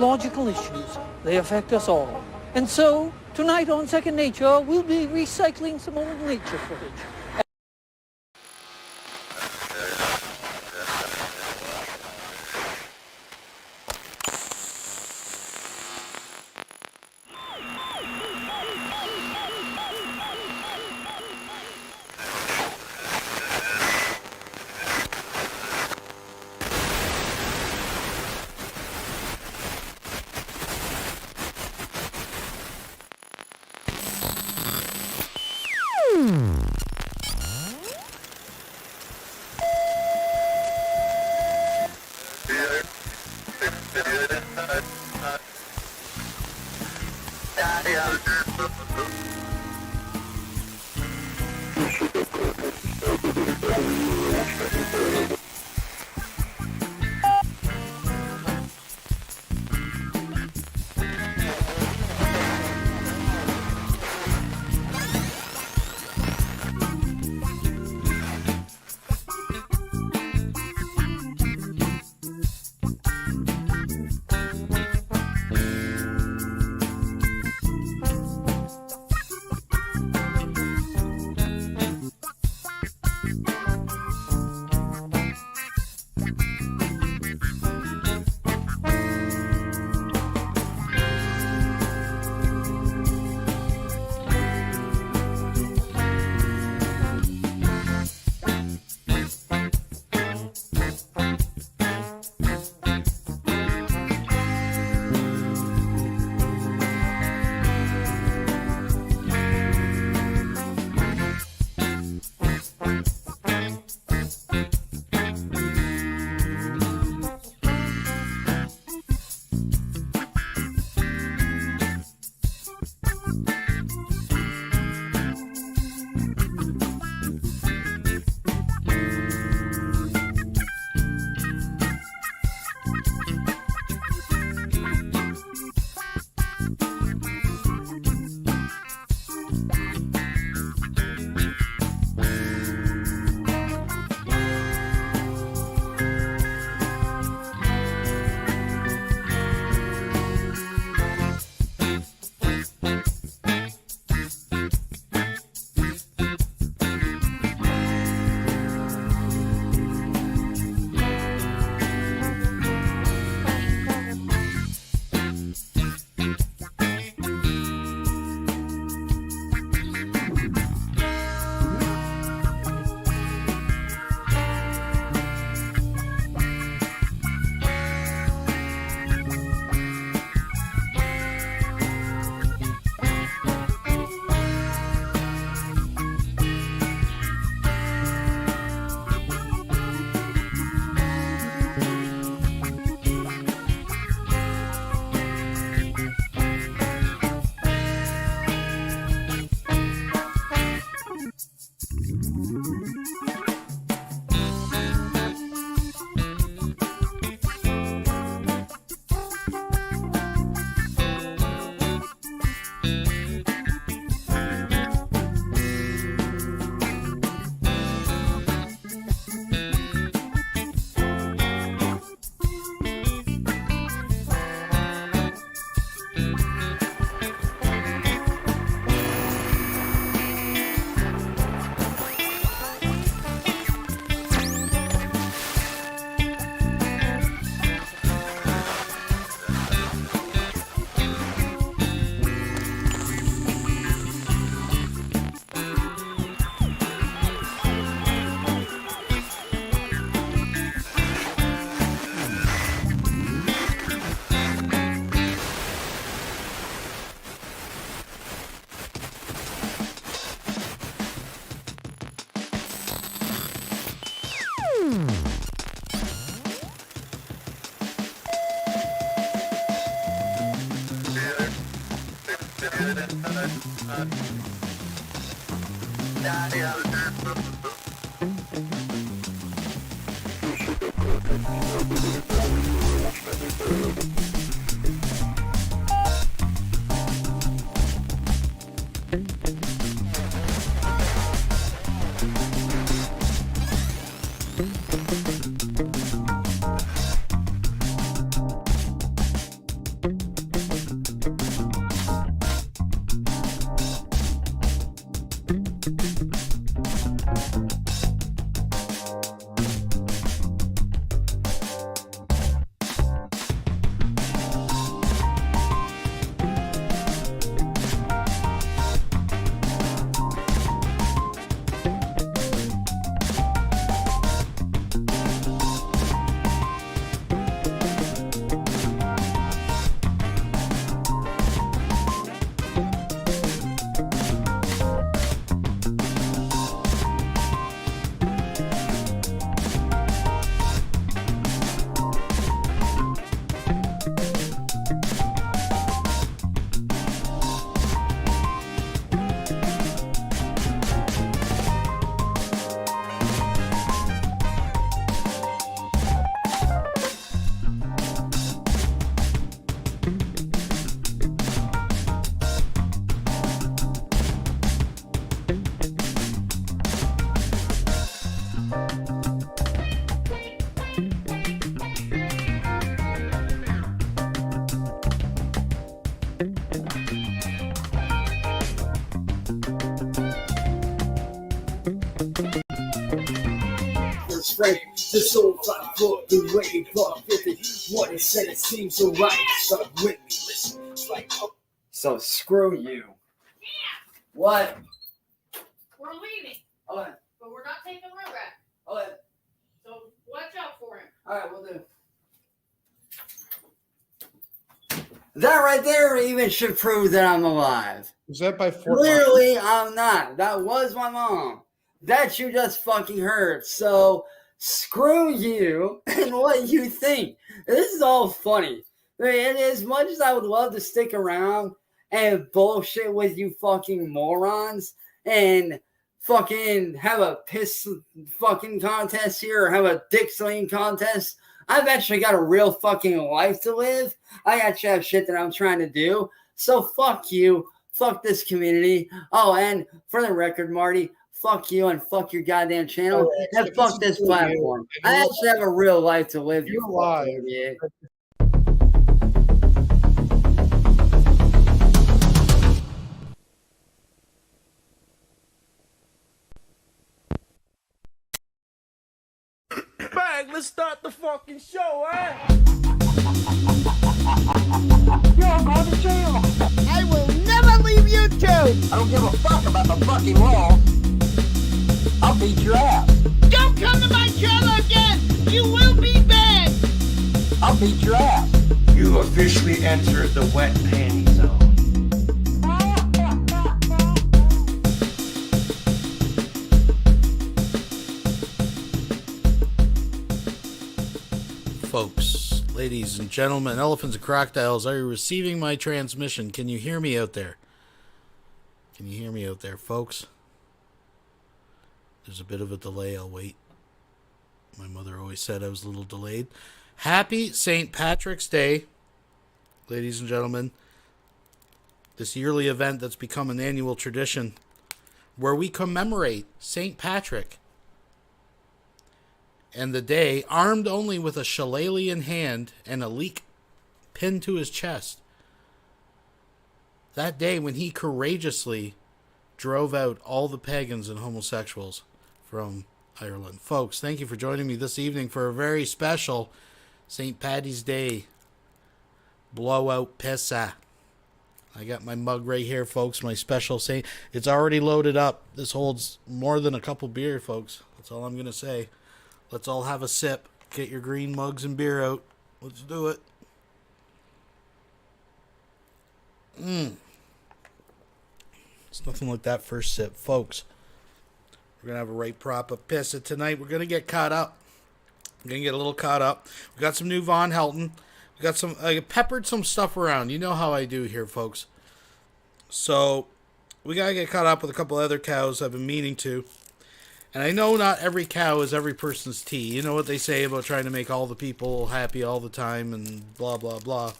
ecological issues. They affect us all. And so, tonight on Second Nature, we'll be recycling some old nature footage. strength. Just so 5 foot, the way fuck 50. What he said, it seems so right. Start with me, listen. It's like, oh. So screw you. What? We're leaving. Okay. But we're not taking Rugrat. Okay. So watch out for him. Alright, we'll do. That right there even should prove that I'm alive. Was that by Fort Clearly, I'm not. That was my mom. That you just fucking heard. So, screw you and what you think. This is all funny. I mean, as much as I would love to stick around and bullshit with you fucking morons and fucking have a piss fucking contest here or have a dick sling contest, I've actually got a real fucking life to live. I actually have shit that I'm trying to do. So fuck you. Fuck this community. Oh, and for the record, Marty, fuck you and fuck your goddamn channel. And fuck this platform. I actually have a real life to live. You're alive. Idiot. Bang, let's start the fucking show, eh? You're going to jail. I will never leave YouTube! I don't give a fuck about the fucking law. I'll beat your ass. Don't come to my channel again! You will be banned! I'll beat your ass. You officially entered the wet panty zone. Folks, ladies and gentlemen, elephants and crocodiles, are you receiving my transmission? Can you hear me out there? Can you hear me out there, folks? There's a bit of a delay. I'll wait. My mother always said I was a little delayed. Happy St. Patrick's Day, ladies and gentlemen. This yearly event that's become an annual tradition where we commemorate St. Patrick and the day, armed only with a shillelagh in hand and a leek pinned to his chest. That day when he courageously drove out all the pagans and homosexuals from Ireland. Folks, thank you for joining me this evening for a very special St. Paddy'S Day Blowout Pissah. I got my mug right here, folks, my special Saint. It's already loaded up. This holds more than a couple beer, folks. That's all I'm going to say. Let's all have a sip. Get your green mugs and beer out. Let's do it. It's nothing like that first sip, folks. We're going to have a right prop of Pissah tonight. We're going to get caught up. We're going to get a little caught up. We got some new Von Helton. We got some, I peppered some stuff around. You know how I do here, folks. So, we got to get caught up with a couple other cows I've been meaning to. And I know not every cow is every person's tea. You know what they say about trying to make all the people happy all the time and blah, blah, blah.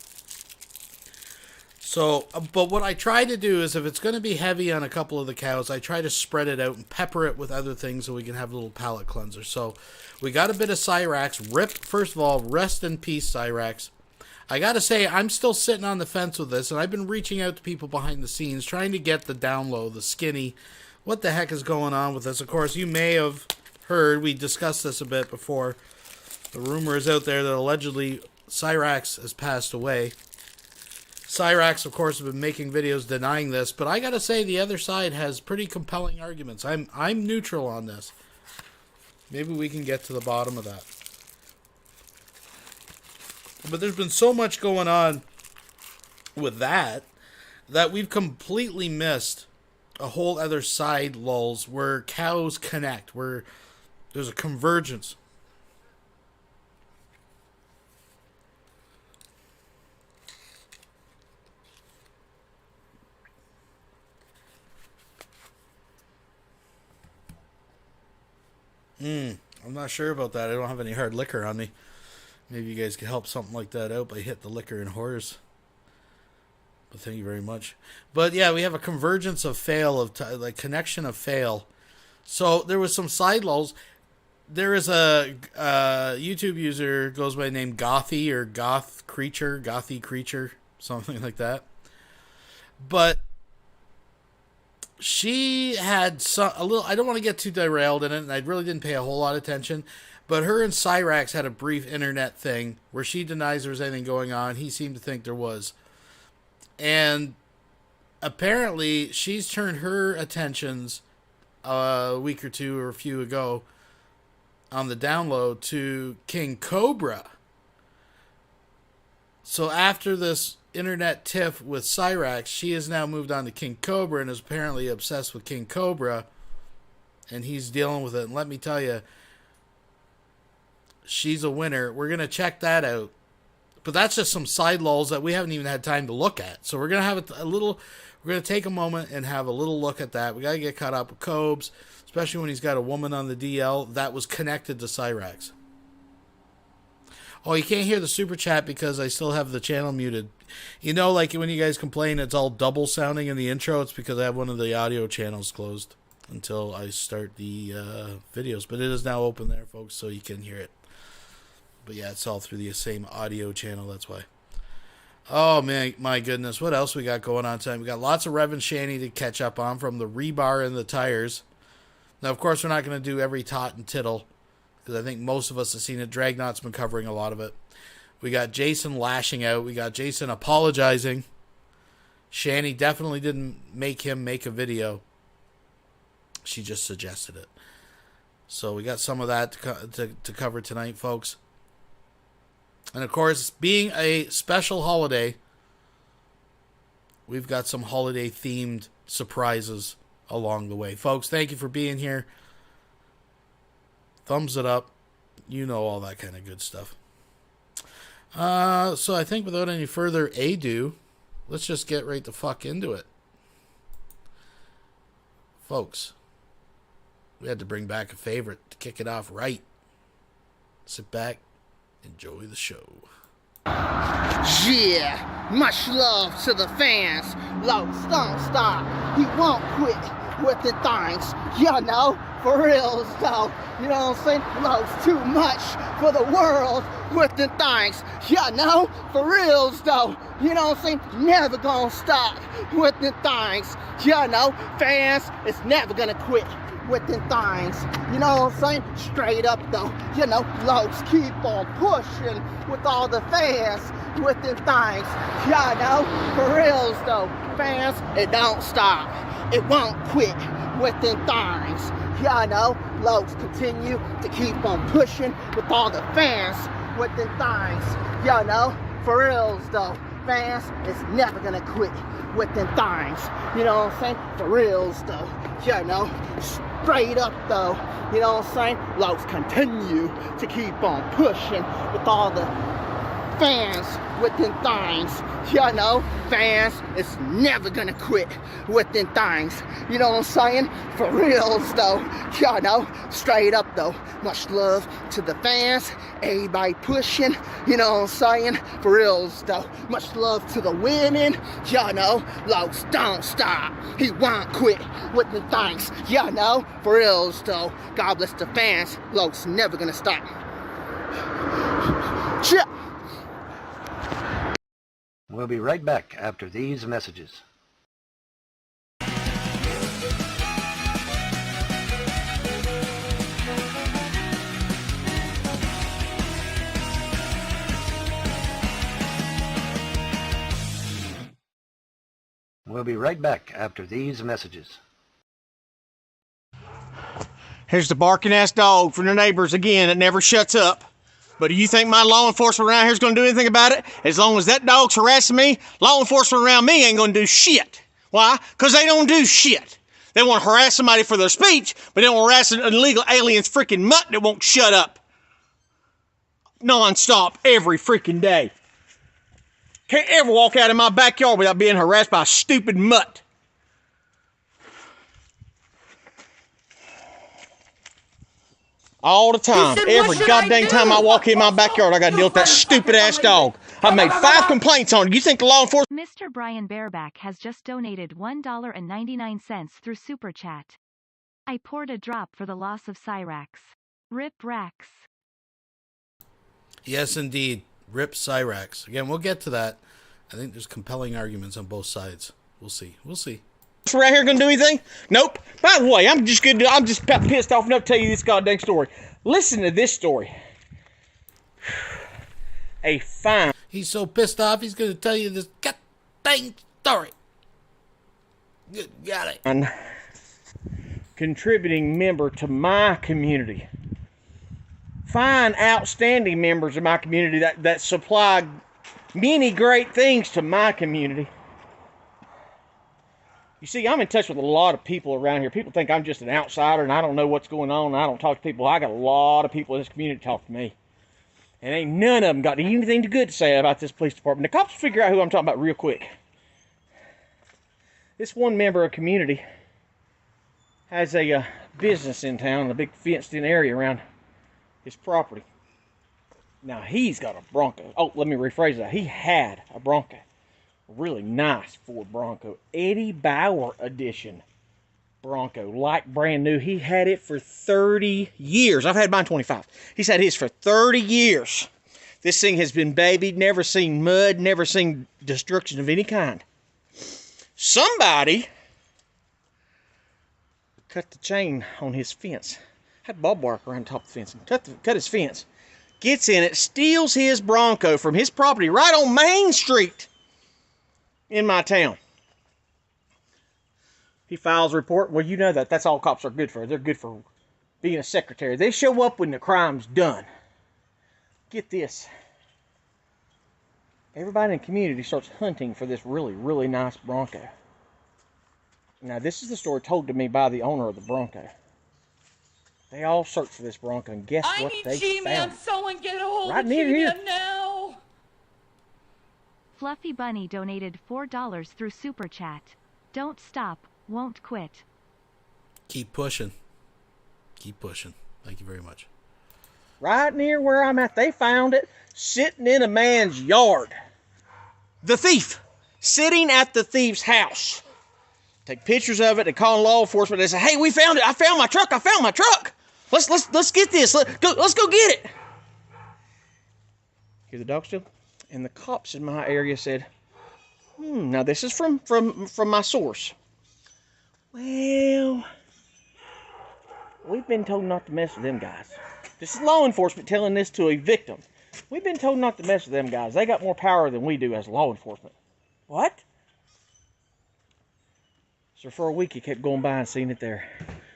So, but what I try to do is if it's going to be heavy on a couple of the cows, I try to spread it out and pepper it with other things so we can have a little palate cleanser. So, we got a bit of Cyrax. Rip, first of all, rest in peace, Cyrax. I got to say, I'm still sitting on the fence with this, and I've been reaching out to people behind the scenes, trying to get the down low, the skinny. What the heck is going on with this? Of course, you may have heard, we discussed this a bit before. The rumor is out there that allegedly Cyrax has passed away. Cyrax, of course, have been making videos denying this, but I gotta say the other side has pretty compelling arguments. I'm neutral on this. Maybe we can get to the bottom of that. But there's been so much going on with that we've completely missed a whole other side, lulz, where cows connect, where there's a convergence. I'm not sure about that. I don't have any hard liquor on me. Maybe you guys could help something like that out by hit the liquor and whores. But thank you very much. But yeah, we have a convergence of fail, like connection of fail. So there was some side lulls. There is a YouTube user goes by the name Gothy or Gothy Creature, something like that. But she had a little. I don't want to get too derailed in it, and I really didn't pay a whole lot of attention. But her and Cyrax had a brief internet thing where she denies there was anything going on. He seemed to think there was. And apparently she's turned her attentions a week or two or a few ago on the download to King Cobra. So after this internet tiff with Cyrax, she has now moved on to King Cobra and is apparently obsessed with King Cobra. And he's dealing with it. And let me tell you, she's a winner. We're going to check that out. But that's just some side lulls that we haven't even had time to look at. So we're going to have we're going to take a moment and have a little look at that. We got to get caught up with Cobes, especially when he's got a woman on the DL that was connected to Cyrax. Oh, you can't hear the super chat because I still have the channel muted. You know, like when you guys complain it's all double sounding in the intro, it's because I have one of the audio channels closed until I start the videos. But it is now open there, folks, so you can hear it. But yeah, it's all through the same audio channel, that's why. Oh, man, my goodness. What else we got going on tonight? We got lots of Rev and Shanny to catch up on from the rebar and the tires. Now, of course, we're not going to do every tot and tittle, because I think most of us have seen it. Dragnaught's been covering a lot of it. We got Jason lashing out. We got Jason apologizing. Shanny definitely didn't make him make a video. She just suggested it. So we got some of that to cover tonight, folks. And, of course, being a special holiday, we've got some holiday-themed surprises along the way. Folks, thank you for being here. Thumbs it up. You know all that kind of good stuff. So I think without any further ado, let's just get right the fuck into it. Folks, we had to bring back a favorite to kick it off right. Sit back. Enjoy the show. Yeah, much love to the fans. Lows don't stop. He won't quit with the things. You know, for reals though. You know what I'm saying? Lows too much for the world with the things. You know, for reals though. You know what I'm saying? Never gonna stop with the things. You know, fans, it's never gonna quit with the things. You know what I'm saying? Straight up though. You know, Lows keep on pushing with all the fans with the things. You know, for reals though. Fans, it don't stop. It won't quit with the things. You know, Lows continue to keep on pushing with all the fans with the things. You know, for reals though. Fans, it's never gonna quit with them things. You know what I'm saying? For reals though. You know, straight up though. You know what I'm saying? Lows continue to keep on pushing with all the fans with them things. You know, fans, it's never gonna quit with them things. You know what I'm saying? For reals though. You know, straight up though. Much love to the fans. Everybody pushing. You know what I'm saying? For reals though. Much love to the women. You know, Lows don't stop. He won't quit with the things. You know, for reals though. God bless the fans. Lows never gonna stop. Yeah. We'll be right back after these messages. We'll be right back after these messages. Here's the barking ass dog from the neighbors again that never shuts up. But do you think my law enforcement around here is going to do anything about it? As long as that dog's harassing me, law enforcement around me ain't going to do shit. Why? Because they don't do shit. They want to harass somebody for their speech, but they don't harass an illegal alien's freaking mutt that won't shut up. Non-stop every freaking day. Can't ever walk out of my backyard without being harassed by a stupid mutt. All the time. Every goddamn time I walk in my backyard, I gotta deal with that stupid ass dog. I've made 5 complaints on it. You think the law enforcement... Mr. Brian Bareback has just donated $1.99 through Super Chat. I poured a drop for the loss of Cyrax. Rip Rax. Yes, indeed. Rip Cyrax. Again, we'll get to that. I think there's compelling arguments on both sides. We'll see. We'll see. Right here gonna do anything? Nope. By the way, I'm just about pissed off enough to tell you this goddamn story. Listen to this story. A fine. He's so pissed off, he's going to tell you this goddamn story. You got it. Contributing member to my community. Fine, outstanding members of my community that supply many great things to my community. You see, I'm in touch with a lot of people around here. People think I'm just an outsider and I don't know what's going on and I don't talk to people. I got a lot of people in this community talk to me. And ain't none of them got anything good to say about this police department. The cops will figure out who I'm talking about real quick. This one member of the community has a business in town, a big fenced-in area around his property. Now, he's got a Bronco. Oh, let me rephrase that. He had a Bronco. A really nice Ford Bronco. Eddie Bauer edition Bronco. Like brand new. He had it for 30 years. I've had mine 25. He's had his for 30 years. This thing has been babied. Never seen mud. Never seen destruction of any kind. Somebody cut the chain on his fence. Had barbed wire around the top of the fence. And cut his fence. Gets in it. Steals his Bronco from his property right on Main Street in my town. He files a report. Well, you know that. That's all cops are good for. They're good for being a secretary. They show up when the crime's done. Get this. Everybody in the community starts hunting for this really, really nice Bronco. Now, this is the story told to me by the owner of the Bronco. They all search for this Bronco, and guess what they found? Someone get a hold right near here. now. Fluffy Bunny donated $4 through Super Chat. Don't stop, won't quit. Keep pushing. Keep pushing. Thank you very much. Right near where I'm at, they found it sitting in a man's yard. The thief, sitting at the thief's house. Take pictures of it. They call law enforcement. They say, "Hey, we found it. I found my truck. I found my truck. Let's get this. Let's go get it." Hear the dog still? And the cops in my area said, now this is from my source. Well, we've been told not to mess with them guys. This is law enforcement telling this to a victim. We've been told not to mess with them guys. They got more power than we do as law enforcement. What? So for a week, he kept going by and seeing it there,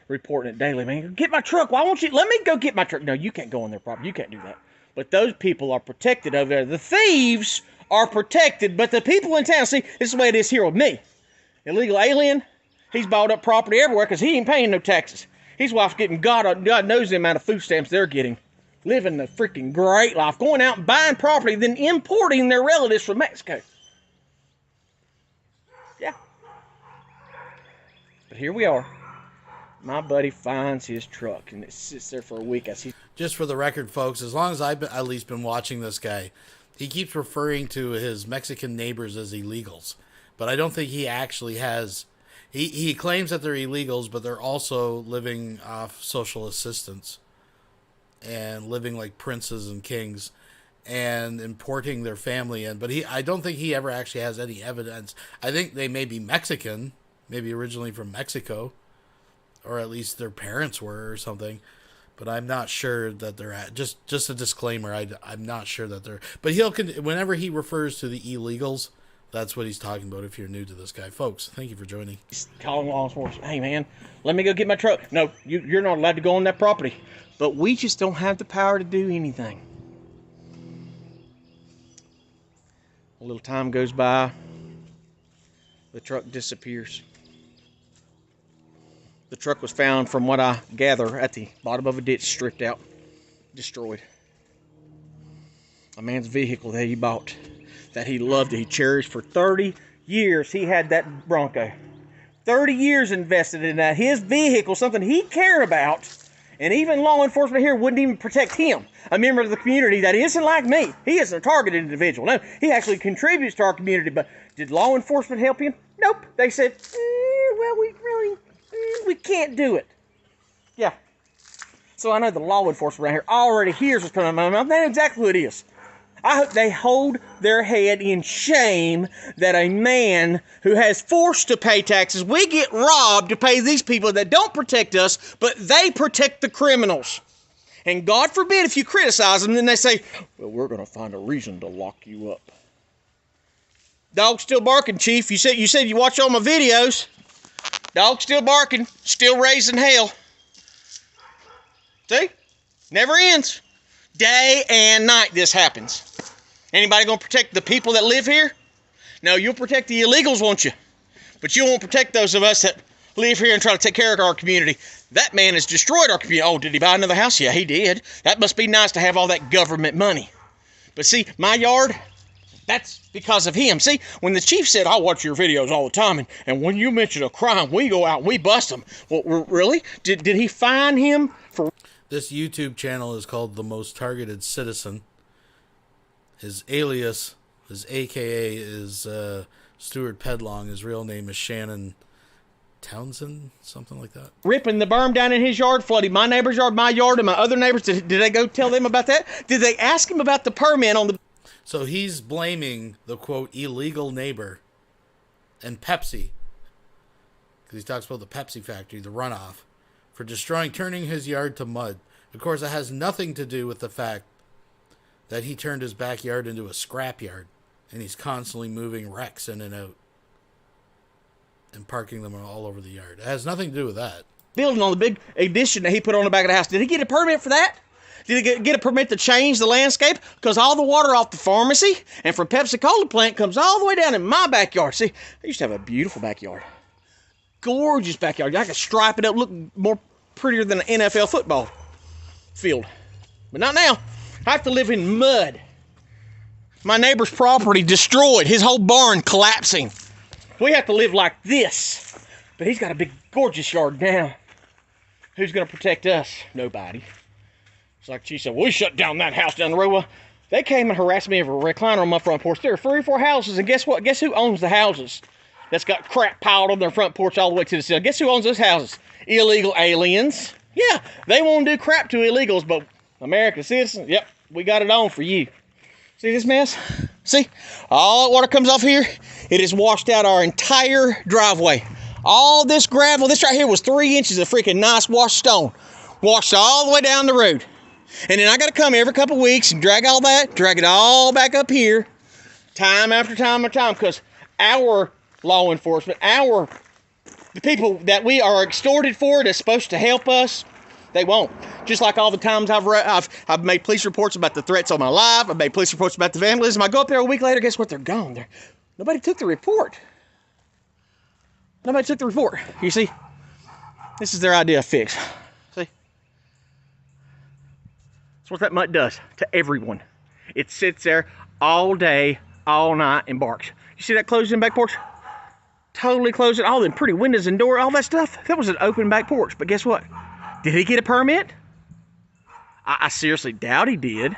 reporting it daily. Man, get my truck. Why won't you let me go get my truck? No, you can't go on their property. You can't do that. But those people are protected over there. The thieves are protected, but the people in town, see, this is the way it is here with me. Illegal alien, he's bought up property everywhere because he ain't paying no taxes. His wife's getting God knows the amount of food stamps they're getting. Living the freaking great life. Going out and buying property, then importing their relatives from Mexico. Yeah. But here we are. My buddy finds his truck, and it sits there for a week. Just for the record, folks, as long as I've at least been watching this guy, he keeps referring to his Mexican neighbors as illegals. But I don't think he actually has... He claims that they're illegals, but they're also living off social assistance and living like princes and kings and importing their family in. But I don't think he ever actually has any evidence. I think they may be Mexican, maybe originally from Mexico, or at least their parents were or something. But I'm not sure that they're just a disclaimer. I'm not sure that they're. But whenever he refers to the illegals, that's what he's talking about. If you're new to this guy, folks, thank you for joining. Calling law enforcement. Hey man, let me go get my truck. No, you're not allowed to go on that property. But we just don't have the power to do anything. A little time goes by. The truck disappears. The truck was found, from what I gather, at the bottom of a ditch, stripped out, destroyed. A man's vehicle that he bought, that he loved, that he cherished for 30 years. He had that Bronco. 30 years invested in that. His vehicle, something he cared about, and even law enforcement here wouldn't even protect him. A member of the community that isn't like me. He isn't a targeted individual. No, he actually contributes to our community, but did law enforcement help him? Nope. They said, well, we can't do it. Yeah. So I know the law enforcement around here already hears what's coming out of my mouth. They know exactly who it is. I hope they hold their head in shame that a man who has forced to pay taxes, we get robbed to pay these people that don't protect us, but they protect the criminals. And God forbid if you criticize them, then they say, well, we're going to find a reason to lock you up. Dog's still barking, Chief. You said you watch all my videos. Dog's still barking, still raising hell. See? Never ends. Day and night this happens. Anybody gonna protect the people that live here? No, you'll protect the illegals, won't you? But you won't protect those of us that live here and try to take care of our community. That man has destroyed our community. Oh, did he buy another house? Yeah, he did. That must be nice to have all that government money. But see, my yard, that's because of him. See, when the chief said, I watch your videos all the time, and when you mention a crime, we go out and we bust them. Well, really? Did he fine him for... This YouTube channel is called The Most Targeted Citizen. His alias, his AKA, is Stuart Pedlong. His real name is Shannon Townsend, something like that. Ripping the berm down in his yard, flooding my neighbor's yard, my yard, and my other neighbors. Did they go tell them about that? Did they ask him about the permit on the... So he's blaming the, quote, illegal neighbor and Pepsi, because he talks about the Pepsi factory, the runoff, for turning his yard to mud. Of course, it has nothing to do with the fact that he turned his backyard into a scrapyard, and he's constantly moving wrecks in and out and parking them all over the yard. It has nothing to do with that. Building on the big addition that he put on the back of the house. Did he get a permit for that? Did he get a permit to change the landscape? Because all the water off the pharmacy and from Pepsi-Cola plant comes all the way down in my backyard. See, I used to have a beautiful backyard. Gorgeous backyard. I could stripe it up, look more prettier than an NFL football field. But not now. I have to live in mud. My neighbor's property destroyed. His whole barn collapsing. We have to live like this. But he's got a big, gorgeous yard now. Who's going to protect us? Nobody. It's like she said, well, we shut down that house down the road. Well, they came and harassed me over a recliner on my front porch. There are 3 or 4 houses, and guess what? Guess who owns the houses? That's got crap piled on their front porch all the way to the ceiling. Guess who owns those houses? Illegal aliens. Yeah, they won't do crap to illegals, but American citizens, yep, we got it on for you. See this mess? See? All that water comes off here, it has washed out our entire driveway. All this gravel, this right here was 3 inches of freaking nice washed stone. Washed all the way down the road. And then I got to come every couple weeks and drag it all back up here, time after time after time, because our law enforcement, the people that we are extorted for that's supposed to help us, they won't. Just like all the times I've made police reports about the threats on my life, I've made police reports about the vandalism. I go up there a week later, guess what? They're gone. Nobody took the report. Nobody took the report. You see, this is their idea of fix. See? That's what that mutt does to everyone. It sits there all day, all night, and barks. You see that closed in back porch? Totally closed it. All them pretty windows and door, all that stuff. That was an open back porch. But guess what? Did he get a permit? I seriously doubt he did.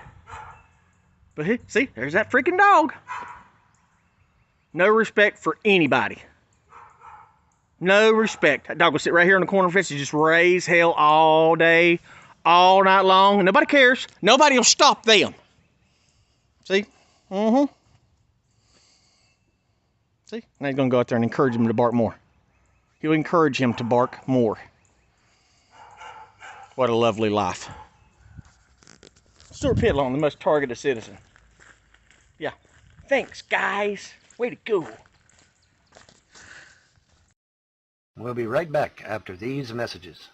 But see, there's that freaking dog. No respect for anybody. No respect. That dog will sit right here on the corner fence and just raise hell all day, all night long. And nobody cares. Nobody will stop them. See? Mm-hmm. See? Now he's going to go out there and encourage him to bark more. He'll encourage him to bark more. What a lovely life. Stuart Pedlong, the most targeted citizen. Yeah. Thanks, guys. Way to go. We'll be right back after these messages.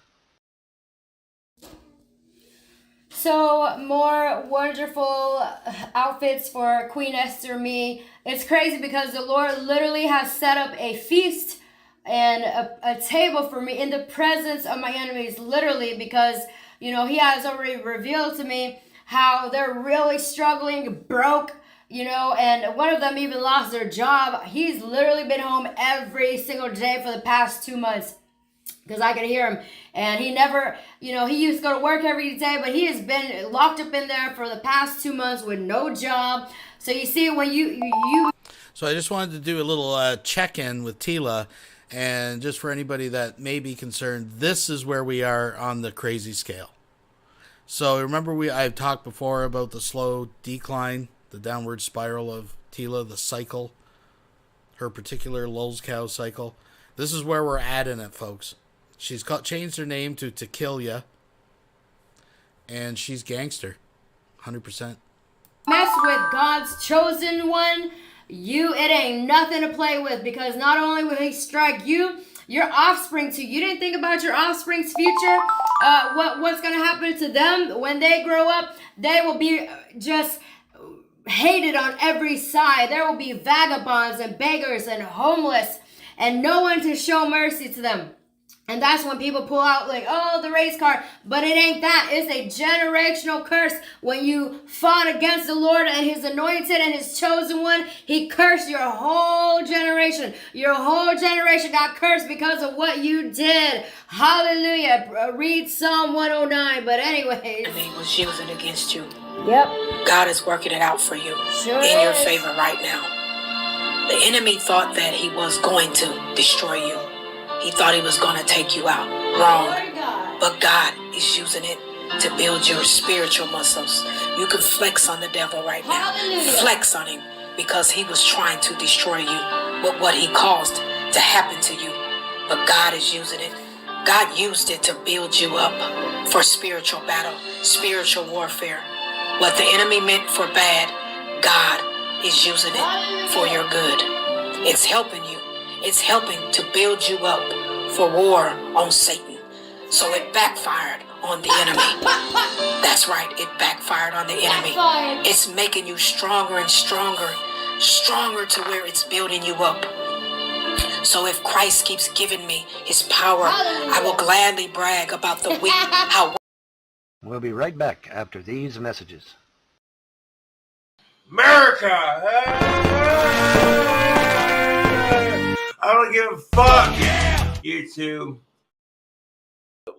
So, more wonderful outfits for Queen Esther and me. It's crazy because the Lord literally has set up a feast and a table for me in the presence of my enemies, literally, because, you know, he has already revealed to me how they're really struggling, broke, you know, and one of them even lost their job. He's literally been home every single day for the past 2 months. Because I could hear him. And he never, you know, he used to go to work every day, but he has been locked up in there for the past 2 months with no job. So you see, when you So I just wanted to do a little check-in with Tila. And just for anybody that may be concerned, this is where we are on the crazy scale. So remember, I've talked before about the slow decline The downward spiral of Tila, the cycle. Her particular Lulz Cow cycle. This is where we're at in it, folks. She's changed her name to Tequila. And she's gangster. 100%. Mess with God's chosen one, it ain't nothing to play with, because not only will he strike you, your offspring too. You didn't think about your offspring's future, what's going to happen to them when they grow up. They will be just hated on every side. There will be vagabonds and beggars and homeless and no one to show mercy to them. And that's when people pull out like, oh, the race car. But it ain't that. It's a generational curse. When you fought against the Lord and his anointed and his chosen one, he cursed your whole generation. Your whole generation got cursed because of what you did. Hallelujah. Read Psalm 109. But anyway. And he was using against you. Yep. God is working it out for you in your favor right now. The enemy thought that he was going to destroy you. He thought he was going to take you out. Wrong. But God is using it to build your spiritual muscles. You can flex on the devil right now. Hallelujah. Flex on him, because he was trying to destroy you with what he caused to happen to you. But God is using it. God used it to build you up for spiritual battle, spiritual warfare. What the enemy meant for bad, God is using it for your good. It's helping you. It's helping to build you up for war on Satan. So it backfired on the enemy. That's right, it backfired on the enemy. It's making you stronger and stronger, stronger to where it's building you up. So if Christ keeps giving me his power, I will gladly brag about the weak. How We'll be right back after these messages. America! I don't give a fuck, YouTube.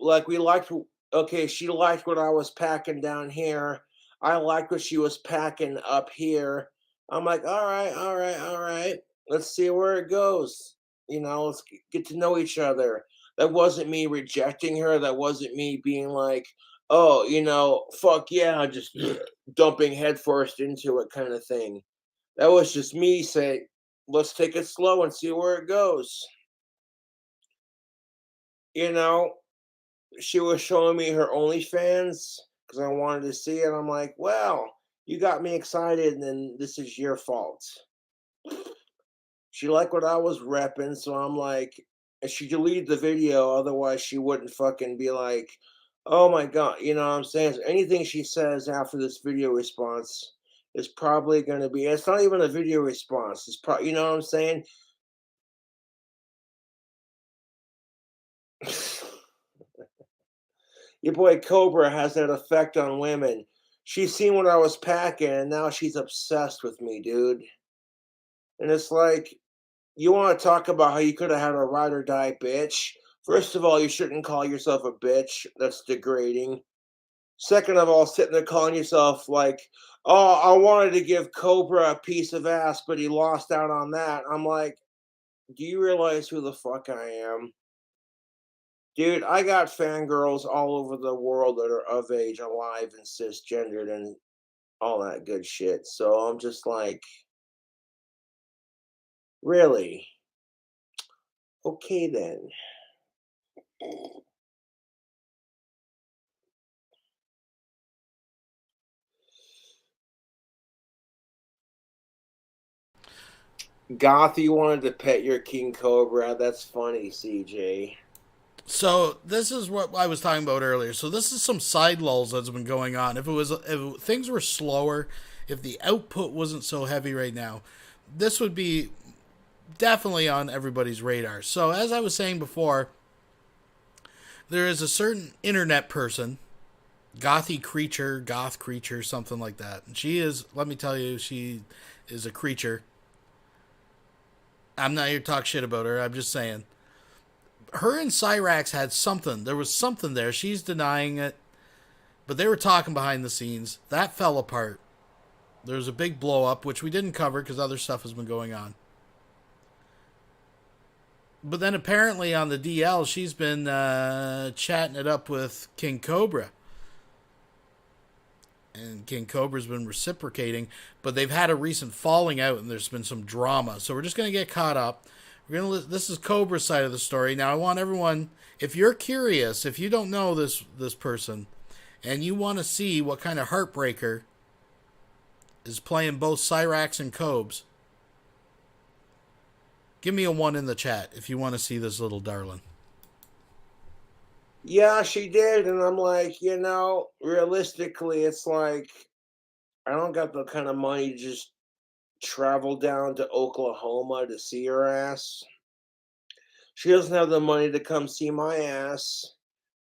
Like, we liked, okay, she liked what I was packing down here. I liked what she was packing up here. I'm like, all right. Let's see where it goes. You know, let's get to know each other. That wasn't me rejecting her. That wasn't me being like, oh, you know, fuck yeah, just dumping headfirst into it kind of thing. That was just me saying, let's take it slow and see where it goes. You know, she was showing me her OnlyFans because I wanted to see it. I'm like, well, you got me excited, and then this is your fault. She liked what I was repping, so I'm like, and she deleted the video, otherwise she wouldn't fucking be like, oh my God, you know what I'm saying? So anything she says after this video response is probably going to be, it's not even a video response. It's probably, you know what I'm saying? Your boy Cobra has that effect on women. She's seen what I was packing, and now she's obsessed with me, dude. And it's like, you want to talk about how you could have had a ride or die bitch? First of all, you shouldn't call yourself a bitch. That's degrading. Second of all, sitting there calling yourself like, oh, I wanted to give Cobra a piece of ass, but he lost out on that. I'm like, do you realize who the fuck I am? Dude, I got fangirls all over the world that are of age, alive, and cisgendered, and all that good shit. So I'm just like, really? Okay, then. Gothy wanted to pet your King Cobra. That's funny, CJ. So this is what I was talking about earlier. So this is some side lulls that's been going on. If things were slower, if the output wasn't so heavy right now, this would be definitely on everybody's radar. So as I was saying before, there is a certain internet person, goth creature, something like that. And she is, let me tell you, she is a creature. I'm not here to talk shit about her. I'm just saying. Her and Cyrax had something. There was something there. She's denying it. But they were talking behind the scenes. That fell apart. There was a big blow up, which we didn't cover because other stuff has been going on. But then apparently on the DL, she's been chatting it up with King Cobra. and King Cobra's been reciprocating, but they've had a recent falling out and there's been some drama. So we're just going to get caught up. This is Cobra's side of the story. Now I want everyone, if you're curious, if you don't know this person, and you want to see what kind of heartbreaker is playing both Cyrax and Cobes, give me a 1 in the chat if you want to see this little darling. Yeah, she did. And I'm like, realistically, it's like, I don't got the kind of money to just travel down to Oklahoma to see her ass. She doesn't have the money to come see my ass,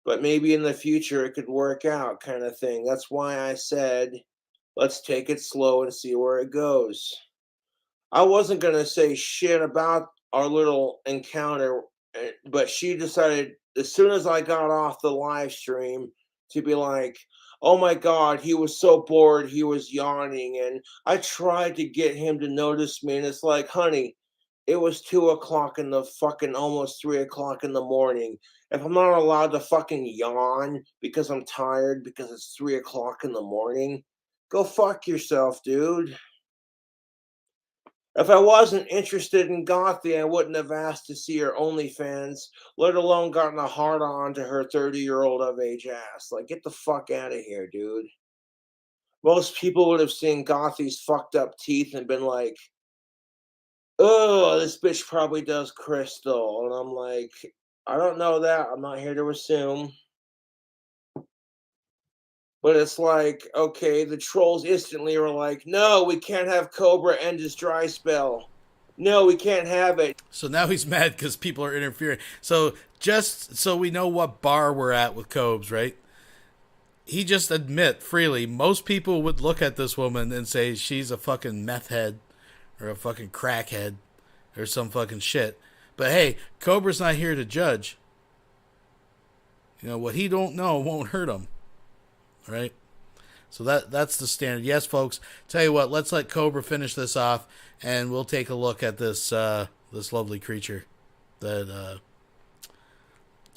but maybe in the future it could work out, kind of thing. That's why I said, let's take it slow and see where it goes. I wasn't going to say shit about our little encounter, but she decided as soon as I got off the live stream to be like, oh my God, he was so bored, he was yawning. And I tried to get him to notice me. And it's like, honey, it was 2 o'clock in the fucking almost 3 o'clock in the morning. If I'm not allowed to fucking yawn because I'm tired because it's 3 o'clock in the morning, go fuck yourself, dude. If I wasn't interested in Gothy, I wouldn't have asked to see her OnlyFans, let alone gotten a hard-on to her 30-year-old of age ass. Like, get the fuck out of here, dude. Most people would have seen Gothy's fucked up teeth and been like, oh, this bitch probably does crystal. And I'm like, I don't know that. I'm not here to assume. But it's like, okay, the trolls instantly were like, no, we can't have Cobra end his dry spell. No, we can't have it. So now he's mad because people are interfering. So just so we know what bar we're at with Cobes, right? He just admit freely, most people would look at this woman and say she's a fucking meth head or a fucking crackhead or some fucking shit. But hey, Cobra's not here to judge. You know, what he don't know won't hurt him. Right? So that's the standard. Yes, folks, tell you what, let's let Cobra finish this off, and we'll take a look at this this lovely creature that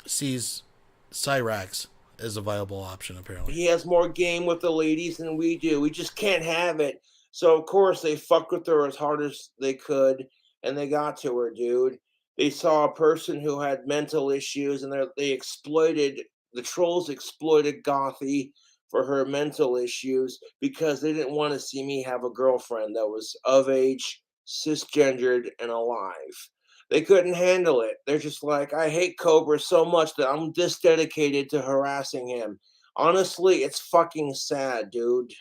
sees Cyrax as a viable option, apparently. He has more game with the ladies than we do. We just can't have it. So, of course, they fucked with her as hard as they could, and they got to her, dude. They saw a person who had mental issues, and the trolls exploited Gothy for her mental issues because they didn't want to see me have a girlfriend that was of age, cisgendered, and alive. They couldn't handle it. They're just like, I hate Cobra so much that I'm this dedicated to harassing him. Honestly, it's fucking sad, dude.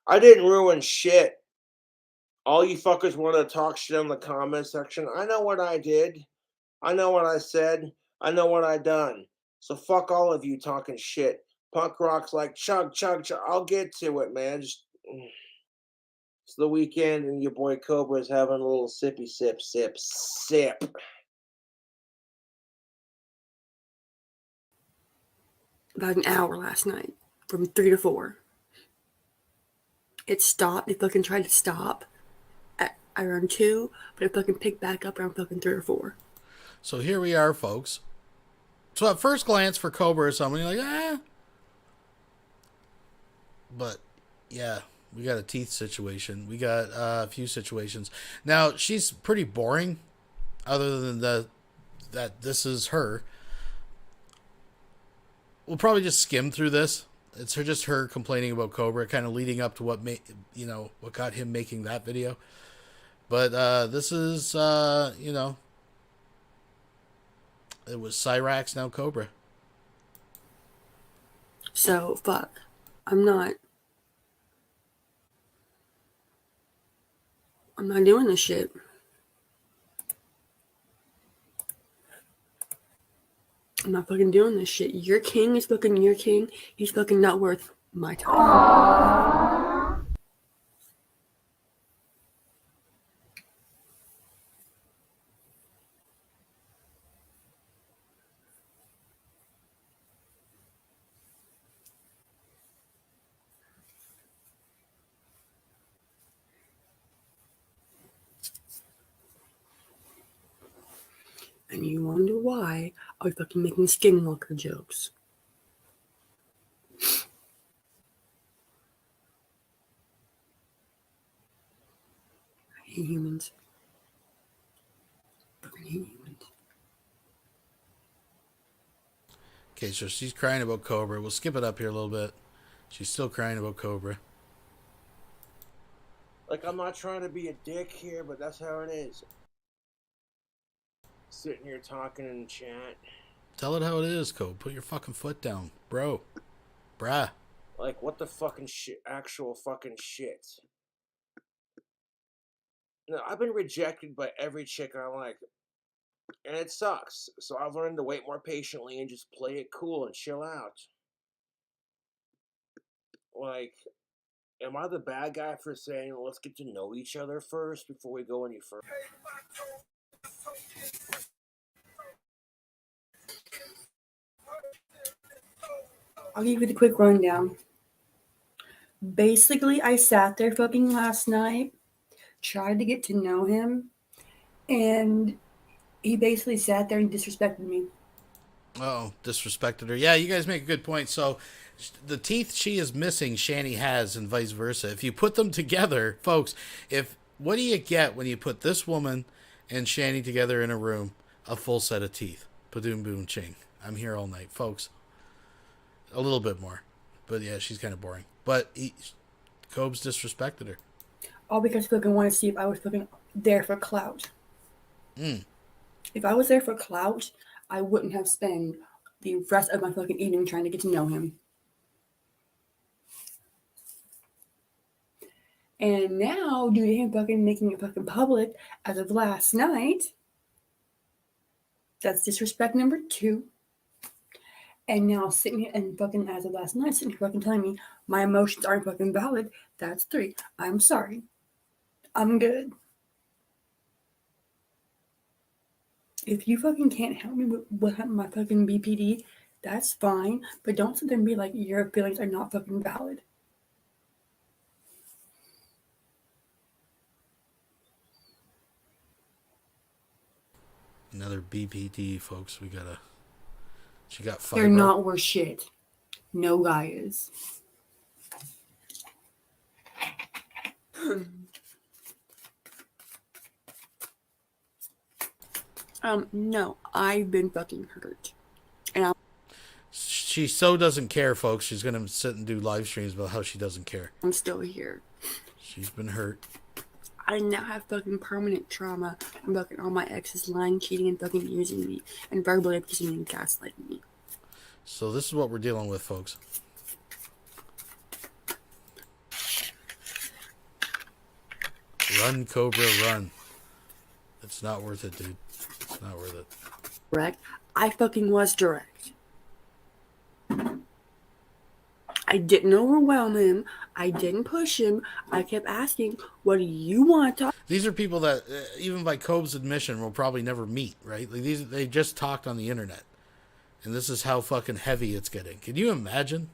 I didn't ruin shit. All you fuckers want to talk shit in the comment section. I know what I did. I know what I said. I know what I done. So fuck all of you talking shit. Punk rock's like chug, chug, chug. I'll get to it, man. Just it's the weekend and your boy Cobra's having a little sippy sip, sip, sip. About an hour last night, from 3 to 4. It stopped. It fucking tried to stop at around 2, but it fucking picked back up around fucking 3 or 4. So here we are, folks. So at first glance for Cobra or something, you're like, ah. But, yeah, we got a teeth situation. We got a few situations. Now, she's pretty boring, other than that this is her. We'll probably just skim through this. It's just her complaining about Cobra, kind of leading up to what got him making that video. But this is, it was Cyrax, now Cobra. So, fuck. I'm not doing this shit. I'm not fucking doing this shit. Your king is fucking your king. He's fucking not worth my time. And you wonder why I was fucking making skinwalker jokes. I hate humans. Fucking hate humans. Okay, so she's crying about Cobra. We'll skip it up here a little bit. She's still crying about Cobra. Like, I'm not trying to be a dick here, but that's how it is. Sitting here talking in chat. Tell it how it is, Cobe. Put your fucking foot down. Bro. Bruh. Like, what the fucking shit? Actual fucking shit. No, I've been rejected by every chick I like. And it sucks. So I've learned to wait more patiently and just play it cool and chill out. Like, am I the bad guy for saying, let's get to know each other first before we go any further? I'll give you the quick rundown. Basically, I sat there fucking last night, tried to get to know him, and he basically sat there and disrespected me. Oh, disrespected her. Yeah, you guys make a good point. So, the teeth she is missing, Shani has, and vice versa. If you put them together, folks, what do you get when you put this woman and Shani together in a room? A full set of teeth. Padoom boom ching. I'm here all night, folks. A little bit more. But yeah, she's kind of boring. But Cobb's disrespected her. All because I fucking want to see if I was fucking there for clout. Mm. If I was there for clout, I wouldn't have spent the rest of my fucking evening trying to get to know him. And now, due to him fucking making it fucking public as of last night, that's disrespect number 2. And now sitting here and fucking as of last night, sitting here fucking telling me my emotions aren't fucking valid, that's 3. I'm sorry. I'm good. If you fucking can't help me with my fucking BPD, that's fine. But don't sit there and be like, your feelings are not fucking valid. Another BPD, folks. She got fiber. They're not worth shit. No guy is. No, I've been fucking hurt. And she so doesn't care, folks. She's going to sit and do live streams about how she doesn't care. I'm still here. She's been hurt. I now have fucking permanent trauma from fucking all my exes lying, cheating, and fucking using me, and verbally abusing me and gaslighting me. So this is what we're dealing with, folks. Run, Cobra, run. It's not worth it, dude. It's not worth it. Direct. I fucking was direct. I didn't overwhelm him. I didn't push him. I kept asking, what do you want to talk? These are people that, even by Cobb's admission, will probably never meet, right? Like they just talked on the internet. And this is how fucking heavy it's getting. Can you imagine?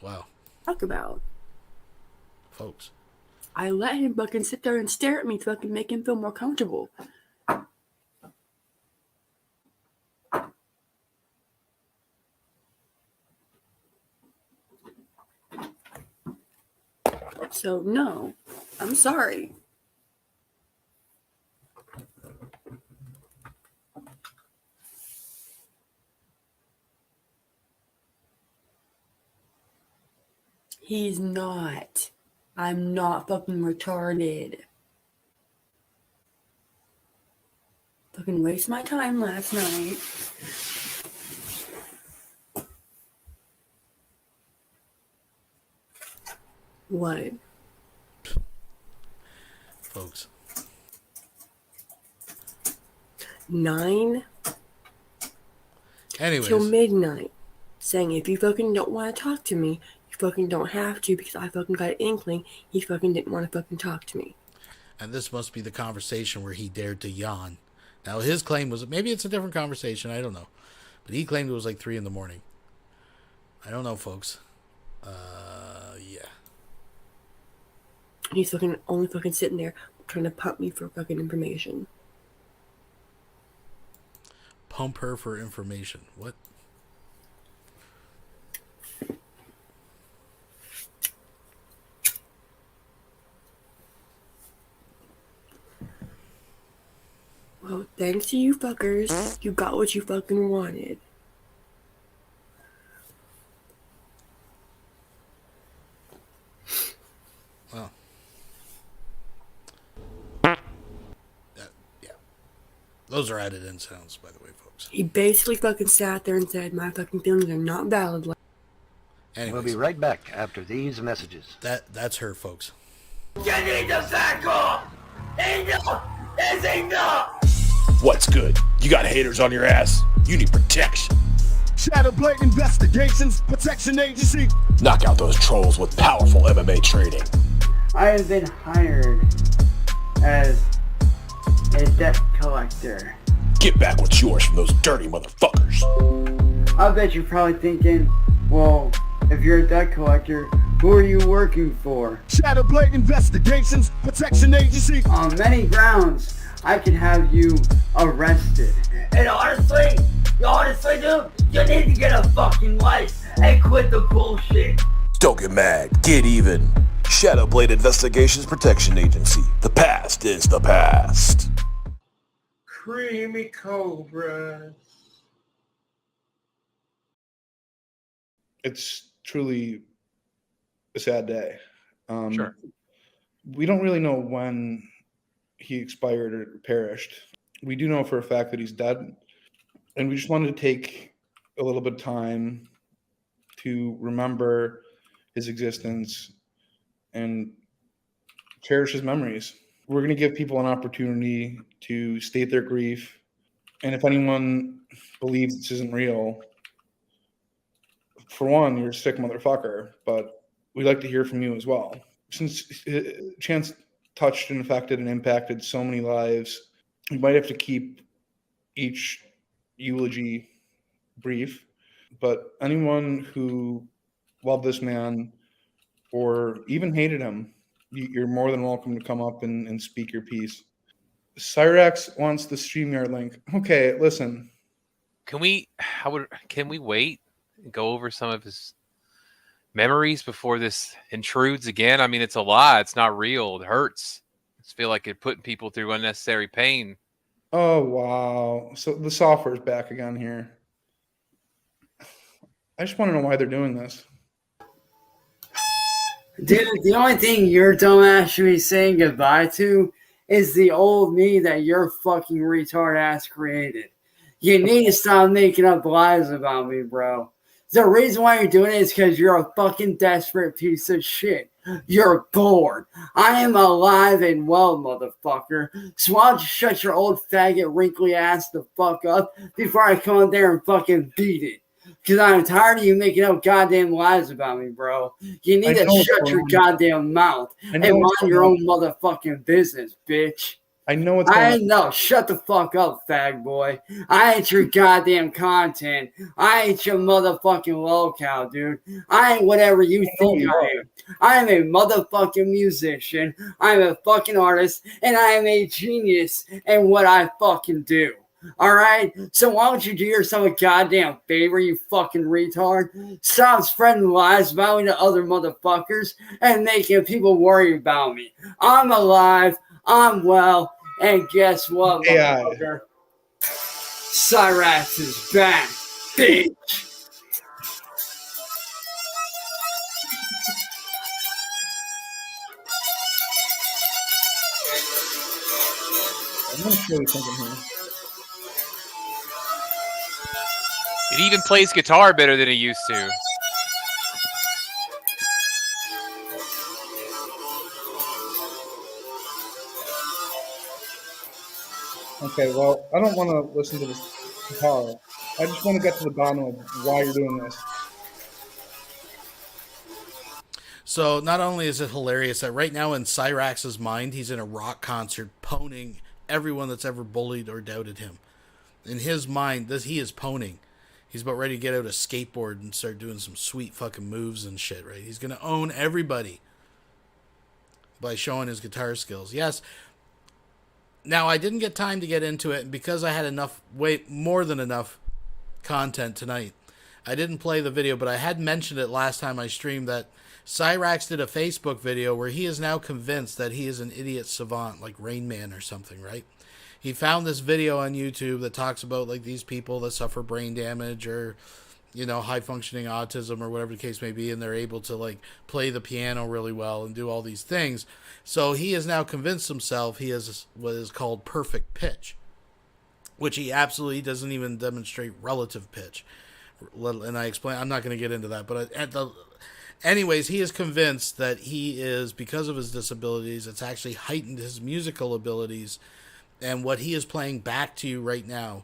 Wow. Talk about. Folks. I let him fucking sit there and stare at me to fucking make him feel more comfortable. So, no. I'm sorry. He's not. I'm not fucking retarded. Fucking waste my time last night. What? Folks. 9 Anyways. till midnight. Saying if you fucking don't want to talk to me, you fucking don't have to, because I fucking got an inkling he fucking didn't want to fucking talk to me. And this must be the conversation where he dared to yawn. Now his claim was, maybe it's a different conversation, I don't know. But he claimed it was like 3 a.m. I don't know, folks. Yeah. He's fucking only fucking sitting there trying to pump me for fucking information. pump her for information. What? Well, thanks to you fuckers, you got what you fucking wanted. Well. Yeah. Those are added in sounds, by the way, folks. He basically fucking sat there and said, my fucking feelings are not valid. Anyways, we'll be right back after these messages. That's her, folks. You need to back off! Enough is enough! What's good? You got haters on your ass. You need protection. Shadowblade Investigations Protection Agency. Knock out those trolls with powerful MMA training. I have been hired as a debt collector. Get back what's yours from those dirty motherfuckers. I bet you're probably thinking, well, if you're a debt collector, who are you working for? Shadowblade Investigations Protection Agency. On many grounds, I could have you arrested. And honestly, dude, you need to get a fucking life and quit the bullshit. Don't get mad. Get even. Shadowblade Investigations Protection Agency. The past is the past. Creamy cobras. It's truly a sad day. Sure. We don't really know when he expired or perished. We do know for a fact that he's dead. And we just wanted to take a little bit of time to remember his existence and cherish his memories. We're going to give people an opportunity to state their grief. And if anyone believes this isn't real, for one, you're a sick motherfucker, but we'd like to hear from you as well. Since Chance touched and affected and impacted so many lives, we might have to keep each eulogy brief, but anyone who loved this man or even hated him, you're more than welcome to come up and speak your piece. Cyrax wants the StreamYard link. Okay, listen. Can we wait and go over some of his memories before this intrudes again? I mean, it's a lie. It's not real. It hurts. I just feel like it's putting people through unnecessary pain. Oh, wow. So the software's back again here. I just want to know why they're doing this. Dude, the only thing your dumbass should be saying goodbye to is the old me that your fucking retard ass created. You need to stop making up lies about me, bro. The reason why you're doing it is because you're a fucking desperate piece of shit. You're bored. I am alive and well, motherfucker. So why don't you shut your old faggot wrinkly ass the fuck up before I come in there and fucking beat it? Because I'm tired of you making up goddamn lies about me, bro. You need to shut your goddamn mouth and mind your own motherfucking business, bitch. I know what's I know. Shut the fuck up, fag boy. I ain't your goddamn content. I ain't your motherfucking lolcow, dude. I ain't whatever you think I am. I am a motherfucking musician. I'm a fucking artist, and I am a genius in what I fucking do. All right? So why don't you do yourself a goddamn favor, you fucking retard? Stop spreading lies about me to other motherfuckers and making people worry about me. I'm alive. I'm well. And guess what, motherfucker? Cyrax is back, bitch. I'm going to show you something here. He even plays guitar better than he used to. Okay, well, I don't want to listen to this guitar. I just want to get to the bottom of why you're doing this. So not only is it hilarious that right now in Cyrax's mind, he's in a rock concert poning everyone that's ever bullied or doubted him. In his mind, he is poning. He's about ready to get out a skateboard and start doing some sweet fucking moves and shit, right? He's going to own everybody by showing his guitar skills. Yes, Now, I didn't get time to get into it, and because I had way more than enough content tonight, I didn't play the video, but I had mentioned it last time I streamed that Cyrax did a Facebook video where he is now convinced that he is an idiot savant, like Rain Man or something, right? He found this video on YouTube that talks about like these people that suffer brain damage or, you know, high functioning autism or whatever the case may be, and they're able to like play the piano really well and do all these things. So he has now convinced himself he has what is called perfect pitch, which he absolutely doesn't even demonstrate relative pitch. And I explain, I'm not going to get into that, but anyways, he is convinced that he is, because of his disabilities, it's actually heightened his musical abilities. And what he is playing back to you right now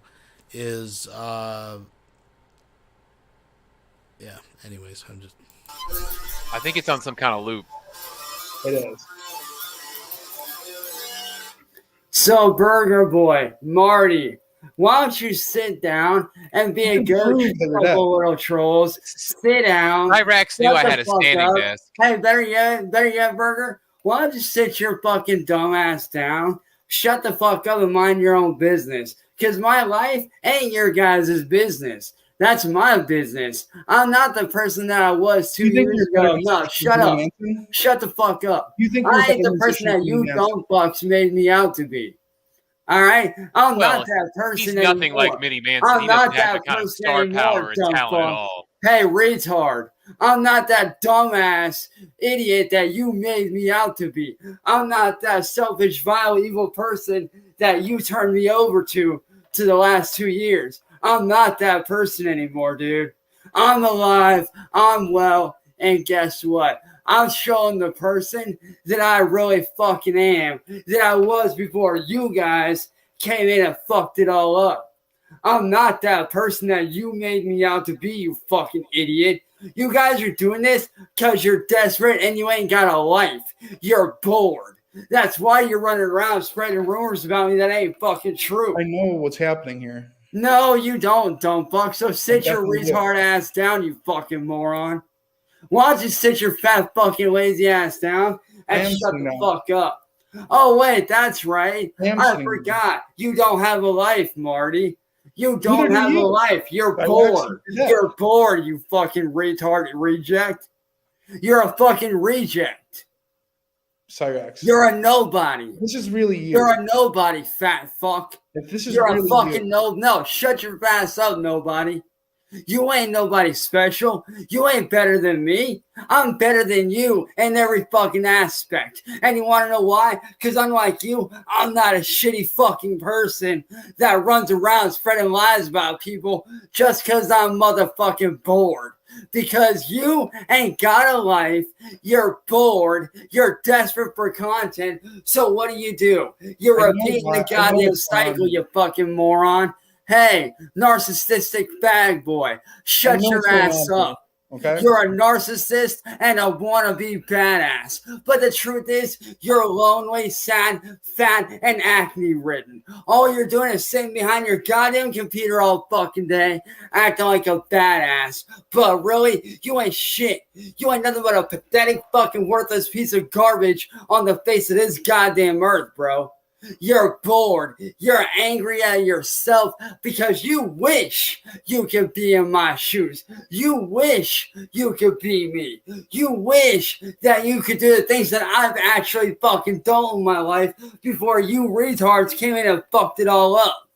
is, anyways, I think it's on some kind of loop. It is. So, Burger Boy, Marty, why don't you sit down and be a good couple little trolls? Sit down. Cyrax knew I had a standing desk. Hey, better yet, Burger, why don't you sit your fucking dumb ass down? Shut the fuck up and mind your own business. Because my life ain't your guys' business. That's my business. I'm not the person that I was 2 years ago. No, shut up. Shut the fuck up. I ain't the person that you dumb fucks made me out to be. All right? I'm not that person anymore. He's nothing anymore. like Mini Manson. I'm he not doesn't have that the kind of person star anymore, power and dumb talent fuck. at all. Hey, retard. I'm not that dumbass idiot that you made me out to be. I'm not that selfish, vile, evil person that you turned me over to the last 2 years. I'm not that person anymore, dude. I'm alive, I'm well, and guess what? I'm showing the person that I really fucking am, that I was before you guys came in and fucked it all up. I'm not that person that you made me out to be, you fucking idiot. You guys are doing this because you're desperate and you ain't got a life. You're bored. That's why you're running around spreading rumors about me that ain't fucking true. I know what's happening here. No, you don't, dumb fuck. So sit your retard ass down, you fucking moron. Why don't you sit your fat fucking lazy ass down and shut the fuck up? Oh, wait, that's right. I forgot. You don't have a life, Marty. You don't have a life. You're bored. You're bored, you fucking retard reject. You're a fucking reject. Cyrax. You're a nobody. This is really you. You're a nobody, fat fuck. If this is You're really a fucking you. no, shut your ass up, nobody. You ain't nobody special. You ain't better than me. I'm better than you in every fucking aspect. And you want to know why? Because unlike you, I'm not a shitty fucking person that runs around spreading lies about people just because I'm motherfucking bored. Because you ain't got a life, you're bored, you're desperate for content, so what do? You're repeating the goddamn cycle, you fucking moron. Hey, narcissistic bag boy, shut your ass up. Okay. You're a narcissist and a wannabe badass. But the truth is, you're lonely, sad, fat, and acne-ridden. All you're doing is sitting behind your goddamn computer all fucking day, acting like a badass. But really, you ain't shit. You ain't nothing but a pathetic, fucking worthless piece of garbage on the face of this goddamn earth, bro. You're bored. You're angry at yourself because you wish you could be in my shoes. You wish you could be me. You wish that you could do the things that I've actually fucking done in my life before you retards came in and fucked it all up.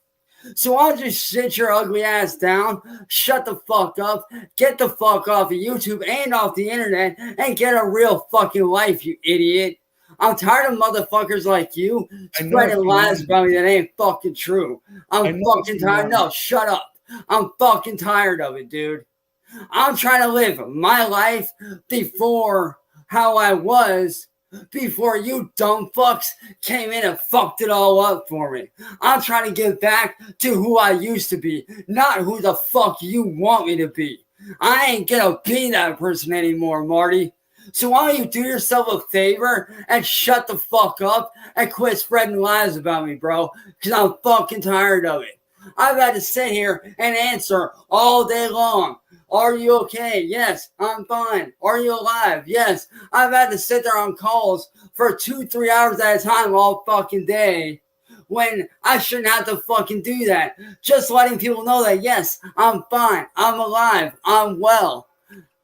So I'll just sit your ugly ass down, shut the fuck up, get the fuck off of YouTube and off the internet, and get a real fucking life, you idiot. I'm tired of motherfuckers like you spreading lies about me that ain't fucking true. I'm fucking tired. No, shut up. I'm fucking tired of it, dude. I'm trying to live my life before how I was before you dumb fucks came in and fucked it all up for me. I'm trying to get back to who I used to be, not who the fuck you want me to be. I ain't gonna be that person anymore, Marty. So why don't you do yourself a favor and shut the fuck up and quit spreading lies about me, bro? Because I'm fucking tired of it. I've had to sit here and answer all day long. Are you okay? Yes, I'm fine. Are you alive? Yes. I've had to sit there on calls for 2-3 hours at a time all fucking day when I shouldn't have to fucking do that. Just letting people know that, yes, I'm fine, I'm alive, I'm well.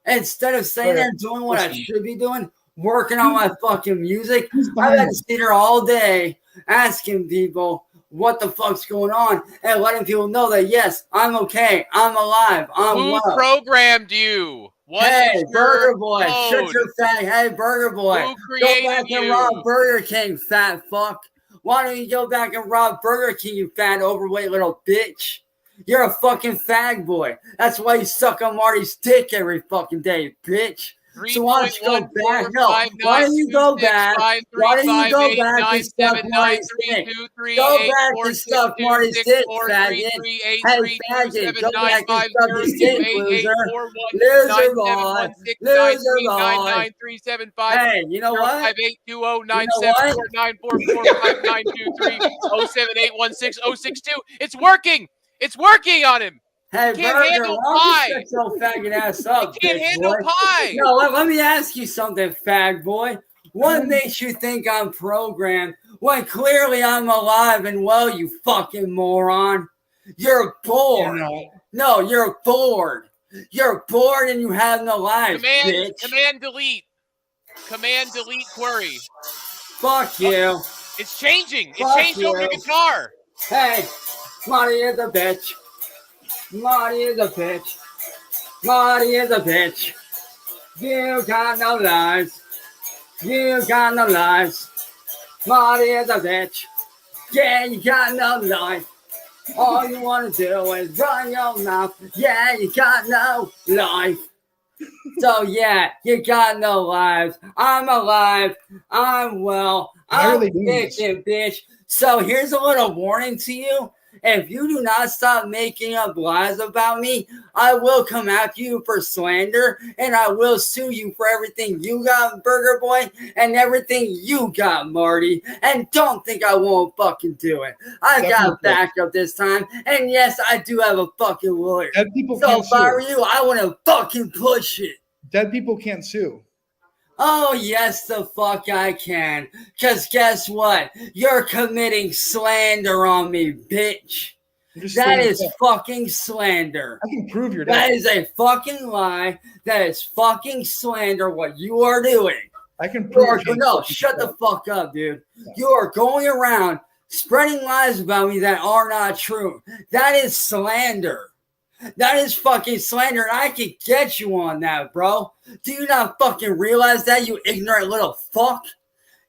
Instead of sitting there doing what I should be doing, working on my fucking music, I've had to sit here all day asking people what the fuck's going on and letting people know that, yes, I'm okay, I'm alive, I'm Who well. programmed you? What Hey, is Burger your Boy, code? shut your fat. Hey, Burger Boy, Who go created back and you? rob Burger King, fat fuck. Why don't you go back and rob Burger King, you fat overweight little bitch? You're a fucking fag boy. That's why you suck on Marty's dick every fucking day, bitch. So why don't you go back? No, why don't you go back? Why don't you go back and suck Marty's dick? Go back and suck Marty's dick, faggot. Hey, faggot, go back and suck his dick, loser. Loser boy. Loser boy. Hey, you know what? You know what? It's working. It's working on him. Hey, He can't Burger, handle why pie. don't you shut your faggot ass up, He can't bitch handle boy? pie. No, let me ask you something, fag boy. What makes you think I'm programmed when clearly I'm alive and well, you fucking moron? You're bored. No, you're bored. You're bored and you have no life, bitch. Command delete. Command delete query. Fuck you. It's changing. It Fuck changed over to you. guitar. Hey, Marty is a bitch. Marty is a bitch. Marty is a bitch. You got no lies. You got no lies. Marty is a bitch. Yeah, you got no life. All you want to do is run your mouth. Yeah, you got no life. So yeah, you got no lives. I'm alive. I'm well. I'm addicted, bitch. So here's a little warning to you. If you do not stop making up lies about me, I will come after you for slander, and I will sue you for everything you got, Burger Boy, and everything you got, Marty. And don't think I won't fucking do it. I got backup this time, and yes, I do have a fucking lawyer. Dead people So can't if I sue. were you, I want to fucking push it. Dead people can't sue. Oh, yes, the fuck I can. Because guess what? You're committing slander on me, bitch. That is fucking slander. I can prove you're dead. That is a fucking lie. That is fucking slander what you are doing. I can prove No, shut the fuck up, dude. You are going around spreading lies about me that are not true. That is slander. That is fucking slander, and I can get you on that, bro. Do you not fucking realize that, you ignorant little fuck?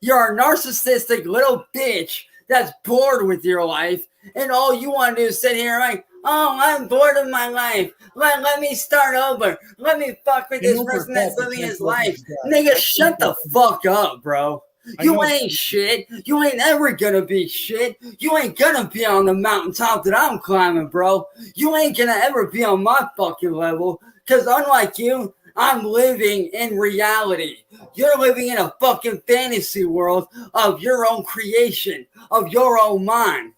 You're a narcissistic little bitch that's bored with your life, and all you want to do is sit here like, oh, I'm bored of my life. Let me start over. Let me fuck with this person that's living his life. Nigga, shut the fuck up, bro. You ain't shit. You ain't ever gonna be shit. You ain't gonna be on the mountaintop that I'm climbing, bro. You ain't gonna ever be on my fucking level. Cause unlike you, I'm living in reality. You're living in a fucking fantasy world of your own creation, of your own mind.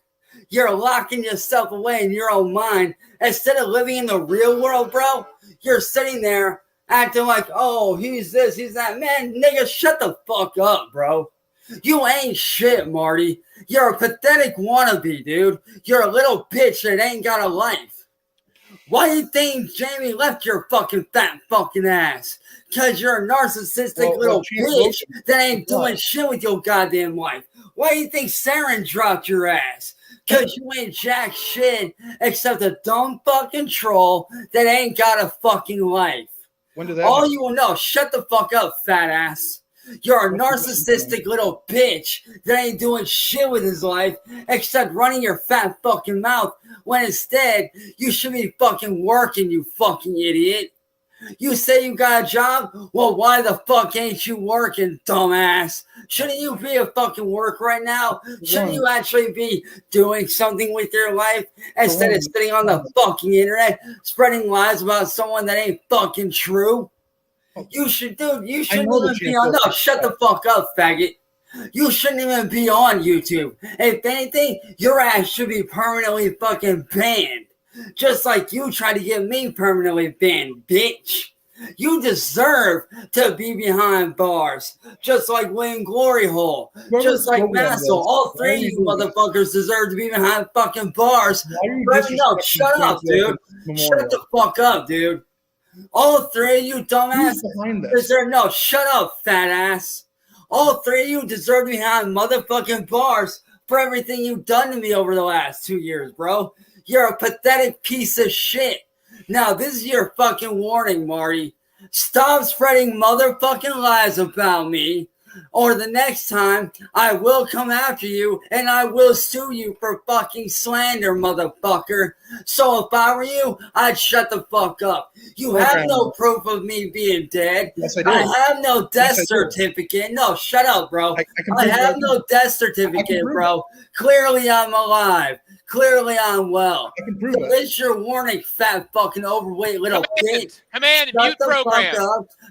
You're locking yourself away in your own mind. Instead of living in the real world, bro, you're sitting there acting like, oh, he's this, he's that. Man, nigga, shut the fuck up, bro. You ain't shit, Marty. You're a pathetic wannabe, dude. You're a little bitch that ain't got a life. Why do you think Jamie left your fucking fat fucking ass? Because you're a narcissistic little bitch that ain't doing shit with your goddamn life. Why do you think Saren dropped your ass? Because you ain't jack shit except a dumb fucking troll that ain't got a fucking life. When did that All happen? you will know, shut the fuck up, fat ass. You're a narcissistic little bitch that ain't doing shit with his life except running your fat fucking mouth when instead you should be fucking working, you fucking idiot. You say you got a job? Well, why the fuck ain't you working, dumbass? Shouldn't you be a fucking work right now? Shouldn't you actually be doing something with your life instead of sitting on the fucking internet spreading lies about someone that ain't fucking true? You should, dude, you shouldn't even be on. No, shut the fuck up, faggot. You shouldn't even be on YouTube. If anything, your ass should be permanently fucking banned. Just like you tried to get me permanently banned, bitch. You deserve to be behind bars, just like Wayne Glory Hole, just like Massel. All three of you motherfuckers deserve to be behind fucking bars. No, shut up, dude. Shut the fuck up, dude. All three of you dumbass deserve shut up, fat ass. All three of you deserve to be behind motherfucking bars for everything you've done to me over the last 2 years, bro. You're a pathetic piece of shit. Now, this is your fucking warning, Marty. Stop spreading motherfucking lies about me, or the next time I will come after you and I will sue you for fucking slander, motherfucker. So if I were you, I'd shut the fuck up. You have no proof of me being dead. Yes, I do. I have no death certificate. No, shut up, bro. I have no death certificate, bro. Clearly I'm alive. Clearly I'm well. I can prove so this your warning, fat fucking overweight little bitch. Command mute program.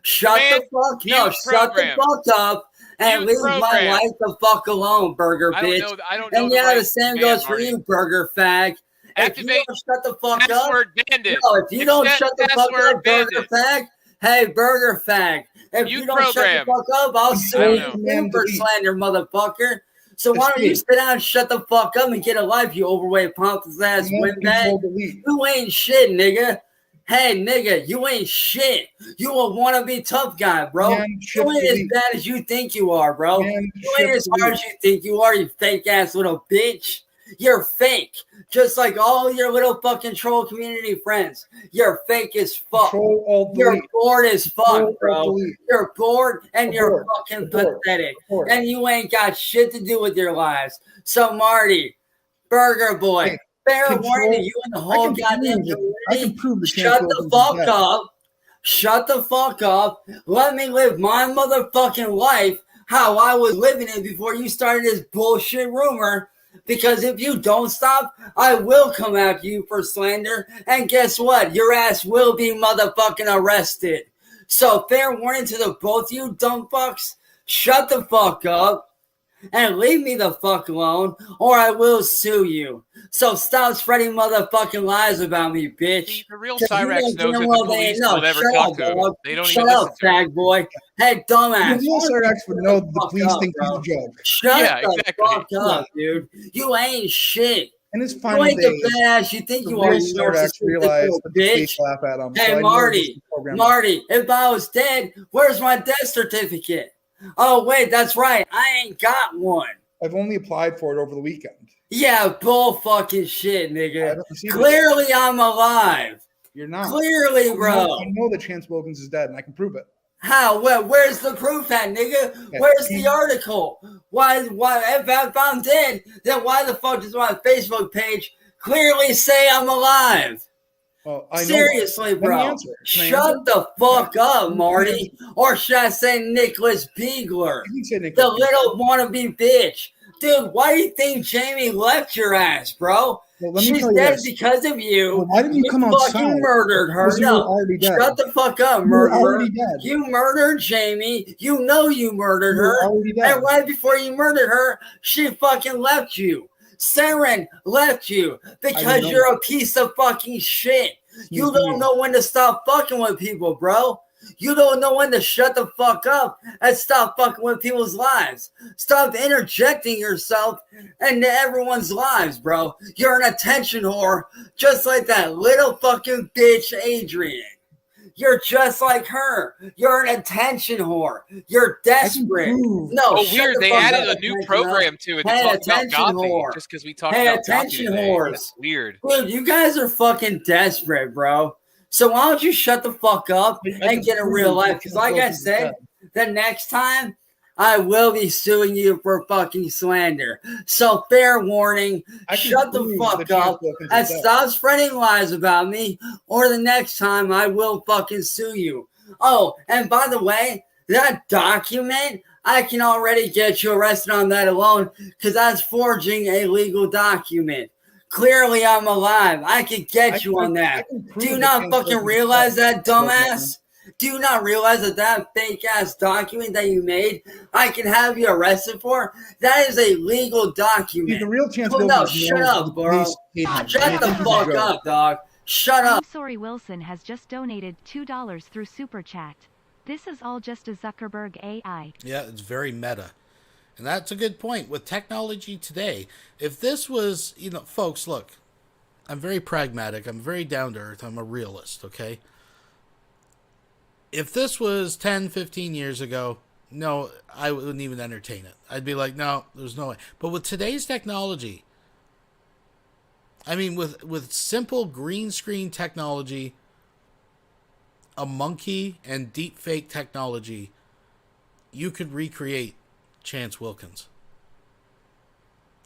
Shut the fuck up. And leave my wife the fuck alone, burger bitch. I don't know. And yeah, the same goes for you, burger fag. If you don't shut the fuck up, if you don't shut the fuck up, burger fag. Hey, burger fag. If you don't shut the fuck up, I'll sue you for slander, motherfucker. So why don't you sit down and shut the fuck up and get a life, you overweight pompous ass windbag? You ain't shit, nigga. Hey, nigga, you ain't shit. You a wannabe tough guy, bro. You ain't as bad as you think you are, bro. You ain't as hard as you think you are, you fake ass little bitch. You're fake. Just like all your little fucking troll community friends. You're fake as fuck. You're bored as fuck, bro. You're bored and you're fucking pathetic. And you ain't got shit to do with your lives. So, Marty, Burger Boy, fair warning to you and the whole goddamn community. Shut the fuck up. Shut the fuck up. Let me live my motherfucking life how I was living it before you started this bullshit rumor. Because if you don't stop, I will come after you for slander. And guess what? Your ass will be motherfucking arrested. So fair warning to the both you dumb fucks. Shut the fuck up. And leave me the fuck alone, or I will sue you. So stop spreading motherfucking lies about me, bitch. See, the real Cyrax knows that the police will never talk to him. They don't even listen to him. Fag boy. Hey, dumbass. The real Cyrax would know the police think he's a joke. Shut the fuck up, dude. You ain't shit. And his You final ain't days, the badass you think the you are, real you Cyrax realized narcissistic that the bitch. police laugh at him. Hey, So I know Marty, this program- Marty, if I was dead, where's my death certificate? Oh, wait, that's right. I ain't got one. I've only applied for it over the weekend. Yeah, bull fucking shit, nigga. Clearly I'm alive. You're not. Clearly, bro. I know that Chance Wilkins is dead, and I can prove it. How? Where's the proof at, nigga? Where's the article? Why? If I'm dead, then why the fuck does my Facebook page clearly say I'm alive? Well, I know. Seriously, Let me bro. answer. Can I Shut answer? the fuck up, Marty. Or should I say Nicholas Beegler? You can say Nicholas The little wannabe bitch. Dude, why do you think Jamie left your ass, bro? Well, let me She's tell you dead this. because of you. Well, why didn't you come outside? fucking murdered her. Because you were No, already dead. shut the fuck up, You were murderer. already dead. You murdered Jamie. You know you murdered You were her. already dead. And right before you murdered her, she fucking left you. Saren left you because know you're that. a piece of fucking shit. You don't know when to stop fucking with people, bro. You don't know when to shut the fuck up and stop fucking with people's lives. Stop interjecting yourself into everyone's lives, bro. You're an attention whore, just like that little fucking bitch, Adrian. You're just like her. You're an attention whore. You're desperate. No, Oh, shut weird. the They fuck added up, a new attention program whore. to it to Hey, talk about attention golfing whore. just because we talked Hey, about golfing attention today. whores. That's weird. Dude, you guys are fucking desperate, bro. So why don't you shut the fuck up and get a real life? Because like I said, the next time I will be suing you for fucking slander. So fair warning, shut the fuck up and stop spreading lies about me, or the next time I will fucking sue you. Oh, and by the way, that document, I can already get you arrested on that alone because that's forging a legal document. Clearly, I'm alive. I could get you on that. Do you not fucking realize that, dumbass? Do you not realize that fake ass document that you made, I can have you arrested for? That is a legal document. The real Chance No, Wilkins shut knows up, the bro. police hate him. Shut the fuck up, dog. Shut up. I'm sorry Wilson has just donated $2 through Super Chat. This is all just a Zuckerberg AI. Yeah, it's very meta. And that's a good point. With technology today, if this was, folks, look, I'm very pragmatic. I'm very down to earth. I'm a realist, okay? If this was 10, 15 years ago, no, I wouldn't even entertain it. I'd be like, no, there's no way. But with today's technology, I mean, with simple green screen technology, a monkey, and deep fake technology, you could recreate Chance Wilkins.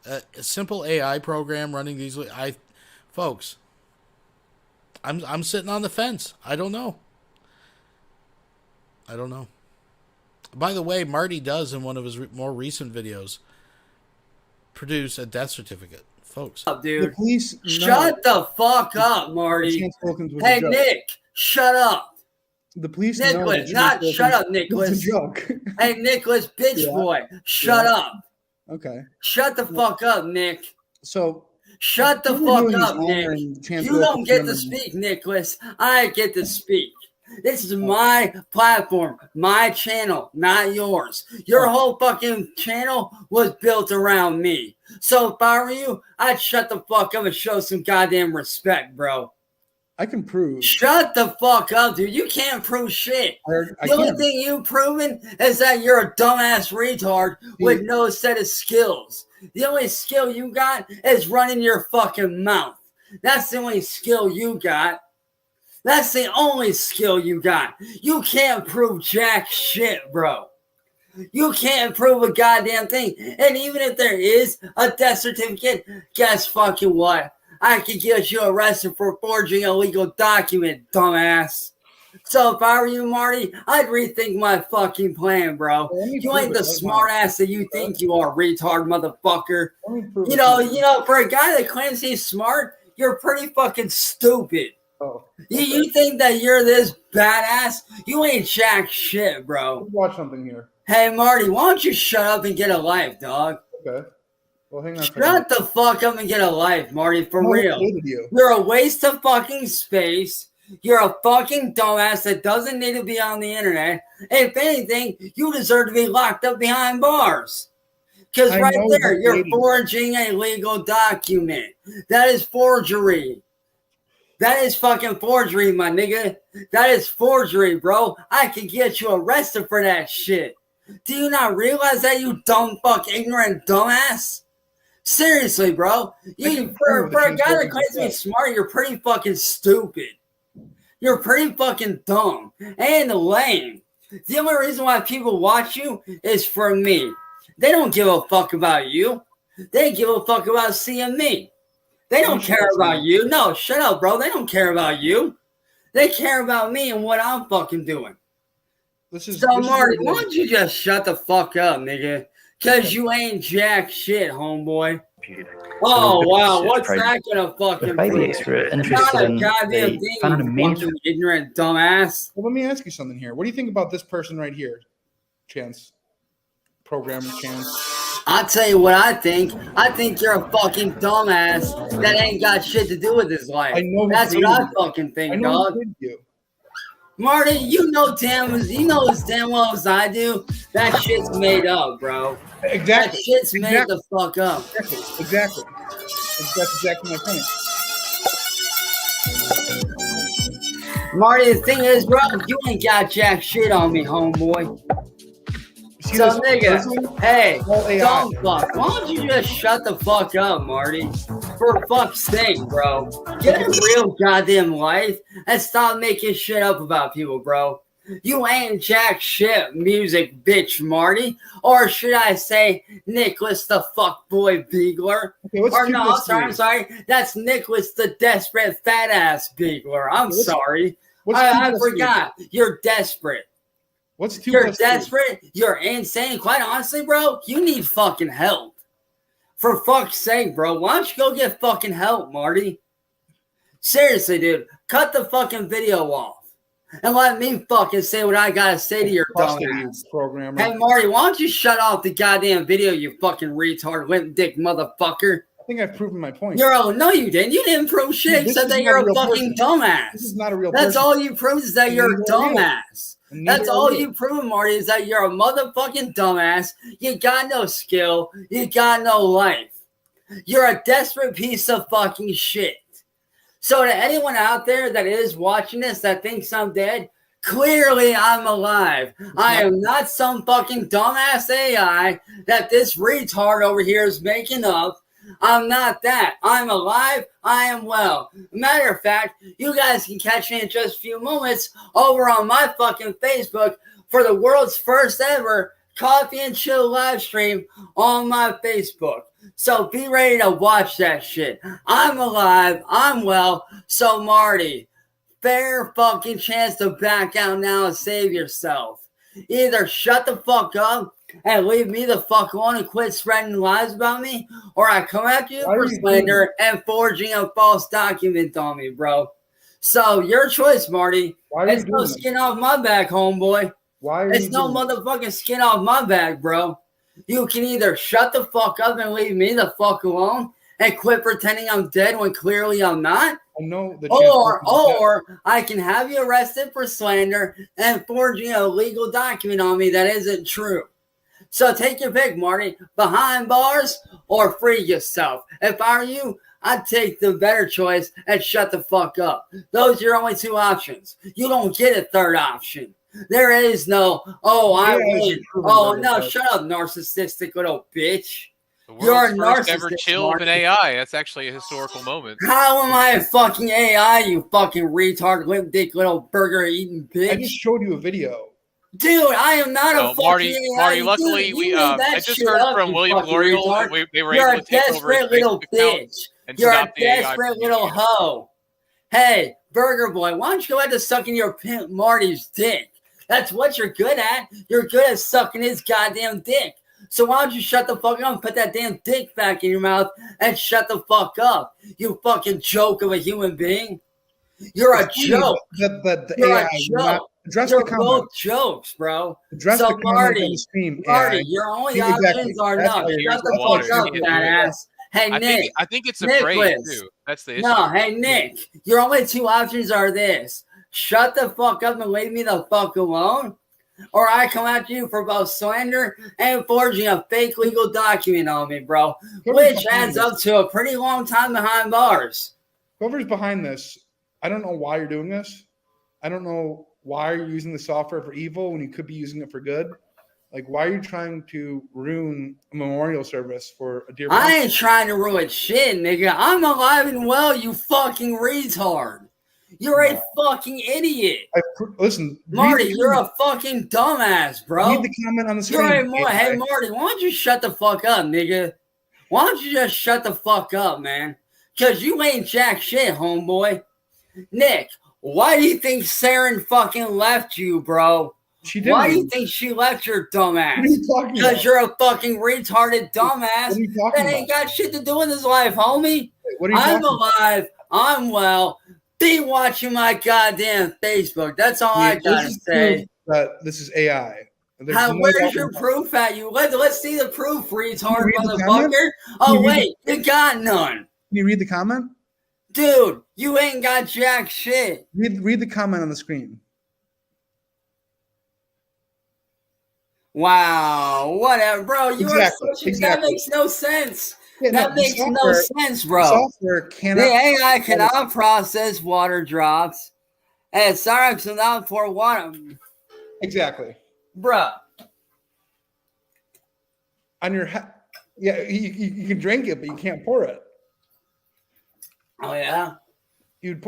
A simple AI program running these, folks, I'm sitting on the fence. I don't know. By the way, Marty does, in one of his more recent videos, produce a death certificate, folks. Up, dude. The police. Shut the fuck up, Marty. Hey, Nick, shut up. The police. Nicholas, not shut up, Nicholas. Hey, Nicholas, bitch boy, shut up. Okay. Shut the fuck up, Nick. So. Shut the fuck up, Nick. You don't get to speak, Nicholas. I get to speak. This is my platform, my channel, not yours. Your whole fucking channel was built around me. So if I were you, I'd shut the fuck up and show some goddamn respect, bro. I can prove. Shut the fuck up, dude. You can't prove shit. The only thing you've proven is that you're a dumbass retard with no set of skills. The only skill you got is running your fucking mouth. That's the only skill you got. That's the only skill you got. You can't prove jack shit, bro. You can't prove a goddamn thing. And even if there is a death certificate, guess fucking what? I could get you arrested for forging a legal document, dumbass. So if I were you, Marty, I'd rethink my fucking plan, bro. You ain't the smart ass that you think you are, retard motherfucker. You know, for a guy that claims he's smart, you're pretty fucking stupid. Oh. You think that you're this badass? You ain't jack shit, bro. Let's watch something here. Hey, Marty, why don't you shut up and get a life, dog? Okay. Well, hang on. Shut the fuck up and get a life, Marty, for real. You're a waste of fucking space. You're a fucking dumbass that doesn't need to be on the internet. If anything, you deserve to be locked up behind bars. Because right there, you're forging a legal document. That is forgery. That is fucking forgery, my nigga. That is forgery, bro. I can get you arrested for that shit. Do you not realize that, you dumb fuck ignorant dumbass? Seriously, bro. For a guy that claims to be smart, you're pretty fucking stupid. You're pretty fucking dumb and lame. The only reason why people watch you is for me. They don't give a fuck about you. They give a fuck about seeing me. They don't care about you. No, shut up, bro. They don't care about you. They care about me and what I'm fucking doing. Marty, why don't you just shut the fuck up, nigga? Because you ain't jack shit, homeboy. Oh, wow. What's that gonna fucking maybe extra interested in the fundamental ignorant dumbass. Well, let me ask you something here. What do you think about this person right here, Chance? Programmer Chance. I'll tell you what I think. I think you're a fucking dumbass that ain't got shit to do with his life. That's what I fucking think, dog. Marty, you know as damn well as I do, that shit's made up, bro. Exactly. That shit's made the fuck up. Exactly. That's exactly my point. Marty, the thing is, bro, you ain't got jack shit on me, homeboy. So, nigga, hey, dumb fuck. Why don't you just shut the fuck up, Marty? For fuck's sake, bro. Get a real goddamn life and stop making shit up about people, bro. You ain't jack shit, music bitch, Marty. Or should I say, Nicholas the fuckboy Beagler? Okay, or no, I'm sorry. That's Nicholas the desperate fat ass Beagler. I'm sorry. I forgot. You're desperate. You're desperate. You're insane. Quite honestly, bro, you need fucking help. For fuck's sake, bro. Why don't you go get fucking help, Marty? Seriously, dude. Cut the fucking video off. And let me fucking say what I gotta say to your dumb ass. Hey, Marty, why don't you shut off the goddamn video, you fucking retard, limp dick motherfucker? think I've proven my point. No, you didn't. You didn't prove shit except that you're a fucking dumbass. This is not a real That's person. all you proved is that you're a dumbass. That's all you prove, Marty, is that you're a motherfucking dumbass. You got no skill. You got no life. You're a desperate piece of fucking shit. So to anyone out there that is watching this that thinks I'm dead, clearly I'm alive. I am not some fucking dumbass AI that this retard over here is making up. I'm not that. I'm alive. I am well. Matter of fact, you guys can catch me in just a few moments over on my fucking Facebook for the world's first ever Coffee and Chill live stream on my Facebook. So be ready to watch that shit. I'm alive. I'm well. So Marty, fair fucking chance to back out now and save yourself. Either shut the fuck up and leave me the fuck alone and quit spreading lies about me, or I come after you for slander and forging a false document on me, bro. So your choice, Marty. It's no skin off my back, homeboy. It's no motherfucking skin off my back, bro. You can either shut the fuck up and leave me the fuck alone and quit pretending I'm dead when clearly I'm not. I know Or I can have you arrested for slander and forging a legal document on me that isn't true. So take your pick, Marty. Behind bars or free yourself. If I were you, I'd take the better choice and shut the fuck up. Those are your only two options. You don't get a third option. There is no, I win. Oh, no, shut up, narcissistic little bitch. You're a narcissist. Ever chill with an AI. That's actually a historical moment. How am I a fucking AI, you fucking retard, lip dick, little burger eating bitch? I just showed you a video. Dude, I am not a fucking AI. Marty, luckily, I just heard from William Glorial that they were able to take over his little bitch. You're a stop the AI desperate little hoe. Hey, Burger Boy, why don't you go ahead to sucking your pimp Marty's dick? That's what you're good at. You're good at sucking his goddamn dick. So why don't you shut the fuck up and put that damn dick back in your mouth and shut the fuck up, you fucking joke of a human being. You're a joke. You're a joke. You're both jokes, bro. So Marty, your only options are no. Shut the fuck up, badass. Hey, Nick. I think it's a phrase, too. That's the issue. No, hey, Nick. Your only two options are this. Shut the fuck up and leave me the fuck alone. Or I come after you for both slander and forging a fake legal document on me, bro. Which adds up to a pretty long time behind bars. Whoever's behind this, I don't know why you're doing this. I don't know why you're using the software for evil when you could be using it for good. Like, why are you trying to ruin a memorial service for a dear person? I ain't trying to ruin shit, nigga. I'm alive and well, you fucking retard. You're a fucking idiot. Listen, Marty, you're a fucking dumbass, bro. Read the comment on the screen. Hey, Marty, why don't you shut the fuck up, nigga? Why don't you just shut the fuck up, man? Because you ain't jack shit, homeboy. Nick, why do you think Saren fucking left you, bro? She didn't. Why do you think she left your dumbass? What are you talking about? Because you're a fucking retarded dumbass that ain't got shit to do with his life, homie. What are you I'm talking alive. I'm well. Be watching my goddamn Facebook. That's all I gotta say. This is AI. Where's your proof at? Let's see the proof, retard motherfucker. Oh wait, you got none. Can you read the comment? Dude, you ain't got jack shit. Read the comment on the screen. Wow, whatever, bro. That makes no sense. Yeah, that makes no sense, bro. The AI cannot process water drops, and Cyrex cannot pour water. Exactly, bro. On your yeah, you can drink it, but you can't pour it. Oh yeah. If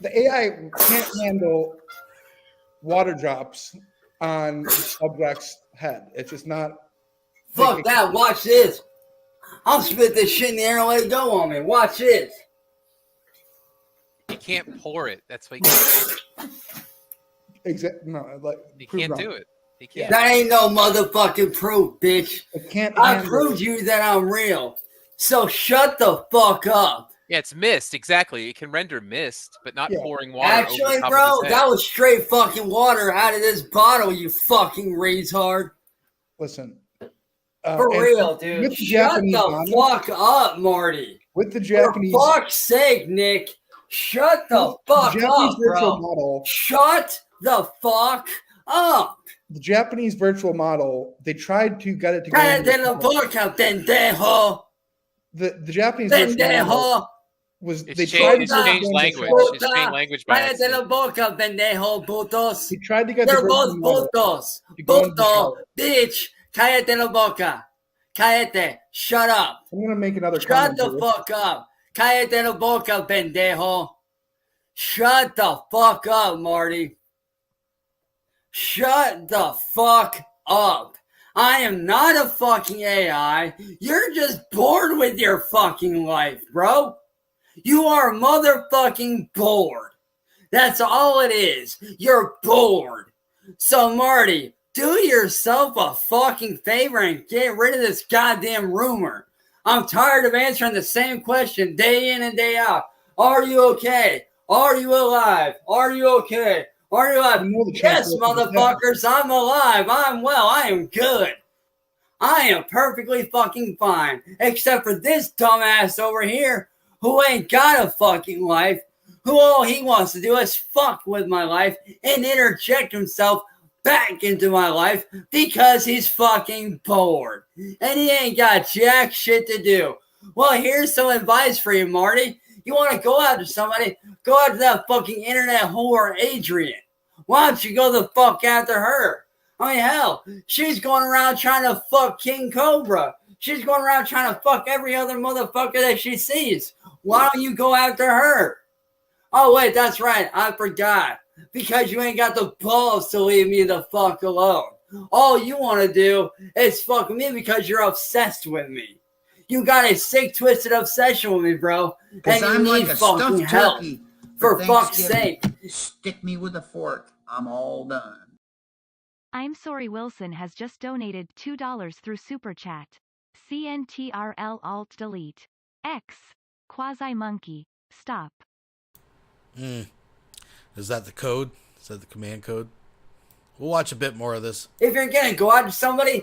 the AI can't handle water drops on the subject's head, it's just not. Fuck that! Watch this. I'll spit this shit in the air and let it go on me. Watch this. You can't pour it. That's what you can't do. No, like you can't do it. You can't. That ain't no motherfucking proof, bitch. I handle proved you that I'm real. So shut the fuck up. Yeah, it's mist. Exactly. It can render mist, but not pouring water. Actually, over top bro, of his head. that was straight fucking water out of this bottle, you fucking retard. Listen. For real, dude. Shut the fuck up, Marty. With the Japanese, for fuck's sake, Nick. Shut the fuck up, bro. Shut the fuck up. The Japanese virtual model, they tried to get it to go. Cállate la boca, pendejo. The Japanese virtual model was It's changed language. It's changed language by Cállate accident. la boca, pendejo, putos. They tried to get They're the both virtual model putos. to go into the Puto, show. bitch. Cállate la boca. Cállate. Shut up. I'm gonna make another Shut comment the here. fuck up. Cállate la boca, pendejo. Shut the fuck up, Marty. Shut the fuck up. I am not a fucking AI. You're just bored with your fucking life, bro. You are motherfucking bored. That's all it is. You're bored. So, Marty, do yourself a fucking favor and get rid of this goddamn rumor. I'm tired of answering the same question day in and day out. Are you okay? Are you alive? Are you okay? Are you alive? Yes, motherfuckers, I'm alive. I'm well. I am good. I am perfectly fucking fine. Except for this dumbass over here who ain't got a fucking life, who all he wants to do is fuck with my life and interject himself back into my life because he's fucking bored. And he ain't got jack shit to do. Well, here's some advice for you, Marty. You want to go after somebody, go after that fucking internet whore, Adrian. Why don't you go the fuck after her? I mean, hell, she's going around trying to fuck King Cobra. She's going around trying to fuck every other motherfucker that she sees. Why don't you go after her? Oh, wait, that's right. I forgot. Because you ain't got the balls to leave me the fuck alone. All you want to do is fuck me because you're obsessed with me. You got a sick, twisted obsession with me, bro. And you I'm need like a fucking stuffed help. turkey For fuck's sake. Thanksgiving. Stick me with a fork. I'm all done. I'm sorry Wilson has just donated $2 through Super Chat. CNTRL Alt Delete. X. Quasi Monkey. Stop. Is that the code? Is that the command code? We'll watch a bit more of this. If you're gonna go after somebody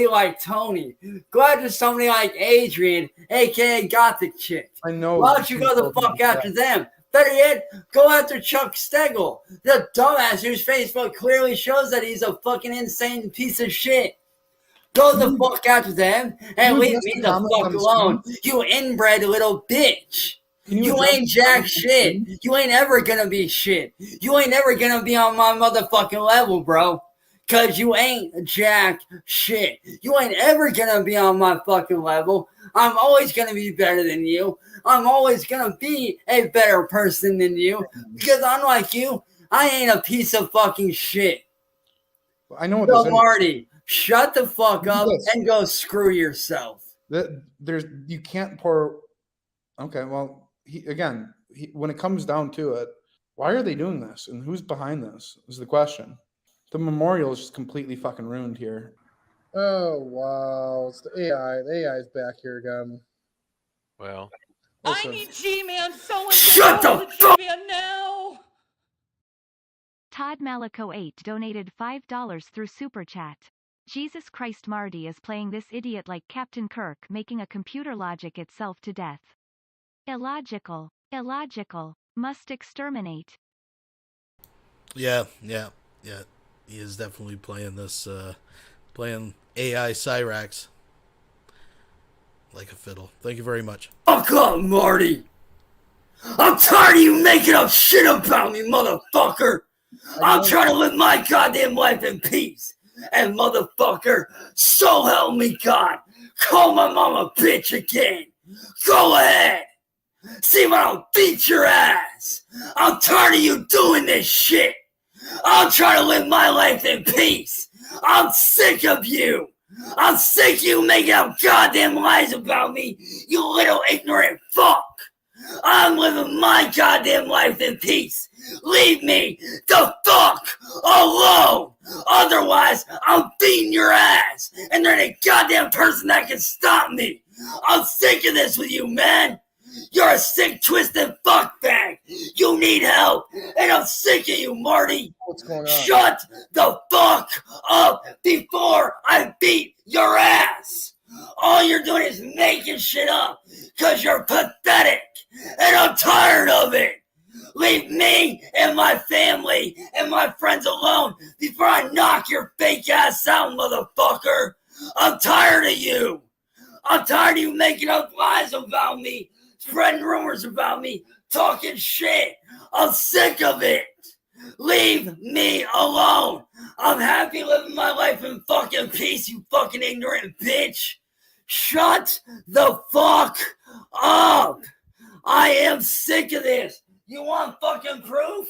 like Tony. Go after somebody like Adrian, aka Gothic Chick. I know. Why don't you go the fuck after them? Better yet, go after Chuck Stegel, the dumbass whose Facebook clearly shows that he's a fucking insane piece of shit. Go the fuck after them and leave me the fuck alone, you inbred little bitch. You ain't jack shit. You ain't ever gonna be shit. You ain't ever gonna be on my motherfucking level, bro. Cause you ain't jack shit. You ain't ever gonna be on my fucking level. I'm always gonna be better than you. I'm always gonna be a better person than you. Because unlike you, I ain't a piece of fucking shit. I know what so this Marty, shut the fuck up and go screw yourself. You can't pour. Okay, well. When it comes down to it, why are they doing this and who's behind this is the question. The memorial is just completely fucking ruined here. Oh, wow. It's the AI. The AI is back here again. Well. Listen. I need G-Man so Shut the fuck now. Todd Malico 8 donated $5 through Super Chat. Jesus Christ, Marty is playing this idiot like Captain Kirk, making a computer logic itself to death. Illogical. Illogical. Must exterminate. Yeah. He is definitely playing this, playing AI Cyrax like a fiddle. Thank you very much. Fuck up, Marty. I'm tired of you making up shit about me, motherfucker. I'm trying to live my goddamn life in peace. And motherfucker, so help me God, call my mama bitch again. Go ahead. See if I don't beat your ass. I'm tired of you doing this shit. I'm trying to live my life in peace. I'm sick of you. I'm sick of you making up goddamn lies about me, you little ignorant fuck. I'm living my goddamn life in peace. Leave me the fuck alone. Otherwise, I'm beating your ass. And there ain't a goddamn person that can stop me. I'm sick of this with you, man. You're a sick, twisted fuckbag. You need help, and I'm sick of you, Marty. What's going on? Shut the fuck up before I beat your ass. All you're doing is making shit up because you're pathetic, and I'm tired of it. Leave me and my family and my friends alone before I knock your fake ass out, motherfucker. I'm tired of you. I'm tired of you making up lies about me, spreading rumors about me, talking shit. I'm sick of it. Leave me alone. I'm happy living my life in fucking peace, you fucking ignorant bitch. Shut the fuck up. I am sick of this. You want fucking proof?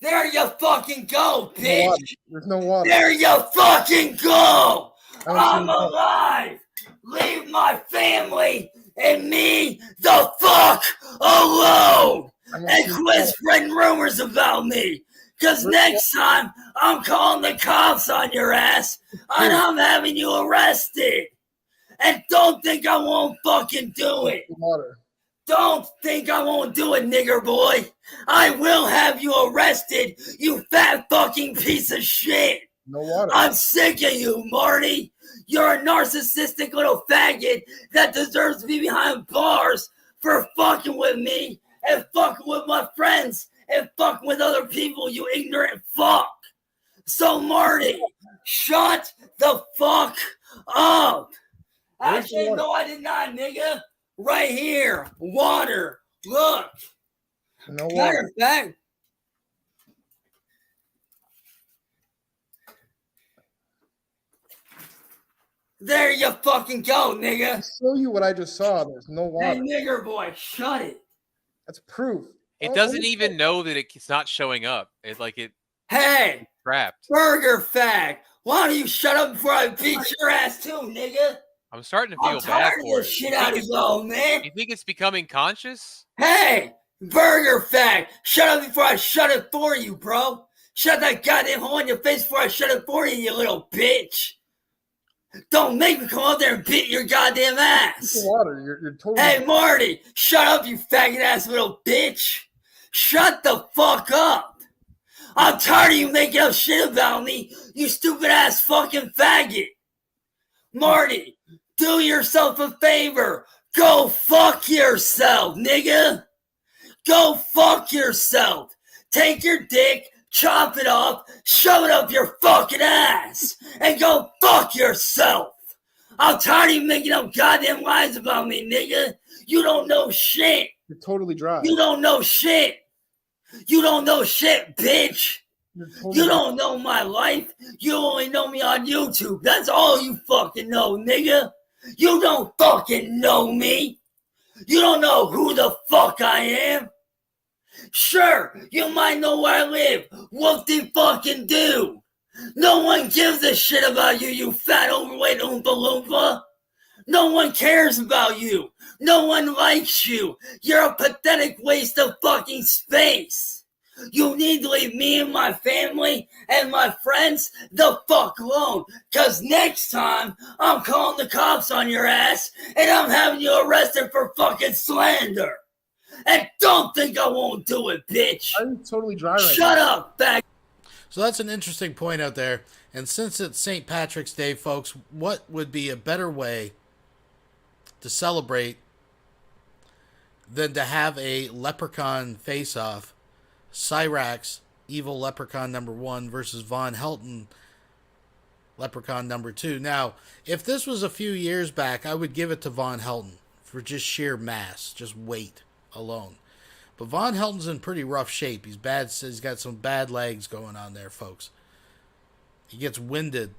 There you fucking go, bitch. There's no water. There you fucking go. I'm alive. Leave my family and me the fuck alone. And quit spreading rumors about me. Because next time, I'm calling the cops on your ass and I'm having you arrested. And don't think I won't fucking do it. Water. Don't think I won't do it, nigger boy. I will have you arrested, you fat fucking piece of shit. No water. I'm sick of you, Marty. You're a narcissistic little faggot that deserves to be behind bars for fucking with me and fucking with my friends and fucking with other people, you ignorant fuck. So, Marty, shut the fuck up. Actually, no, I did not, nigga. Right here. Water. Look. No water. Matter of fact. There you fucking go, nigga. I'll show you what I just saw. There's no water. Hey, nigger boy, shut it. That's proof. It doesn't even know that it's not showing up. It's like it. Hey. Trapped. Burger fag. Why don't you shut up before I beat your ass too, nigga? I'm starting to feel bad tired for of this it. shit out of y'all, man. You think it's becoming conscious? Hey, burger fag. Shut up before I shut it for you, bro. Shut that goddamn hole in your face before I shut it for you, you little bitch. Don't make me come out there and beat your goddamn ass. Water. You're totally. Hey, Marty, shut up, you faggot ass little bitch. Shut the fuck up. I'm tired of you making up shit about me, you stupid ass fucking faggot. Marty, do yourself a favor. Go fuck yourself, nigga. Go fuck yourself. Take your dick, chop it off, shove it up your fucking ass, and go fuck yourself. I'm tired of you making up goddamn lies about me, nigga. You don't know shit. You're totally dry. You don't know shit. You don't know shit, bitch. You don't know my life. You only know me on YouTube. That's all you fucking know, nigga. You don't fucking know me. You don't know who the fuck I am. Sure, you might know where I live. What they fucking do? No one gives a shit about you, you fat overweight Oompa Loompa. No one cares about you. No one likes you. You're a pathetic waste of fucking space. You need to leave me and my family and my friends the fuck alone. Cause next time, I'm calling the cops on your ass and I'm having you arrested for fucking slander. And don't think I won't do it, bitch. I'm totally dry right Shut now. up, bag. So that's an interesting point out there. And since it's St. Patrick's Day, folks, what would be a better way to celebrate than to have a leprechaun face-off? Cyrax, evil leprechaun number 1 versus Von Helton, leprechaun number 2. Now, if this was a few years back, I would give it to Von Helton for just sheer mass, just weight alone. But Von Helton's in pretty rough shape. He's bad. He's got some bad legs going on there, folks. He gets winded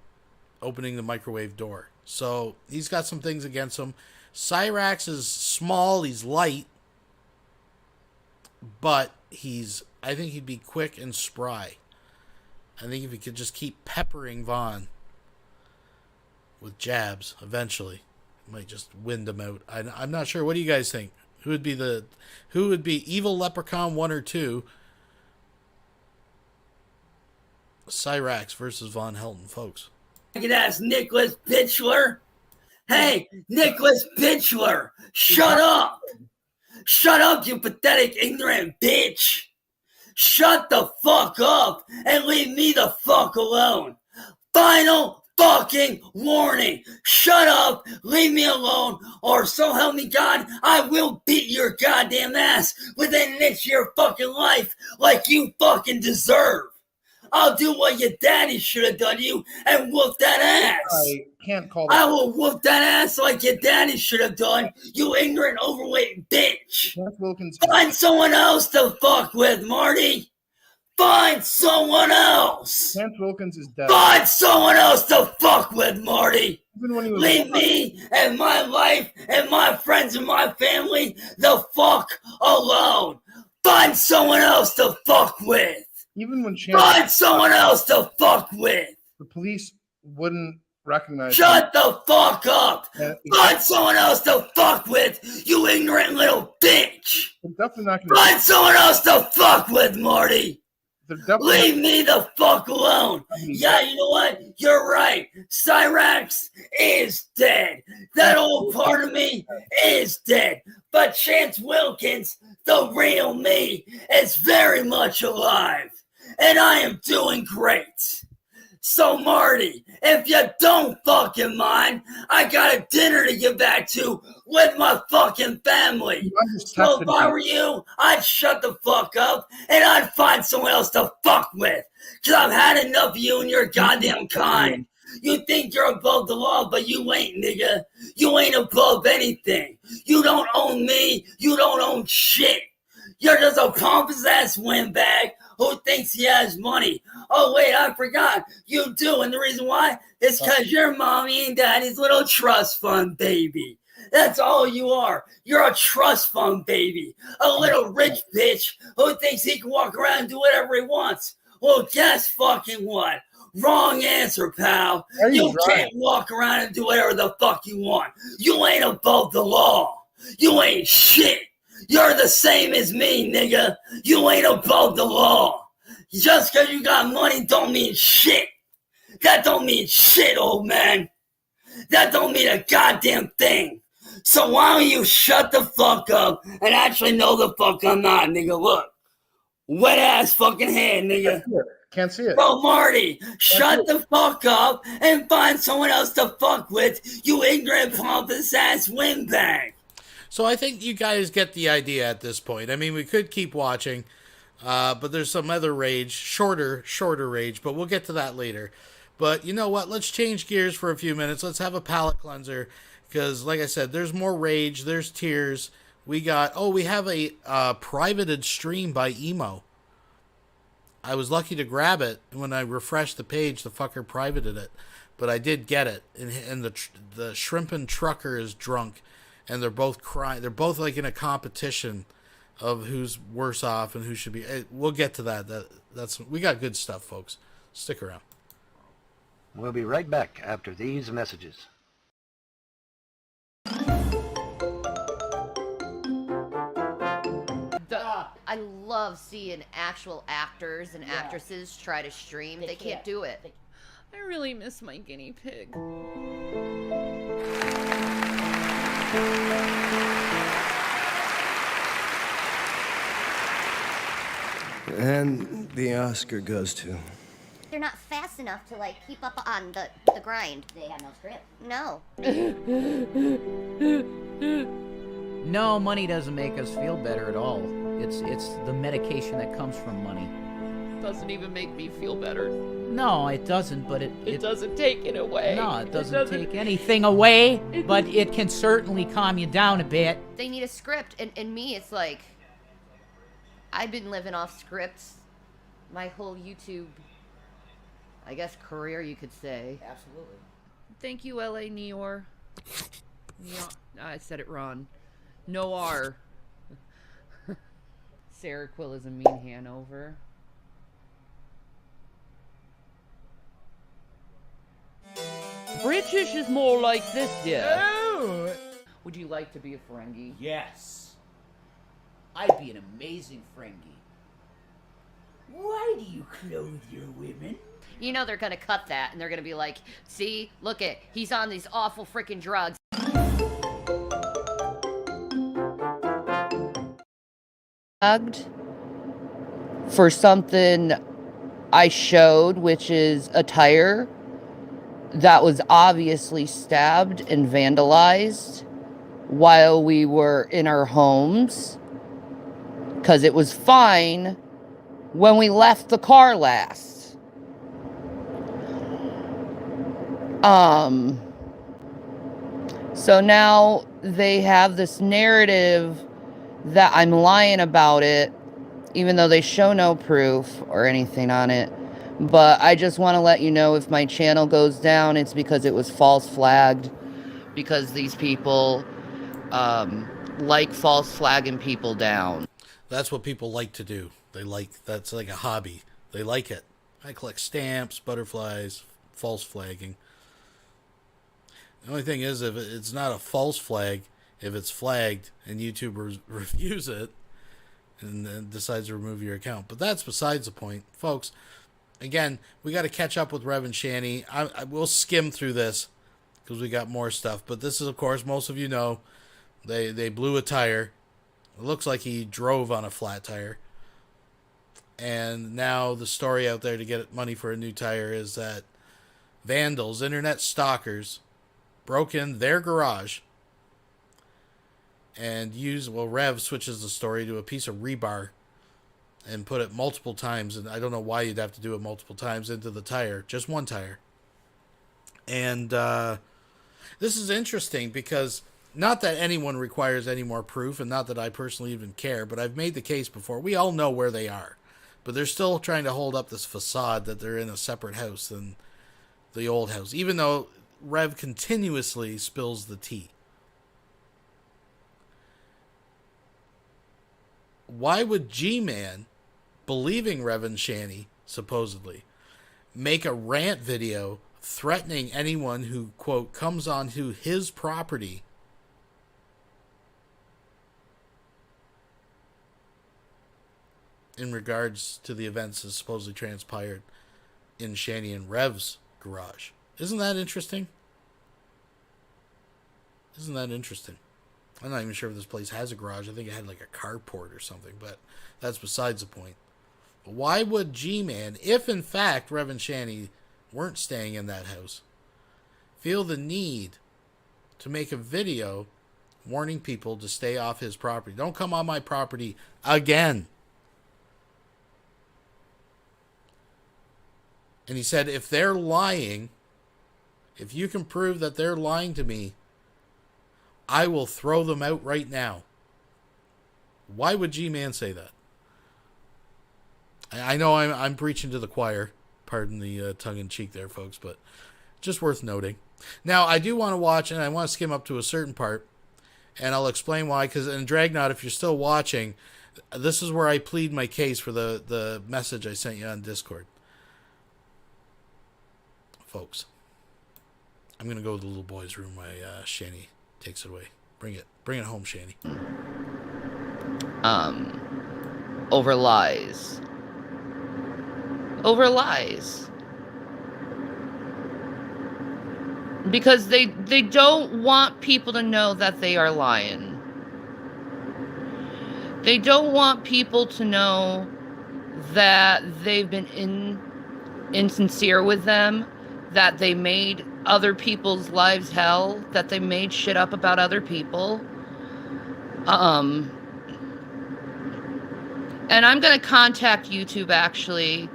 opening the microwave door. So he's got some things against him. Cyrax is small. He's light. But I think he'd be quick and spry. I think if he could just keep peppering Von with jabs, eventually, he might just wind him out. I'm not sure. What do you guys think? Who would be evil leprechaun 1 or 2? Cyrax versus Von Helton, folks. Ass Nicholas Bitchler. Hey, Nicholas Bitchler, shut up. Shut up, you pathetic, ignorant bitch. Shut the fuck up and leave me the fuck alone. Final fucking warning. Shut up, leave me alone, or so help me God, I will beat your goddamn ass within an inch of your fucking life like you fucking deserve. I'll do what your daddy should have done you and whoop that ass. I can't call that. I will whoop that ass like your daddy should have done, you ignorant, overweight bitch. Find someone else to fuck with, Marty. Find someone else. Chance Wilkins is dead. Find someone else to fuck with, Marty. Leave me and my life and my friends and my family the fuck alone. Find someone else to fuck with. Even when Chance, find someone else to fuck with. The police wouldn't recognize. Shut the fuck up. Find someone else to fuck with, you ignorant little bitch. They're definitely not gonna find someone else to fuck with, Marty. Leave me the fuck alone. Yeah, you know what? You're right. Cyrax is dead. That old part of me is dead. But Chance Wilkins, the real me, is very much alive. And I am doing great. So, Marty, if you don't fucking mind, I got a dinner to get back to with my fucking family. So if I were you, I'd shut the fuck up and I'd find someone else to fuck with. Because I've had enough of you and your goddamn kind. You think you're above the law, but you ain't, nigga. You ain't above anything. You don't own me. You don't own shit. You're just a pompous-ass windbag who thinks he has money. Oh, wait, I forgot. You do, and the reason why is because you're mommy and daddy's little trust fund baby. That's all you are. You're a trust fund baby. A little rich bitch who thinks he can walk around and do whatever he wants. Well, guess fucking what? Wrong answer, pal. You can't walk around and do whatever the fuck you want. You ain't above the law. You ain't shit. You're the same as me, nigga. You ain't above the law. Just because you got money don't mean shit. That don't mean shit, old man. That don't mean a goddamn thing. So why don't you shut the fuck up and actually know the fuck I'm not, nigga? Look. Wet ass fucking hand, nigga. Can't see it. Bro, Marty, shut the fuck up and find someone else to fuck with, you ignorant pompous ass windbag. So I think you guys get the idea at this point. I mean, we could keep watching, but there's some other rage, shorter rage, but we'll get to that later. But you know what? Let's change gears for a few minutes. Let's have a palate cleanser, because like I said, there's more rage, there's tears. We have a privated stream by Emo. I was lucky to grab it, and when I refreshed the page, the fucker privated it. But I did get it, and the shrimpin' trucker is drunk. And they're both crying. They're both like in a competition of who's worse off and who should be. We'll get to that. We got good stuff, folks. Stick around. We'll be right back after these messages. I love seeing actual actors and actresses try to stream. They can't do it. I really miss my guinea pig. And the Oscar goes to... They're not fast enough to, like, keep up on the grind. They have no script. No. No, money doesn't make us feel better at all. It's the medication that comes from money. Doesn't even make me feel better. No, it doesn't, but it doesn't take it away. No, it doesn't take anything away, but it can certainly calm you down a bit. They need a script, and me, it's like, I've been living off scripts my whole YouTube, I guess, career, you could say. Absolutely. Thank you, LA Neor. I said it wrong. Noir. Sarah Quill is a mean Hanover. British is more like this, yeah. Oh. Would you like to be a Ferengi? Yes. I'd be an amazing Ferengi. Why do you clothe your women? You know they're gonna cut that and they're gonna be like, see, look it, he's on these awful freaking drugs. For something I showed, which is a tire that was obviously stabbed and vandalized while we were in our homes, because it was fine when we left the car last. So now they have this narrative that I'm lying about it, even though they show no proof or anything on it. But I just want to let you know, if my channel goes down, it's because it was false flagged, because these people like false flagging people down. That's what people like to do. That's like a hobby. They like it. I collect stamps, butterflies, false flagging. The only thing is, if it's not a false flag, if it's flagged and YouTube reviews it and then decides to remove your account. But that's besides the point. Folks, again, we got to catch up with Rev and Shanny. I will skim through this because we got more stuff. But this is, of course, most of you know, they blew a tire. It looks like he drove on a flat tire. And now the story out there to get money for a new tire is that vandals, internet stalkers, broke in their garage and Rev switches the story to a piece of rebar and put it multiple times, and I don't know why you'd have to do it multiple times, into the tire, just one tire. And this is interesting because, not that anyone requires any more proof, and not that I personally even care, but I've made the case before. We all know where they are, but they're still trying to hold up this facade that they're in a separate house than the old house, even though Rev continuously spills the tea. Why would G-Man, believing Rev and Shanny, supposedly, make a rant video threatening anyone who, quote, comes onto his property in regards to the events that supposedly transpired in Shanny and Rev's garage? Isn't that interesting? Isn't that interesting? I'm not even sure if this place has a garage. I think it had like a carport or something, but that's besides the point. But why would G-Man, if in fact Rev and Shanny weren't staying in that house, feel the need to make a video warning people to stay off his property? Don't come on my property again. And he said, if they're lying, if you can prove that they're lying to me, I will throw them out right now. Why would G-Man say that? I know I'm preaching to the choir. Pardon the tongue-in-cheek there, folks, but just worth noting. Now, I do want to watch, and I want to skim up to a certain part, and I'll explain why. Because in Dragnot, if you're still watching, this is where I plead my case for the message I sent you on Discord. Folks, I'm going to go to the little boy's room while Shanny takes it away. Bring it home, Shanny. Over lies. Over lies. Because they don't want people to know that they are lying. They don't want people to know that they've been insincere with them, that they made other people's lives hell, that they made shit up about other people. And I'm going to contact YouTube actually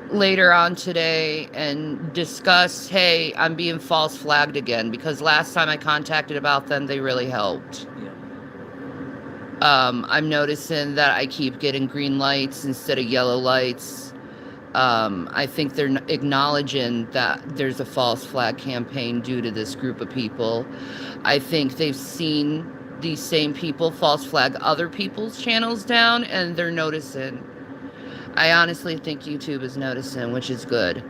later on today and discuss, hey, I'm being false flagged again, because last time I contacted about them, they really helped. I'm noticing that I keep getting green lights instead of yellow lights. I think they're acknowledging that there's a false flag campaign due to this group of people. I think they've seen these same people false flag other people's channels down, and they're noticing. I honestly think YouTube is noticing, which is good,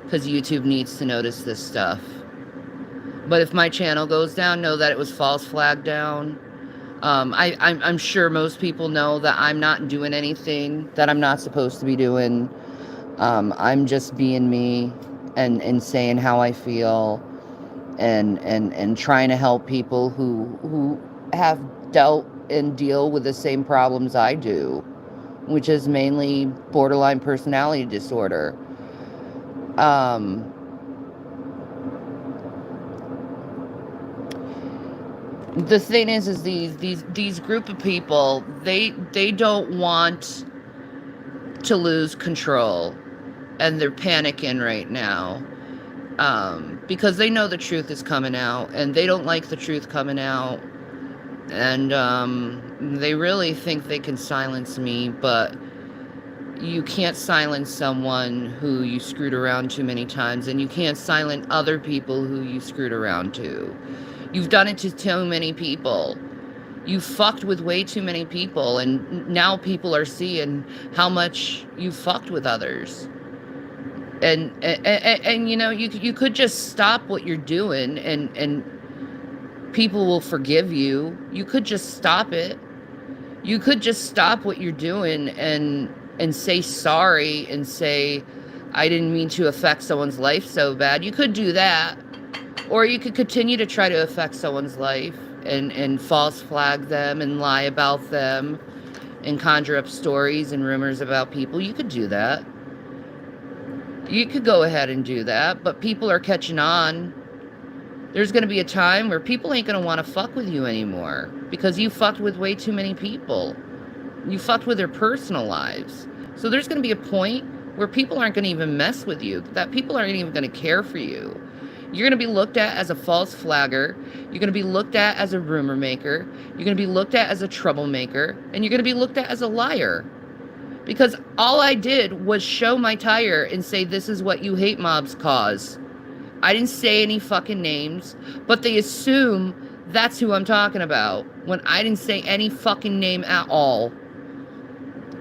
because YouTube needs to notice this stuff. But if my channel goes down, know that it was false flagged down. I'm sure most people know that I'm not doing anything that I'm not supposed to be doing. I'm just being me and saying how I feel and trying to help people who have dealt and deal with the same problems I do, which is mainly borderline personality disorder. The thing is these group of people, they don't want to lose control, and they're panicking right now, because they know the truth is coming out, and they don't like the truth coming out, and they really think they can silence me, but you can't silence someone who you screwed around too many times, and you can't silence other people who you screwed around to. You've done it to too many people. You fucked with way too many people, and now people are seeing how much you fucked with others. And you know, you could just stop what you're doing, and people will forgive you. You could just stop it. You could just stop what you're doing and say sorry and say, I didn't mean to affect someone's life so bad. You could do that. Or you could continue to try to affect someone's life and false flag them and lie about them and conjure up stories and rumors about people. You could do that. You could go ahead and do that, but people are catching on. There's going to be a time where people ain't going to want to fuck with you anymore because you fucked with way too many people. You fucked with their personal lives. So there's going to be a point where people aren't going to even mess with you, that people aren't even going to care for you. You're going to be looked at as a false flagger. You're going to be looked at as a rumor maker. You're going to be looked at as a troublemaker. And you're going to be looked at as a liar. Because all I did was show my tire and say, this is what you hate mobs cause. I didn't say any fucking names, but they assume that's who I'm talking about when I didn't say any fucking name at all.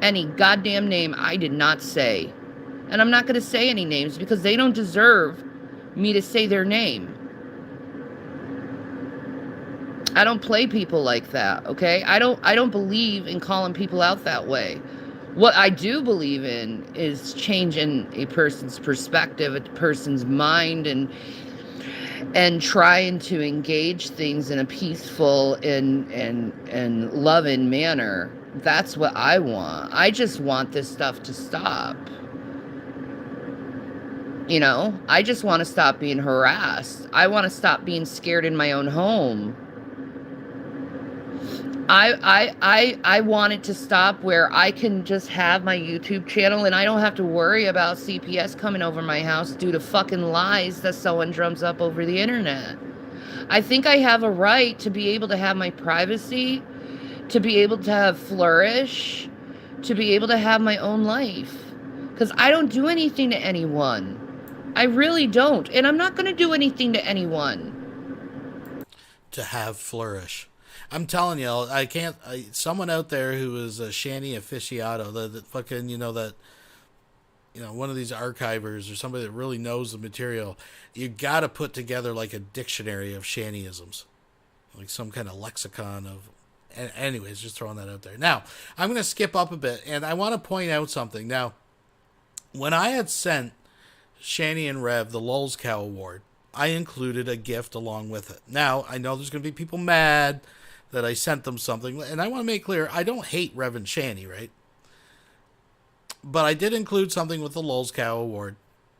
Any goddamn name I did not say. And I'm not going to say any names because they don't deserve me to say their name. I don't play people like that, okay? I don't believe in calling people out that way. What I do believe in is changing a person's perspective, a person's mind, and trying to engage things in a peaceful and loving manner. That's what I want. I just want this stuff to stop. You know, I just want to stop being harassed. I want to stop being scared in my own home. I want it to stop where I can just have my YouTube channel and I don't have to worry about CPS coming over my house due to fucking lies that someone drums up over the internet. I think I have a right to be able to have my privacy, to be able to have flourish, to be able to have my own life. Because I don't do anything to anyone. I really don't. And I'm not going to do anything to anyone. To have flourish. I'm telling you, I can't. Someone out there who is a shanty aficionado, that fucking, one of these archivers or somebody that really knows the material, you got to put together like a dictionary of shantyisms, like some kind of lexicon of. Anyways, just throwing that out there. Now, I'm going to skip up a bit, and I want to point out something. Now, when I had sent Shani and Rev the Lulz Cow Award, I included a gift along with it. Now, I know there's going to be people mad that I sent them something, and I want to make clear, I don't hate Rev and Shani, right? But I did include something with the Lulz Cow Award.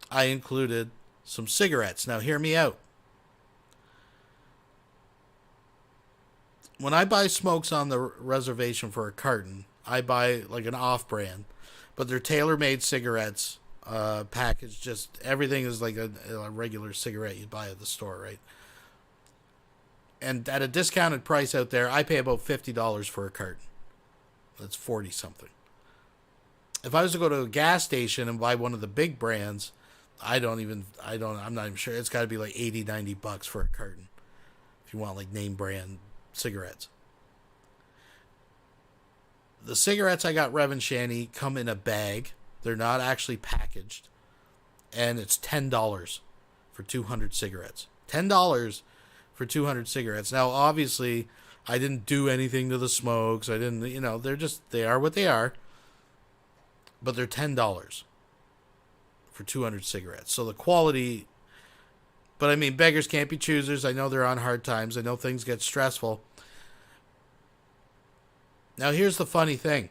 I included some cigarettes. Now, hear me out. When I buy smokes on the reservation for a carton, I buy like an off-brand, but they're tailor-made cigarettes, packaged, just everything is like a regular cigarette you'd buy at the store, right? And at a discounted price out there, I pay about $50 for a carton. That's 40 something. If I was to go to a gas station and buy one of the big brands, I'm not even sure. It's got to be like $80-$90 for a carton. If you want like name brand cigarettes. The cigarettes I got Rev and Shani come in a bag. They're not actually packaged. And it's $10 for 200 cigarettes. $10 for 200 cigarettes. Now, obviously, I didn't do anything to the smokes. I didn't, they are what they are. But they're $10 for 200 cigarettes. So the quality, but I mean, beggars can't be choosers. I know they're on hard times. I know things get stressful. Now, here's the funny thing.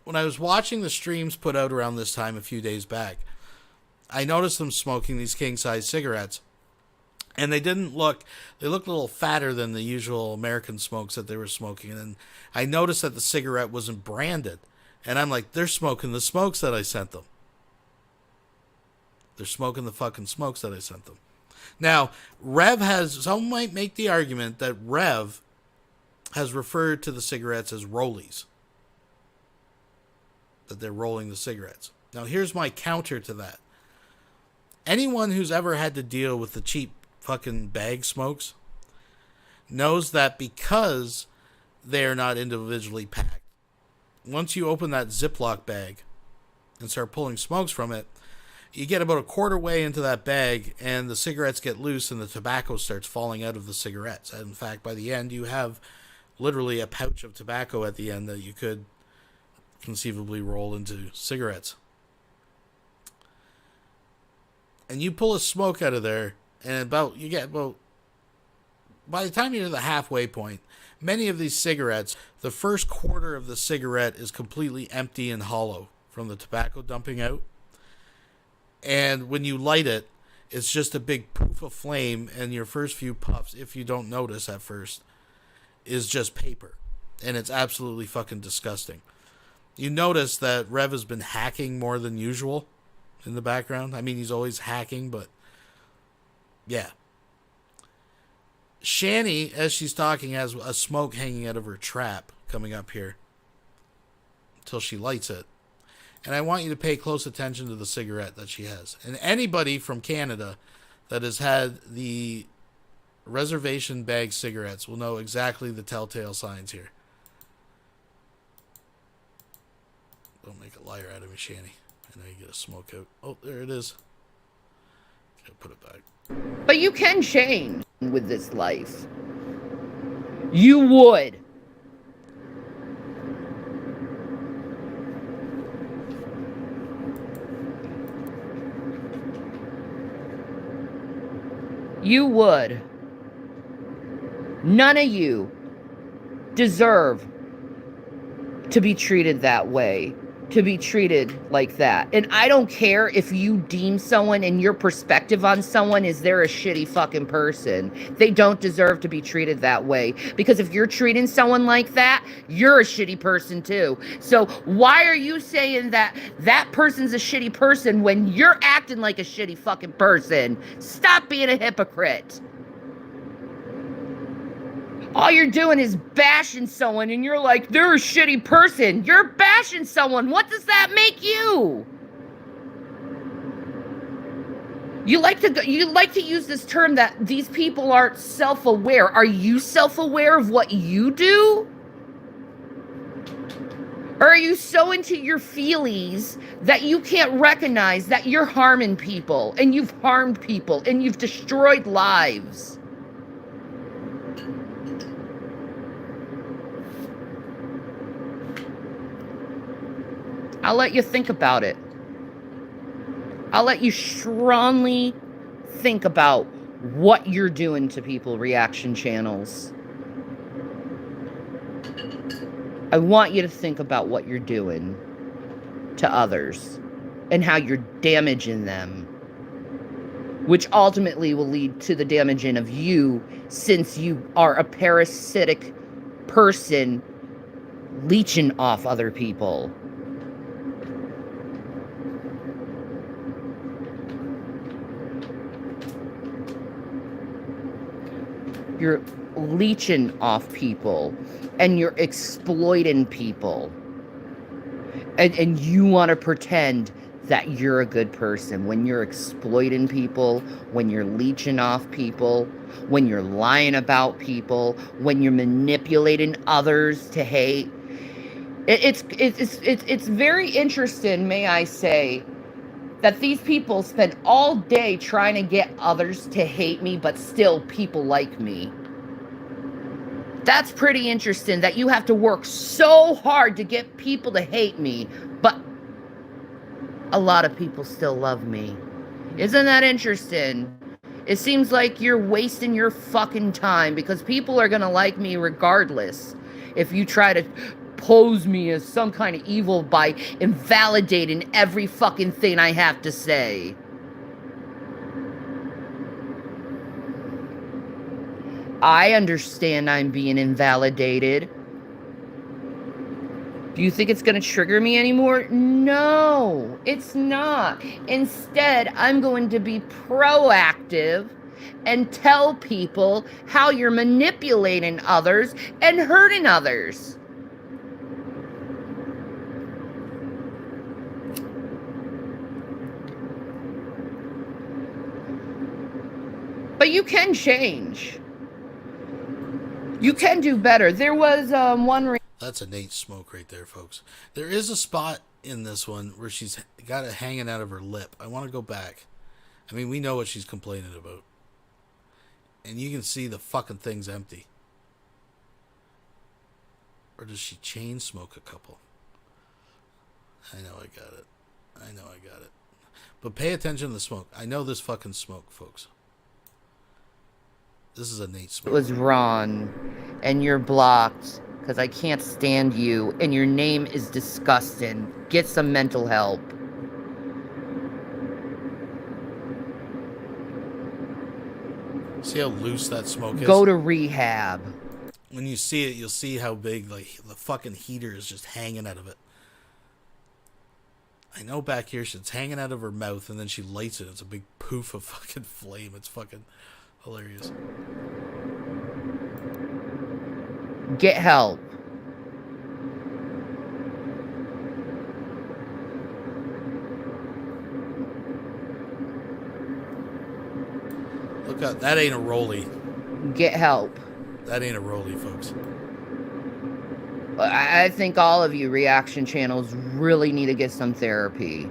When I was watching the streams put out around this time a few days back, I noticed them smoking these king-size cigarettes. And they looked a little fatter than the usual American smokes that they were smoking. And I noticed that the cigarette wasn't branded. And I'm like, they're smoking the smokes that I sent them. They're smoking the fucking smokes that I sent them. Now, some might make the argument that Rev has referred to the cigarettes as rollies. That they're rolling the cigarettes. Now, here's my counter to that. Anyone who's ever had to deal with the cheap fucking bag smokes knows that because they are not individually packed, once you open that Ziploc bag and start pulling smokes from it, you get about a quarter way into that bag and the cigarettes get loose and the tobacco starts falling out of the cigarettes. And in fact, by the end, you have literally a pouch of tobacco at the end that you could conceivably roll into cigarettes. And you pull a smoke out of there, and by the time you're to the halfway point, many of these cigarettes, the first quarter of the cigarette is completely empty and hollow from the tobacco dumping out. And when you light it, it's just a big poof of flame, and your first few puffs, if you don't notice at first, is just paper. And it's absolutely fucking disgusting. You notice that Rev has been hacking more than usual in the background. I mean, he's always hacking, but yeah. Shani, as she's talking, has a smoke hanging out of her trap coming up here until she lights it. And I want you to pay close attention to the cigarette that she has. And anybody from Canada that has had the reservation bag cigarettes will know exactly the telltale signs here. Don't make a liar out of me, Shani. I know you get a smoke out. Oh, there it is. Gotta put it back. But you can change with this life. You would. You would. None of you deserve to be treated that way, to be treated like that. And I don't care if you deem someone and your perspective on someone is they're a shitty fucking person. They don't deserve to be treated that way. Because if you're treating someone like that, you're a shitty person too. So why are you saying that that person's a shitty person when you're acting like a shitty fucking person? Stop being a hypocrite. All you're doing is bashing someone and you're like, they're a shitty person. You're bashing someone. What does that make you? You like to use this term that these people aren't self-aware. Are you self-aware of what you do? Or are you so into your feelings that you can't recognize that you're harming people and you've harmed people and you've destroyed lives? I'll let you think about it. I'll let you strongly think about what you're doing to people, reaction channels. I want you to think about what you're doing to others and how you're damaging them, which ultimately will lead to the damaging of you, since you are a parasitic person leeching off other people. You're leeching off people and you're exploiting people. And you want to pretend that you're a good person when you're exploiting people, when you're leeching off people, when you're lying about people, when you're manipulating others to hate. It's very interesting, may I say, that these people spend all day trying to get others to hate me, but still people like me. That's pretty interesting that you have to work so hard to get people to hate me, but a lot of people still love me. Isn't that interesting? It seems like you're wasting your fucking time because people are gonna like me regardless if you try to pose me as some kind of evil by invalidating every fucking thing I have to say. I understand I'm being invalidated. Do you think it's going to trigger me anymore? No, it's not. Instead, I'm going to be proactive and tell people how you're manipulating others and hurting others. But you can change. You can do better. There was one... That's a Nate smoke right there, folks. There is a spot in this one where she's got it hanging out of her lip. I want to go back. I mean, we know what she's complaining about. And you can see the fucking thing's empty. Or does she chain smoke a couple? I know I got it. I know I got it. But pay attention to the smoke. I know this fucking smoke, folks. This is a Nate smoke. It was Ron, and you're blocked because I can't stand you, and your name is disgusting. Get some mental help. See how loose that smoke is? Go to rehab. When you see it, you'll see how big, like, the fucking heater is just hanging out of it. I know back here she's hanging out of her mouth, and then she lights it. It's a big poof of fucking flame. It's fucking hilarious. Get help. Look out, that ain't a rollie. Get help. That ain't a rollie, folks. I think all of you reaction channels really need to get some therapy.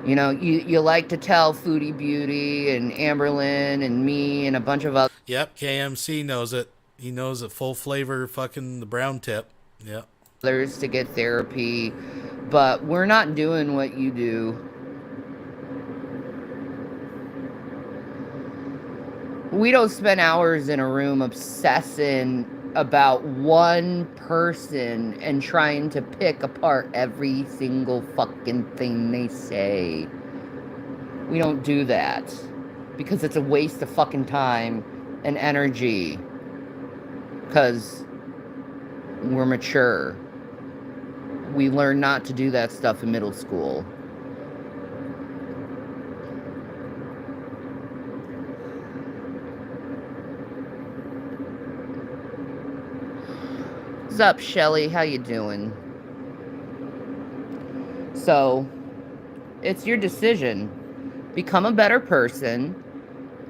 You know, you like to tell Foodie Beauty and Amberlyn and me and a bunch of other... Yep, KMC knows it. He knows it. Full flavor fucking the brown tip. Yep. Others to get therapy, but we're not doing what you do. We don't spend hours in a room obsessing about one person and trying to pick apart every single fucking thing they say. We don't do that because it's a waste of fucking time and energy because we're mature. We learn not to do that stuff in middle school. What's up, Shelly? How you doing? So, it's your decision. Become a better person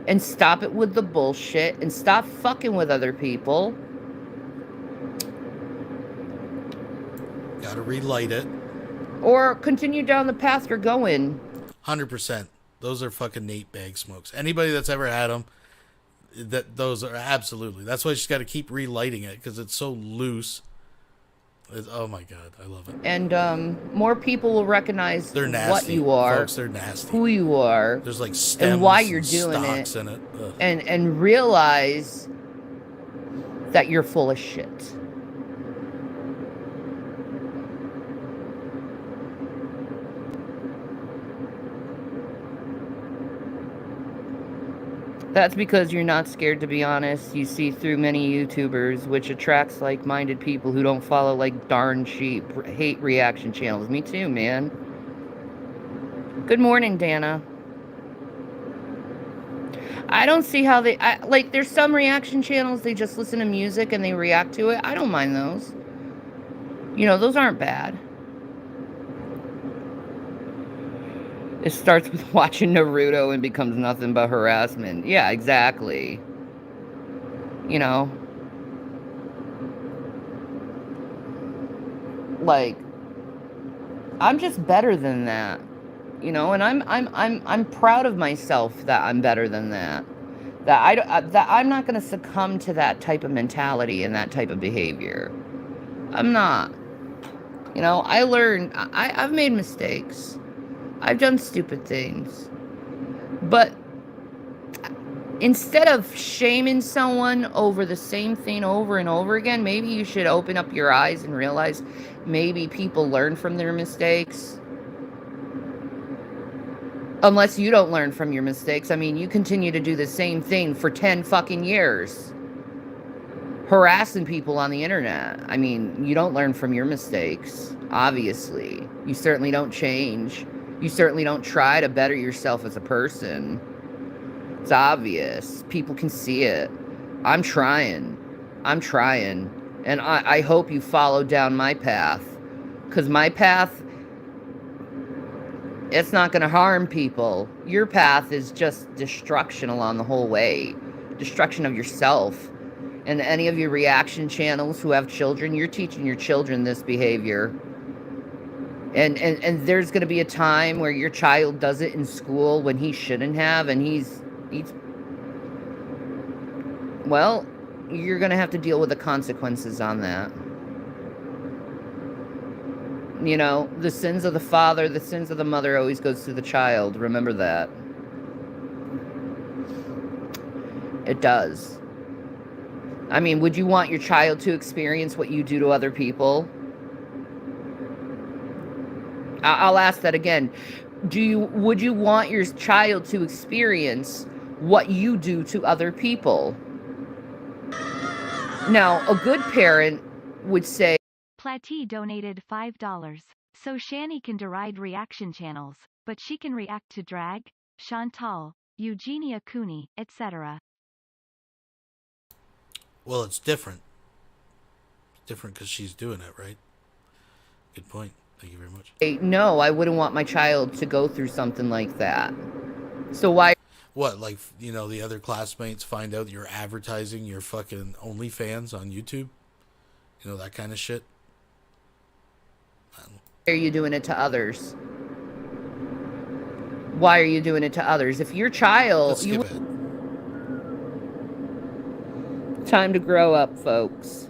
and stop it with the bullshit and stop fucking with other people. Gotta relight it. Or continue down the path you're going. 100%. Those are fucking Nate bag smokes. Anybody that's ever had them, those are absolutely. That's why she's got to keep relighting it because it's so loose. Oh my god, I love it. And more people will recognize they're nasty. What you are, folks. They're nasty. Who you are. There's like stems and why you're doing stalks it, in it. and realize that you're full of shit. That's because you're not scared to be honest. You see through many YouTubers, which attracts like-minded people who don't follow like darn sheep, hate reaction channels. Me too, man. Good morning, Dana. I don't see how they... like, there's some reaction channels, they just listen to music and they react to it. I don't mind those. You know, those aren't bad. It starts with watching Naruto and becomes nothing but harassment. Yeah, exactly. You know. Like, I'm just better than that. You know, and I'm proud of myself that I'm better than that. that I'm not going to succumb to that type of mentality and that type of behavior. I'm not. You know, I learned, I've made mistakes. I've done stupid things. But instead of shaming someone over the same thing over and over again, maybe you should open up your eyes and realize maybe people learn from their mistakes. Unless you don't learn from your mistakes. I mean, you continue to do the same thing for 10 fucking years. Harassing people on the internet. I mean, you don't learn from your mistakes, obviously. You certainly don't change. You certainly don't try to better yourself as a person. It's obvious. People can see it. I'm trying. And I hope you follow down my path. Because my path, it's not going to harm people. Your path is just destruction along the whole way. Destruction of yourself. And any of your reaction channels who have children, you're teaching your children this behavior. And there's going to be a time where your child does it in school when he shouldn't have, and he's well, you're going to have to deal with the consequences on that. You know, the sins of the father, the sins of the mother always goes to the child. Remember that. It does. I mean, would you want your child to experience what you do to other people? I'll ask that again. Would you want your child to experience what you do to other people? Now, a good parent would say, Platy donated $5. So Shani can deride reaction channels, but she can react to drag, Chantal, Eugenia Cooney, etc. Well, it's different. It's different because she's doing it, right? Good point. Thank you very much. Hey, no, I wouldn't want my child to go through something like that. So why? What, like, you know, the other classmates find out you're advertising your fucking OnlyFans on YouTube? You know, that kind of shit? Why are you doing it to others? Why are you doing it to others? If your child... Let's skip it. Time to grow up, folks.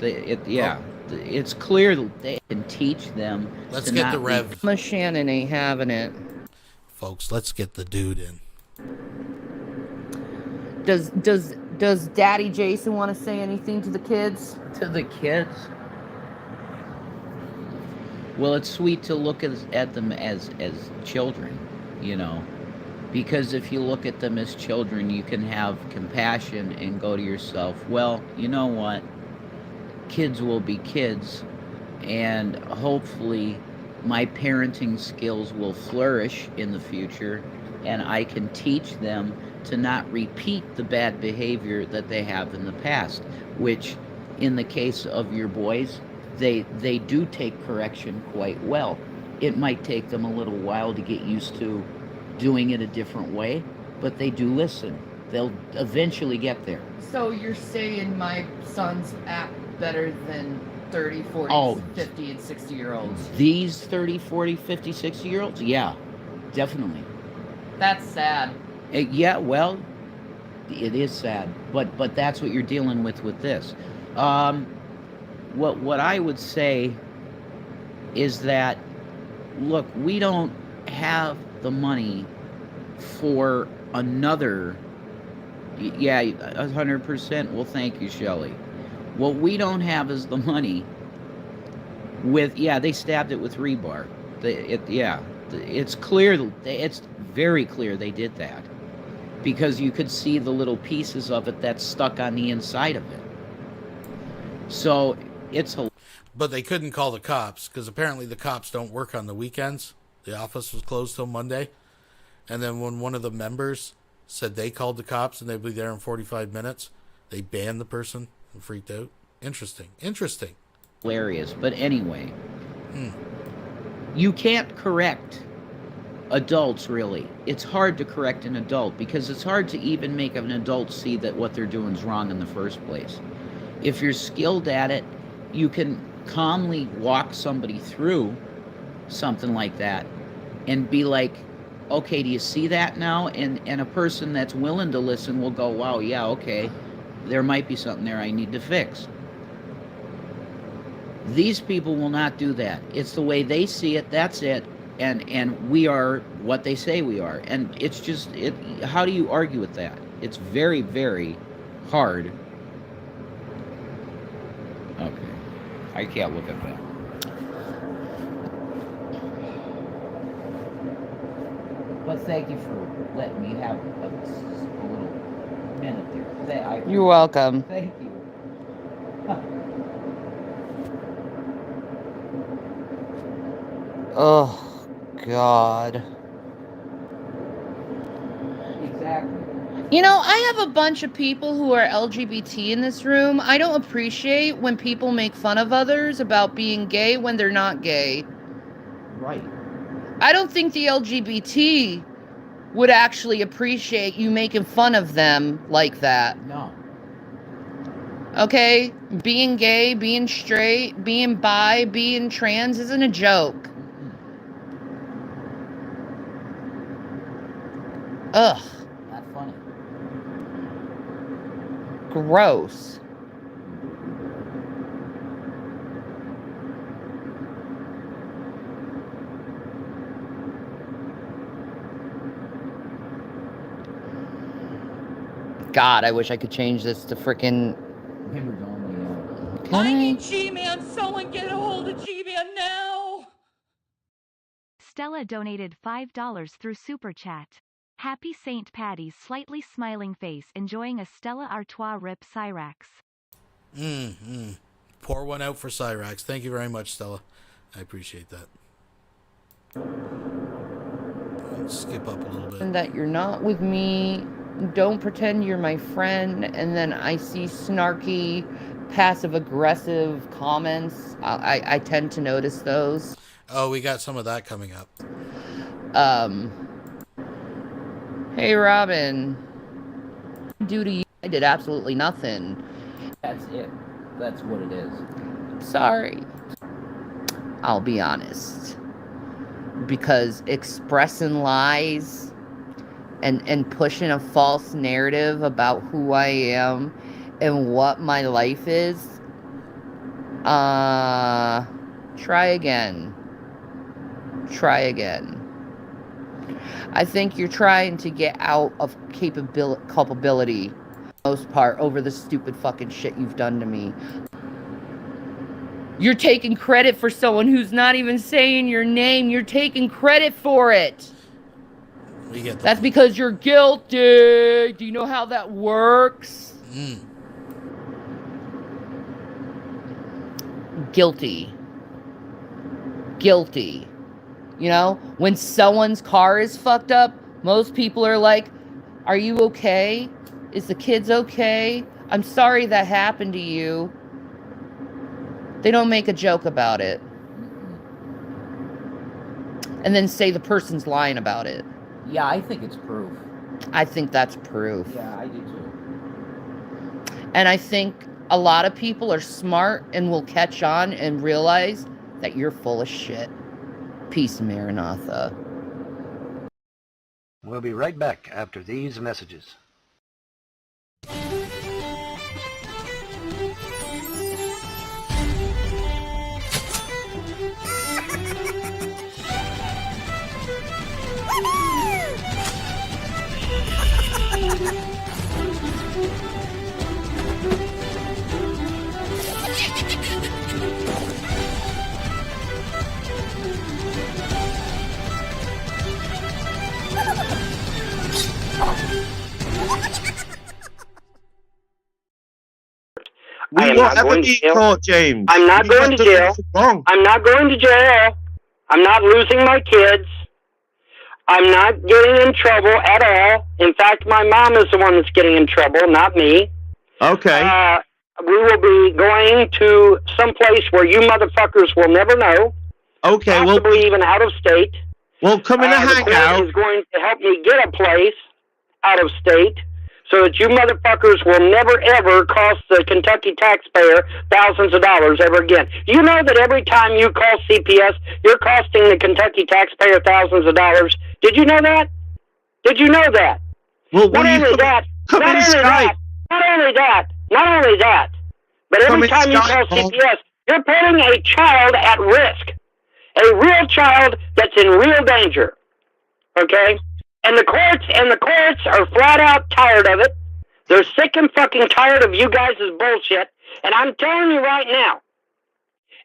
It's clear that they can teach them. Let's get the rev. Emma Shannon ain't having it. Folks, let's get the dude in. Does Daddy Jason want to say anything to the kids? To the kids? Well, it's sweet to look at them as children, you know. Because if you look at them as children, you can have compassion and go to yourself, well, you know what? Kids will be kids, and hopefully my parenting skills will flourish in the future, and I can teach them to not repeat the bad behavior that they have in the past, which in the case of your boys, they do take correction quite well. It might take them a little while to get used to doing it a different way, but they do listen. They'll eventually get there. So you're saying my sons act better than 30, 40, 50, and 60-year-olds? These 30, 40, 50, 60-year-olds? Yeah, definitely. That's sad. Yeah, well, it is sad, but that's what you're dealing with this. What I would say is that, look, we don't have the money for another. Yeah, 100%. Well, thank you, Shelley. What we don't have is the money with, they stabbed it with rebar. It's clear, it's very clear they did that. Because you could see the little pieces of it that's stuck on the inside of it. So, it's a... But they couldn't call the cops, because apparently the cops don't work on the weekends. The office was closed till Monday. And then when one of the members said they called the cops and they'd be there in 45 minutes, they banned the person and freaked out. Interesting. Hilarious. But anyway, you can't correct adults, really. It's hard to correct an adult because it's hard to even make an adult see that what they're doing is wrong in the first place. If you're skilled at it, you can calmly walk somebody through something like that and be like, okay, do you see that now? And a person that's willing to listen will go, wow, yeah, okay, there might be something there I need to fix. These people will not do that. It's the way they see it, that's it, and we are what they say we are. And it's just, how do you argue with that? It's very, very hard. Okay, I can't look at that. But thank you for letting me have a little minute there. You're welcome. Thank you. Oh, God. Exactly. You know, I have a bunch of people who are LGBT in this room. I don't appreciate when people make fun of others about being gay when they're not gay. Right. I don't think the LGBT would actually appreciate you making fun of them like that. No. Okay? Being gay, being straight, being bi, being trans isn't a joke. Ugh. Not funny. Gross. God, I wish I could change this to frickin'... I need G-Man. Someone get a hold of G-Man now. Stella donated $5 through Super Chat. Happy St. Paddy's, slightly smiling face, enjoying a Stella Artois Rip Cyrax. Pour one out for Cyrax. Thank you very much, Stella. I appreciate that. Let's skip up a little bit. And that you're not with me. Don't pretend you're my friend. And then I see snarky, passive-aggressive comments. I tend to notice those. Oh, we got some of that coming up. Hey, Robin. Due to you, I did absolutely nothing. That's it. That's what it is. Sorry. I'll be honest. Because expressing lies and pushing a false narrative about who I am and what my life is, try again. Try again. I think you're trying to get out of culpability, for the most part, over the stupid fucking shit you've done to me. You're taking credit for someone who's not even saying your name. You're taking credit for it. That's because you're guilty. Do you know how that works? Guilty. Guilty. You know, when someone's car is fucked up, most people are like, are you okay? Is the kids okay? I'm sorry that happened to you. They don't make a joke about it. And then say the person's lying about it. Yeah, I think it's proof. I think that's proof. Yeah, I do too. And I think a lot of people are smart and will catch on and realize that you're full of shit. Peace, Maranatha. We'll be right back after these messages. We won't ever be in court, James. I'm not going to jail. I'm not going to jail. I'm not losing my kids. I'm not getting in trouble at all. In fact, my mom is the one that's getting in trouble, not me. Okay. We will be going to some place where you motherfuckers will never know. Okay, possibly even out of state. Well, come in and hang out. The court is going to help me get a place out of state so that you motherfuckers will never ever cost the Kentucky taxpayer thousands of dollars ever again. You know that every time you call CPS, you're costing the Kentucky taxpayer thousands of dollars. Did you know that? Did you know that? Well, not only that, but every time you call CPS, you're putting a child at risk. A real child that's in real danger. Okay? And the courts are flat out tired of it. They're sick and fucking tired of you guys' bullshit. And I'm telling you right now,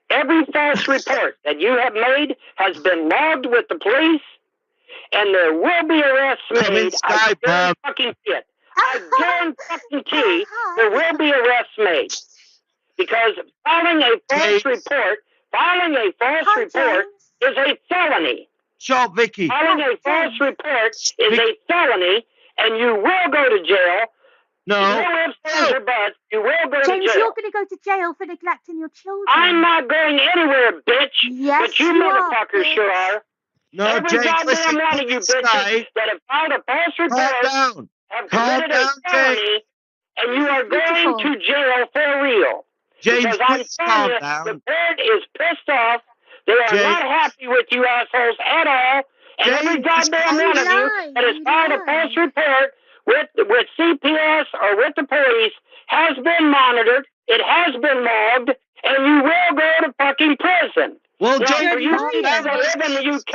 every false report that you have made has been logged with the police, and there will be arrests made. I guarantee it. I guarantee there will be arrests made. Because filing a false report is a felony. Shut, Vicky. Filing a false report is a felony, and you will go to jail. No. You will go to jail. James, you're going to go to jail for neglecting your children. I'm not going anywhere, bitch. Yes, but you motherfuckers sure are. No, Every James, goddamn listen, one of you bitches that have filed a false report have committed a felony, and you are going to jail for real. James, because I'm telling you, the court is pissed off. They are not happy with you assholes at all. And every goddamn one of you that has filed a false report with CPS or with the police has been monitored. It has been logged, and you will go to fucking prison. Well, now, James, for you people that live in the UK,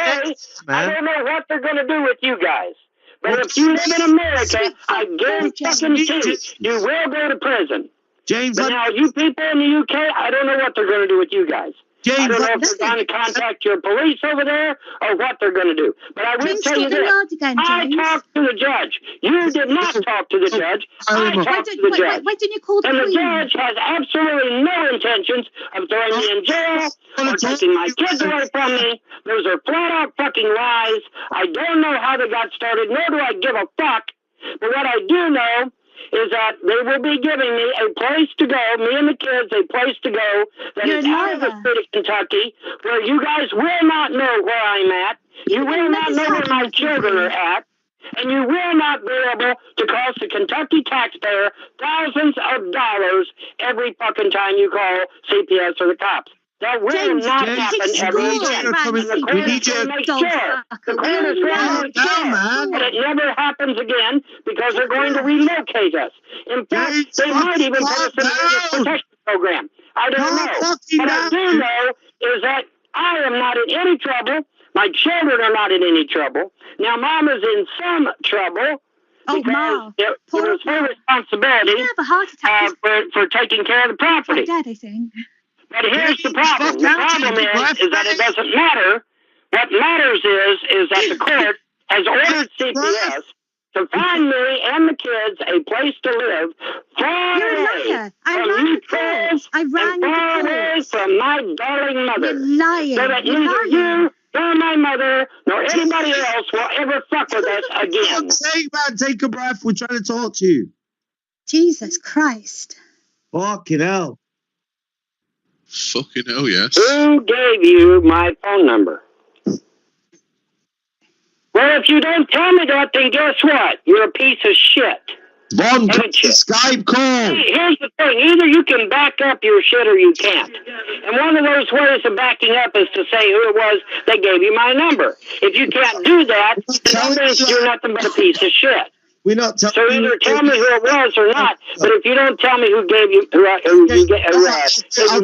I don't know what they're going to do with you guys. But if you live in America, I guarantee you will go to prison. James, but now you people in the UK, I don't know what they're going to do with you guys. James, I don't know if they're going to contact your police over there or what they're going to do. But I will tell you this. I talked to the judge. You did not talk to the judge. I talked to the judge. Why didn't you call the And the Queen? judge has absolutely no intentions of throwing me in jail or taking my kids away from me. Those are flat out fucking lies. I don't know how they got started, nor do I give a fuck. But what I do know is that they will be giving me a place to go, me and the kids, a place to go that is out of the state of Kentucky, where you guys will not know where I'm at. You will not know where my children are at. And you will not be able to cost the Kentucky taxpayer thousands of dollars every fucking time you call CPS or the cops. That will not happen ever again. The court is going to make sure. The court is going to make sure that it never happens again because they're going to relocate us. In fact, they might even put us in a witness protection program. I don't know. What I do know is that I am not in any trouble. My children are not in any trouble. Now, Mom is in some trouble because it was her responsibility for taking care of the property. But here's the problem. The problem is that it doesn't matter. What matters is that the court has ordered CPS to find me and the kids a place to live far away from you trolls and far away from my darling mother. So that neither you nor my mother nor anybody else will ever fuck with us again. Take a breath. We're trying to talk to you. Jesus Christ. Fucking hell. Fucking hell, yes. Who gave you my phone number? Well, if you don't tell me that, then guess what? You're a piece of shit. One Skype call. Here's the thing. Either you can back up your shit or you can't. And one of those ways of backing up is to say who it was that gave you my number. If you can't do that, then that means you're nothing but a piece of shit. We're not telling so either tell me who it was or not. But if you don't tell me who gave you gave you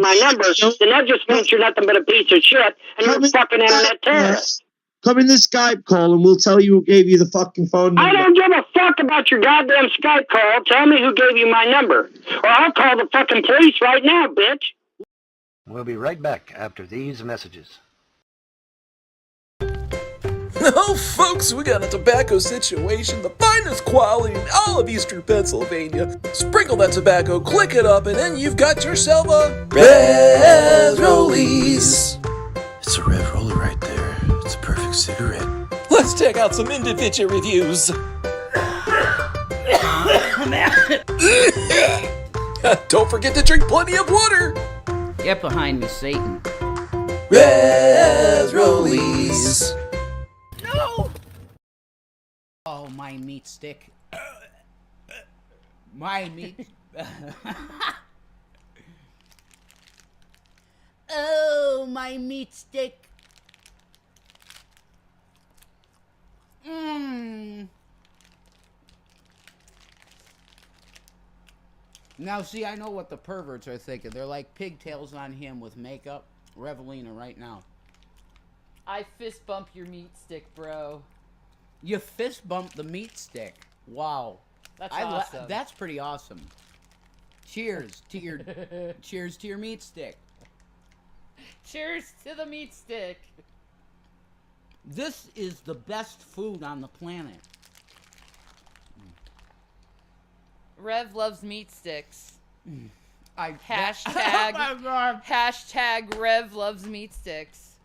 my number, then that just means you're nothing but a piece of shit and you're a fucking internet terrorist. Come in the Skype call and we'll tell you who gave you the fucking phone number. I don't give a fuck about your goddamn Skype call. Tell me who gave you my number. Or I'll call the fucking police right now, bitch. We'll be right back after these messages. Oh, folks, we got a tobacco situation, the finest quality in all of Eastern Pennsylvania. Sprinkle that tobacco, click it up, and then you've got yourself a Red Rollies. It's a Red Rollie right there. It's a perfect cigarette. Let's check out some individual reviews. Don't forget to drink plenty of water. Get behind me, Satan. Red Rollies. No! Oh, my meat stick. My meat. Oh, my meat stick. Mmm. Now, see, I know what the perverts are thinking. They're like pigtails on him with makeup. Revelina right now. I fist bump your meat stick, bro. You fist bump the meat stick. Wow. That's awesome. That's pretty awesome. Cheers to your cheers to your meat stick. Cheers to the meat stick. This is the best food on the planet. Rev loves meat sticks. Hashtag, oh my God. Hashtag Rev loves meat sticks.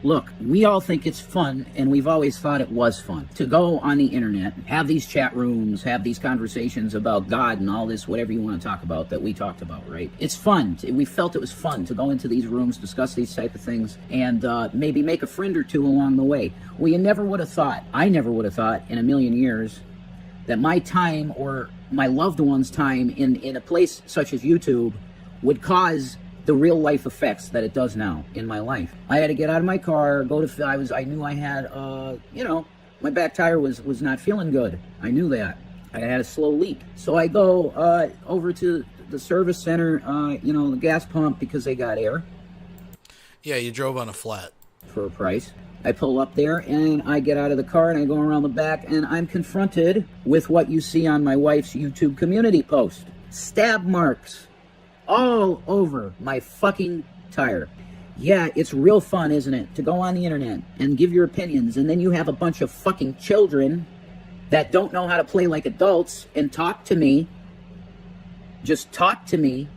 Look, we all think it's fun, and we've always thought it was fun to go on the internet, have these chat rooms, have these conversations about God and all this, whatever you want to talk about that we talked about, right? It's fun. We felt it was fun to go into these rooms, discuss these type of things, and maybe make a friend or two along the way. Well, you never would have thought, I never would have thought in a million years that my time or my loved one's time in a place such as YouTube would cause the real life effects that it does now in my life. I had to get out of my car, go to, I knew I had, my back tire was not feeling good. I knew that. I had a slow leak. So I go over to the service center, the gas pump because they got air. Yeah, you drove on a flat. For a price. I pull up there and I get out of the car and I go around the back and I'm confronted with what you see on my wife's YouTube community post. Stab marks all over my fucking tire. Yeah, it's real fun, isn't it? To go on the internet and give your opinions, and then you have a bunch of fucking children that don't know how to play like adults and talk to me. Just talk to me.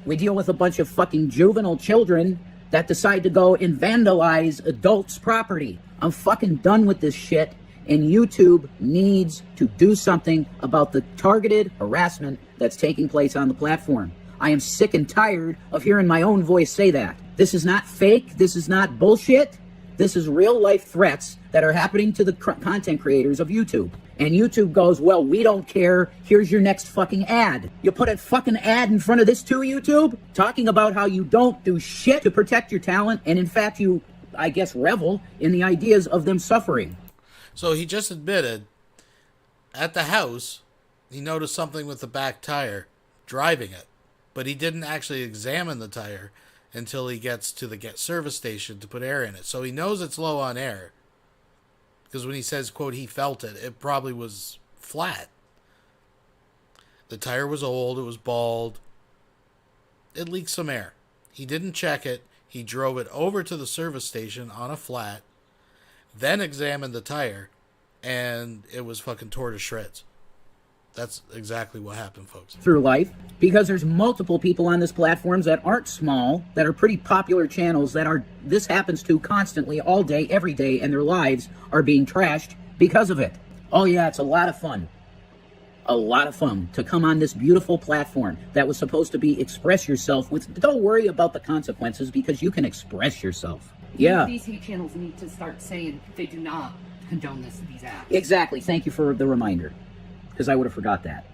We deal with a bunch of fucking juvenile children that decide to go and vandalize adults' property. I'm fucking done with this shit, and YouTube needs to do something about the targeted harassment that's taking place on the platform. I am sick and tired of hearing my own voice say that. This is not fake. This is not bullshit. This is real life threats that are happening to the content creators of YouTube. And YouTube goes, well, we don't care. Here's your next fucking ad. You put a fucking ad in front of this too, YouTube? Talking about how you don't do shit to protect your talent. And in fact, you, I guess, revel in the ideas of them suffering. So he just admitted at the house he noticed something with the back tire driving it, but he didn't actually examine the tire until he gets to the service station to put air in it. So he knows it's low on air because when he says, quote, he felt it, it probably was flat. The tire was old, it was bald, it leaked some air. He didn't check it. He drove it over to the service station on a flat, then examined the tire, and it was fucking tore to shreds. That's exactly what happened, folks. Through life, because there's multiple people on this platforms that aren't small, that are pretty popular channels that are, this happens to constantly, all day, every day, and their lives are being trashed because of it. Oh yeah, it's a lot of fun. A lot of fun to come on this beautiful platform that was supposed to be express yourself with, don't worry about the consequences because you can express yourself. Yeah. These hate channels need to start saying they do not condone these acts. Exactly. Thank you for the reminder, because I would have forgot that.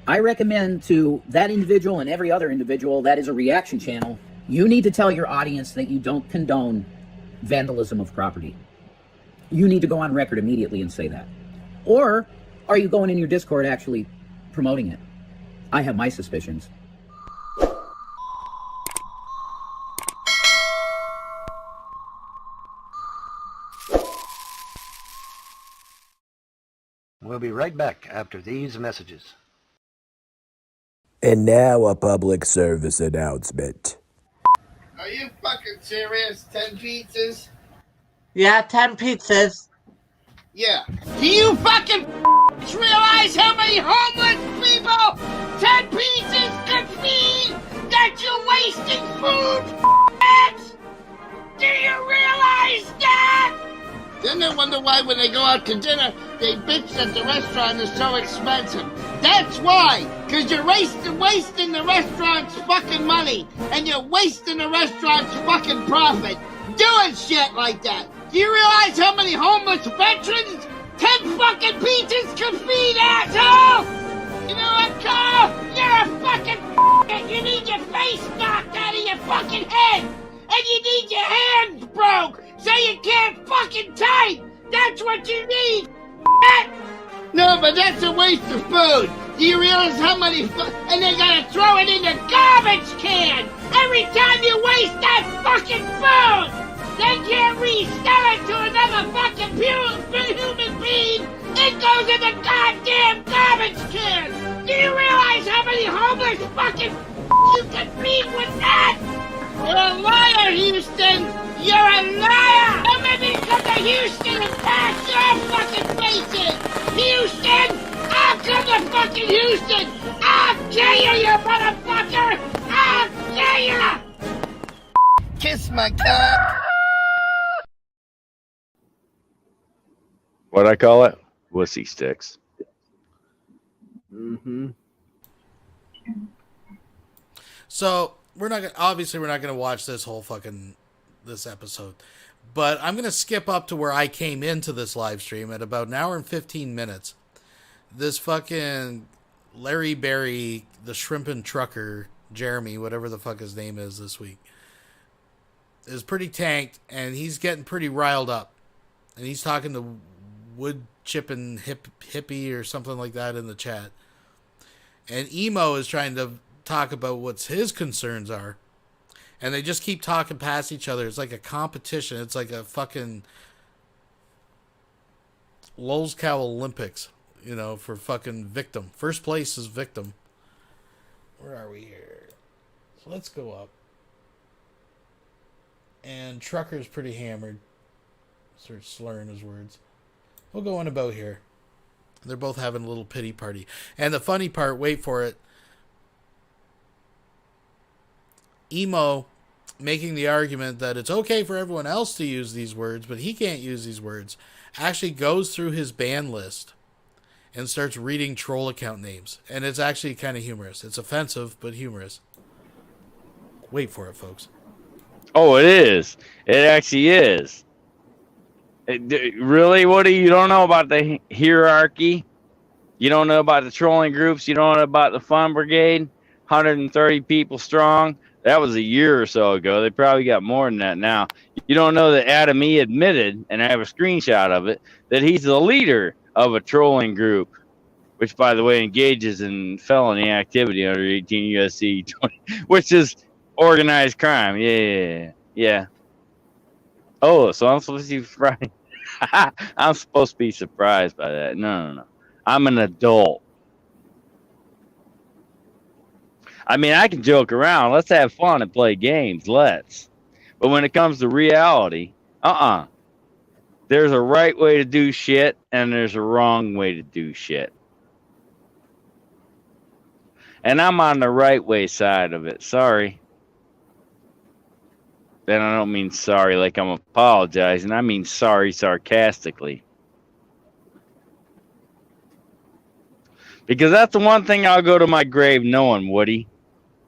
I recommend to that individual and every other individual that is a reaction channel, you need to tell your audience that you don't condone vandalism of property. You need to go on record immediately and say that. Or are you going in your Discord actually promoting it? I have my suspicions. We'll be right back after these messages. And now a public service announcement. Are you fucking serious? 10 pizzas? Yeah, 10 pizzas. Yeah. Do you fucking realize how many homeless people 10 pizzas could feed? That you're wasting food, Do you realize that? Then they wonder why when they go out to dinner, they bitch that the restaurant is so expensive. That's why. Because you're wasting the restaurant's fucking money. And you're wasting the restaurant's fucking profit. Doing shit like that. Do you realize how many homeless veterans 10 fucking pizzas can feed, asshole? You know what, Carl? You're a fucking You need your face knocked out of your fucking head. And you need your hands broke so you can't fucking type. That's what you need. No, but that's a waste of food. Do you realize how many and they gotta throw it in the garbage can every time you waste that fucking food. They can't resell it to another fucking human being. It goes in the goddamn garbage can. Do you realize how many homeless fucking you can feed with that? You're a liar, Houston. You're a liar. Let me come to Houston and pass your fucking faces. Houston, I'll come to fucking Houston. I'll kill you, you motherfucker. I'll kill you. Kiss my cock. What I call it? Wussy sticks. Mm-hmm. So we're not gonna watch this whole this episode, but I'm gonna skip up to where I came into this live stream at about an hour and 15 minutes. This fucking Larry Berry, the shrimpin' trucker, Jeremy, whatever the fuck his name is this week, is pretty tanked, and he's getting pretty riled up, and he's talking to wood chipping hippie or something like that in the chat, and Emo is trying to talk about what his concerns are, and they just keep talking past each other. It's like a competition. It's like a fucking Lowell's Cow Olympics, for fucking victim. First place is victim. Where are we here? So let's go up. And Trucker's pretty hammered. Starts slurring his words. We'll go on about here. They're both having a little pity party. And the funny part, wait for it, Emo making the argument that it's okay for everyone else to use these words, but he can't use these words, actually goes through his ban list and starts reading troll account names. And it's actually kind of humorous. It's offensive, but humorous. Wait for it, folks. Oh, it is. It actually is. Really, Woody? You don't know about the hierarchy? You don't know about the trolling groups? You don't know about the Fun Brigade? 130 people strong? That was a year or so ago. They probably got more than that now. You don't know that Adam E. admitted, and I have a screenshot of it, that he's the leader of a trolling group, which, by the way, engages in felony activity under 18 U.S.C. 20, which is organized crime. Yeah. Oh, so I'm supposed to be surprised. I'm supposed to be surprised by that. No. I'm an adult. I mean, I can joke around. Let's have fun and play games. Let's. But when it comes to reality, there's a right way to do shit and there's a wrong way to do shit. And I'm on the right way side of it. Sorry. Then I don't mean sorry like I'm apologizing. I mean sorry sarcastically. Because that's the one thing I'll go to my grave knowing, Woody,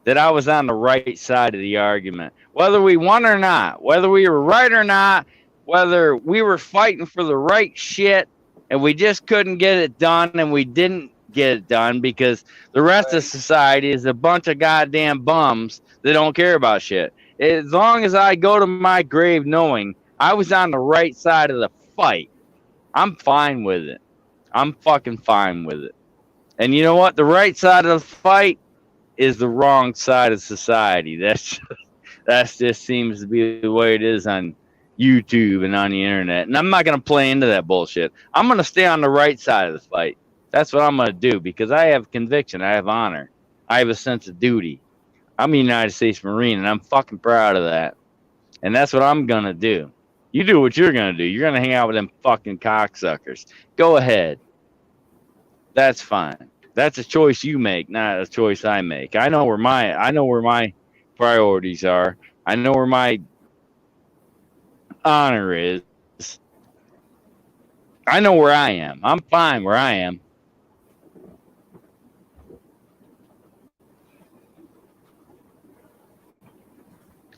that I was on the right side of the argument. Whether we won or not, whether we were right or not, whether we were fighting for the right shit and we just couldn't get it done and we didn't get it done because the rest of society is a bunch of goddamn bums that don't care about shit. As long as I go to my grave knowing I was on the right side of the fight, I'm fine with it. I'm fucking fine with it. And you know what? The right side of the fight is the wrong side of society. That just seems to be the way it is on YouTube and on the internet. And I'm not going to play into that bullshit. I'm going to stay on the right side of the fight. That's what I'm going to do because I have conviction. I have honor. I have a sense of duty. I'm a United States Marine, and I'm fucking proud of that. And that's what I'm going to do. You do what you're going to do. You're going to hang out with them fucking cocksuckers. Go ahead. That's fine. That's a choice you make, not a choice I make. I know where my priorities are. I know where my honor is. I know where I am. I'm fine where I am.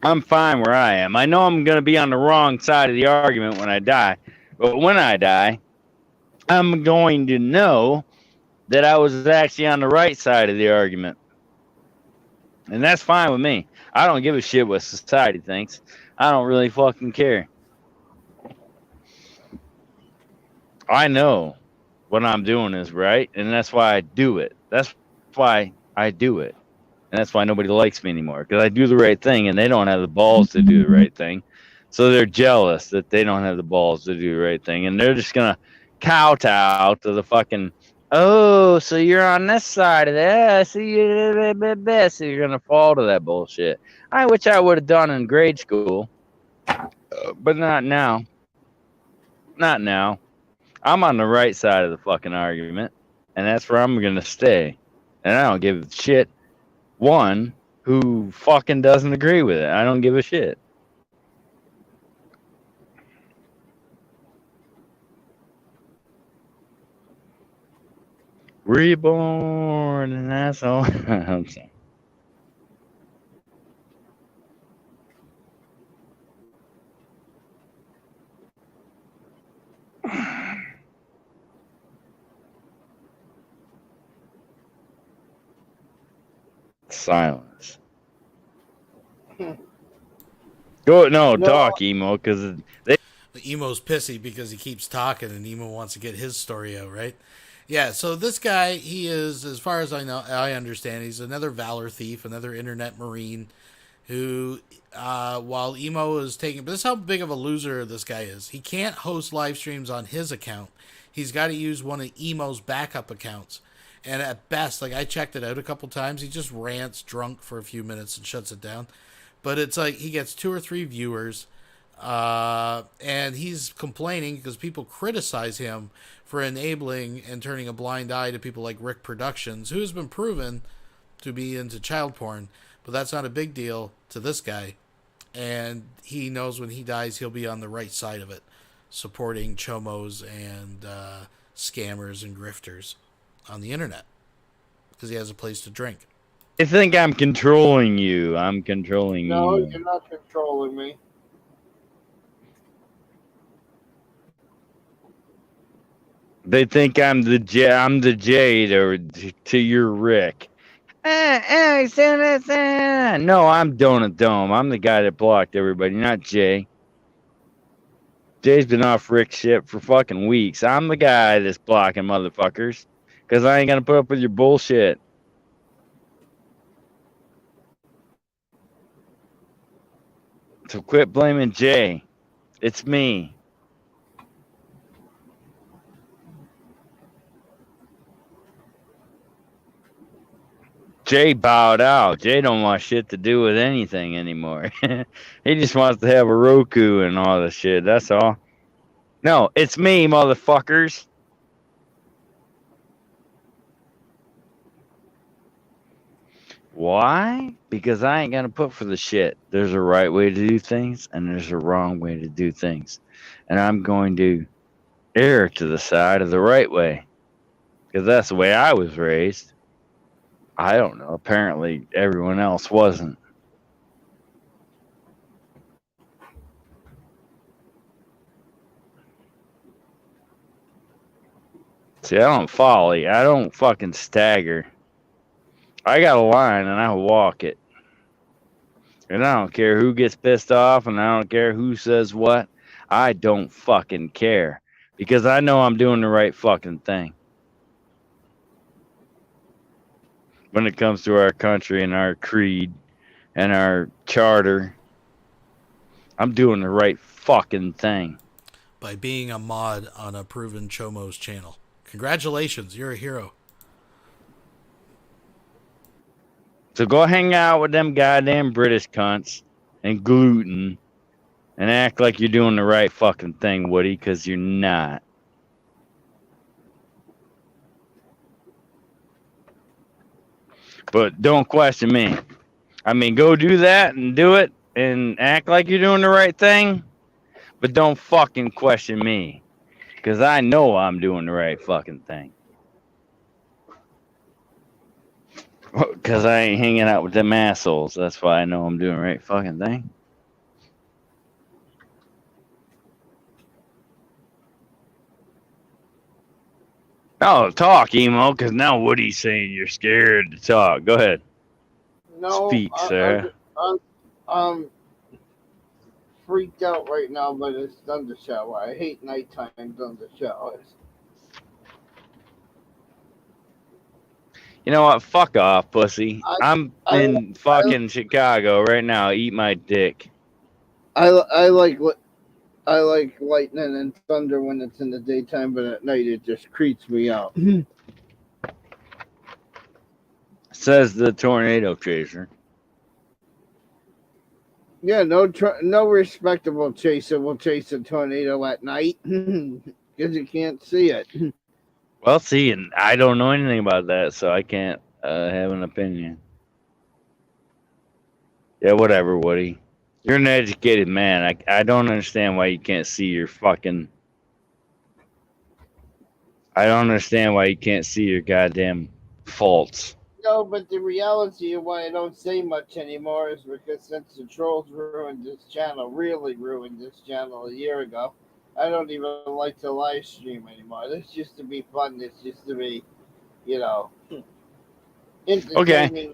I'm fine where I am. I know I'm going to be on the wrong side of the argument when I die. But when I die, I'm going to know that I was actually on the right side of the argument. And that's fine with me. I don't give a shit what society thinks. I don't really fucking care. I know what I'm doing is right, and that's why I do it. That's why I do it. And that's why nobody likes me anymore, because I do the right thing, and they don't have the balls to do the right thing. So they're jealous that they don't have the balls to do the right thing, and they're just going to kowtow to the fucking, oh, so you're on this side of that, so you're going to fall to that bullshit. Which I would have done in grade school, but not now. Not now. I'm on the right side of the fucking argument, and that's where I'm going to stay. And I don't give a shit, one, who fucking doesn't agree with it. I don't give a shit. Reborn, and that's all. I'm sorry. Silence. Go no, talk, Emo, because they. Emo's pissy because he keeps talking, and Emo wants to get his story out, right? Yeah. So this guy, he is, as far as I understand, he's another Valor thief, another internet marine, who, while Emo is taking, but this is how big of a loser this guy is. He can't host live streams on his account. He's got to use one of Emo's backup accounts. And at best, like, I checked it out a couple times, he just rants drunk for a few minutes and shuts it down. But it's like he gets 2 or 3 viewers, and he's complaining because people criticize him for enabling and turning a blind eye to people like Rick Productions, who has been proven to be into child porn. But that's not a big deal to this guy. And he knows when he dies, he'll be on the right side of it, supporting chomos and scammers and grifters on the internet because he has a place to drink. I think I'm controlling you. I'm controlling you. No, you're not controlling me. They think I'm the Jade or to your Rick. No, I'm Donut Dome. I'm the guy that blocked everybody, not Jay. Jay's been off Rick shit for fucking weeks. I'm the guy that's blocking motherfuckers because I ain't gonna put up with your bullshit. So quit blaming Jay. It's me. Jay bowed out. Jay don't want shit to do with anything anymore. He just wants to have a Roku and all the shit. That's all. No, it's me, motherfuckers. Why? Because I ain't gonna put for the shit. There's a right way to do things, and there's a wrong way to do things. And I'm going to err to the side of the right way. Because that's the way I was raised. I don't know. Apparently, everyone else wasn't. See, I don't folly. I don't fucking stagger. I got a line, and I walk it. And I don't care who gets pissed off, and I don't care who says what. I don't fucking care. Because I know I'm doing the right fucking thing. When it comes to our country and our creed and our charter, I'm doing the right fucking thing. By being a mod on a proven Chomo's channel. Congratulations, you're a hero. So go hang out with them goddamn British cunts and gluten and act like you're doing the right fucking thing, Woody, because you're not. But don't question me. I mean, go do that and do it and act like you're doing the right thing. But don't fucking question me. Because I know I'm doing the right fucking thing. Because I ain't hanging out with them assholes. That's why I know I'm doing the right fucking thing. Oh, talk, emo, because now Woody's saying you're scared to talk. Go ahead. No, Speak, sir. I'm freaked out right now by this thunder shower. I hate nighttime thunder showers. You know what? Fuck off, pussy. I'm in fucking Chicago right now. Eat my dick. I like lightning and thunder when it's in the daytime, but at night it just creeps me out. Says the tornado chaser. Yeah, no respectable chaser will chase a tornado at night because you can't see it. Well, see, and I don't know anything about that, so I can't have an opinion. Yeah, whatever, Woody. You're an educated man. I don't understand why you can't see your fucking... I don't understand why you can't see your goddamn faults. No, but the reality of why I don't say much anymore is because since the trolls ruined this channel, really ruined this channel a year ago, I don't even like to live stream anymore. This used to be fun. This used to be, entertaining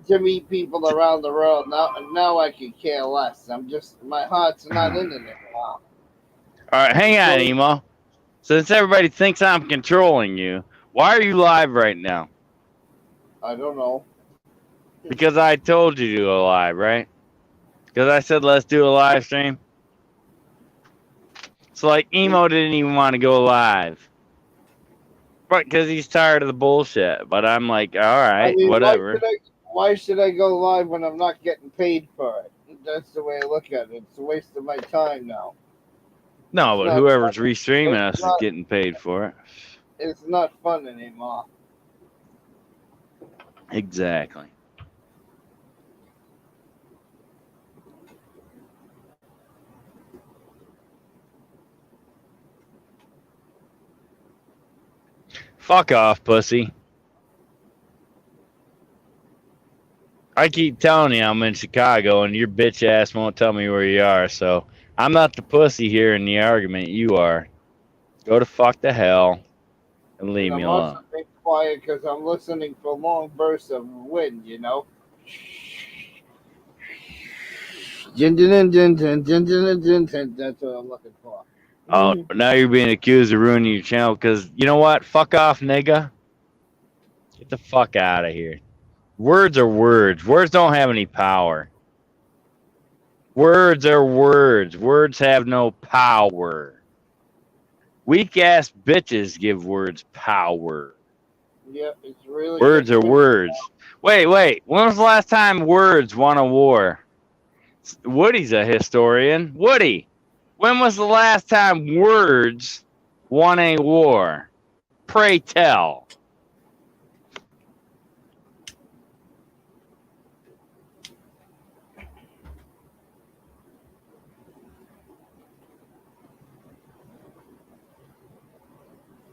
to meet people around the world. Now I could care less. My heart's not in it anymore. All right, hang on, emo. Since everybody thinks I'm controlling you, why are you live right now? I don't know. Because I told you to go live, right? Because I said let's do a live stream. So like emo didn't even want to go live, but because he's tired of the bullshit. But I'm like, all right, whatever. Why should I go live when I'm not getting paid for it? That's the way I look at it. It's a waste of my time now. No, but whoever's restreaming us is getting paid for it. It's not fun anymore. Exactly. Fuck off, pussy. I keep telling you I'm in Chicago and your bitch ass won't tell me where you are, so I'm not the pussy here in the argument. You are. Go to fuck to hell and leave me alone. I'm also being quiet because I'm listening for long bursts of wind, That's what I'm looking for. Oh, now you're being accused of ruining your channel because, you know what? Fuck off, nigga. Get the fuck out of here. Words are words. Words don't have any power. Words are words. Words have no power. Weak-ass bitches give words power. Yeah, it's really... Words are words. Wait. When was the last time words won a war? Woody's a historian. Woody, when was the last time words won a war? Pray tell.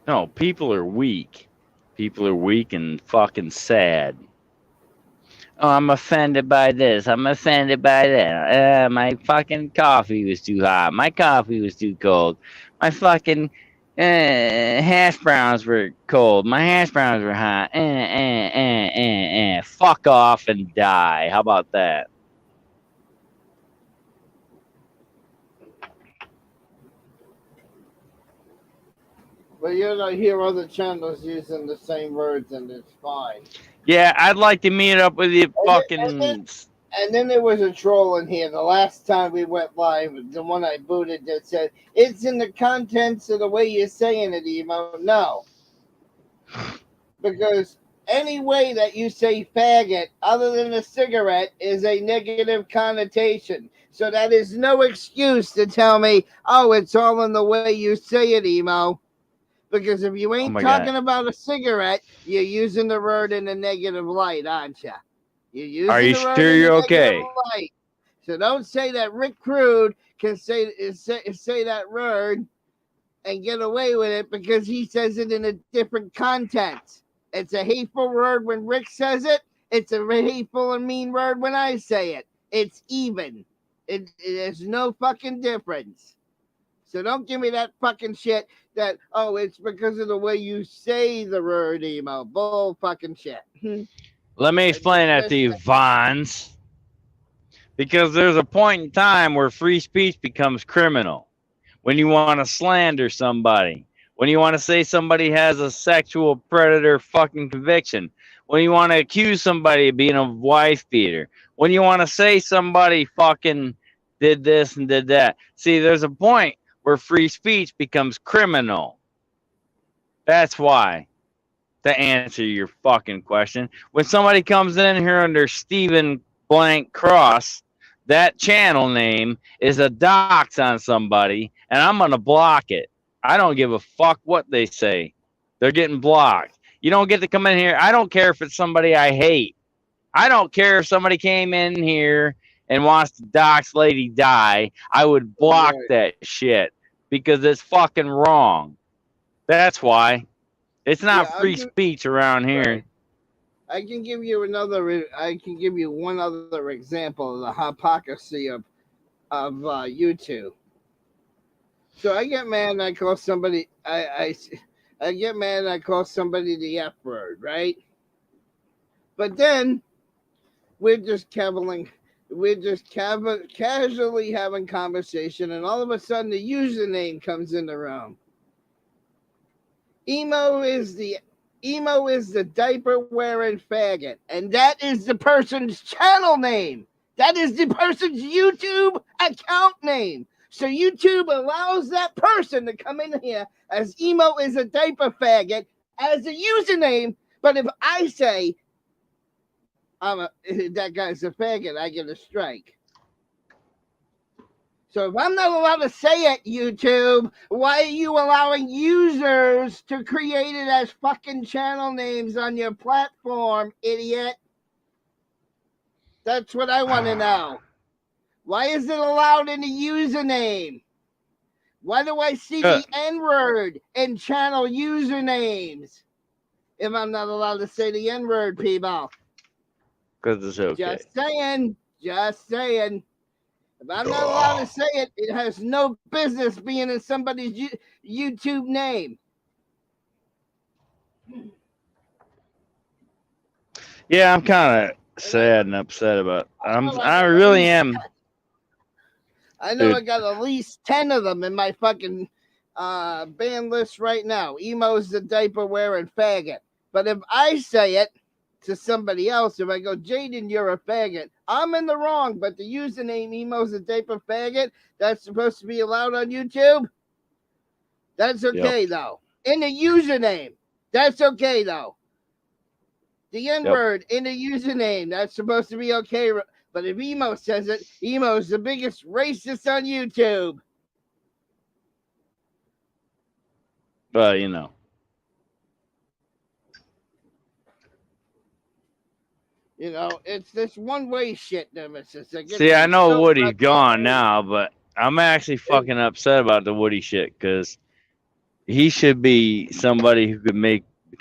No, people are weak. People are weak and fucking sad. Oh, I'm offended by this. I'm offended by that. My fucking coffee was too hot. My coffee was too cold. My fucking hash browns were cold. My hash browns were hot. Fuck off and die. How about that? But yet I hear other channels using the same words and it's fine. Yeah, I'd like to meet up with you fucking... And then there was a troll in here the last time we went live, the one I booted that said, it's in the contents of the way you're saying it, emo. No. Because any way that you say faggot other than a cigarette is a negative connotation. So that is no excuse to tell me, oh, it's all in the way you say it, emo. Because if you ain't talking about a cigarette, you're using the word in a negative light, aren't you? You're using Are you the word sure in you're a okay? negative light. So don't say that Rick Crude can say that word and get away with it because he says it in a different context. It's a hateful word when Rick says it, It's a hateful and mean word when I say it. It's even. There's no fucking difference. So don't give me that fucking shit that, oh, it's because of the way you say the word emo. Bull fucking shit. Let me explain that to you, Vons. Because there's a point in time where free speech becomes criminal. When you want to slander somebody. When you want to say somebody has a sexual predator fucking conviction. When you want to accuse somebody of being a wife beater. When you want to say somebody fucking did this and did that. See, there's a point where free speech becomes criminal. That's why. To answer your fucking question. When somebody comes in here under Stephen Blank Cross, that channel name is a dox on somebody, and I'm going to block it. I don't give a fuck what they say. They're getting blocked. You don't get to come in here. I don't care if it's somebody I hate. I don't care if somebody came in here and wants to dox Lady Di. I would block that shit because it's fucking wrong. That's why. It's not free speech around here. Right. I can give you one other example of the hypocrisy of YouTube. So I get mad and I call somebody I get mad and I call somebody the F word, right? But then we're just casually having conversation, and all of a sudden the username comes in the room. Emo is the diaper wearing faggot, and that is the person's channel name. That is the person's YouTube account name. So YouTube allows that person to come in here as emo is a diaper faggot as a username. But if I say that guy's a faggot, I get a strike. So if I'm not allowed to say it, YouTube, why are you allowing users to create it as fucking channel names on your platform, idiot? That's what I want to know. Why is it allowed in the username? Why do I see the N-word in channel usernames if I'm not allowed to say the N-word, people? Because it's okay. Just saying. If I'm not allowed to say it, it has no business being in somebody's YouTube name. Yeah, I'm kind of sad and upset about it. I really am. I know I got at least 10 of them in my fucking band list right now. Emo's the diaper wearing faggot. But if I say it to somebody else, if I go, Jaden, you're a faggot, I'm in the wrong, but the username Emo's a diaper faggot, that's supposed to be allowed on YouTube? That's okay, though. In the username, that's okay, though. The N-word in the username, that's supposed to be okay. But if Emo says it, Emo's the biggest racist on YouTube. Well, you know. You know, it's this one-way shit, Nemesis. See, I know Woody's gone now, but I'm actually fucking upset about the Woody shit because he should be somebody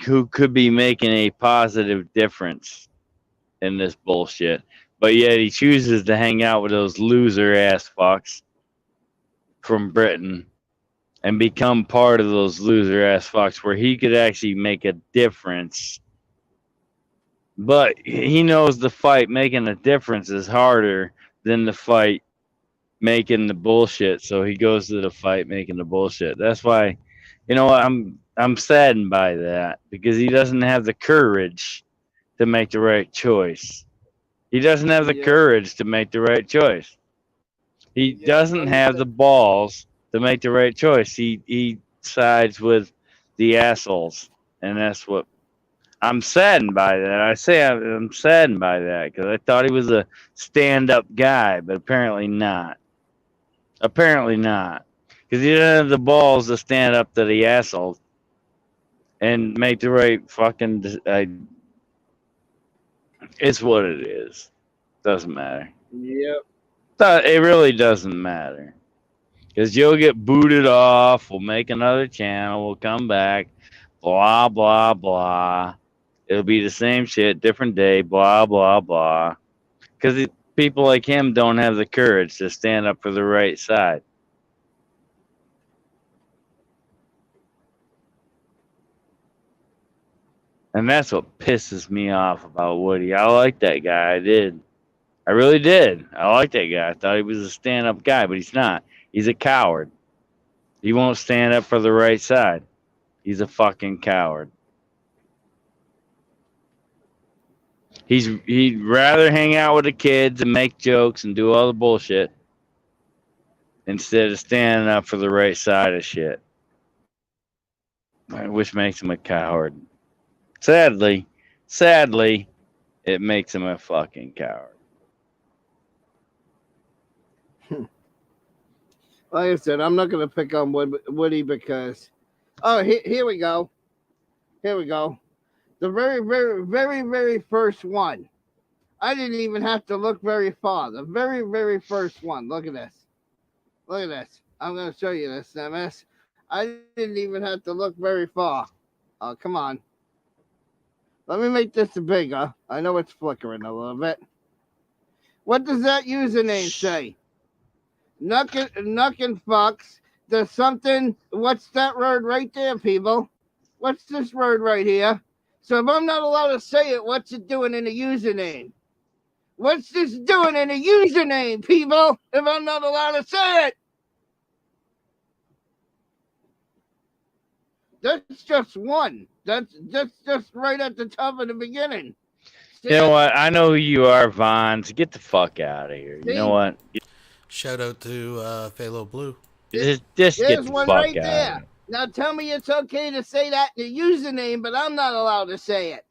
who could be making a positive difference in this bullshit. But yet he chooses to hang out with those loser ass fucks from Britain and become part of those loser ass fucks where he could actually make a difference. But he knows the fight making a difference is harder than the fight making the bullshit. So he goes to the fight making the bullshit. That's why, you know what, I'm saddened by that because he doesn't have the courage to make the right choice. He doesn't have the courage to make the right choice. He doesn't have the balls to make the right choice. He sides with the assholes, and that's what I'm saddened by that. I say I'm saddened by that because I thought he was a stand-up guy, but apparently not. Apparently not, because he doesn't have the balls to stand up to the assholes and make the right fucking. It's what it is. Doesn't matter. Yep. It really doesn't matter. Because you'll get booted off. We'll make another channel. We'll come back. Blah, blah, blah. It'll be the same shit, different day, blah, blah, blah. Because people like him don't have the courage to stand up for the right side. And that's what pisses me off about Woody. I like that guy. I did. I really did. I like that guy. I thought he was a stand-up guy, but he's not. He's a coward. He won't stand up for the right side. He's a fucking coward. He'd rather hang out with the kids and make jokes and do all the bullshit instead of standing up for the right side of shit. Which makes him a coward. Sadly, it makes him a fucking coward. Like I said, I'm not going to pick on Woody because... Oh, here we go. Here we go. The very, very, very, very first one. I didn't even have to look very far. The very, very first one. Look at this. Look at this. I'm going to show you this, MS. I didn't even have to look very far. Oh, come on. Let me make this bigger. I know it's flickering a little bit. What does that username say? Knuckin' fucks. There's something. What's that word right there, people? What's this word right here? So if I'm not allowed to say it, what's it doing in the username? What's this doing in the username, people? If I'm not allowed to say it. That's just one. That's just right at the top of the beginning. You know what? I know who you are, Vons. Get the fuck out of here. You know what? Shout out to Phalo Blue. Just get There's the one fuck right out there. of here. Now tell me it's okay to say that in the username, but I'm not allowed to say it.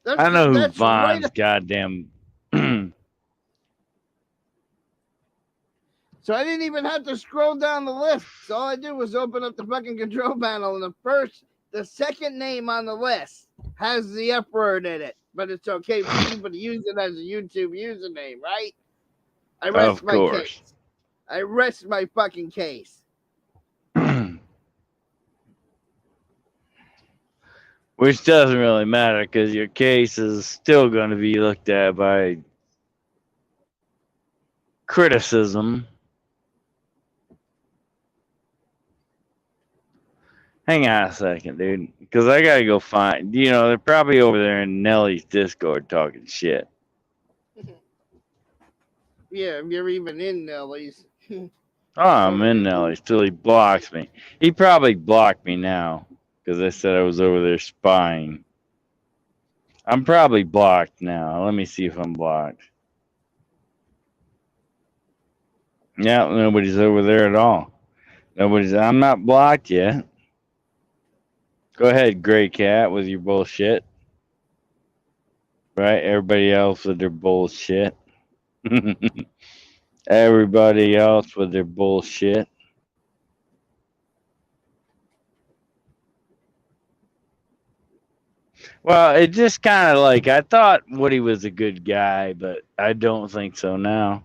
I know who that's Vons right. goddamn. So I didn't even have to scroll down the list. So all I did was open up the fucking control panel, and the second name on the list has the F word in it. But it's okay for people to use it as a YouTube username, right? I rest my case. I rest my fucking case. Which doesn't really matter because your case is still going to be looked at by criticism. Hang on a second, dude, because I got to go find, they're probably over there in Nelly's Discord talking shit. Yeah, if you're even in Nelly's. Oh, I'm in Nelly's till he blocks me. He probably blocked me now because I said I was over there spying. I'm probably blocked now. Let me see if I'm blocked. Yeah, nobody's over there at all. I'm not blocked yet. Go ahead, Gray Cat, with your bullshit. Right? Everybody else with their bullshit. Everybody else with their bullshit. Well, it just kind of like, I thought Woody was a good guy, but I don't think so now.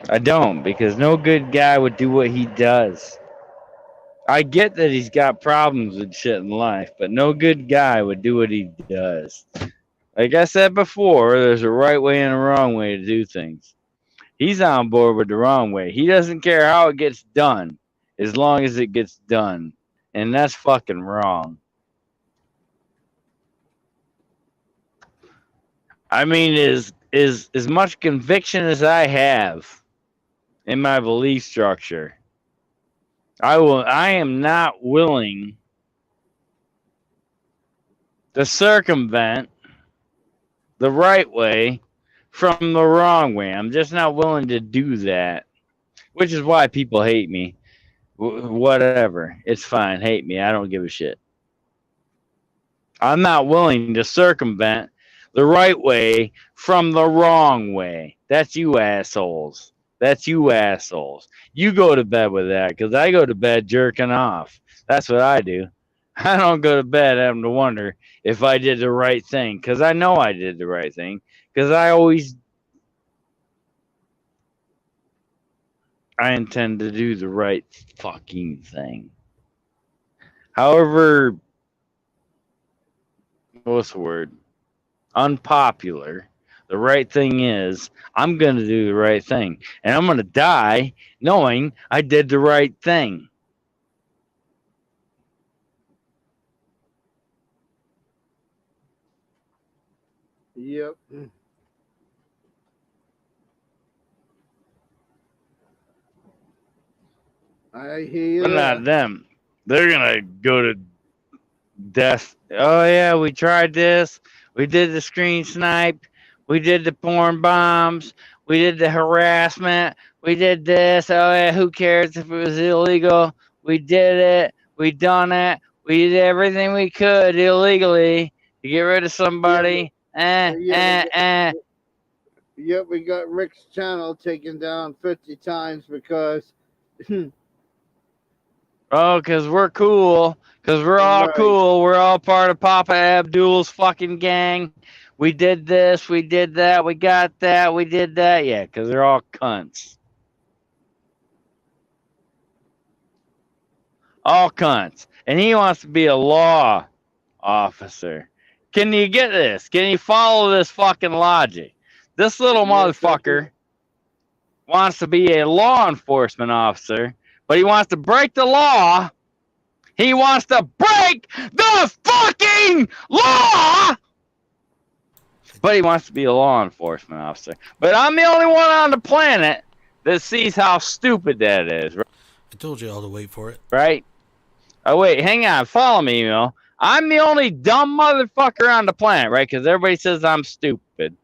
I don't, because no good guy would do what he does. I get that he's got problems with shit in life, but no good guy would do what he does. Like I said before, there's a right way and a wrong way to do things. He's on board with the wrong way. He doesn't care how it gets done, as long as it gets done. And that's fucking wrong. I mean, is as much conviction as I have in my belief structure, I am not willing to circumvent the right way from the wrong way. I'm just not willing to do that, which is why people hate me. Whatever. It's fine. Hate me. I don't give a shit. I'm not willing to circumvent the right way from the wrong way. That's you assholes. That's you assholes. You go to bed with that, because I go to bed jerking off. That's what I do. I don't go to bed having to wonder if I did the right thing, because I know I did the right thing, because I intend to do the right fucking thing. However what's the word? Unpopular. The right thing is, I'm going to do the right thing. And I'm going to die knowing I did the right thing. Yep. I hear you. But not them. They're going to go to death. Oh, yeah, we tried this. We did the screen snipe. We did the porn bombs. We did the harassment. We did this. Oh, yeah, who cares if it was illegal? We did it. We done it. We did everything we could illegally to get rid of somebody. Yep, we got Rick's channel taken down 50 times because... Oh, because we're cool. Because we're all cool. We're all part of Papa Abdul's fucking gang. We did this. We did that. We got that. We did that. Yeah, because they're all cunts. All cunts. And he wants to be a law officer. Can you get this? Can you follow this fucking logic? This little motherfucker wants to be a law enforcement officer, but he wants to break the law. He wants to break the fucking law! But he wants to be a law enforcement officer. But I'm the only one on the planet that sees how stupid that is. Right? I told you all to wait for it. Right? Oh, wait, hang on. Follow me, Emil. I'm the only dumb motherfucker on the planet, right? Because everybody says I'm stupid.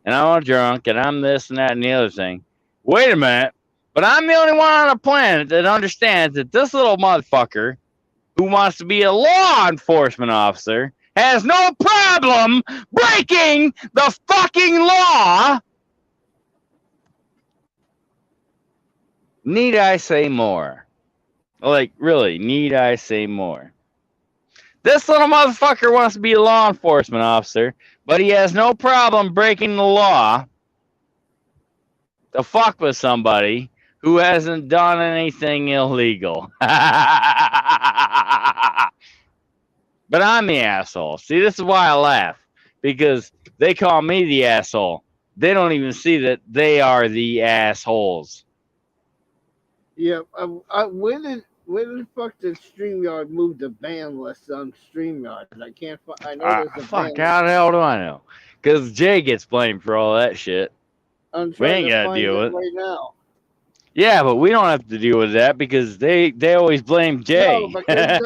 And I'm drunk, and I'm this and that and the other thing. Wait a minute. But I'm the only one on the planet that understands that this little motherfucker who wants to be a law enforcement officer has no problem breaking the fucking law. Need I say more? Like, really, need I say more? This little motherfucker wants to be a law enforcement officer, but he has no problem breaking the law to fuck with somebody who hasn't done anything illegal. But I'm the asshole. See, this is why I laugh. Because they call me the asshole. They don't even see that they are the assholes. Yeah, when the fuck did StreamYard move the ban list on StreamYard? I can't find. I know there's a fuck, ban how the hell do I know? Because Jay gets blamed for all that shit. I'm We trying ain't to gotta find deal it with it. right now. Yeah, but we don't have to deal with that because they always blame Jay. No, because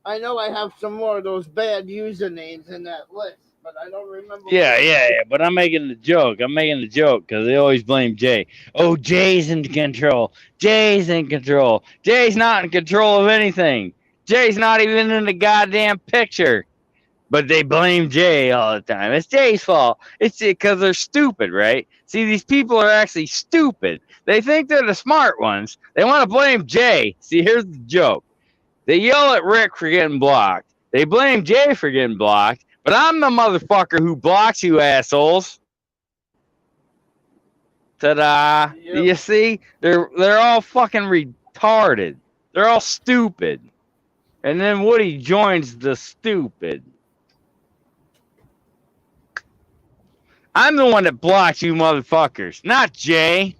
I know I have some more of those bad usernames in that list, but I don't remember. Yeah, but I'm making the joke. Because they always blame Jay. Oh, Jay's in control. Jay's in control. Jay's not in control of anything. Jay's not even in the goddamn picture. But they blame Jay all the time. It's Jay's fault. It's because they're stupid, right? See, these people are actually stupid. They think they're the smart ones. They want to blame Jay. See, here's the joke. They yell at Rick for getting blocked. They blame Jay for getting blocked. But I'm the motherfucker who blocks you assholes. Ta-da. Yep. Do you see? They're all fucking retarded. They're all stupid. And then Woody joins the stupid. I'm the one that blocks you motherfuckers, not Jay.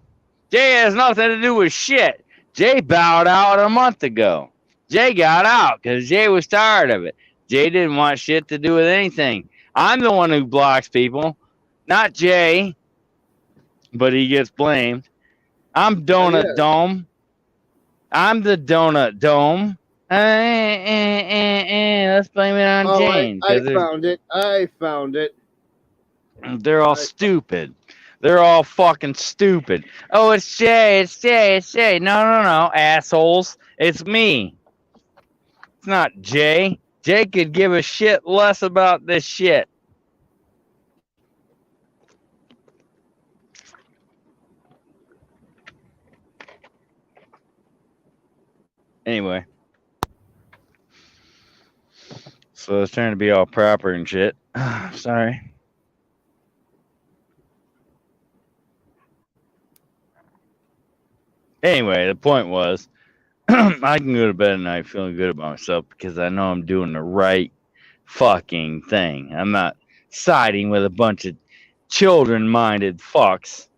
Jay has nothing to do with shit. Jay bowed out a month ago. Jay got out because Jay was tired of it. Jay didn't want shit to do with anything. I'm the one who blocks people, not Jay. But he gets blamed. I'm Donut Dome. I'm the Donut Dome. Let's blame it on Jane. I found it. They're all stupid. They're all fucking stupid. Oh, it's Jay. No, assholes. It's me. It's not Jay. Jay could give a shit less about this shit. Anyway. So I was trying to be all proper and shit. Sorry. Anyway, the point was, I can go to bed at night feeling good about myself because I know I'm doing the right fucking thing. I'm not siding with a bunch of children-minded fucks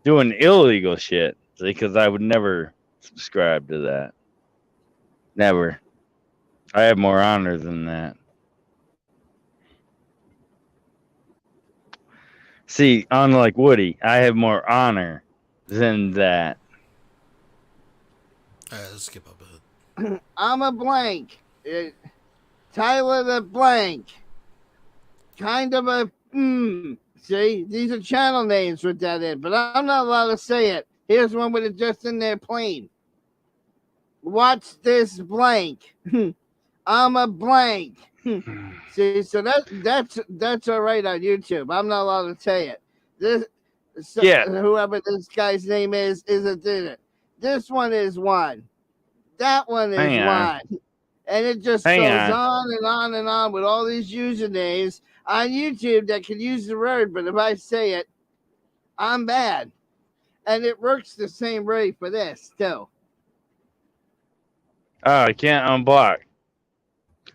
doing illegal shit, because I would never subscribe to that. Never. I have more honor than that. See, unlike Woody, I have more honor than that. Let's skip up ahead. I'm a blank. Tyler the blank. Kind of a See, these are channel names with that in, but I'm not allowed to say it. Here's one with it just in there plain. Watch this blank. I'm a blank. See, so that's all right on YouTube. I'm not allowed to say it. Whoever this guy's name is a did it. This one is one. That one is one. And it just goes on and on and on with all these usernames on YouTube that can use the word, but if I say it, I'm bad. And it works the same way for this too. Oh, I can't unblock.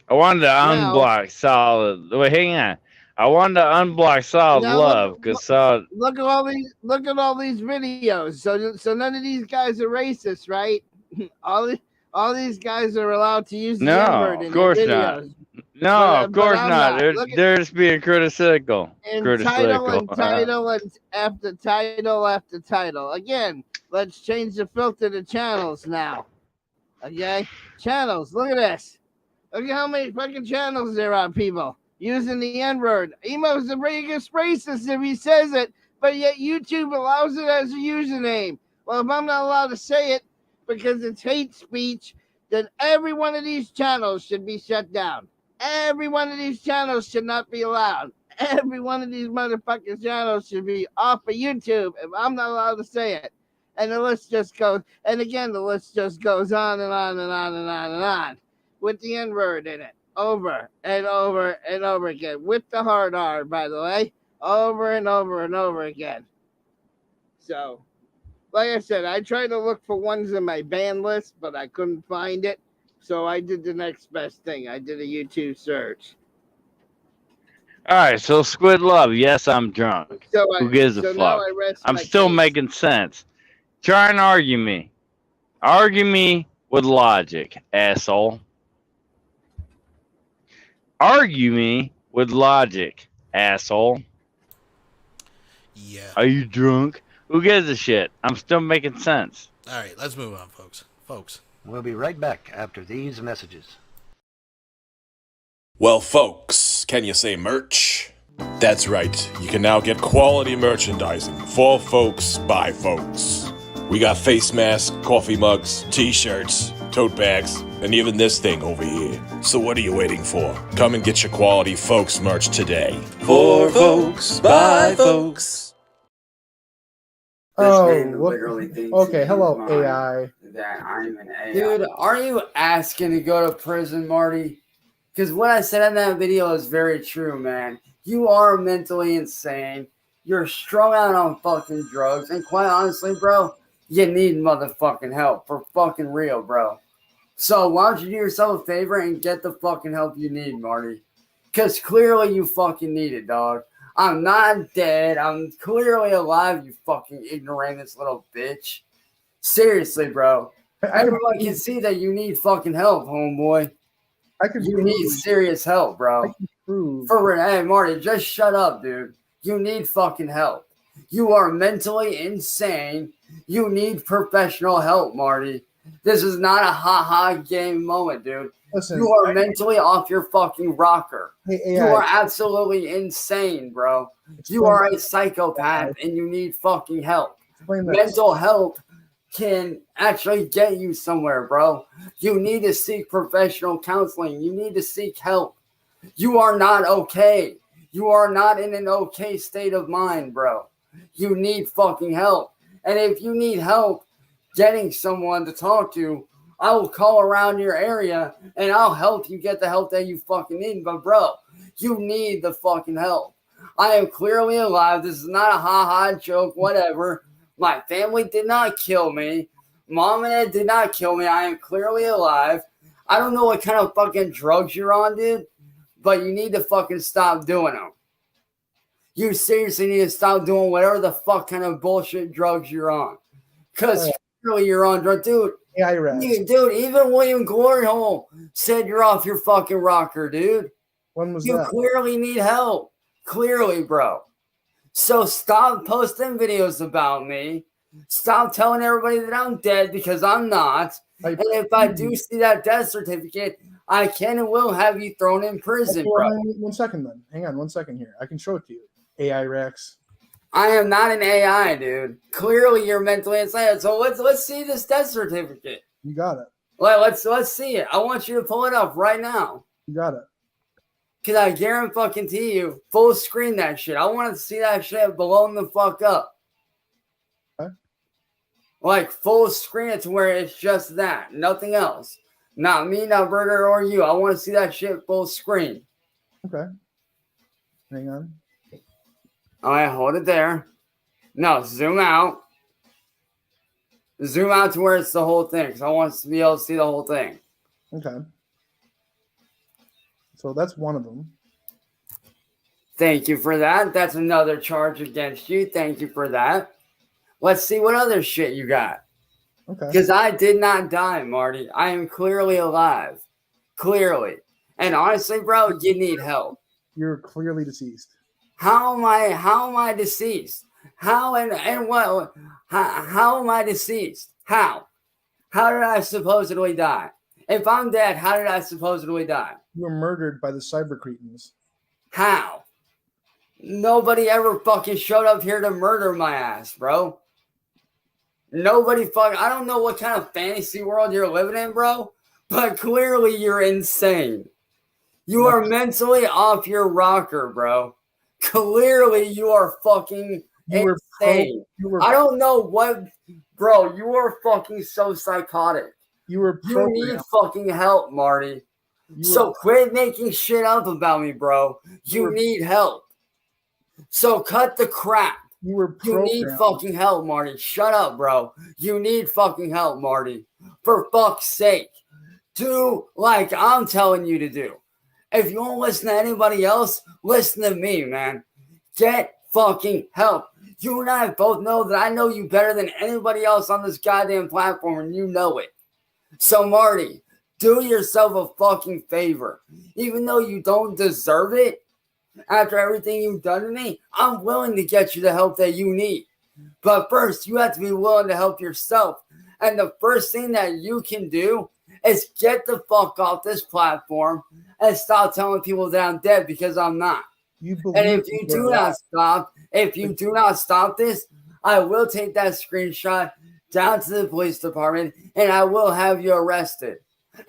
I wanted to unblock Solid. Wait, hang on. I wanted to unblock Solid Love because Solid. Look at all these videos. So none of these guys are racist, right? all these guys are allowed to use the N-word in their videos. No, of course not. They're just being critical. Title after title after title. Again, let's change the filter to channels now. Okay? Channels. Look at this. Look at how many fucking channels there are, people using the N-word. Emo's the biggest racist if he says it, but yet YouTube allows it as a username. Well, if I'm not allowed to say it because it's hate speech, then every one of these channels should be shut down. Every one of these channels should not be allowed. Every one of these motherfucking channels should be off of YouTube if I'm not allowed to say it. And the list just goes, and again, the list just goes on and on and on and on and on with the N-word in it, over and over and over again, with the hard R, by the way, over and over and over again. So, like I said, I tried to look for ones in my ban list, but I couldn't find it. So I did the next best thing. I did a YouTube search. All right, so Squid Love, yes, I'm drunk. Who gives a fuck? I'm still making sense. Try and argue me. Argue me with logic, asshole. Argue me with logic, asshole. Yeah. Are you drunk? Who gives a shit? I'm still making sense. All right, let's move on, folks. We'll be right back after these messages. Well, folks, can you say merch? That's right. You can now get quality merchandising for folks by folks. We got face masks, coffee mugs, t-shirts, tote bags, and even this thing over here. So what are you waiting for? Come and get your quality folks merch today. For folks by folks. Okay, hello, AI. That I'm an AI. Dude, are you asking to go to prison, Marty? Because what I said in that video is very true, man. You are mentally insane. You're strung out on fucking drugs. And quite honestly, bro, you need motherfucking help. For fucking real, bro. So why don't you do yourself a favor and get the fucking help you need, Marty? Because clearly you fucking need it, dog. I'm not dead. I'm clearly alive, you fucking ignoramus little bitch. Seriously, bro. Everyone can see that you need fucking help, homeboy. You need serious help, bro. Hey, Marty, just shut up, dude. You need fucking help. You are mentally insane. You need professional help, Marty. This is not a ha-ha game moment, dude. Listen, you are mentally off your fucking rocker. Hey, you are absolutely insane, bro. You are a psychopath and you need fucking help. Mental health can actually get you somewhere, bro. You need to seek professional counseling. You need to seek help. You are not okay. You are not in an okay state of mind, bro. You need fucking help. And if you need help getting someone to talk to, I will call around your area and I'll help you get the help that you fucking need. But bro, you need the fucking help. I am clearly alive. This is not a ha-ha joke, whatever. My family did not kill me. Mom and Dad did not kill me. I am clearly alive. I don't know what kind of fucking drugs you're on, dude. but you need to fucking stop doing them. You seriously need to stop doing whatever the fuck kind of bullshit drugs you're on. Because clearly you're on drugs. Dude, dude, even William Gloryhole said you're off your fucking rocker, dude. When was you that? clearly need help. Clearly, bro. So stop posting videos about me. Stop telling everybody that I'm dead because I'm not. And if I do see that death certificate, I can and will have you thrown in prison, Okay, bro. 1 second then. Hang on 1 second here. I can show it to you. AI Rex. I am not an AI, dude. Clearly, you're mentally insane. So let's see this death certificate. You got it. Let's see it. I want you to pull it up right now. You got it. Cause I guarantee you, full screen that shit. I want to see that shit blowing the fuck up. Okay. Like full screen it to where it's just that, nothing else. Not me, not Burger, or you. I want to see that shit full screen. Okay. Hang on. All right, hold it there. No, zoom out. Zoom out to where it's the whole thing, because I want to be able to see the whole thing. Okay. So that's one of them. Thank you for that. That's another charge against you. Thank you for that. Let's see what other shit you got. Okay. Because I did not die, Marty. I am clearly alive. Clearly. And honestly, bro, you need help. You're clearly deceased. How am I deceased? How and what? How am I deceased? How? How did I supposedly die? If I'm dead, how did I supposedly die? You were murdered by the cyber cretins. How? Nobody ever fucking showed up here to murder my ass, bro. Nobody fucking... I don't know what kind of fantasy world you're living in, bro, but clearly you're insane. You are mentally off your rocker, bro. Clearly you are fucking insane. I don't know what... Bro, you are fucking so psychotic. You need fucking help, Marty. So quit making shit up about me, bro. You need help. So cut the crap. You need fucking help, Marty. Shut up, bro. You need fucking help, Marty. For fuck's sake. Do like I'm telling you to do. If you won't listen to anybody else, listen to me, man. Get fucking help. You and I both know that I know you better than anybody else on this goddamn platform, and you know it. So, Marty, do yourself a fucking favor. Even though you don't deserve it, after everything you've done to me, I'm willing to get you the help that you need. But first, you have to be willing to help yourself. And the first thing that you can do is get the fuck off this platform and stop telling people that I'm dead, because I'm not. And if you do not stop this, I will take that screenshot down to the police department and I will have you arrested.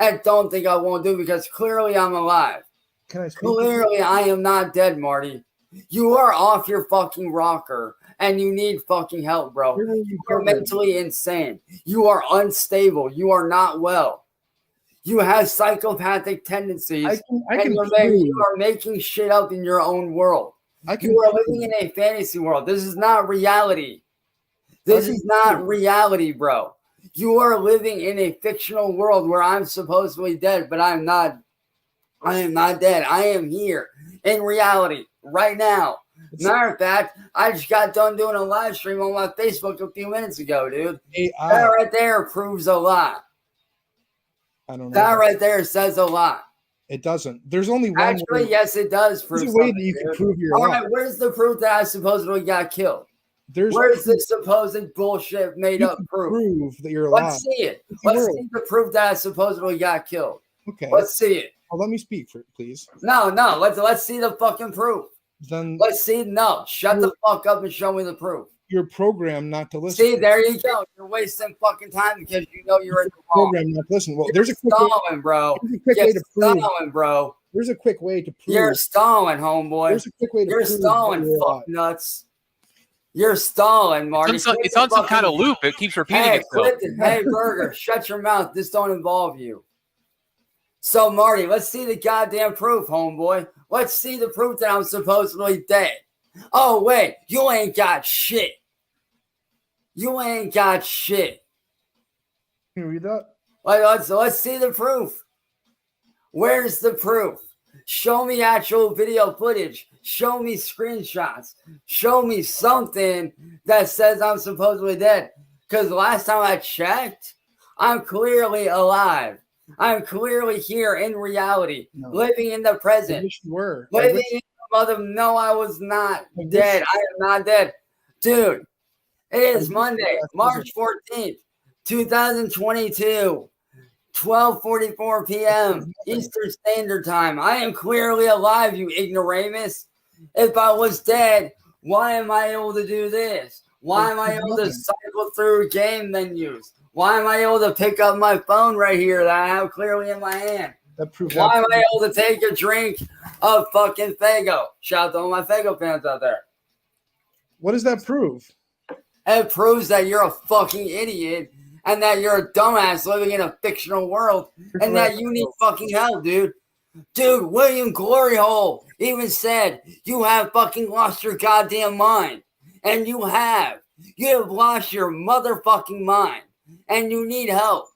And don't think I won't do it, because clearly I'm alive. Clearly I am not dead, Marty. You are off your fucking rocker and you need fucking help, bro. You are mentally insane. You are unstable. You are not well. You have psychopathic tendencies. You are making shit up in your own world. You are living in a fantasy world. This is not reality. This is not reality, bro. You are living in a fictional world where I'm supposedly dead, but I'm not. I am not dead. I am here in reality right now. Matter of fact, I just got done doing a live stream on my Facebook a few minutes ago, dude. That right there proves a lot. I don't know. That right there says a lot. It doesn't. There's only one Actually, way. yes, it does prove There's a way something, that you can dude. prove you're All alive. right, where's the proof that I supposedly got killed? Where's the supposed bullshit made up proof? That you're alive. Let's see it. Let's see the proof that I supposedly got killed. Okay. Let's see it. Well, let me speak, please. No. Let's see the fucking proof. Then let's see. No, shut the fuck up and show me the proof. You're programmed not to listen. See, there you go. You're wasting fucking time because you know you're in the wrong. Programmed not to listen. Well, You're there's a quick stalling, bro. way to prove. Stalling, bro. There's a quick way to prove. You're stalling, homeboy. There's a quick way to You're prove stalling, you're fuck alive. nuts. You're stalling, Marty. It's on some kind of loop. It keeps repeating itself. Hey, Burger, shut your mouth. This don't involve you. So, Marty, let's see the goddamn proof, homeboy. Let's see the proof that I'm supposedly dead. Oh, wait. You ain't got shit. You ain't got shit. Can you read that? Let's see the proof. Where's the proof? Show me actual video footage. Show me screenshots. Show me something that says I'm supposedly dead. Because last time I checked, I'm clearly alive. I'm clearly here in reality, living in the present. I wish you were. Living in the mother. No, I was not dead. I am not dead. Dude, it is Monday, March 14th, 2022. 12:44 p.m. Eastern Standard Time. I am clearly alive, you ignoramus. If I was dead, why am I able to do this? Why am I able to cycle through game menus? Why am I able to pick up my phone right here that I have clearly in my hand? Why am I able to take a drink of fucking Faygo? Shout out to all my Faygo fans out there. What does that prove? It proves that you're a fucking idiot and that you're a dumbass living in a fictional world and that you need fucking help, dude. Dude, William Gloryhole even said you have fucking lost your goddamn mind. And you have. You have lost your motherfucking mind. And you need help.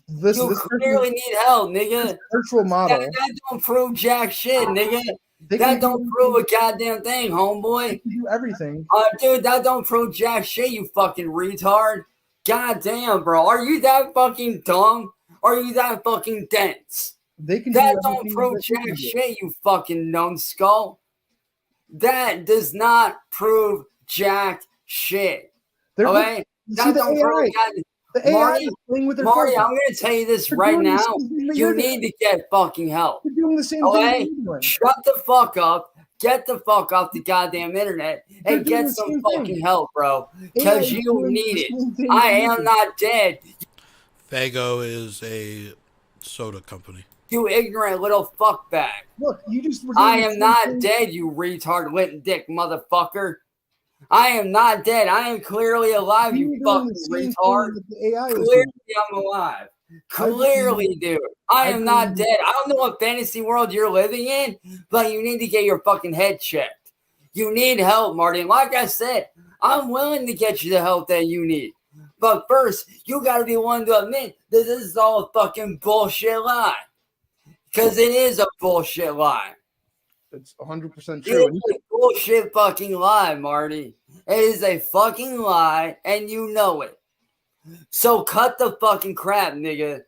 You clearly need help, nigga. Virtual model. That don't prove jack shit, nigga. That don't prove a goddamn thing, homeboy. They can do everything. Dude, that don't prove jack shit, you fucking retard. God damn, bro. Are you that fucking dumb? Or are you that fucking dense? That don't prove jack shit, you fucking numbskull. That does not prove jack shit. Okay? That don't prove Marty, Marty, I'm going to tell you this right now. You need to get fucking help. You're doing the same okay? thing. Shut the fuck up. Get the fuck off the goddamn internet and get some fucking help, bro. Because you need it. I am not dead. Faygo is a soda company. You ignorant little fuckbag. Look, you just. I am not dead, you retard lint dick motherfucker. I am not dead. I am clearly alive, you fucking retard. Clearly I'm alive. Clearly, dude. I am not dead. I don't know what fantasy world you're living in, but you need to get your fucking head checked. You need help, Marty. And like I said, I'm willing to get you the help that you need. But first, you got to be willing to admit that this is all a fucking bullshit lie. Because it is a bullshit lie. It's 100% true. It is a bullshit fucking lie, Marty. It is a fucking lie, and you know it. So cut the fucking crap, nigga.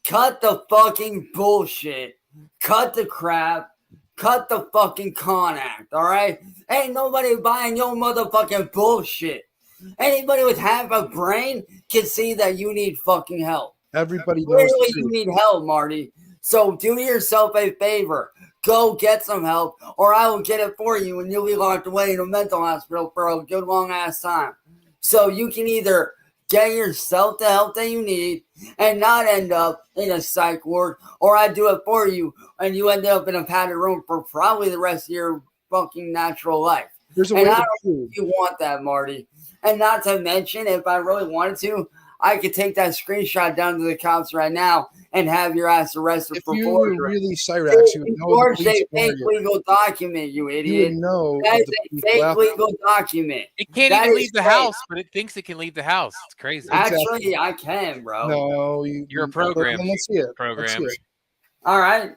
Cut the fucking bullshit. Cut the crap. Cut the fucking con act, all right? Ain't nobody buying your motherfucking bullshit. Anybody with half a brain can see that you need fucking help. Everybody knows. Clearly you need help, Marty. So do yourself a favor. Go get some help, or I will get it for you, and you'll be locked away in a mental hospital for a good long-ass time. So you can either get yourself the help that you need and not end up in a psych ward, or I do it for you, and you end up in a padded room for probably the rest of your fucking natural life. There's a and way I to don't think you want that, Marty. And not to mention, if I really wanted to, I could take that screenshot down to the cops right now and have your ass arrested for forgery. Really, Cyrax, you would know. Forged a fake legal document, you idiot. You know that is a fake legal document. It can't even leave the house, but it thinks it can leave the house. It's crazy. Actually, I can, bro. No, you're a program. Let's see it. Program. All right.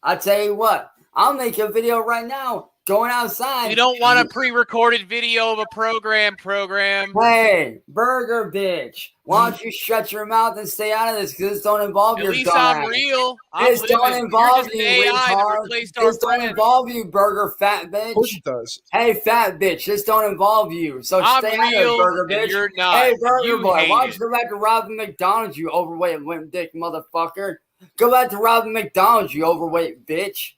I'll tell you what. I'll make a video right now going outside. You don't want a pre-recorded video of a program. Hey, burger bitch. Why don't you shut your mouth and stay out of this? Because this don't involve your dumb ass. I'm real. This don't involve you, retard. This don't involve you, burger fat bitch. Of course it does. Hey, fat bitch. This don't involve you. So stay out of it, burger bitch. You're not. Hey, burger boy. Why don't you go back to robbing McDonald's, you overweight limp dick motherfucker? Go back to robbing McDonald's, you overweight bitch.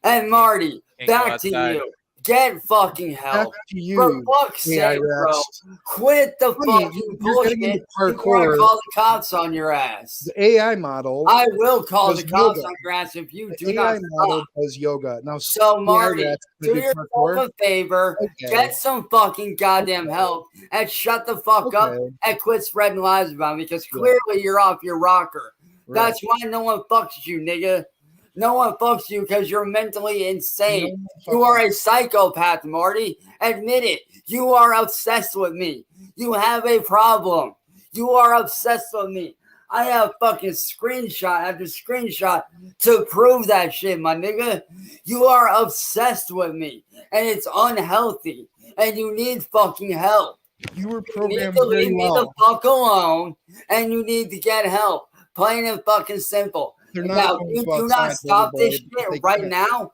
And Marty, back to you. Get fucking help. Back to you. For fuck's sake, bro. Quit the fucking bullshit before I call the cops on your ass. The AI model. I will call the cops on your ass if you do not stop. The AI model does yoga. Now, so, Marty, do yourself a favor. Okay. Get some fucking goddamn help and shut the fuck up and quit spreading lies about me because clearly you're off your rocker. Right. That's why no one fucks you, nigga. No one fucks you because you're mentally insane. You are a psychopath, Marty. Admit it. You are obsessed with me. You have a problem. You are obsessed with me. I have fucking screenshot after screenshot to prove that shit, my nigga. You are obsessed with me, and it's unhealthy, and you need fucking help. You were You programmed need to very leave me well. the fuck alone, and you need to get help. Plain and fucking simple. They're not Now, going if you to go do not outside, stop this baby boy. They shit right can't. now,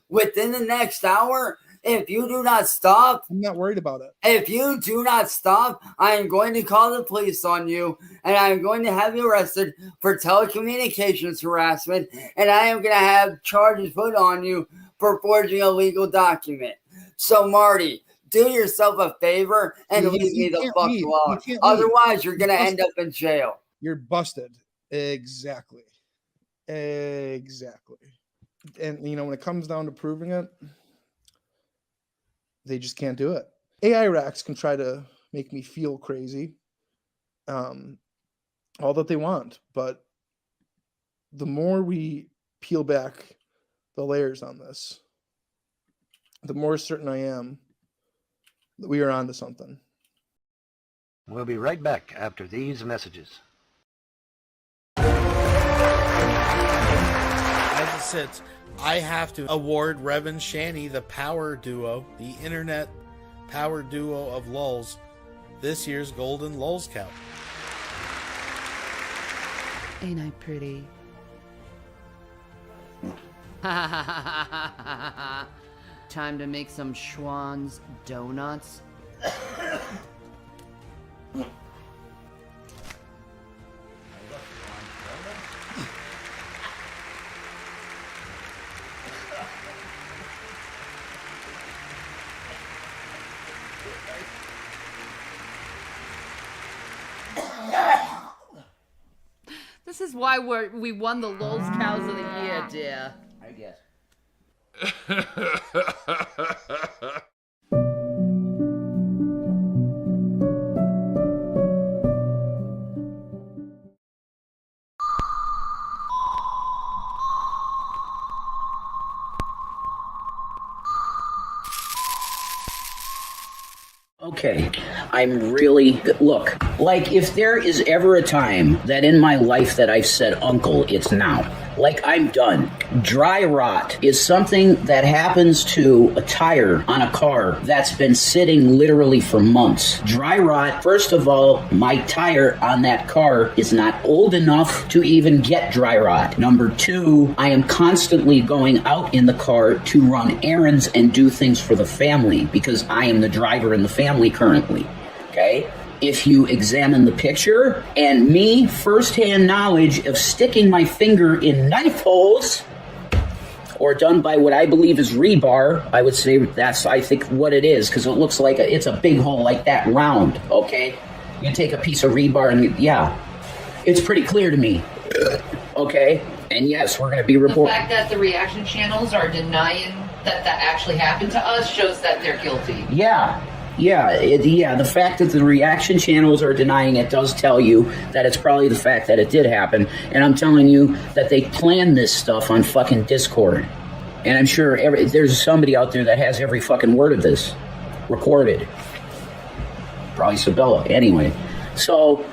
within the next hour, if you do not stop, I'm not worried about it. if you do not stop, I am going to call the police on you, and I am going to have you arrested for telecommunications harassment, and I am going to have charges put on you for forging a legal document. So, Marty, do yourself a favor and leave me the fuck alone. Otherwise, you're going to end up in jail. You're busted. Exactly. Exactly. And, you know, when it comes down to proving it, they just can't do it. AI racks can try to make me feel crazy, all that they want. But the more we peel back the layers on this, the more certain I am that we are onto something. We'll be right back after these messages. As it sits, I have to award Rev and Shani the power duo, the internet power duo of lulz, this year's Golden Lulz Cow. Ain't I pretty? Time to make some Schwann's donuts. This is why we won the Lulz Cows of the Year, dear. I guess. Okay, I'm really, look, like if there is ever a time that in my life that I've said uncle, it's now. Like I'm done. Dry rot is something that happens to a tire on a car that's been sitting literally for months. Dry rot, first of all, my tire on that car is not old enough to even get dry rot. Number two, I am constantly going out in the car to run errands and do things for the family because I am the driver in the family currently. Okay? If you examine the picture and me firsthand knowledge of sticking my finger in knife holes or done by what I believe is rebar, I would say that's, I think, what it is because it looks like it's a big hole like that round, okay? You take a piece of rebar and yeah, it's pretty clear to me, okay? And yes, we're going to be The reporting. fact that the reaction channels are denying that actually happened to us shows that they're guilty. Yeah, the fact that the reaction channels are denying it does tell you that it's probably the fact that it did happen. And I'm telling you that they planned this stuff on fucking Discord. And I'm sure there's somebody out there that has every fucking word of this recorded. Probably Sabella. Anyway, so...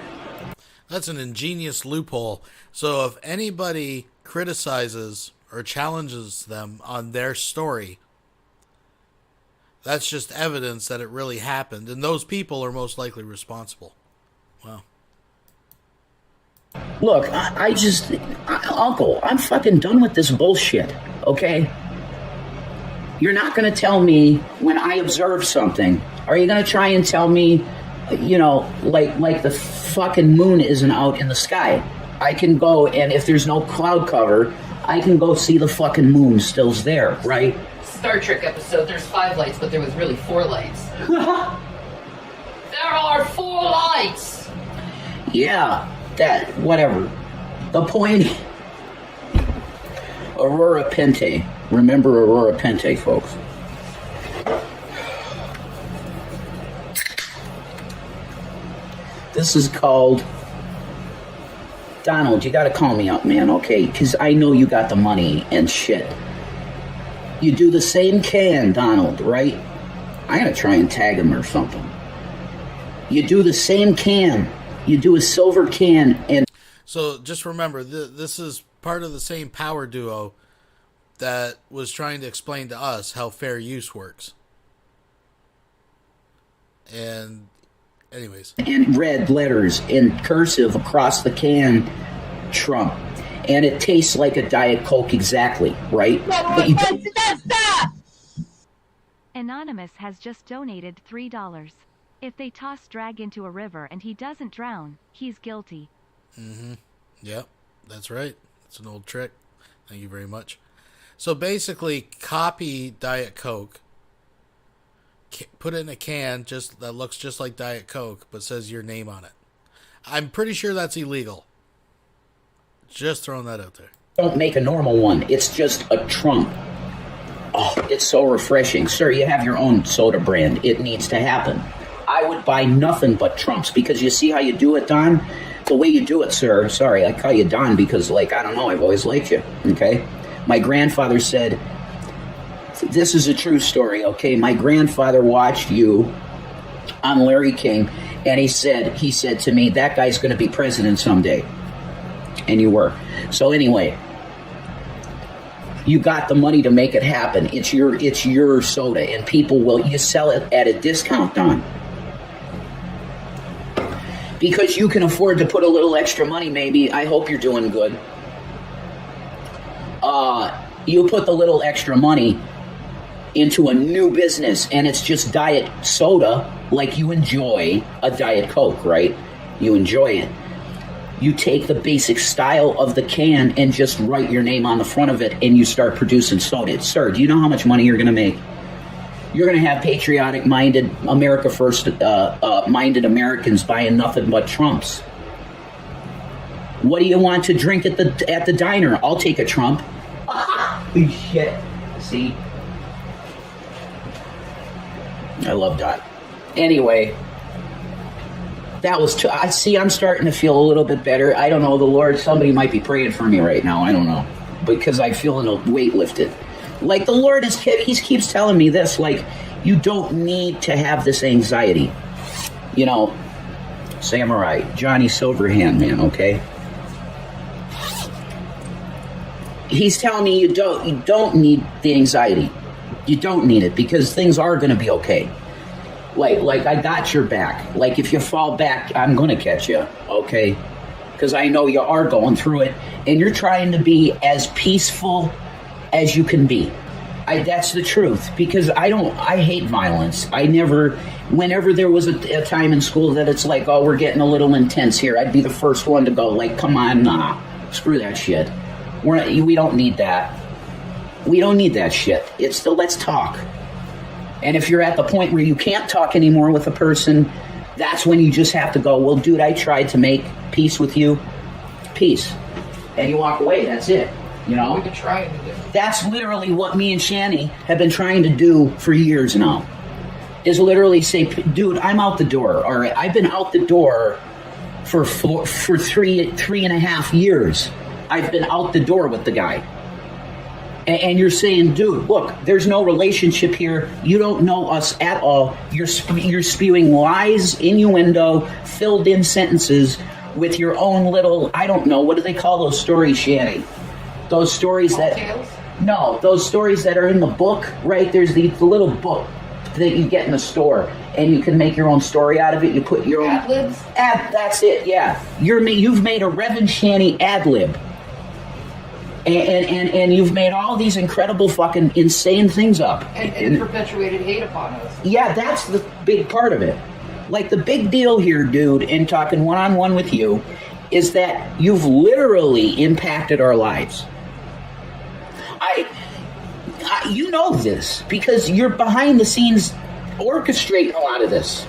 That's an ingenious loophole. So if anybody criticizes or challenges them on their story, that's just evidence that it really happened, and those people are most likely responsible. Wow. Look, Uncle, I'm fucking done with this bullshit, okay? You're not going to tell me when I observe something. Are you going to try and tell me, you know, like the fucking moon isn't out in the sky? I can go, and if there's no cloud cover, I can go see the fucking moon still's there, right? Star Trek episode, there's 5 lights, but there was really 4 lights. There are 4 lights! Yeah, that, whatever. The point... Aurora Pente. Remember Aurora Pente, folks. This is called... Donald, you gotta call me up, man, okay? Because I know you got the money and shit. You do the same can, Donald, right? I'm gonna try and tag him or something. You do the same can. You do a silver can and... So just remember, this is part of the same power duo that was trying to explain to us how fair use works. And anyways. In red letters in cursive across the can, Trump. And it tastes like a Diet Coke exactly, right? But you don't... Anonymous has just donated $3. If they toss Drag into a river and he doesn't drown, he's guilty. Mm-hmm. Yep, that's right. It's an old trick. Thank you very much. So basically, copy Diet Coke, put it in a can that looks just like Diet Coke, but says your name on it. I'm pretty sure that's illegal. Just throwing that out there. Don't make a normal one. It's just a Trump. Oh, it's so refreshing. Sir, you have your own soda brand. It needs to happen. I would buy nothing but Trumps because you see how you do it, Don? The way you do it, sir. Sorry, I call you Don because, I don't know, I've always liked you, okay? My grandfather said, this is a true story, okay? My grandfather watched you on Larry King, and he said to me, that guy's going to be president someday. And you were. So anyway, you got the money to make it happen. It's your soda, and you sell it at a discount, Don. Because you can afford to put a little extra money, maybe. I hope you're doing good. You put the little extra money into a new business, and it's just diet soda, like you enjoy a Diet Coke, right? You enjoy it. You take the basic style of the can and just write your name on the front of it, and you start producing soda. Sir, do you know how much money you're going to make? You're going to have patriotic-minded, America First-minded Americans buying nothing but Trumps. What do you want to drink at the diner? I'll take a Trump. Shit. See? I love that. Anyway, that was... I'm starting to feel a little bit better. I don't know, the Lord, somebody might be praying for me right now. I don't know. Because I'm feeling a weight lifted. Like, the Lord he keeps telling me this, you don't need to have this anxiety. Samurai, Johnny Silverhand, man, okay? He's telling me you don't need the anxiety. You don't need it, because things are going to be okay. Like, I got your back. If you fall back, I'm going to catch you, okay? Because I know you are going through it, and you're trying to be as peaceful as you can be. That's the truth, because I hate violence. Whenever there was a time in school that it's we're getting a little intense here, I'd be the first one to go, come on, nah, screw that shit. We don't need that. We don't need that shit. It's the let's talk. And if you're at the point where you can't talk anymore with a person, that's when you just have to go, well, dude, I tried to make peace with you. Peace. And you walk away, that's it. We've been trying to do. That's literally what me and Shani have been trying to do for years now. Is literally say, dude, I'm out the door. All right, I've been out the door for 3.5 years. I've been out the door with the guy. And you're saying, dude, look, there's no relationship here. You don't know us at all. You're spewing lies, innuendo, filled in sentences with your own little, I don't know, what do they call those stories, Shani? Those stories those stories that are in the book, right? There's the little book that you get in the store, and you can make your own story out of it. You put your own ad-libs. That's it. Yeah, you've made a Reverend Shani ad-lib, and you've made all these incredible fucking insane things up, and perpetuated hate upon us. Yeah, that's the big part of it. The big deal here, dude, in talking one-on-one with you, is that you've literally impacted our lives. You know this because you're behind the scenes orchestrating a lot of this.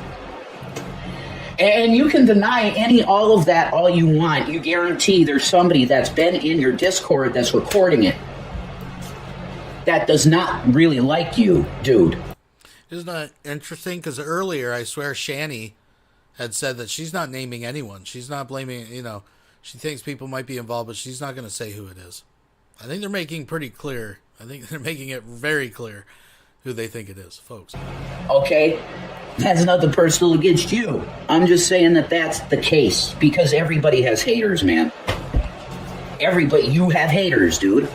And you can deny all of that all you want. You guarantee there's somebody that's been in your Discord that's recording it that does not really like you, dude. Isn't that interesting? Because earlier, I swear, Shani had said that she's not naming anyone. She's not blaming, she thinks people might be involved, but she's not going to say who it is. I think they're making pretty clear. I think they're making it very clear who they think it is, folks. Okay, that's nothing personal against you. I'm just saying that that's the case because everybody has haters, man. everybody, you have haters, dude.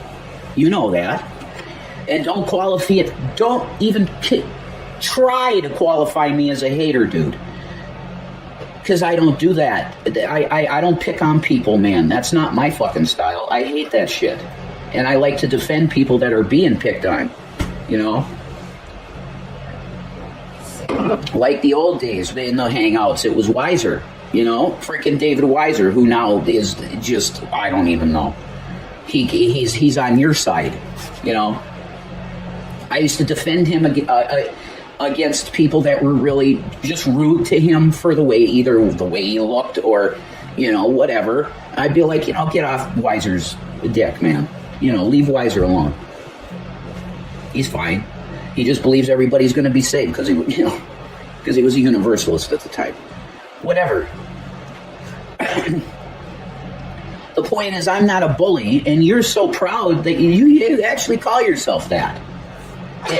You know that. And don't qualify it. Don't even try to qualify me as a hater, dude. Because I don't do that. I don't pick on people, man. That's not my fucking style. I hate that shit. And I like to defend people that are being picked on. You know? Like the old days in the Hangouts, it was Weiser. You know? Freaking David Weiser, who now is just, I don't even know. He's on your side. You know? I used to defend him against people that were really just rude to him for either the way he looked or, you know, whatever. I'd be like, you know, get off Weiser's dick, man. You know, leave Weiser alone. He's fine. He just believes everybody's going to be saved because he was a universalist at the time. Whatever. The point is, I'm not a bully, and you're so proud that you actually call yourself that.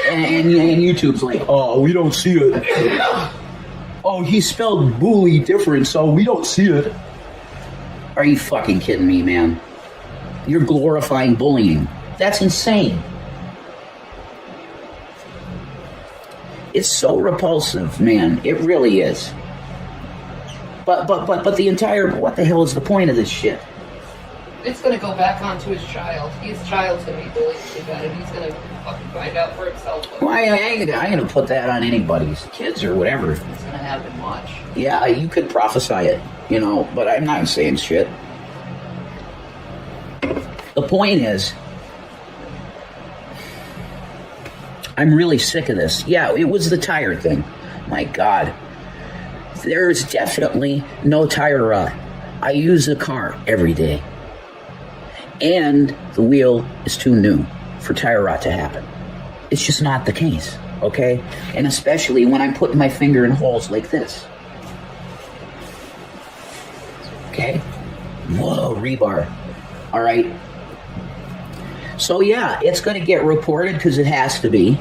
And YouTube's like, oh, we don't see it. Oh, he spelled bully different, so we don't see it. Are you fucking kidding me, man? You're glorifying bullying. That's insane. It's so repulsive, man. It really is. But the entire, what the hell is the point of this shit? It's gonna go back onto his child. His child's gonna be bullied too bad, and he's gonna fucking find out for himself. Well, I ain't gonna put that on anybody's kids or whatever. It's gonna happen, watch. Yeah, you could prophesy it, you know, but I'm not saying shit. The point is, I'm really sick of this. Yeah, it was the tire thing. My God. There's definitely no tire rot. I use the car every day. And the wheel is too new for tire rot to happen. It's just not the case, okay? And especially when I'm putting my finger in holes like this. Okay? Whoa, rebar. All right. So yeah, it's going to get reported because it has to be.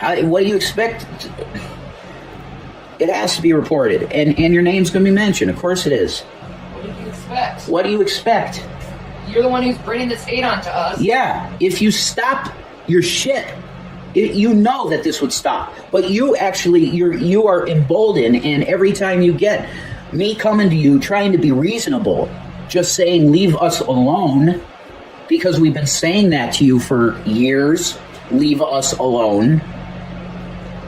What do you expect? It has to be reported, and your name's going to be mentioned. Of course it is. What do you expect? What do you expect? You're the one who's bringing this hate onto us. Yeah, if you stop your shit, you know that this would stop. But you are emboldened, and every time you get me coming to you trying to be reasonable, just saying leave us alone, because we've been saying that to you for years, leave us alone.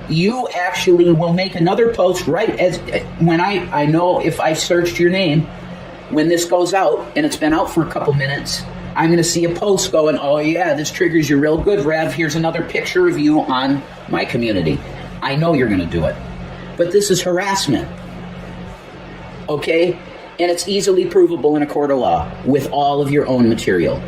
You actually will make another post right as when I know if I searched your name, when this goes out, and it's been out for a couple minutes, I'm going to see a post going, oh yeah, this triggers you real good, Rev. Here's another picture of you on my community. I know you're going to do it. But this is harassment. Okay? And it's easily provable in a court of law with all of your own material.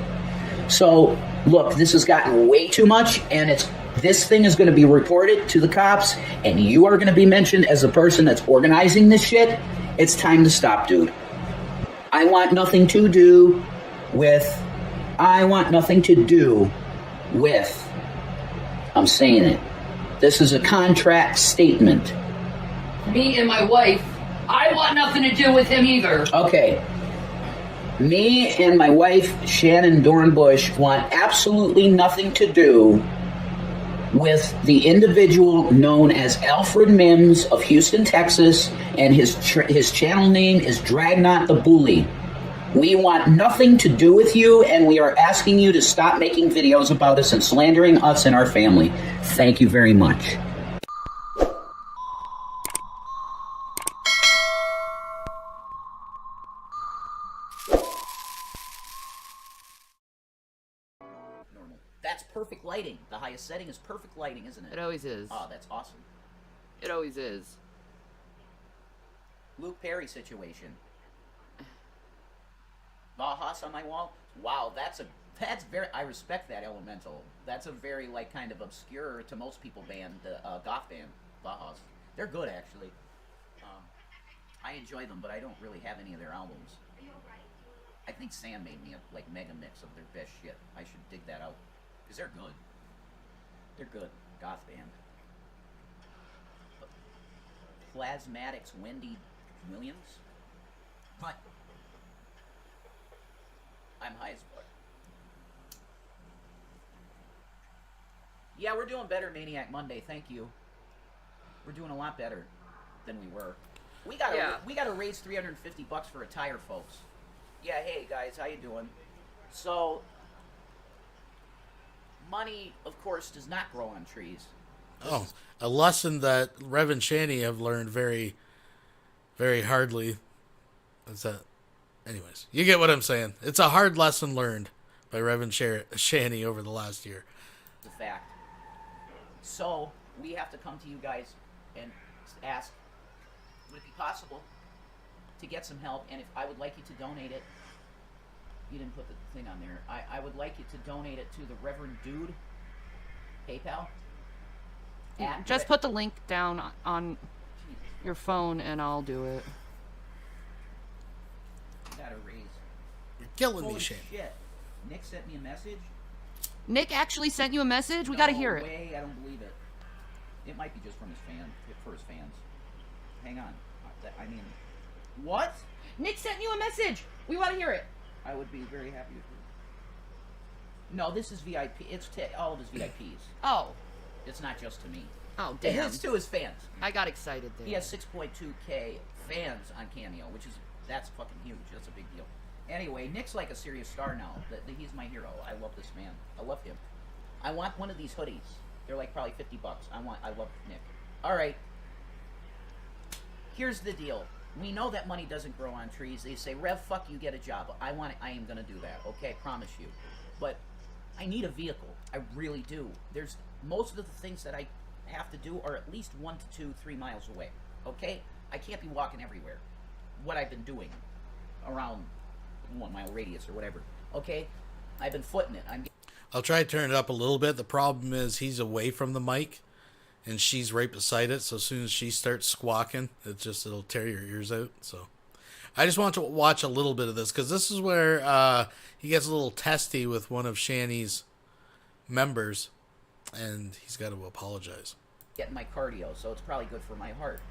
So, look, this has gotten way too much, and this thing is going to be reported to the cops, and you are going to be mentioned as the person that's organizing this shit. It's time to stop, dude. I want nothing to do with, I'm saying it. This is a contract statement. Me and my wife, I want nothing to do with him either. Okay. Me and my wife, Shannon Dornbush, want absolutely nothing to do with the individual known as Alfred Mims of Houston, Texas, and his channel name is Dragnot the Bully. We want nothing to do with you, and we are asking you to stop making videos about us and slandering us and our family. Thank you very much. That's perfect lighting. The highest setting is perfect lighting, isn't it? It always is. Oh, that's awesome. It always is. Luke Perry situation. Bajas on my wall. Wow, that's very. I respect that elemental. That's a very kind of obscure to most people band, goth band. Bajas. They're good actually. I enjoy them, but I don't really have any of their albums. I think Sam made me a mega mix of their best shit. I should dig that out. Because they're good. They're good. Goth band. Plasmatics, Wendy Williams. But I'm high as fuck. Yeah, we're doing better, Maniac Monday. Thank you. We're doing a lot better than we were. We gotta raise $350 for a tire, folks. Yeah, hey guys, how you doing? So, money, of course, does not grow on trees. Oh, a lesson that Rev and Shanny have learned very, very hardly. Is that, anyways, you get what I'm saying. It's a hard lesson learned by Rev and Shanny over the last year. The fact. So, we have to come to you guys and ask, would it be possible to get some help? And if I would like you to donate it, you didn't put the thing on there. I would like you to donate it to the Reverend Dude PayPal. Just put the link down on your phone and I'll do it. Gotta raise. You're killing Holy me, Shane. Shit. Nick sent me a message. Nick actually sent you a message? We gotta hear it. No way, I don't believe it. It might be just from his for his fans. Hang on. I mean, what? Nick sent you a message. We want to hear it. I would be very happy to. No, this is VIP. It's all of his VIPs. Oh. It's not just to me. Oh, damn. It's to his fans. I got excited there. He has 6.2K fans on Cameo, that's fucking huge. That's a big deal. Anyway, Nick's like a serious star now. He's my hero. I love this man. I love him. I want one of these hoodies. They're like probably $50. I love Nick. All right. Here's the deal. We know that money doesn't grow on trees. They say, Rev, fuck you, get a job. I am gonna do that. Okay, promise you. But I need a vehicle. I really do. There's most of the things that I have to do are at least 1 to 2, 3 miles away. Okay, I can't be walking everywhere. What I've been doing around 1 mile radius or whatever. Okay, I've been footing it. I'll try to turn it up a little bit. The problem is he's away from the mic and she's right beside it. So as soon as she starts squawking, it'll tear your ears out. So I just want to watch a little bit of this because this is where he gets a little testy with one of Shanny's members and he's got to apologize. Getting my cardio, so it's probably good for my heart.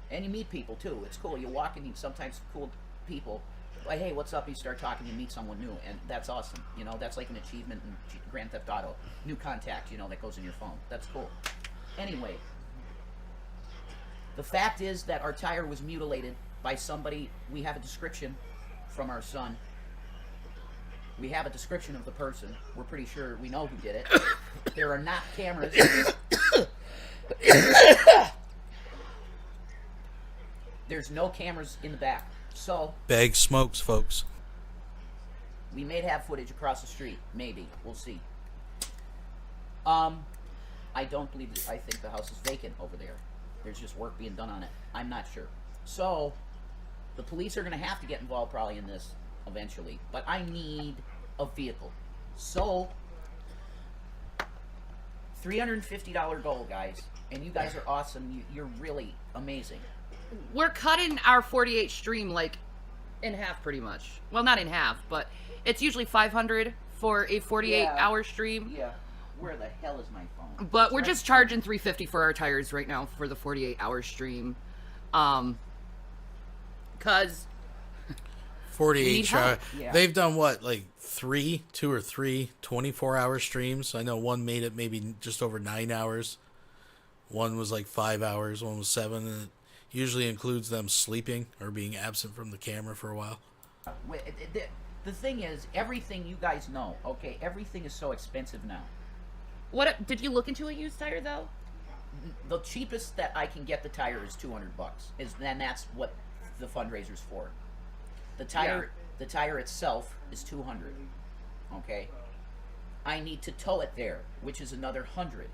And you meet people too. It's cool. You walk and you sometimes cool people. Like, hey, what's up? You start talking, you meet someone new, and that's awesome. You know, that's like an achievement in Grand Theft Auto. New contact, that goes in your phone. That's cool. Anyway, the fact is that our tire was mutilated by somebody. We have a description from our son. We have a description of the person. We're pretty sure we know who did it. There are not cameras. There's no cameras in the back. So bag smokes, folks. We may have footage across the street. Maybe. We'll see. I don't believe it. I think the house is vacant over there. There's just work being done on it. I'm not sure. So the police are going to have to get involved probably in this eventually. But I need a vehicle. So $350 goal, guys. And you guys are awesome. You're really amazing. We're cutting our 48 stream like in half pretty much. Well, not in half, but it's usually 500 for a 48-hour stream. Yeah. Where the hell is my phone? But we're just charging $350 for our tires right now for the 48-hour stream. Cause 48 hours. Yeah. They've done what, like 2 or 3 24-hour streams. I know one made it maybe just over 9 hours. One was like 5 hours. One was 7. And it usually includes them sleeping or being absent from the camera for a while. The thing is, everything you guys know, okay, everything is so expensive now. What did you look into a used tire though? The cheapest that I can get the tire is $200. And that's what the fundraiser's for. The tire itself is $200. Okay, I need to tow it there, which is another $100,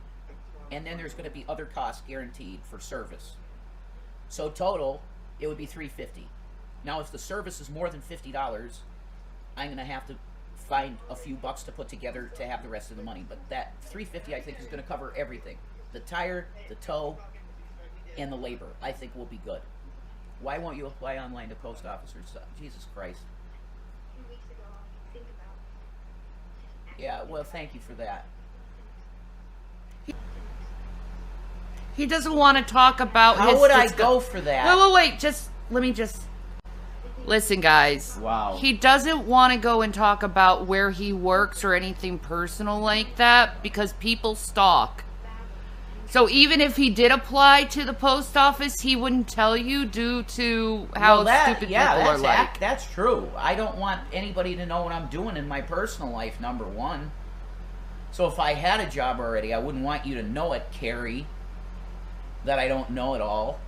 and then there's going to be other costs guaranteed for service. So total, it would be $350. Now, if the service is more than $50, I'm going to have to find a few bucks to put together to have the rest of the money. But that $350, I think, is going to cover everything: the tire, the tow, and the labor. I think will be good. Why won't you apply online to post officers? Jesus Christ. Yeah, well, thank you for that. He doesn't want to talk about How would I go for that? Wait, let me just... Listen, guys. Wow. He doesn't want to go and talk about where he works or anything personal like that because people stalk. So even if he did apply to the post office, he wouldn't tell you due to how stupid people are like. That's true. I don't want anybody to know what I'm doing in my personal life, number one. So if I had a job already, I wouldn't want you to know it, Carrie, that I don't know it all.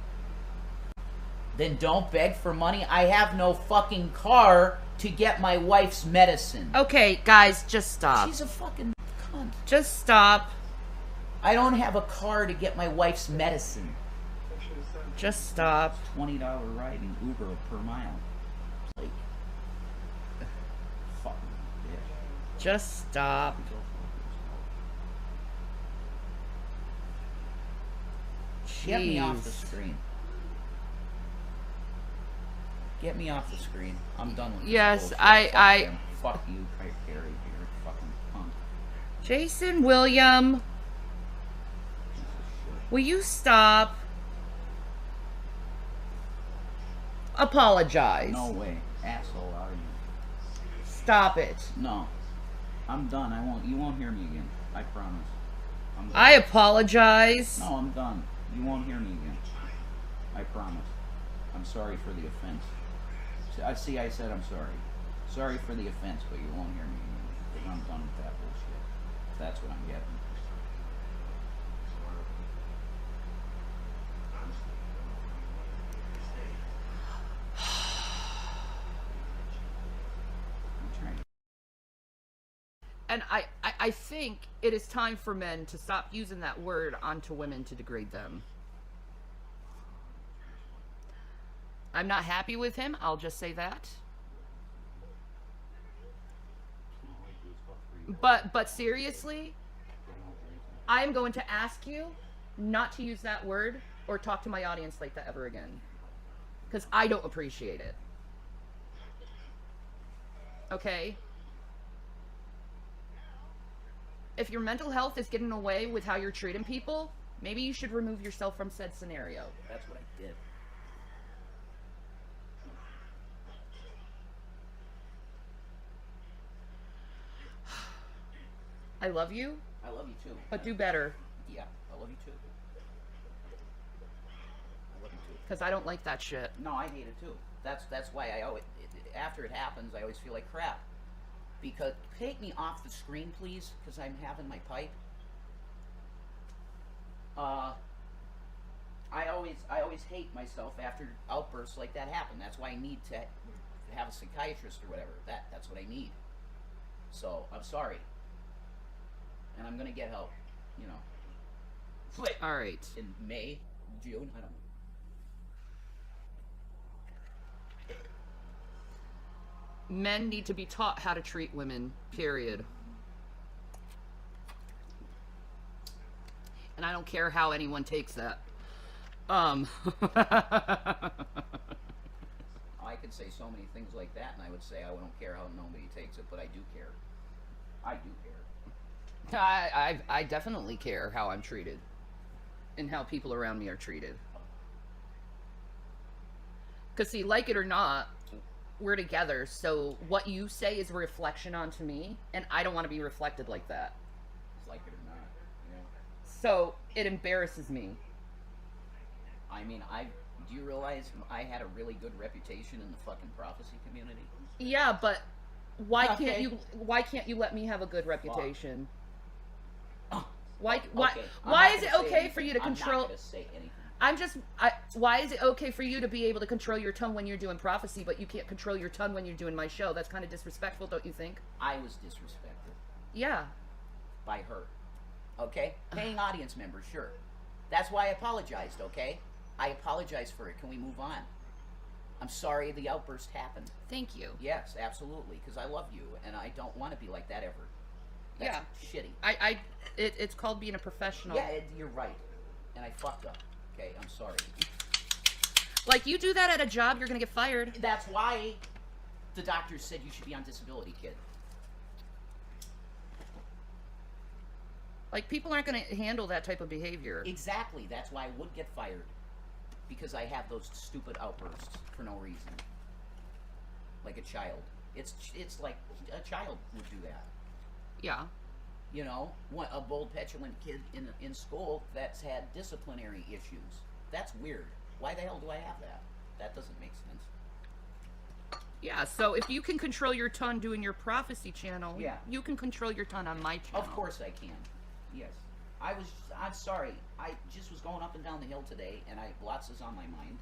Then don't beg for money. I have no fucking car to get my wife's medicine. Okay, guys, just stop. She's a fucking cunt. Just stop. I don't have a car to get my wife's medicine. Just stop. $20 ride in Uber per mile. Like, fucking bitch. Just stop. Get me off the screen. Get me off the screen. I'm done with this Yes, bullshit. I Fuck you, Carrie. You're a fucking punk. Jason William, will you stop? Apologize. No way, asshole. Are you? Stop it. No, I'm done. You won't hear me again. I promise. I'm done. I apologize. No, I'm done. You won't hear me again. I promise. I'm sorry for the offense. I said I'm sorry. Sorry for the offense, but you won't hear me again. Because I'm done with that bullshit. That's what I'm getting. And I think it is time for men to stop using that word onto women to degrade them. I'm not happy with him, I'll just say that. But seriously, I'm going to ask you not to use that word or talk to my audience like that ever again. Because I don't appreciate it. Okay? If your mental health is getting away with how you're treating people, maybe you should remove yourself from said scenario. That's what I did. I love you. I love you too. But do better. Yeah, I love you too. I love you too. Because I don't like that shit. No, I hate it too. That's why I always, after it happens, I always feel like crap. Because, take me off the screen, please, because I'm having my pipe. I always hate myself after outbursts like that happen. That's why I need to have a psychiatrist or whatever. That's what I need. So, I'm sorry. And I'm gonna get help, you know. All right. In May, June, I don't know. Men need to be taught how to treat women, period. And I don't care how anyone takes that. I could say so many things like that, and I would say I don't care how nobody takes it, but I do care. I do care. I definitely care how I'm treated and how people around me are treated. Because see, like it or not, we're together, so what you say is a reflection onto me, and I don't want to be reflected like that. Like it or not, yeah. So it embarrasses me. I mean, do you realize I had a really good reputation in the fucking prophecy community? Yeah, but why can't you let me have a good reputation? Why is it okay for you to control? I'm not gonna say anything. Why is it okay for you to be able to control your tongue when you're doing prophecy, but you can't control your tongue when you're doing my show? That's kind of disrespectful, don't you think? I was disrespected. Yeah. By her. Okay? Paying audience members, sure. That's why I apologized, okay? I apologize for it. Can we move on? I'm sorry the outburst happened. Thank you. Yes, absolutely, because I love you, and I don't want to be like that ever. That's shitty. It's called being a professional. Yeah, you're right. And I fucked up. Okay, I'm sorry. Like, you do that at a job, you're gonna get fired. That's why the doctors said you should be on disability, kid. Like, people aren't gonna handle that type of behavior. Exactly. That's why I would get fired. Because I have those stupid outbursts for no reason. like a child. It's like a child would do that. Yeah. You know, a bold, petulant kid in school that's had disciplinary issues. That's weird. Why the hell do I have that? That doesn't make sense. Yeah, so if you can control your tongue doing your prophecy channel, yeah, you can control your tongue on my channel. Of course I can. Yes. I'm sorry. I just was going up and down the hill today, and lots is on my mind.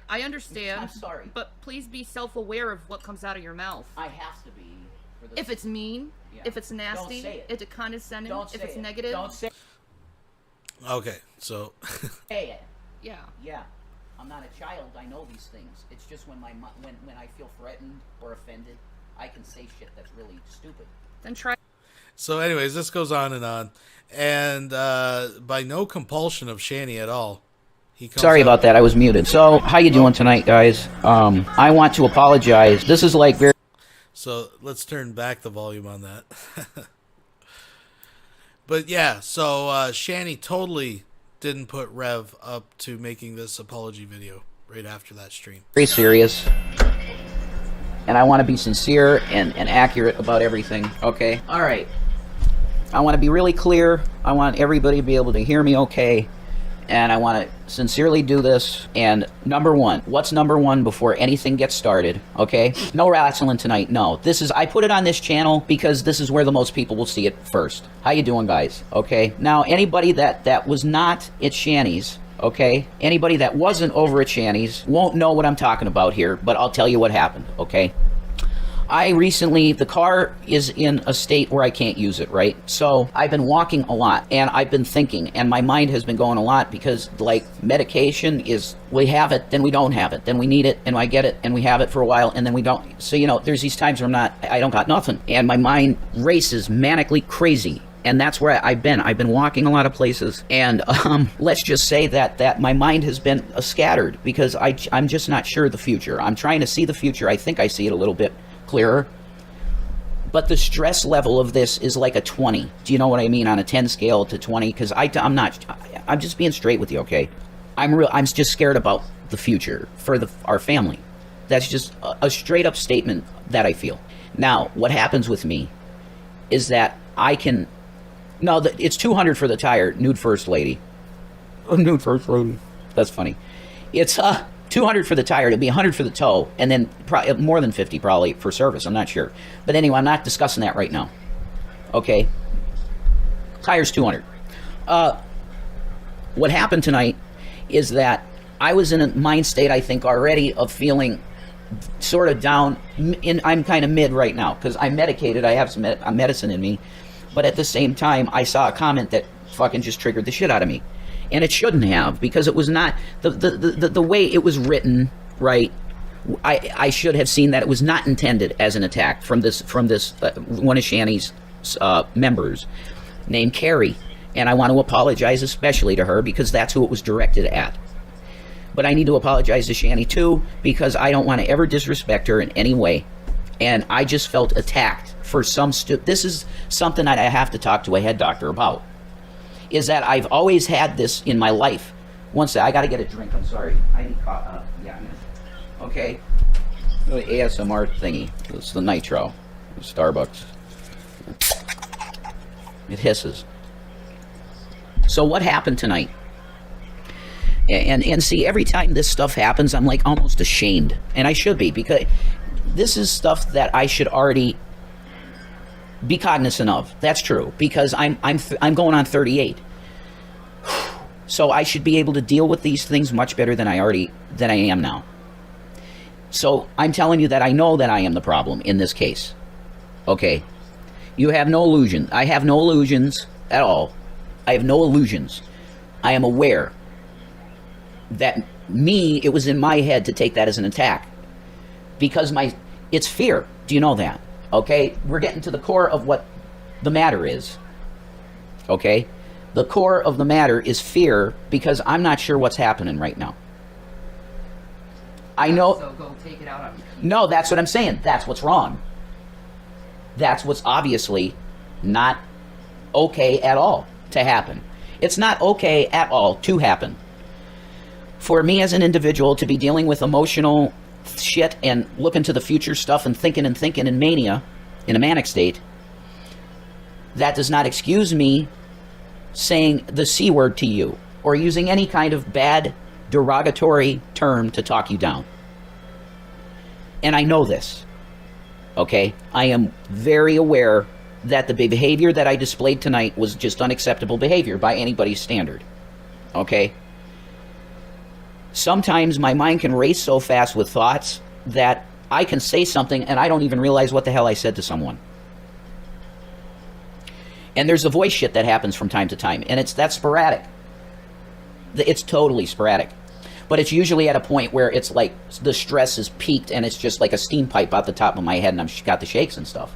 I understand. I'm sorry. But please be self-aware of what comes out of your mouth. I have to be. For if it's mean, yeah. if it's nasty, don't say it. if it's condescending, don't if it's it. negative. Don't say Okay, so. Say it. Yeah. Yeah. I'm not a child. I know these things. It's just when when I feel threatened or offended, I can say shit that's really stupid. Then try. So anyways, this goes on. And by no compulsion of Shanny at all. Sorry about that, I was muted. So, how you doing tonight, guys? I want to apologize. This is like very... So, let's turn back the volume on that. But yeah, so Shanny totally didn't put Rev up to making this apology video right after that stream. Very serious. And I want to be sincere and accurate about everything, okay? Alright. I want to be really clear. I want everybody to be able to hear me okay. And I want to sincerely do this. And number one, what's number one before anything gets started, okay? No wrestling tonight, no. I put it on this channel because this is where the most people will see it first. How you doing, guys? Okay? Now, anybody that was not at Shanny's, okay? Anybody that wasn't over at Shanny's won't know what I'm talking about here, but I'll tell you what happened, okay? The car is in a state where I can't use it, right? So I've been walking a lot, and I've been thinking, and my mind has been going a lot because, like, medication is, we have it, then we don't have it, then we need it, and I get it, and we have it for a while, and then we don't. So, you know, there's these times where I don't got nothing, and my mind races manically crazy. And that's where I've been. I've been walking a lot of places, and let's just say that my mind has been scattered because I'm just not sure of the future. I'm trying to see the future. I think I see it a little bit clearer, but the stress level of this is like a 20. Do you know what I mean? On a 10 scale to 20, because I'm just being straight with you, okay? I'm just scared about the future for our family. That's just a straight up statement that I feel. Now, what happens with me is that it's 200 for the tire, nude first lady. Oh, nude first lady. That's funny. It's 200 for the tire, it'll be 100 for the tow, and then more than 50 probably for service, I'm not sure. But anyway, I'm not discussing that right now. Okay? Tire's 200. What happened tonight is that I was in a mind state, I think, already of feeling sort of down. I'm kind of mid right now, because I'm medicated, I have some medicine in me, but at the same time, I saw a comment that fucking just triggered the shit out of me. And it shouldn't have, because it was not the way it was written, right? I should have seen that it was not intended as an attack from this one of Shanny's members named Carrie, and I want to apologize especially to her because that's who it was directed at. But I need to apologize to Shanny too because I don't want to ever disrespect her in any way, and I just felt attacked for this is something that I have to talk to a head doctor about. Is that I've always had this in my life. I gotta get a drink, I'm sorry. I need coffee. Yeah, okay. ASMR thingy. It's the Nitro. Starbucks. It hisses. So what happened tonight? And see, every time this stuff happens, I'm like almost ashamed. And I should be, because this is stuff that I should already be cognizant of. That's true, because I'm going on 38. So I should be able to deal with these things much better than I am now. So I'm telling you that I know that I am the problem in this case. Okay. You have no illusion. I have no illusions at all. I have no illusions. I am aware that it was in my head to take that as an attack. Because it's fear. Do you know that? Okay, we're getting to the core of what the matter is. Okay? The core of the matter is fear because I'm not sure what's happening right now. I know... So go take it out on me. No, that's what I'm saying. That's what's wrong. That's what's obviously not okay at all to happen. It's not okay at all to happen. For me as an individual to be dealing with emotional shit and looking to the future stuff and thinking in mania, in a manic state, that does not excuse me saying the C word to you or using any kind of bad derogatory term to talk you down. And I know this, okay? I am very aware that the behavior that I displayed tonight was just unacceptable behavior by anybody's standard, okay? Sometimes my mind can race so fast with thoughts that I can say something and I don't even realize what the hell I said to someone. And there's a voice shit that happens from time to time, and that's sporadic. It's totally sporadic. But it's usually at a point where it's like the stress is peaked and it's just like a steam pipe out the top of my head and I've got the shakes and stuff.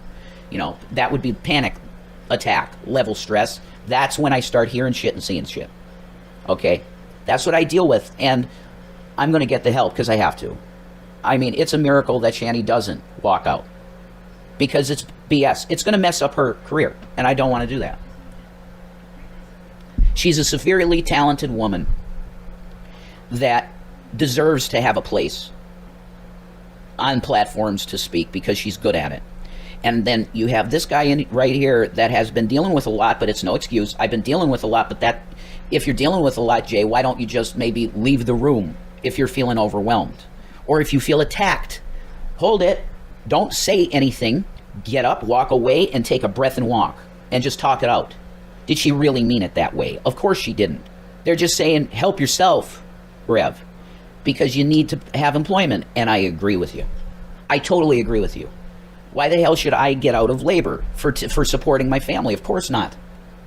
You know, that would be panic attack level stress. That's when I start hearing shit and seeing shit. Okay? That's what I deal with, and I'm going to get the help because I have to. I mean, it's a miracle that Shani doesn't walk out because it's BS. It's going to mess up her career, and I don't want to do that. She's a severely talented woman that deserves to have a place on platforms to speak because she's good at it. And then you have this guy in right here that has been dealing with a lot, but it's no excuse. I've been dealing with a lot, but that if you're dealing with a lot, Jay, why don't you just maybe leave the room if you're feeling overwhelmed? Or if you feel attacked, hold it. Don't say anything. Get up, walk away, and take a breath and walk. And just talk it out. Did she really mean it that way? Of course she didn't. They're just saying, help yourself, Rev, because you need to have employment. And I agree with you. I totally agree with you. Why the hell should I get out of labor for supporting my family? Of course not.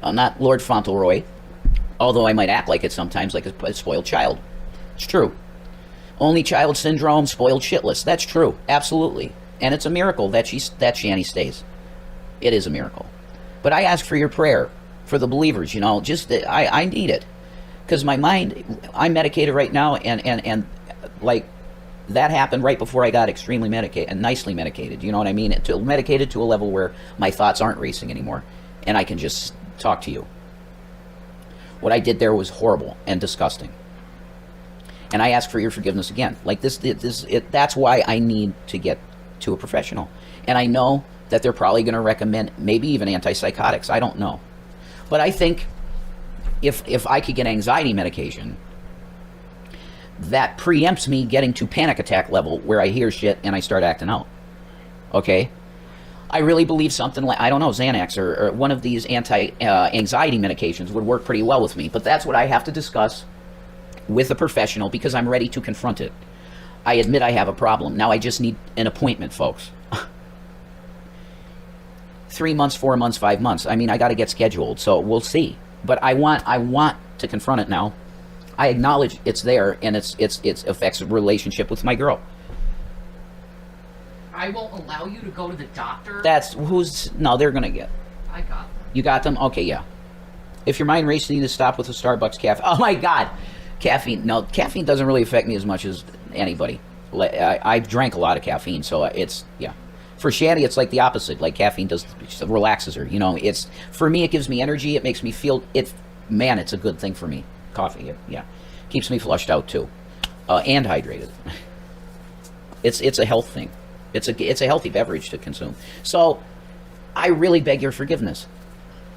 I'm not Lord Fauntleroy, although I might act like it sometimes, like a spoiled child. It's true. Only child syndrome, spoiled shitless. That's true, absolutely. And it's a miracle that Shani stays. It is a miracle. But I ask for your prayer for the believers, you know, just I need it. Because my mind, I'm medicated right now, and like that happened right before I got extremely medicated and nicely medicated, you know what I mean? Medicated to a level where my thoughts aren't racing anymore and I can just talk to you. What I did there was horrible and disgusting. And I ask for your forgiveness again. Like that's why I need to get to a professional. And I know that they're probably going to recommend maybe even antipsychotics. I don't know. But I think if I could get anxiety medication, that preempts me getting to panic attack level where I hear shit and I start acting out. Okay? I really believe something like, I don't know, Xanax or one of these anti-anxiety medications would work pretty well with me. But that's what I have to discuss with a professional because I'm ready to confront it. I admit I have a problem. Now I just need an appointment, folks. 3 months, 4 months, 5 months. I mean, I got to get scheduled, so we'll see. But I want to confront it now. I acknowledge it's there, and it affects a relationship with my girl. I won't allow you to go to the doctor? No, they're going to get. I got them. You got them? Okay, yeah. If your mind races, you need to stop with the Starbucks caffeine. Oh my God. Caffeine. No, caffeine doesn't really affect me as much as anybody. I've drank a lot of caffeine, so it's, yeah. For Shani, it's like the opposite. Like caffeine does, it relaxes her. You know, for me, it gives me energy. It makes me feel, man, it's a good thing for me. Coffee, yeah. Keeps me flushed out too. And hydrated. It's a health thing. It's a healthy beverage to consume. So, I really beg your forgiveness.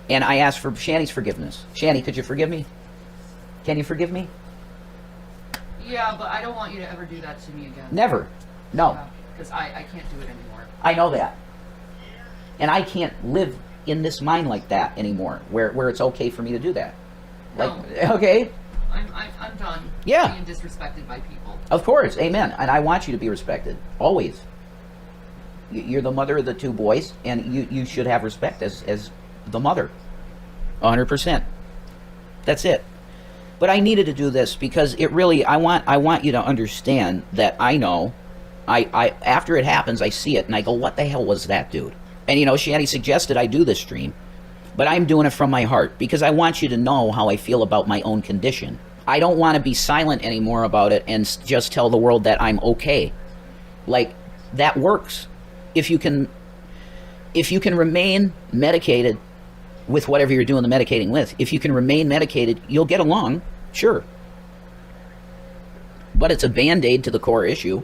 And I ask for Shani's forgiveness. Shani, could you forgive me? Can you forgive me? Yeah, but I don't want you to ever do that to me again. Never. No. Because I can't do it anymore. I know that. And I can't live in this mind like that anymore, where it's okay for me to do that. Like, no. Okay? I'm done being disrespected by people. Of course, amen. And I want you to be respected, always. You're the mother of the two boys, and you should have respect as the mother. 100%. That's it. But I needed to do this because it really, I want you to understand that I know, I after it happens, I see it, and I go, what the hell was that, dude? And you know, Shani suggested I do this stream, but I'm doing it from my heart because I want you to know how I feel about my own condition. I don't want to be silent anymore about it and just tell the world that I'm okay. Like, that works. If you can remain medicated with whatever you're doing the medicating with, if you can remain medicated, you'll get along, sure. But it's a band-aid to the core issue.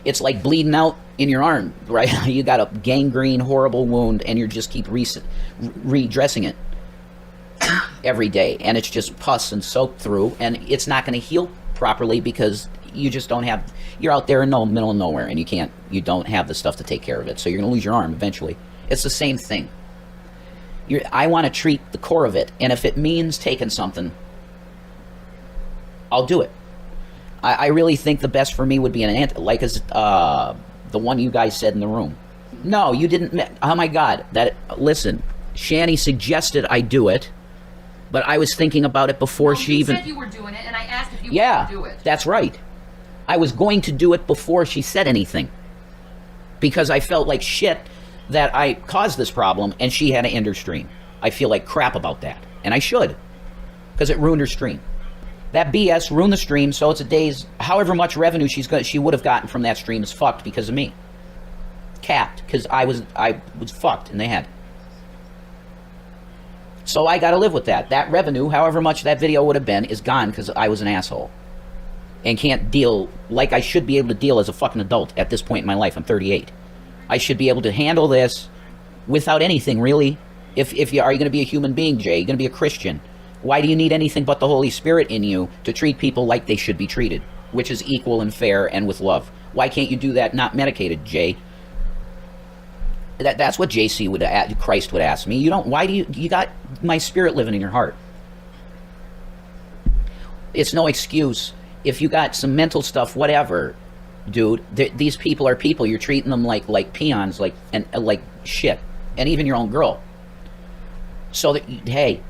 It's like bleeding out in your arm, right? You got a gangrene, horrible wound, and you just keep redressing it every day, and it's just pus and soaked through, and it's not going to heal properly because you just don't have, you're out there in the middle of nowhere, and you don't have the stuff to take care of it, so you're going to lose your arm eventually. It's the same thing. I want to treat the core of it, and if it means taking something, I'll do it. I really think the best for me would be the one you guys said in the room. No, you didn't. Oh my God! Listen, Shani suggested I do it, but I was thinking about it before she even. You said you were doing it, and I asked if you wanted to do it. That's right. I was going to do it before she said anything, because I felt like shit that I caused this problem, and she had to end her stream. I feel like crap about that, and I should, because it ruined her stream. That BS ruined the stream, so it's a day's, however much revenue she would have gotten from that stream is fucked because of me. Capped, because I was fucked in the head. So I gotta live with that. That revenue, however much that video would have been, is gone because I was an asshole. And can't deal like I should be able to deal as a fucking adult at this point in my life. I'm 38. I should be able to handle this without anything, really. Are you gonna be a human being, Jay? You're gonna be a Christian. Why do you need anything but the Holy Spirit in you to treat people like they should be treated, which is equal and fair and with love? Why can't you do that not medicated, Jay? That's what Christ would ask me. You got my spirit living in your heart. It's no excuse. If you got some mental stuff, whatever, dude, these people are people. You're treating them like peons, like shit, and even your own girl. So that, hey,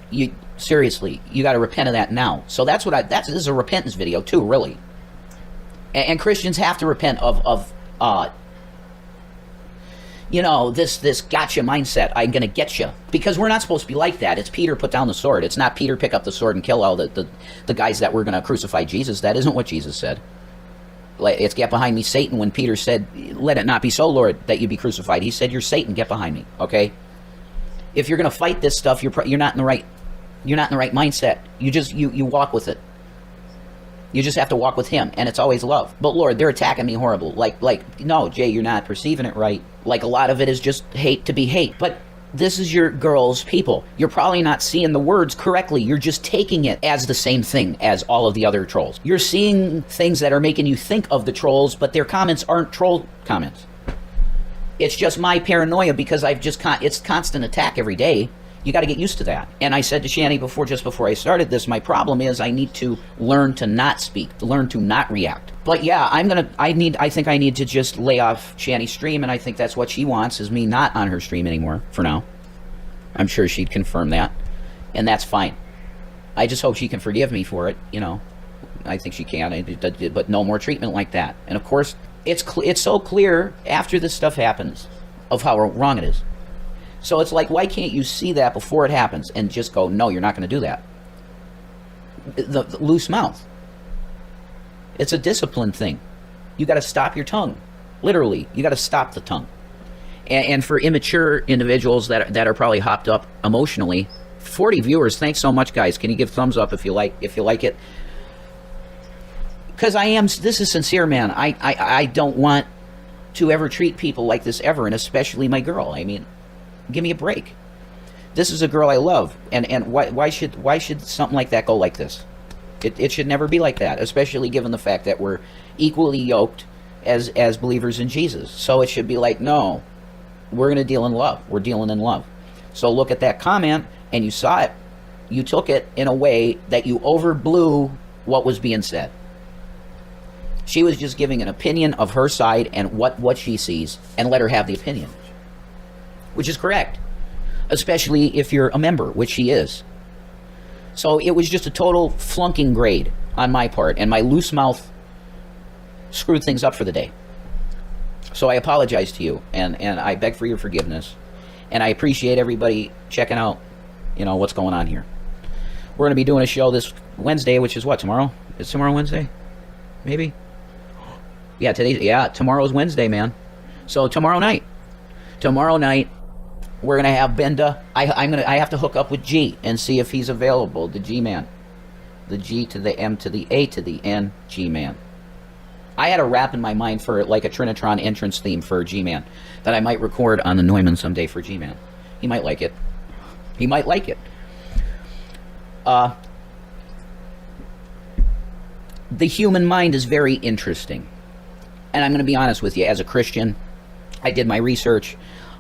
you seriously, you got to repent of that now. So this is a repentance video too, really. And Christians have to repent of this gotcha mindset. I'm gonna get you, because we're not supposed to be like that. It's Peter put down the sword. It's not Peter pick up the sword and kill all the guys that were gonna crucify Jesus. That isn't what Jesus said. It's get behind me, Satan. When Peter said, "Let it not be so, Lord, that you be crucified," he said, "You're Satan. Get behind me." Okay. If you're gonna fight this stuff, you're not in the right. You're not in the right mindset. You walk with it. You just have to walk with him, and it's always love. But Lord, they're attacking me horrible. No, Jay, you're not perceiving it right. Like, a lot of it is just hate to be hate. But this is your girl's people. You're probably not seeing the words correctly. You're just taking it as the same thing as all of the other trolls. You're seeing things that are making you think of the trolls, but their comments aren't troll comments. It's just my paranoia because it's constant attack every day. You got to get used to that. And I said to Shani just before I started this, my problem is I need to learn to not speak, to learn to not react. But yeah, I think I need to just lay off Shani's stream, and I think that's what she wants, is me not on her stream anymore for now. I'm sure she'd confirm that, and that's fine. I just hope she can forgive me for it, I think she can, but no more treatment like that. And of course, it's so clear after this stuff happens of how wrong it is. So it's like, why can't you see that before it happens and just go, no, you're not going to do that? The loose mouth. It's a discipline thing. You got to stop your tongue. Literally, you got to stop the tongue. And for immature individuals that are probably hopped up emotionally, 40 viewers, thanks so much, guys. Can you give thumbs up if you like it? Because this is sincere, man. I don't want to ever treat people like this ever, and especially my girl. I mean, give me a break. This is a girl I love, and why should something like that go like this? It should never be like that, especially given the fact that we're equally yoked as believers in Jesus. So it should be like, no, we're going to deal in love. We're dealing in love. So look at that comment, and you saw it. You took it in a way that you overblew what was being said. She was just giving an opinion of her side and what she sees, and let her have the opinion, which is correct, especially if you're a member, which she is. So it was just a total flunking grade on my part, and my loose mouth screwed things up for the day. So I apologize to you, and I beg for your forgiveness, and I appreciate everybody checking out, what's going on here. We're going to be doing a show this Wednesday, which is what, tomorrow? Is tomorrow Wednesday? Maybe? Yeah, tomorrow's Wednesday, man. So tomorrow night, we're gonna have Benda. I have to hook up with G and see if he's available. The G man, the G to the M to the A to the N, G man. I had a rap in my mind for like a Trinitron entrance theme for G-Man that I might record on the Neumann someday for G-Man. He might like it. He might like it. The human mind is very interesting. And I'm going to be honest with you, as a Christian, I did my research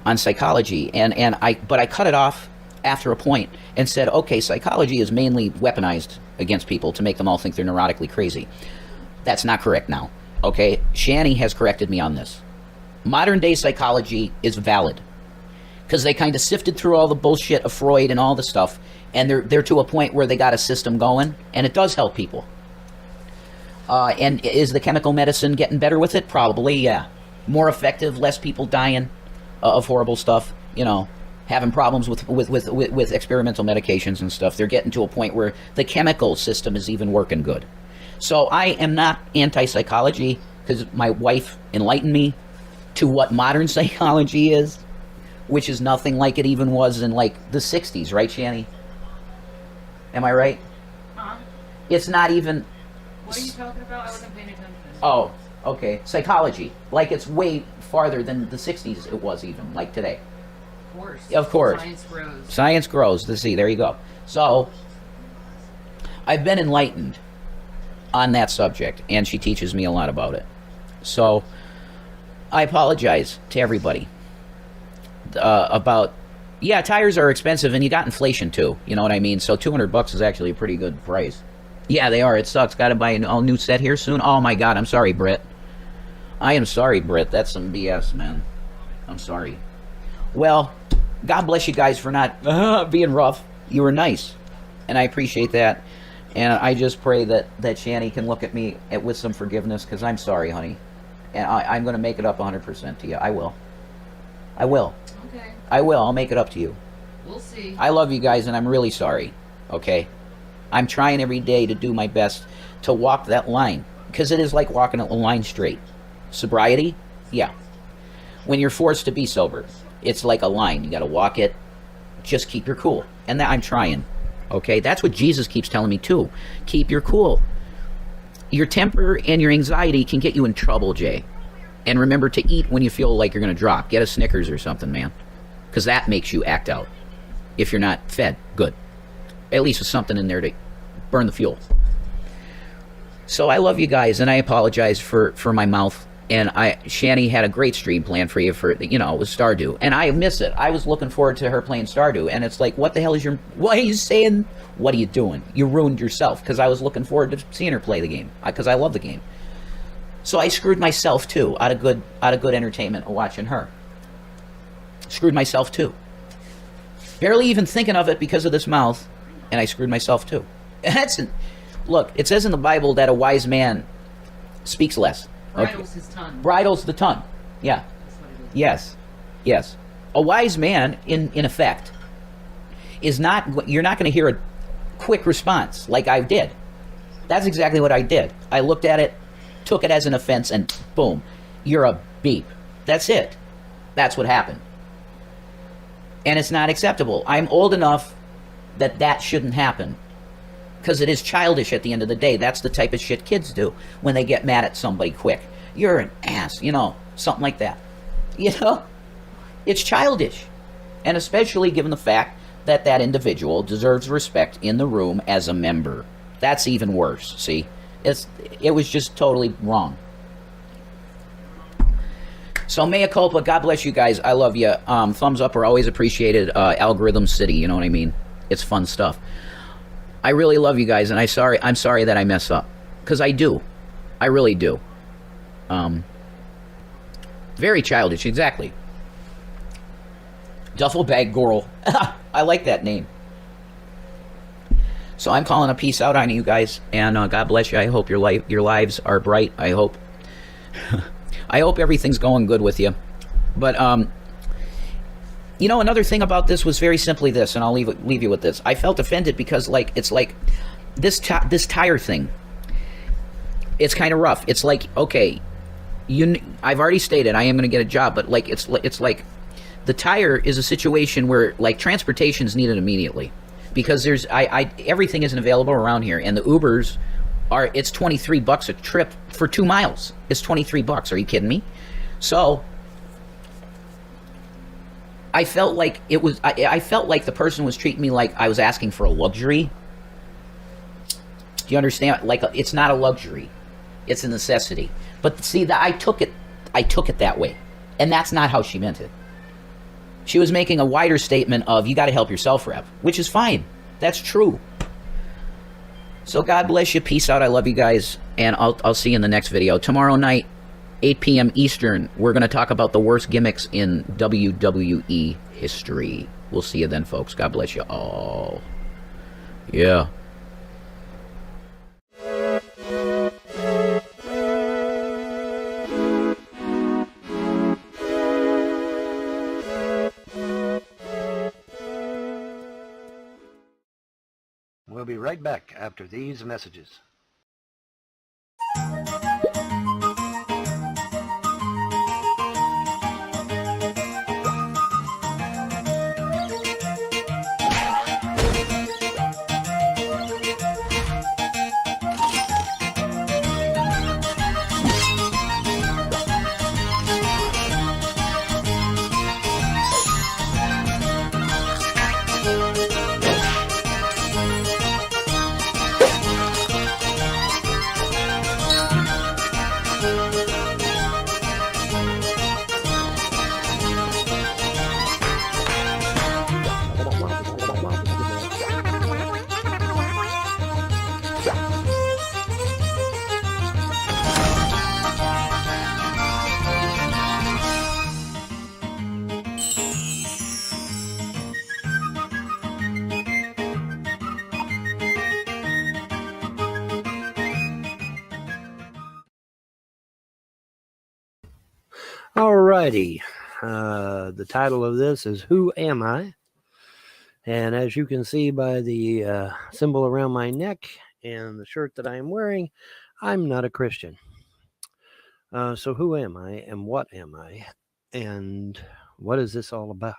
on psychology, but I cut it off after a point and said, okay, psychology is mainly weaponized against people to make them all think they're neurotically crazy. That's not correct now. Okay, Shani has corrected me on this. Modern day psychology is valid because they kind of sifted through all the bullshit of Freud and all the stuff, and they're to a point where they got a system going, and it does help people. And is the chemical medicine getting better with it? Probably, yeah. More effective, less people dying of horrible stuff, you know, having problems with experimental medications and stuff. They're getting to a point where the chemical system is even working good. So I am not anti-psychology because my wife enlightened me to what modern psychology is, which is nothing like it even was in like the 60s, right, Shani? Am I right? Huh? It's not even... What are you talking about? I wasn't paying attention. Oh, okay. Psychology. Like it's way farther than the 60s it was even, like today. Of course. Of course. Science grows. Science grows. See, there you go. So, I've been enlightened on that subject, and she teaches me a lot about it. So, I apologize to everybody about... Yeah, tires are expensive, and you got inflation too. You know what I mean? So $200 is actually a pretty good price. Yeah, they are. It sucks. Got to buy an all-new set here soon. Oh my God, I'm sorry, Britt. I am sorry, Britt. That's some BS, man. I'm sorry. Well, God bless you guys for not being rough. You were nice, and I appreciate that. And I just pray that Shani can look at me with some forgiveness, because I'm sorry, honey. And I'm going to make it up 100% to you. I will. I will. Okay. I will. I'll make it up to you. We'll see. I love you guys, and I'm really sorry. Okay? I'm trying every day to do my best to walk that line, because it is like walking a line straight. Sobriety? Yeah. When you're forced to be sober, it's like a line. You got to walk it. Just keep your cool. And that I'm trying. Okay? That's what Jesus keeps telling me too. Keep your cool. Your temper and your anxiety can get you in trouble, Jay. And remember to eat when you feel like you're going to drop. Get a Snickers or something, man. Because that makes you act out. If you're not fed, good. At least with something in there to burn the fuel. So I love you guys, and I apologize for my mouth. And Shani had a great stream planned for you for, you know, with Stardew. And I miss it. I was looking forward to her playing Stardew. And it's like, what the hell is what are you saying? What are you doing? You ruined yourself, because I was looking forward to seeing her play the game. Because I love the game. So I screwed myself too, out of good entertainment of watching her. Screwed myself too. Barely even thinking of it because of this mouth. And I screwed myself too. Look, it says in the Bible that a wise man speaks less. Bridles his tongue. Bridles the tongue. Yeah. Yes. Yes. A wise man, in effect, is not... You're not going to hear a quick response like I did. That's exactly what I did. I looked at it, took it as an offense, and boom. You're a beep. That's it. That's what happened. And it's not acceptable. I'm old enough that shouldn't happen. Because it is childish at the end of the day. That's the type of shit kids do when they get mad at somebody quick. You're an ass, you know, something like that. You know? It's childish. And especially given the fact that that individual deserves respect in the room as a member. That's even worse, see? It was just totally wrong. So mea culpa, God bless you guys. I love you. Thumbs up are always appreciated. Algorithm City, you know what I mean? It's fun stuff. I really love you guys, and I'm sorry that I mess up. Because I do. I really do. Very childish, exactly. Duffel Bag Girl. I like that name. So I'm calling a peace out on you guys, and God bless you. I hope your lives are bright. I hope everything's going good with you. But you know, another thing about this was very simply this, and I'll leave you with this. I felt offended because, like, it's like this tire thing. It's kind of rough. It's like, okay, I've already stated I am going to get a job, but like it's like the tire is a situation where like transportation is needed immediately because everything isn't available around here, and the Ubers it's $23 a trip for 2 miles. It's $23. Are you kidding me? So I felt like I felt like the person was treating me like I was asking for a luxury. Do you understand? Like, it's not a luxury, it's a necessity. But see, that I took it that way, and that's not how she meant it. She was making a wider statement of, you got to help yourself, Rev, which is fine. That's true. So God bless you. Peace out. I love you guys, and I'll see you in the next video tomorrow night, 8 p.m. Eastern. We're going to talk about the worst gimmicks in WWE history. We'll see you then, folks. God bless you all. Yeah. We'll be right back after these messages. Alrighty, the title of this is Who Am I? And as you can see by the symbol around my neck and the shirt that I am wearing, I'm not a Christian. So who am I and what am I? And what is this all about?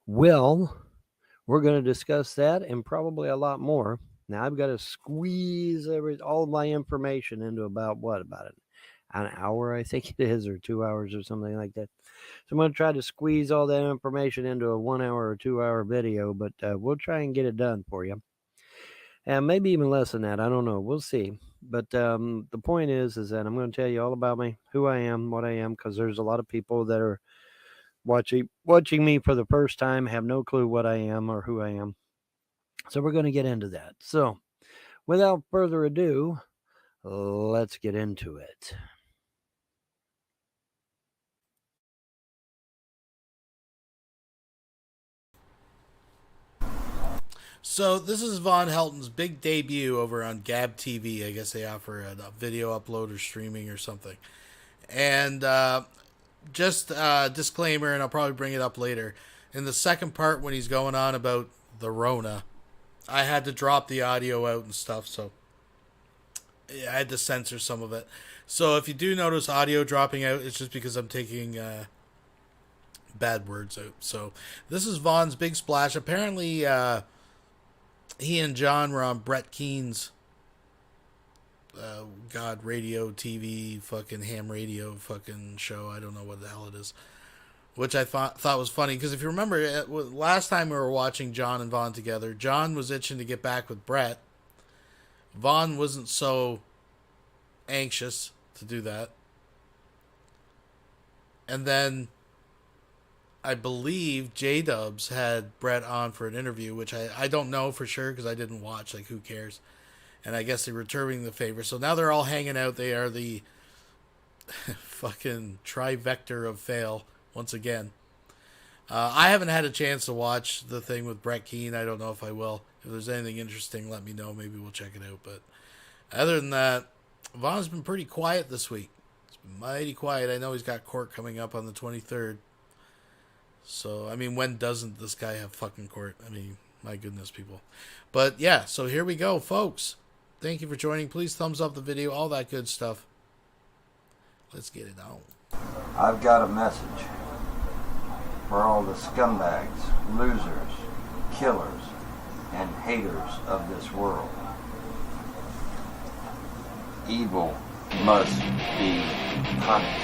Well, we're going to discuss that and probably a lot more. Now I've got to squeeze all of my information into about an hour, I think it is, or 2 hours or something like that. So I'm going to try to squeeze all that information into a 1 hour or 2 hour video, but we'll try and get it done for you. And maybe even less than that. I don't know. We'll see. But the point is that I'm going to tell you all about me, who I am, what I am, because there's a lot of people that are watching me for the first time, have no clue what I am or who I am. So we're going to get into that. So without further ado, let's get into it. So this is Von Helton's big debut over on Gab TV. I guess they offer a video upload or streaming or something. And just a disclaimer, and I'll probably bring it up later. In the second part, when he's going on about the Rona, I had to drop the audio out and stuff, so I had to censor some of it. So if you do notice audio dropping out, it's just because I'm taking bad words out. So this is Von's big splash. Apparently, he and John were on Brett Keene's radio, TV, fucking ham radio fucking show. I don't know what the hell it is. Which I thought was funny, because if you remember, last time we were watching John and Von together, John was itching to get back with Brett. Von wasn't so anxious to do that. And then I believe J-Dubs had Brett on for an interview, which I don't know for sure because I didn't watch. Like, who cares? And I guess they're returning the favor. So now they're all hanging out. They are the fucking trivector of fail once again. I haven't had a chance to watch the thing with Brett Keane. I don't know if I will. If there's anything interesting, let me know. Maybe we'll check it out. But other than that, Von's been pretty quiet this week. It's been mighty quiet. I know he's got court coming up on the 23rd. So, I mean, when doesn't this guy have fucking court? I mean, my goodness, people. But, yeah, so here we go, folks. Thank you for joining. Please thumbs up the video, all that good stuff. Let's get it on. I've got a message for all the scumbags, losers, killers, and haters of this world. Evil must be punished.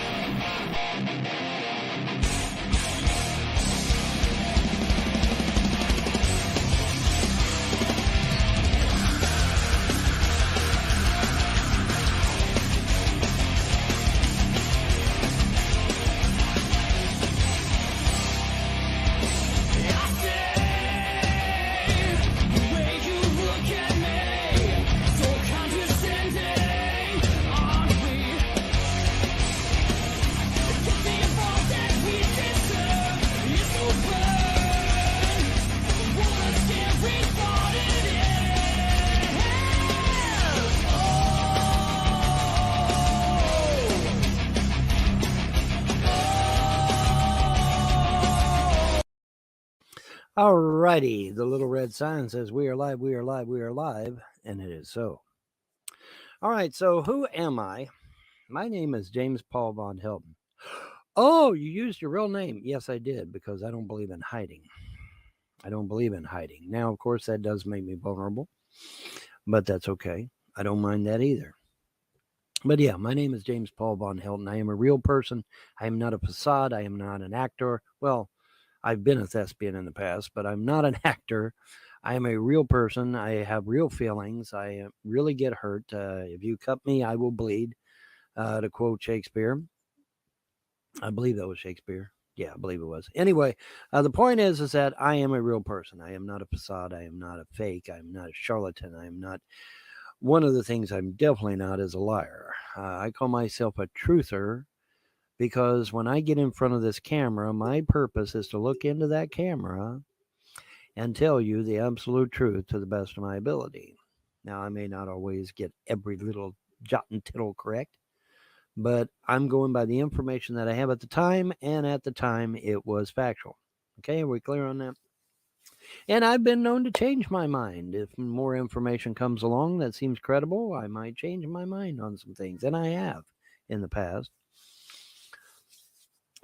Alrighty, the little red sign says we are live, we are live, we are live, and it is so. All right, so who am I? My name is James Paul Von Helton. Oh, you used your real name. Yes, I did, because I don't believe in hiding. I don't believe in hiding. Now, of course, that does make me vulnerable, but that's okay. I don't mind that either. But yeah, my name is James Paul Von Helton. I am a real person. I am not a facade. I am not an actor. Well, I've been a thespian in the past, but I'm not an actor. I am a real person. I have real feelings. I really get hurt. If you cut me, I will bleed, to quote Shakespeare. I believe that was Shakespeare. Yeah, I believe it was. Anyway, the point is that I am a real person. I am not a facade. I am not a fake. I'm not a charlatan. I am not. One of the things I'm definitely not is a liar. I call myself a truther, because when I get in front of this camera, my purpose is to look into that camera and tell you the absolute truth to the best of my ability. Now, I may not always get every little jot and tittle correct, but I'm going by the information that I have at the time, and at the time it was factual. Okay, are we clear on that? And I've been known to change my mind. If more information comes along that seems credible, I might change my mind on some things, and I have in the past.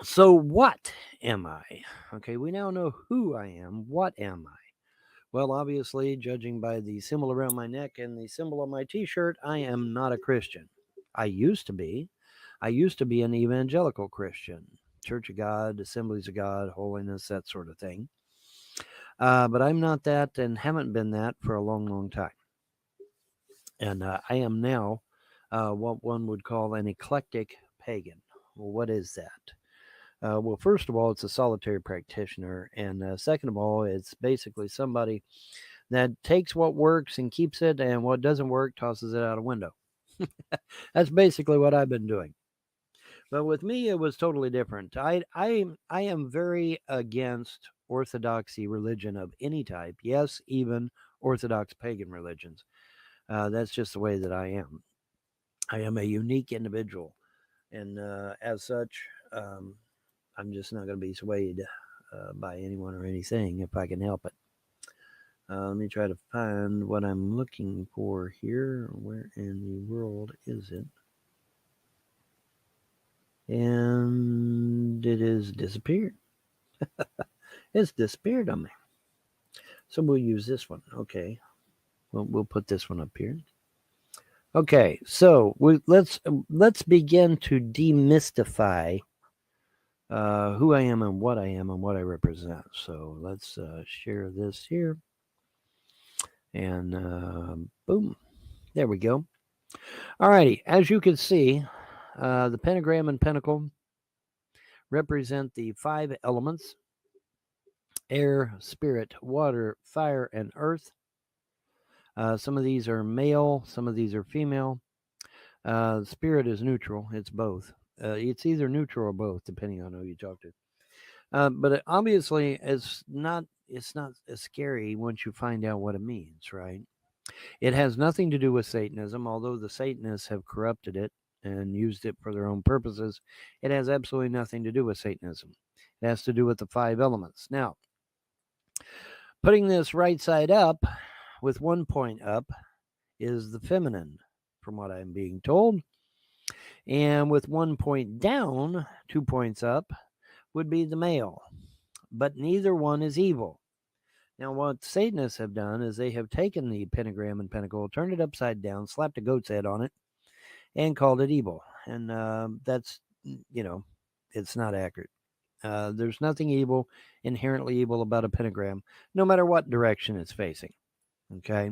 So what am I? Okay, we now know who I am. What am I? Well, obviously, judging by the symbol around my neck and the symbol on my t-shirt, I am not a Christian. I used to be. I used to be an evangelical Christian. Church of God, Assemblies of God, holiness, that sort of thing. But I'm not that and haven't been that for a long, long time. And I am now what one would call an eclectic pagan. Well, what is that? Well, first of all, it's a solitary practitioner. And second of all, it's basically somebody that takes what works and keeps it, and what doesn't work, tosses it out a window. That's basically what I've been doing. But with me, it was totally different. I am very against orthodoxy religion of any type. Yes, even Orthodox pagan religions. That's just the way that I am. I am a unique individual. And as such, I'm just not going to be swayed by anyone or anything if I can help it. Let me try to find what I'm looking for here. Where in the world is it? And it has disappeared. It's disappeared on me. So we'll use this one. Okay. We'll put this one up here. Okay. So let's begin to demystify who I am and what I represent. So let's share this here. And boom. There we go. All righty. As you can see, the pentagram and pentacle represent the 5 elements: air, spirit, water, fire, and earth. Some of these are male, some of these are female. Spirit is neutral. It's both. It's either neutral or both, depending on who you talk to. But obviously, it's not as scary once you find out what it means, right? It has nothing to do with Satanism, although the Satanists have corrupted it and used it for their own purposes. It has absolutely nothing to do with Satanism. It has to do with the 5 elements. Now, putting this right side up with 1 point up is the feminine, from what I'm being told. And with 1 point down, 2 points up, would be the male. But neither one is evil. Now, what Satanists have done is they have taken the pentagram and pentacle, turned it upside down, slapped a goat's head on it, and called it evil. And that's, it's not accurate. There's nothing evil, inherently evil about a pentagram, no matter what direction it's facing. Okay.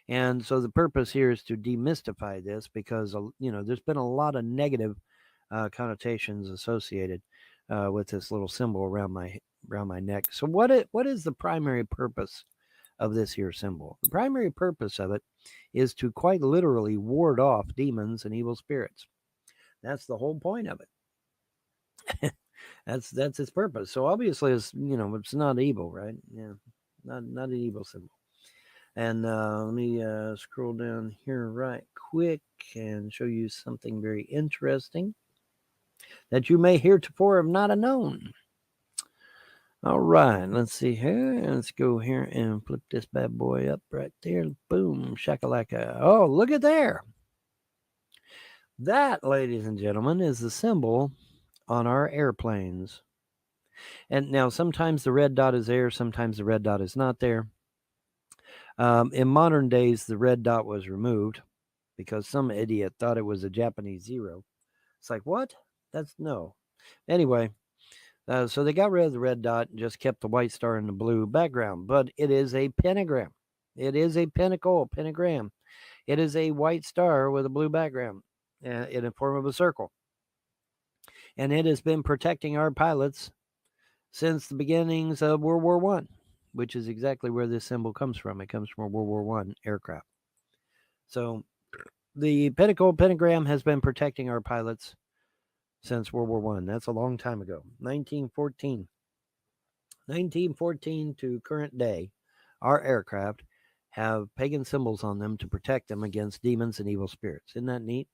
And so the purpose here is to demystify this because, there's been a lot of negative connotations associated with this little symbol around my neck. So what is the primary purpose of this here symbol? The primary purpose of it is to quite literally ward off demons and evil spirits. That's the whole point of it. That's its purpose. So obviously it's not evil, right? Yeah, not an evil symbol. And let me scroll down here right quick and show you something very interesting that you may heretofore have not known. All right, let's see here. Let's go here and flip this bad boy up right there. Boom, shakalaka. Oh, look at there. That, ladies and gentlemen, is the symbol on our airplanes. And now sometimes the red dot is there, sometimes the red dot is not there. In modern days, the red dot was removed because some idiot thought it was a Japanese zero. It's like, what? That's no. Anyway, so they got rid of the red dot and just kept the white star in the blue background. But it is a pentagram. It is a pentagram. It is a white star with a blue background in the form of a circle. And it has been protecting our pilots since the beginnings of World War I, which is exactly where this symbol comes from. It comes from a World War I aircraft. So the pentagram has been protecting our pilots since World War I. That's a long time ago. 1914. 1914 to current day, our aircraft have pagan symbols on them to protect them against demons and evil spirits. Isn't that neat?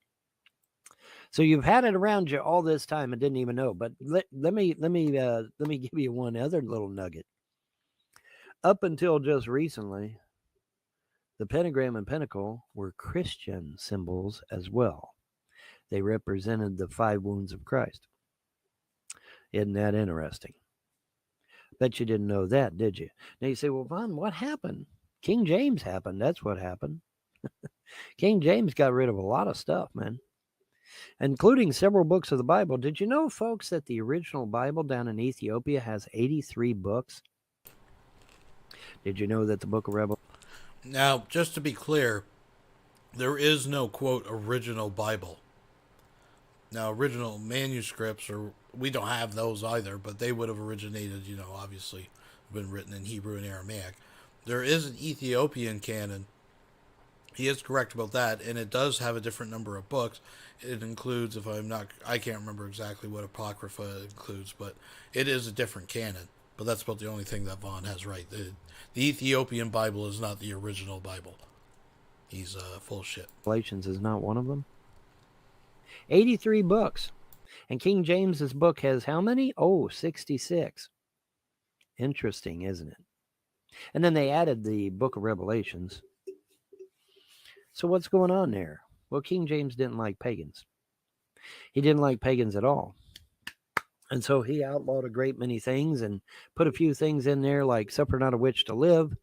So you've had it around you all this time and didn't even know. But let me give you one other little nugget. Up until just recently, the pentagram and pentacle were Christian symbols as well. They represented the 5 wounds of Christ. Isn't that interesting? Bet you didn't know that, did you? Now you say, well, Vaughn, what happened? King James happened. That's what happened. King James got rid of a lot of stuff, man, including several books of the Bible. Did you know, folks, that the original Bible down in Ethiopia has 83 books? Did you know that the book of Revelation? Now, just to be clear, there is no, quote, original Bible. Now, original manuscripts, we don't have those either, but they would have originated, obviously, been written in Hebrew and Aramaic. There is an Ethiopian canon. He is correct about that, and it does have a different number of books. It includes, I can't remember exactly what Apocrypha includes, but it is a different canon. But that's about the only thing that Vaughn has right. The Ethiopian Bible is not the original Bible. He's full shit. Revelations is not one of them. 83 books. And King James's book has how many? 66. Interesting, isn't it? And then they added the book of Revelations. So what's going on there? Well, King James didn't like pagans. He didn't like pagans at all. And so he outlawed a great many things and put a few things in there like suffer not a witch to live,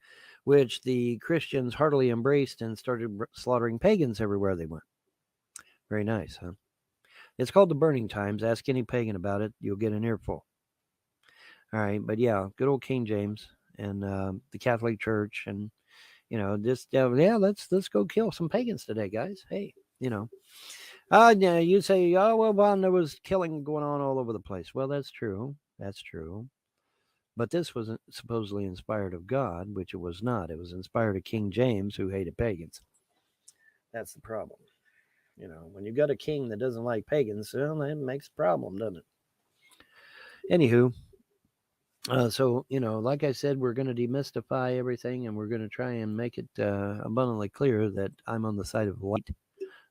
which the Christians heartily embraced and started slaughtering pagans everywhere they went. Very nice, huh? It's called the Burning Times. Ask any pagan about it. You'll get an earful. All right. But yeah, good old King James and the Catholic Church. And, let's go kill some pagans today, guys. Hey, yeah, you say, oh, well, Vaughn, there was killing going on all over the place. Well, that's true. That's true. But this wasn't supposedly inspired of God, which it was not. It was inspired of King James, who hated pagans. That's the problem. When you've got a king that doesn't like pagans, well, that makes a problem, doesn't it? Anywho, so, like I said, we're going to demystify everything, and we're going to try and make it abundantly clear that I'm on the side of light,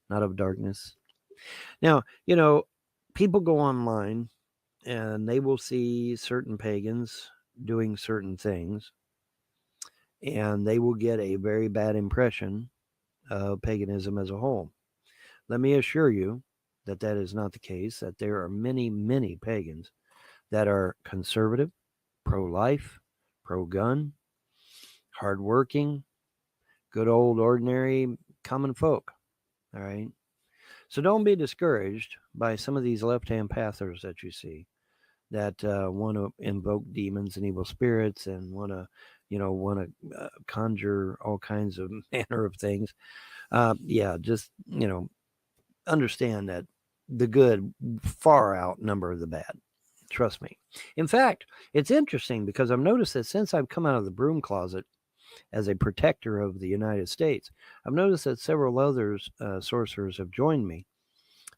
not of darkness. Now, people go online, and they will see certain pagans doing certain things, and they will get a very bad impression of paganism as a whole. Let me assure you that that is not the case, that there are many, many pagans that are conservative, pro-life, pro-gun, hardworking, good old ordinary common folk. All right. So don't be discouraged by some of these left-hand pathers that you see that want to invoke demons and evil spirits and want to conjure all kinds of manner of things. Just understand that the good far outnumber the bad. Trust me. In fact, it's interesting because I've noticed that since I've come out of the broom closet as a protector of the United States, I've noticed that several others sorcerers have joined me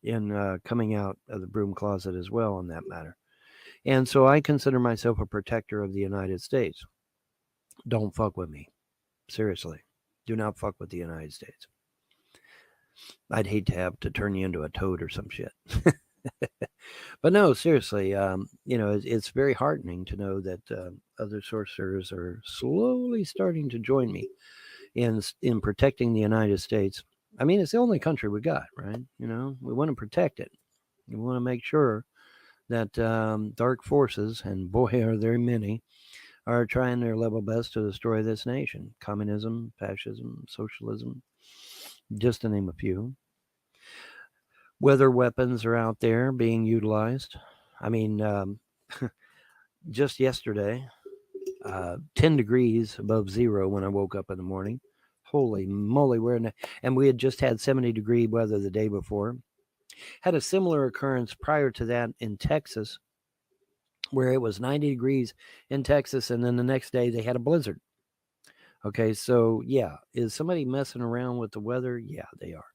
in coming out of the broom closet as well on that matter. And so I consider myself a protector of the United States. Don't fuck with me. Seriously. Do not fuck with the United States. I'd hate to have to turn you into a toad or some shit. But no, seriously, it's very heartening to know that other sorcerers are slowly starting to join me in protecting the United States. I mean, it's the only country we got, right? We want to protect it. We want to make sure that dark forces, and boy, are there many, are trying their level best to destroy this nation. Communism, fascism, socialism, just to name a few. Weather weapons are out there being utilized. I mean, just yesterday, 10 degrees above zero when I woke up in the morning. Holy moly, and we had just had 70-degree weather the day before. Had a similar occurrence prior to that in Texas, where it was 90 degrees in Texas, and then the next day they had a blizzard. Okay, so yeah, is somebody messing around with the weather? Yeah, they are.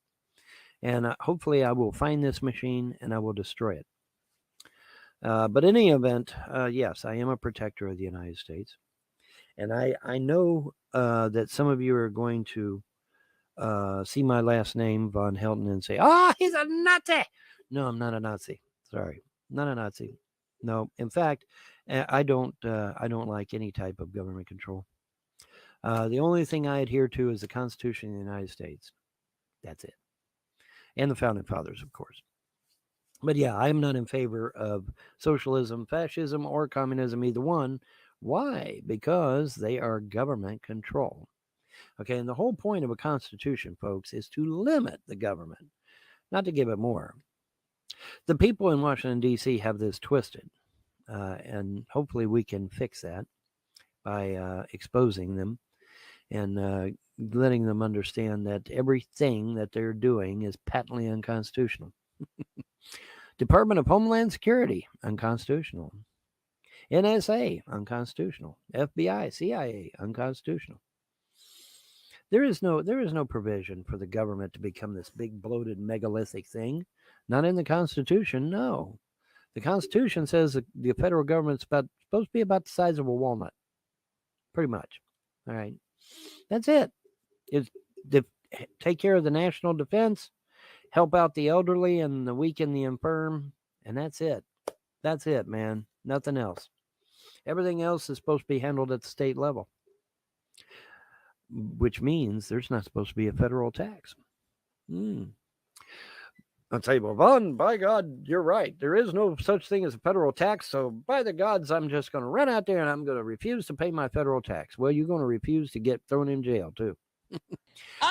And hopefully I will find this machine and I will destroy it. But in any event, yes, I am a protector of the United States. And I know that some of you are going to see my last name, Von Helton, and say, he's a Nazi. No, I'm not a Nazi. Sorry, not a Nazi. No, in fact, I don't like any type of government control. The only thing I adhere to is the Constitution of the United States. That's it. And the Founding Fathers, of course. But yeah, I'm not in favor of socialism, fascism, or communism, either one. Why? Because they are government control. Okay, and the whole point of a constitution, folks, is to limit the government, not to give it more. The people in Washington, D.C. have this twisted, and hopefully we can fix that by exposing them and letting them understand that everything that they're doing is patently unconstitutional. Department of Homeland Security, unconstitutional. NSA, unconstitutional. FBI, CIA, unconstitutional. There is no provision for the government to become this big bloated megalithic thing. Not in the Constitution, no. The Constitution says that the federal government's supposed to be about the size of a walnut. Pretty much. All right. That's it. Take care of the national defense, help out the elderly and the weak and the infirm, and that's it. That's it, man. Nothing else. Everything else is supposed to be handled at the state level, which means there's not supposed to be a federal tax. I'll tell you, well, Vaughn, by God, you're right. There is no such thing as a federal tax. So by the gods, I'm just going to run out there and I'm going to refuse to pay my federal tax. Well, you're going to refuse to get thrown in jail, too.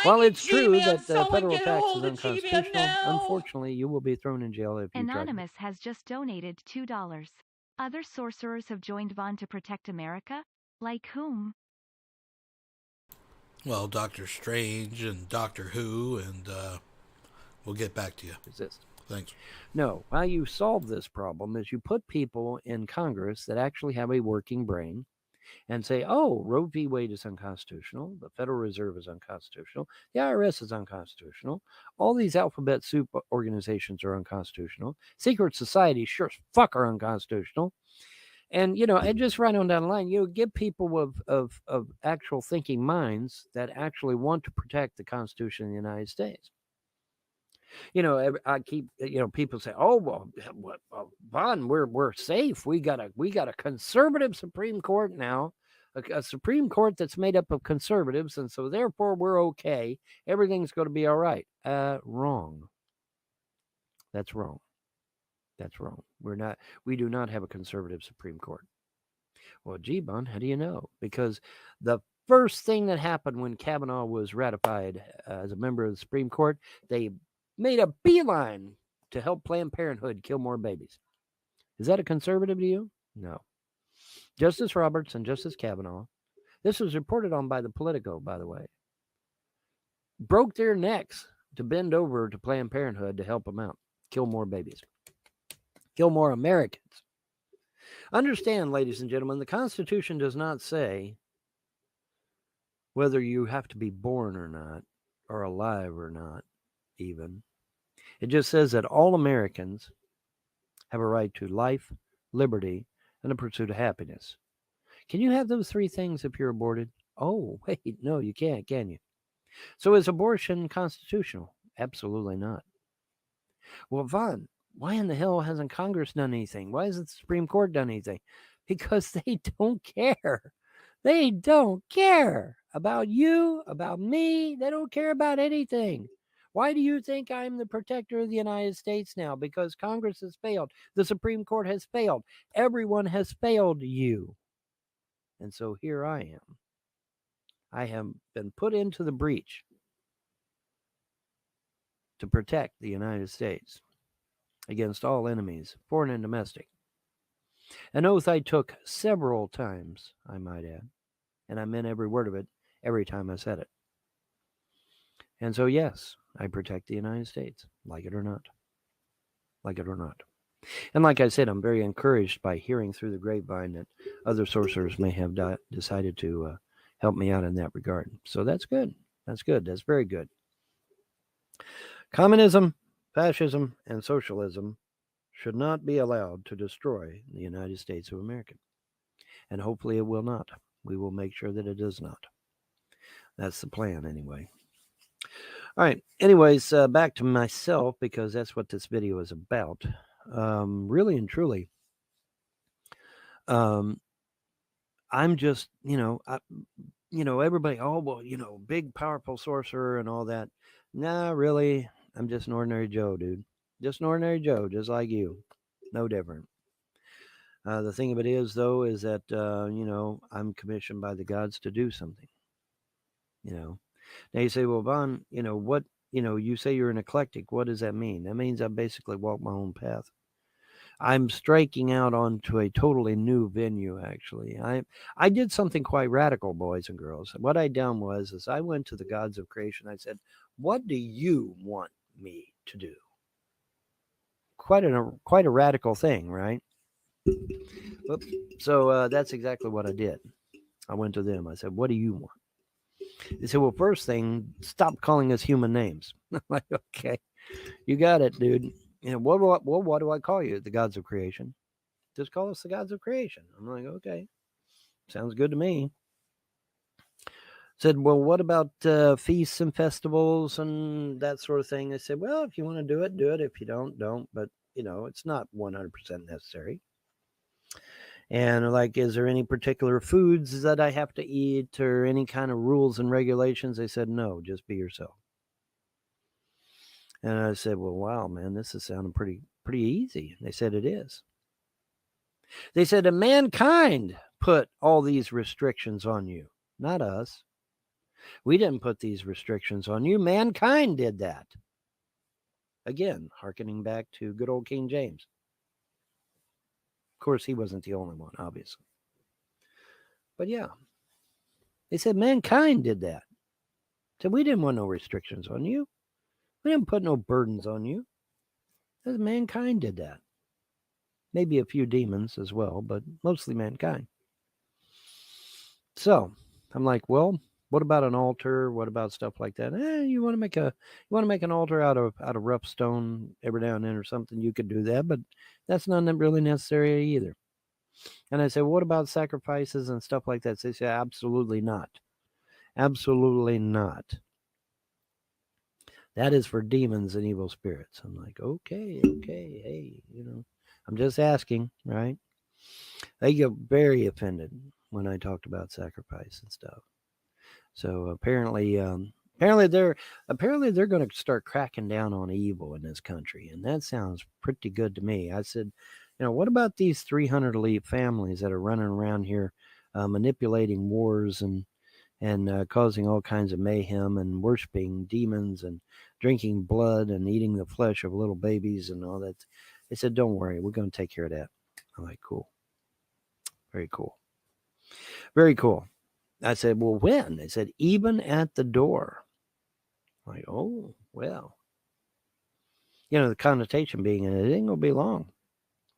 While it's true that the federal tax is unconstitutional, unfortunately, you will be thrown in jail if you Anonymous has just donated $2. Other sorcerers have joined Vaughn to protect America? Like whom? Well, Doctor Strange and Doctor Who, and we'll get back to you. Resist. Thanks. No, how you solve this problem is you put people in Congress that actually have a working brain and say, oh, Roe v. Wade is unconstitutional. The Federal Reserve is unconstitutional. The IRS is unconstitutional. All these alphabet soup organizations are unconstitutional. Secret societies sure as fuck are unconstitutional. And, and just right on down the line, give people of actual thinking minds that actually want to protect the Constitution of the United States. I keep, people say, oh, well, Vaughn, we're safe. We got a conservative Supreme Court now, a Supreme Court that's made up of conservatives. And so therefore we're okay. Everything's going to be all right. Wrong. That's wrong. That's wrong. We do not have a conservative Supreme Court. Well, gee, Vaughn, how do you know? Because the first thing that happened when Kavanaugh was ratified as a member of the Supreme Court, they made a beeline to help Planned Parenthood kill more babies. Is that a conservative to you? No. Justice Roberts and Justice Kavanaugh, this was reported on by the Politico, by the way, broke their necks to bend over to Planned Parenthood to help them out, kill more babies, kill more Americans. Understand, ladies and gentlemen, the Constitution does not say whether you have to be born or not, or alive or not, even. It just says that all Americans have a right to life, liberty, and the pursuit of happiness. Can you have those three things if you're aborted? Oh, wait, no, you can't, can you? So is abortion constitutional? Absolutely not. Well, Vaughn, why in the hell hasn't Congress done anything? Why hasn't the Supreme Court done anything? Because they don't care. They don't care about you, about me. They don't care about anything. Why do you think I'm the protector of the United States now? Because Congress has failed. The Supreme Court has failed. Everyone has failed you. And so here I am. I have been put into the breach to protect the United States against all enemies, foreign and domestic. An oath I took several times, I might add, and I meant every word of it every time I said it. And so, yes, I protect the United States, like it or not. Like it or not. And like I said, I'm very encouraged by hearing through the grapevine that other sorcerers may have decided to help me out in that regard. So that's good. That's good. That's very good. Communism, fascism, and socialism should not be allowed to destroy the United States of America. And hopefully it will not. We will make sure that it does not. That's the plan anyway. All right. Anyways, back to myself, because that's what this video is about. Really and truly, I'm just, everybody, oh, well, big, powerful sorcerer and all that. Nah, really, I'm just an ordinary Joe, dude. Just an ordinary Joe, just like you. No different. The thing of it is, though, is that, I'm commissioned by the gods to do something. Now you say, well, Vaughn, what, you say you're an eclectic. What does that mean? That means I basically walk my own path. I'm striking out onto a totally new venue, actually. I did something quite radical, boys and girls. What I done was I went to the gods of creation. I said, what do you want me to do? Quite a radical thing, right? Oops. So that's exactly what I did. I went to them. I said, what do you want? They said, well, first thing, stop calling us human names. I'm like, okay, you got it, dude. What do I call you? The gods of creation. Just call us the gods of creation. I'm like, okay, sounds good to me. Said, well, what about feasts and festivals and that sort of thing? I said, well, if you want to do it, do it. If you don't, don't. But, it's not 100% necessary. And like, is there any particular foods that I have to eat or any kind of rules and regulations? They said, no, just be yourself. And I said, well, wow, man, this is sounding pretty easy. And they said, it is. They said, and mankind put all these restrictions on you, not us. We didn't put these restrictions on you. Mankind did that. Again, hearkening back to good old King James. Of course, he wasn't the only one, obviously. But yeah, they said mankind did that. So we didn't want no restrictions on you. We didn't put no burdens on you. Mankind did that. Maybe a few demons as well, but mostly mankind. So I'm like, well, what about an altar? What about stuff like that? You want to make an altar out of rough stone every now and then or something? You could do that, but that's not really necessary either. And I said, what about sacrifices and stuff like that? They say, absolutely not. Absolutely not. That is for demons and evil spirits. I'm like, okay, hey, I'm just asking, right? They get very offended when I talked about sacrifice and stuff. So apparently they're going to start cracking down on evil in this country, and that sounds pretty good to me. I said, what about these 300 elite families that are running around here manipulating wars and and causing all kinds of mayhem and worshiping demons and drinking blood and eating the flesh of little babies and all that. They said, don't worry, we're going to take care of that. I'm like, cool. Very cool. Very cool. I said, well, when? They said, even at the door. I'm like, oh, well. You know, the connotation being, it ain't going to be long.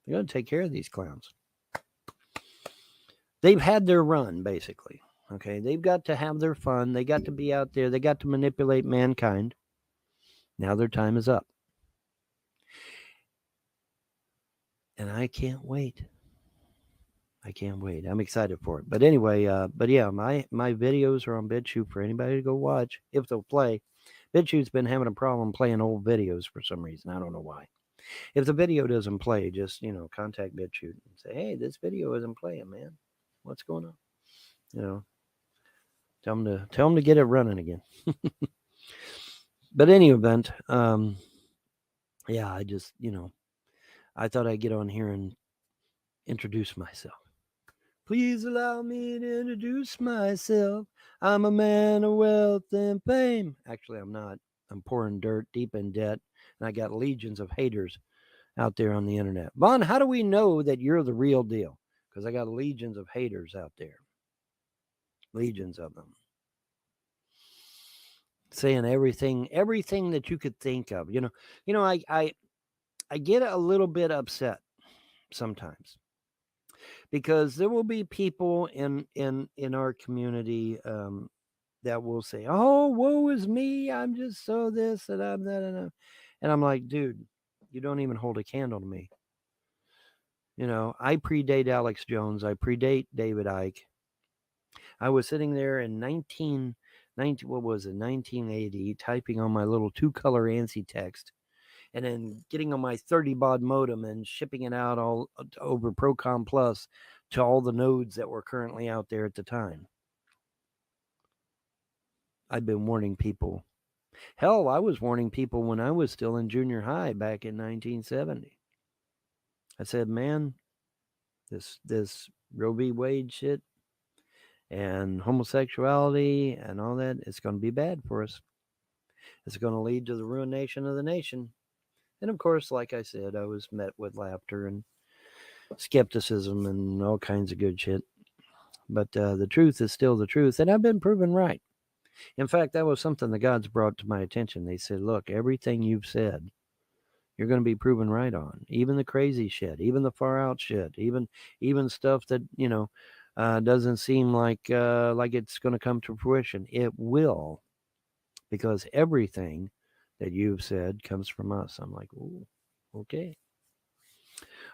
They're going to take care of these clowns. They've had their run, basically. Okay, they've got to have their fun. They got to be out there. They got to manipulate mankind. Now their time is up. And I can't wait. I can't wait. I'm excited for it. But anyway, but yeah, my videos are on BitChute for anybody to go watch if they'll play. BitChute's been having a problem playing old videos for some reason. I don't know why. If the video doesn't play, just, you know, contact BitChute and say, hey, this video isn't playing, man. What's going on? You know, tell them to get it running again. But any event, yeah, I just, you know, I thought I'd get on here and introduce myself. Please allow me to introduce myself. I'm a man of wealth and fame. Actually, I'm not. I'm poor in dirt, deep in debt, and I got legions of haters out there on the internet. Vaughn, how do we know that you're the real deal? Because I got legions of haters out there. Legions of them. Saying everything that you could think of. You know, I get a little bit upset sometimes. Because there will be people in our community that will say, oh, woe is me. I'm just so this and I'm that. And I'm like, dude, you don't even hold a candle to me. You know, I predate Alex Jones. I predate David Icke. I was sitting there in 1980, typing on my little 2-color ANSI text. And then getting on my 30 baud modem and shipping it out all over Procom Plus to all the nodes that were currently out there at the time. I've been warning people. Hell, I was warning people when I was still in junior high back in 1970. I said, man, this Roe v. Wade shit and homosexuality and all that, it's going to be bad for us. It's going to lead to the ruination of the nation. And of course, like I said, I was met with laughter and skepticism and all kinds of good shit. But the truth is still the truth, and I've been proven right. In fact, that was something the gods brought to my attention. They said, look, everything you've said, you're going to be proven right on. Even the crazy shit, even the far out shit, even stuff that, you know, doesn't seem like it's going to come to fruition. It will, because everything that you've said comes from us. I'm like, ooh, okay.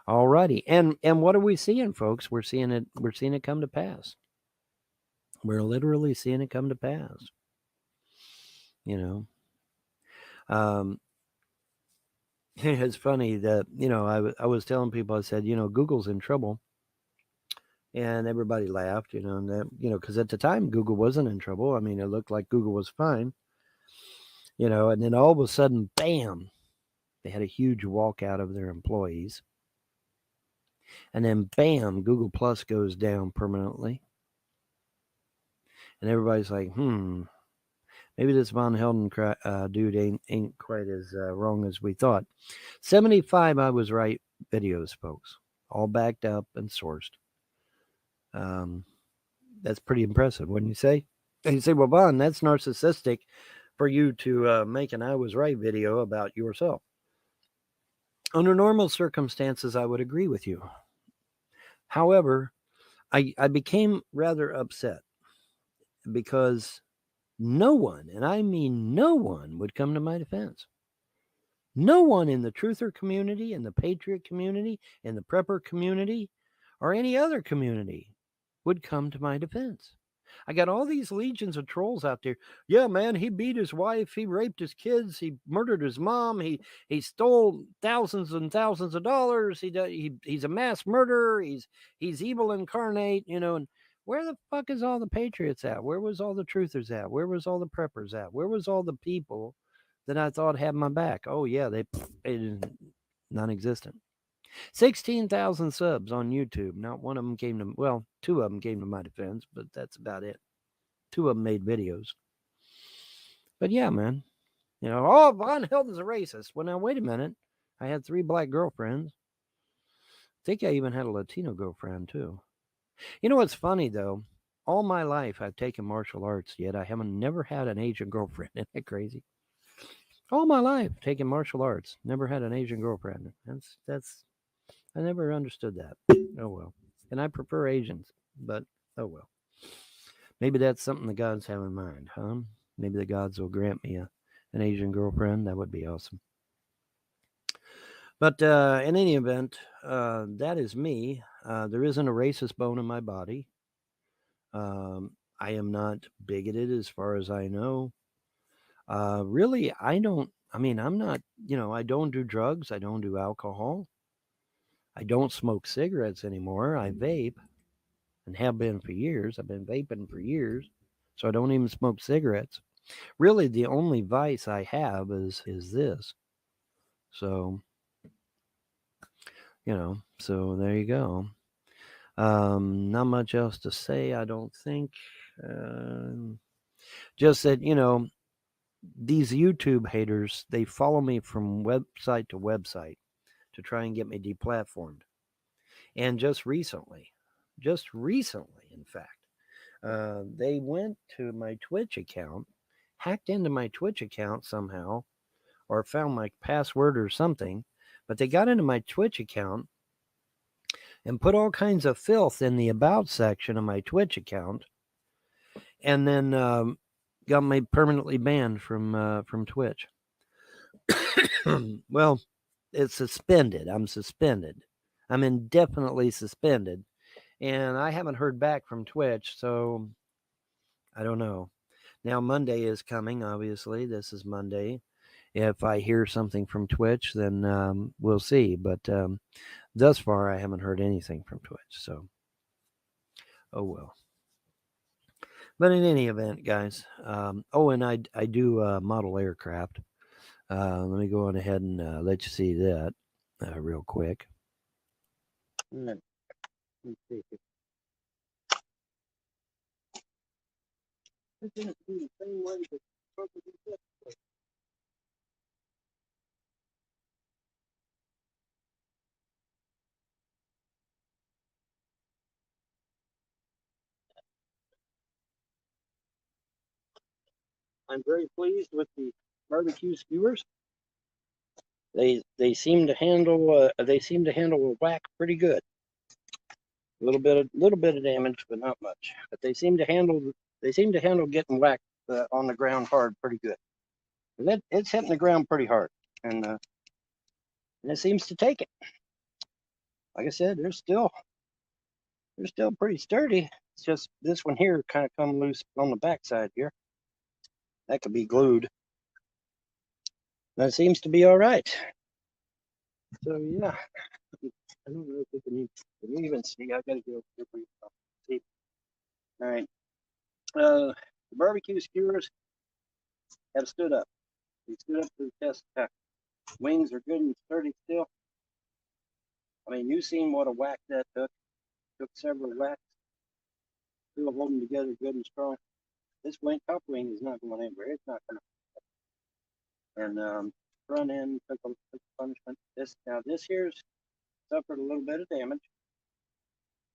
All righty. And what are we seeing, folks? We're seeing it come to pass. We're literally seeing it come to pass. You know, it's funny that, you know, I was telling people, I said, you know, Google's in trouble. And everybody laughed, you know, and that, you know, because at the time Google wasn't in trouble. I mean, it looked like Google was fine. You know, and then all of a sudden, bam, they had a huge walkout of their employees. And then, bam, Google Plus goes down permanently. And everybody's like, maybe this Von Helden dude ain't quite as wrong as we thought. 75 I was right videos, folks. All backed up and sourced. That's pretty impressive, wouldn't you say? And you say, well, Von, that's narcissistic for you to make an I was right video about yourself. Under normal circumstances, I would agree with you. However, I became rather upset because no one, and I mean no one, would come to my defense. No one in the truther community, in the patriot community, in the prepper community, or any other community would come to my defense. I got all these legions of trolls out there. Yeah, man, he beat his wife. He raped his kids. He murdered his mom. He stole thousands and thousands of dollars. He's a mass murderer. He's evil incarnate, you know. And where the fuck is all the patriots at? Where was all the truthers at? Where was all the preppers at? Where was all the people that I thought had my back? Oh yeah, they non-existent. 16,000 subs on YouTube. Not one of them came to, well, 2 of them came to my defense, but that's about it. Two of them made videos. But yeah, man. You know, oh, Von Helden's a racist. Well, now, wait a minute. I had 3 black girlfriends. I think I even had a Latino girlfriend, too. You know what's funny, though? All my life, I've taken martial arts, yet I haven't never had an Asian girlfriend. Isn't that crazy? All my life, taking martial arts. Never had an Asian girlfriend. That's I never understood that. Oh, well. And I prefer Asians, but oh, well. Maybe that's something the gods have in mind, huh? Maybe the gods will grant me an Asian girlfriend. That would be awesome. But in any event, that is me. There isn't a racist bone in my body. I am not bigoted as far as I know. Really, I'm not, I don't do drugs. I don't do alcohol. I don't smoke cigarettes anymore. I vape and have been for years. I've been vaping for years. So I don't even smoke cigarettes. Really, the only vice I have is this. So, so there you go. Not much else to say, I don't think. Just that, these YouTube haters, they follow me from website to website to try and get me deplatformed. And just recently, in fact, they went to my Twitch account, hacked into my Twitch account somehow, or found my password or something, but they got into my Twitch account and put all kinds of filth in the about section of my Twitch account, and then got me permanently banned from Twitch. Well, it's suspended. I'm suspended. I'm indefinitely suspended, and I haven't heard back from Twitch, so I don't know. Now Monday is coming. Obviously, this is Monday. If I hear something from Twitch, then we'll see. But thus far, I haven't heard anything from Twitch. So, oh well. But in any event, guys. And I do model aircraft. Let me go on ahead and let you see that real quick. Let's see. This isn't the same way that it's supposed to be set. I'm very pleased with the barbecue skewers. They seem to handle a whack pretty good. A little bit of damage, but not much. But they seem to handle getting whacked on the ground hard pretty good. And it's hitting the ground pretty hard, and it seems to take it. Like I said, they're still pretty sturdy. It's just this one here kind of come loose on the backside here. That could be glued. That seems to be all right. So yeah, I don't know if we can even see. I gotta go see. All right. The barbecue skewers have stood up. They stood up to the test. Wings are good and sturdy still. I mean, you've seen what a whack that took. Took several whacks. Still hold them together good and strong. This top wing is not going anywhere. It's not going to. And front end took punishment. This here's suffered a little bit of damage,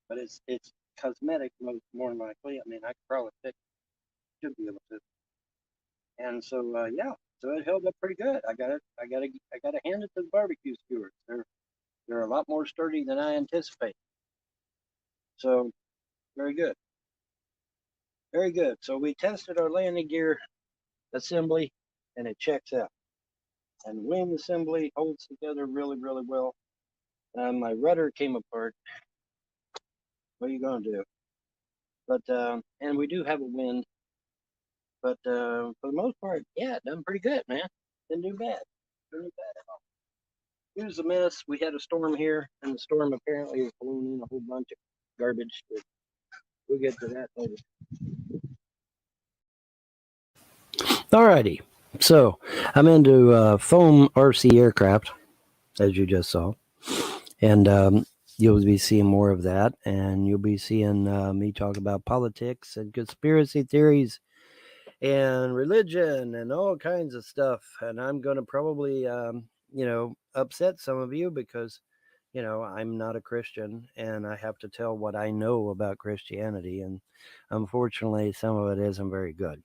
but it's cosmetic more than likely. I mean, I could probably fix it. Should be able to. And so yeah, so it held up pretty good. I gotta hand it to the barbecue skewers. They're a lot more sturdy than I anticipated. So very good. Very good. So we tested our landing gear assembly, and it checks out. And wing assembly holds together really, really well. My rudder came apart. What are you going to do? But and we do have a wind. But for the most part, yeah, done pretty good, man. Didn't do bad. Didn't do bad at all. Here's the mess. We had a storm here, and the storm apparently has blown in a whole bunch of garbage. We'll get to that later. Alrighty, so I'm into foam RC aircraft, as you just saw, and you'll be seeing more of that, and you'll be seeing me talk about politics and conspiracy theories and religion and all kinds of stuff. And I'm going to probably, upset some of you because, I'm not a Christian and I have to tell what I know about Christianity. And unfortunately, some of it isn't very good.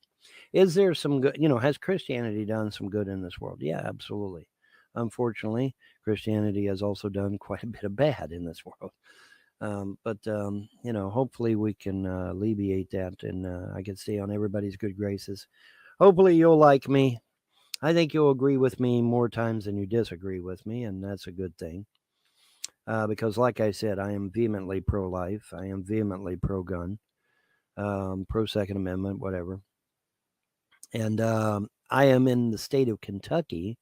Is there some good, has Christianity done some good in this world? Yeah, absolutely. Unfortunately, Christianity has also done quite a bit of bad in this world. But hopefully we can alleviate that, and I can stay on everybody's good graces. Hopefully you'll like me. I think you'll agree with me more times than you disagree with me, and that's a good thing. Because, like I said, I am vehemently pro-life. I am vehemently pro-gun, pro-Second Amendment, whatever. And I am in the state of Kentucky,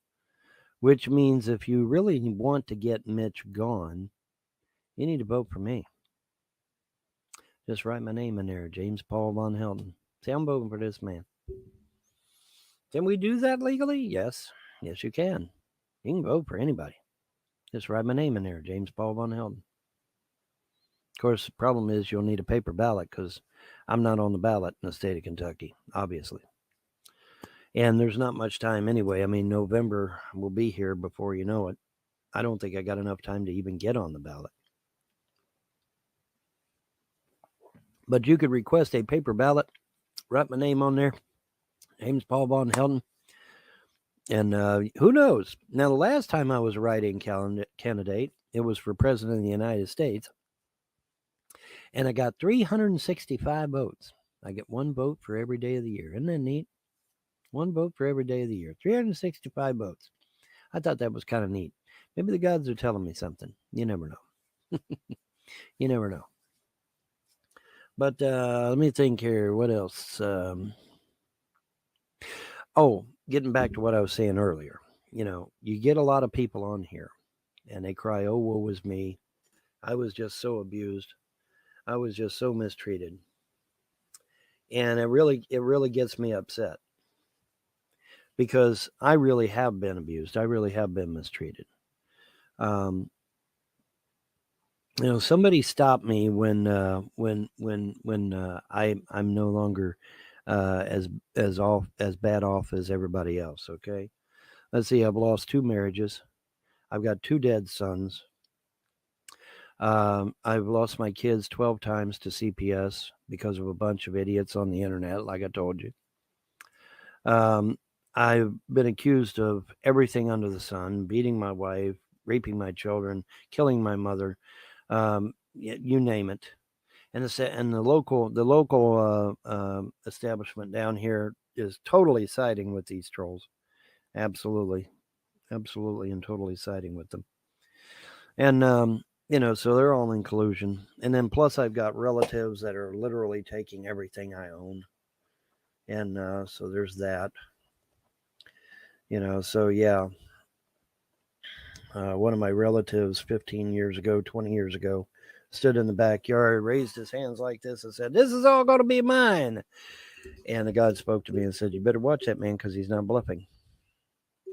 which means if you really want to get Mitch gone, you need to vote for me. Just write my name in there, James Paul Von Helden. Say, I'm voting for this man. Can we do that legally? Yes. Yes, you can. You can vote for anybody. Just write my name in there, James Paul Von Helden. Of course, the problem is you'll need a paper ballot because I'm not on the ballot in the state of Kentucky, obviously. And there's not much time anyway. I mean, November will be here before you know it. I don't think I got enough time to even get on the ballot. But you could request a paper ballot, write my name on there, James Paul Von Helden. And who knows? Now, the last time I was a write-in candidate, it was for President of the United States. And I got 365 votes. I get one vote for every day of the year. Isn't that neat? One vote for every day of the year. 365 votes. I thought that was kind of neat. Maybe the gods are telling me something. You never know. You never know. But let me think here. What else? Getting back to what I was saying earlier. You get a lot of people on here and they cry, oh, woe was me. I was just so abused. I was just so mistreated. And it really gets me upset because I really have been abused. I really have been mistreated. Somebody stopped me when I'm no longer as bad off as everybody else. Okay, let's see. I've lost 2 marriages. I've got 2 dead sons. I've lost my kids 12 times to CPS because of a bunch of idiots on the internet, like I told you. I've been accused of everything under the sun: beating my wife, raping my children, killing my mother. You name it. And the local establishment down here is totally siding with these trolls. Absolutely, and totally siding with them. And so they're all in collusion. And then plus I've got relatives that are literally taking everything I own. And so there's that. So yeah. One of my relatives 15 years ago, 20 years ago, stood in the backyard, raised his hands like this and said, this is all going to be mine. And the God spoke to me and said, you better watch that man because he's not bluffing.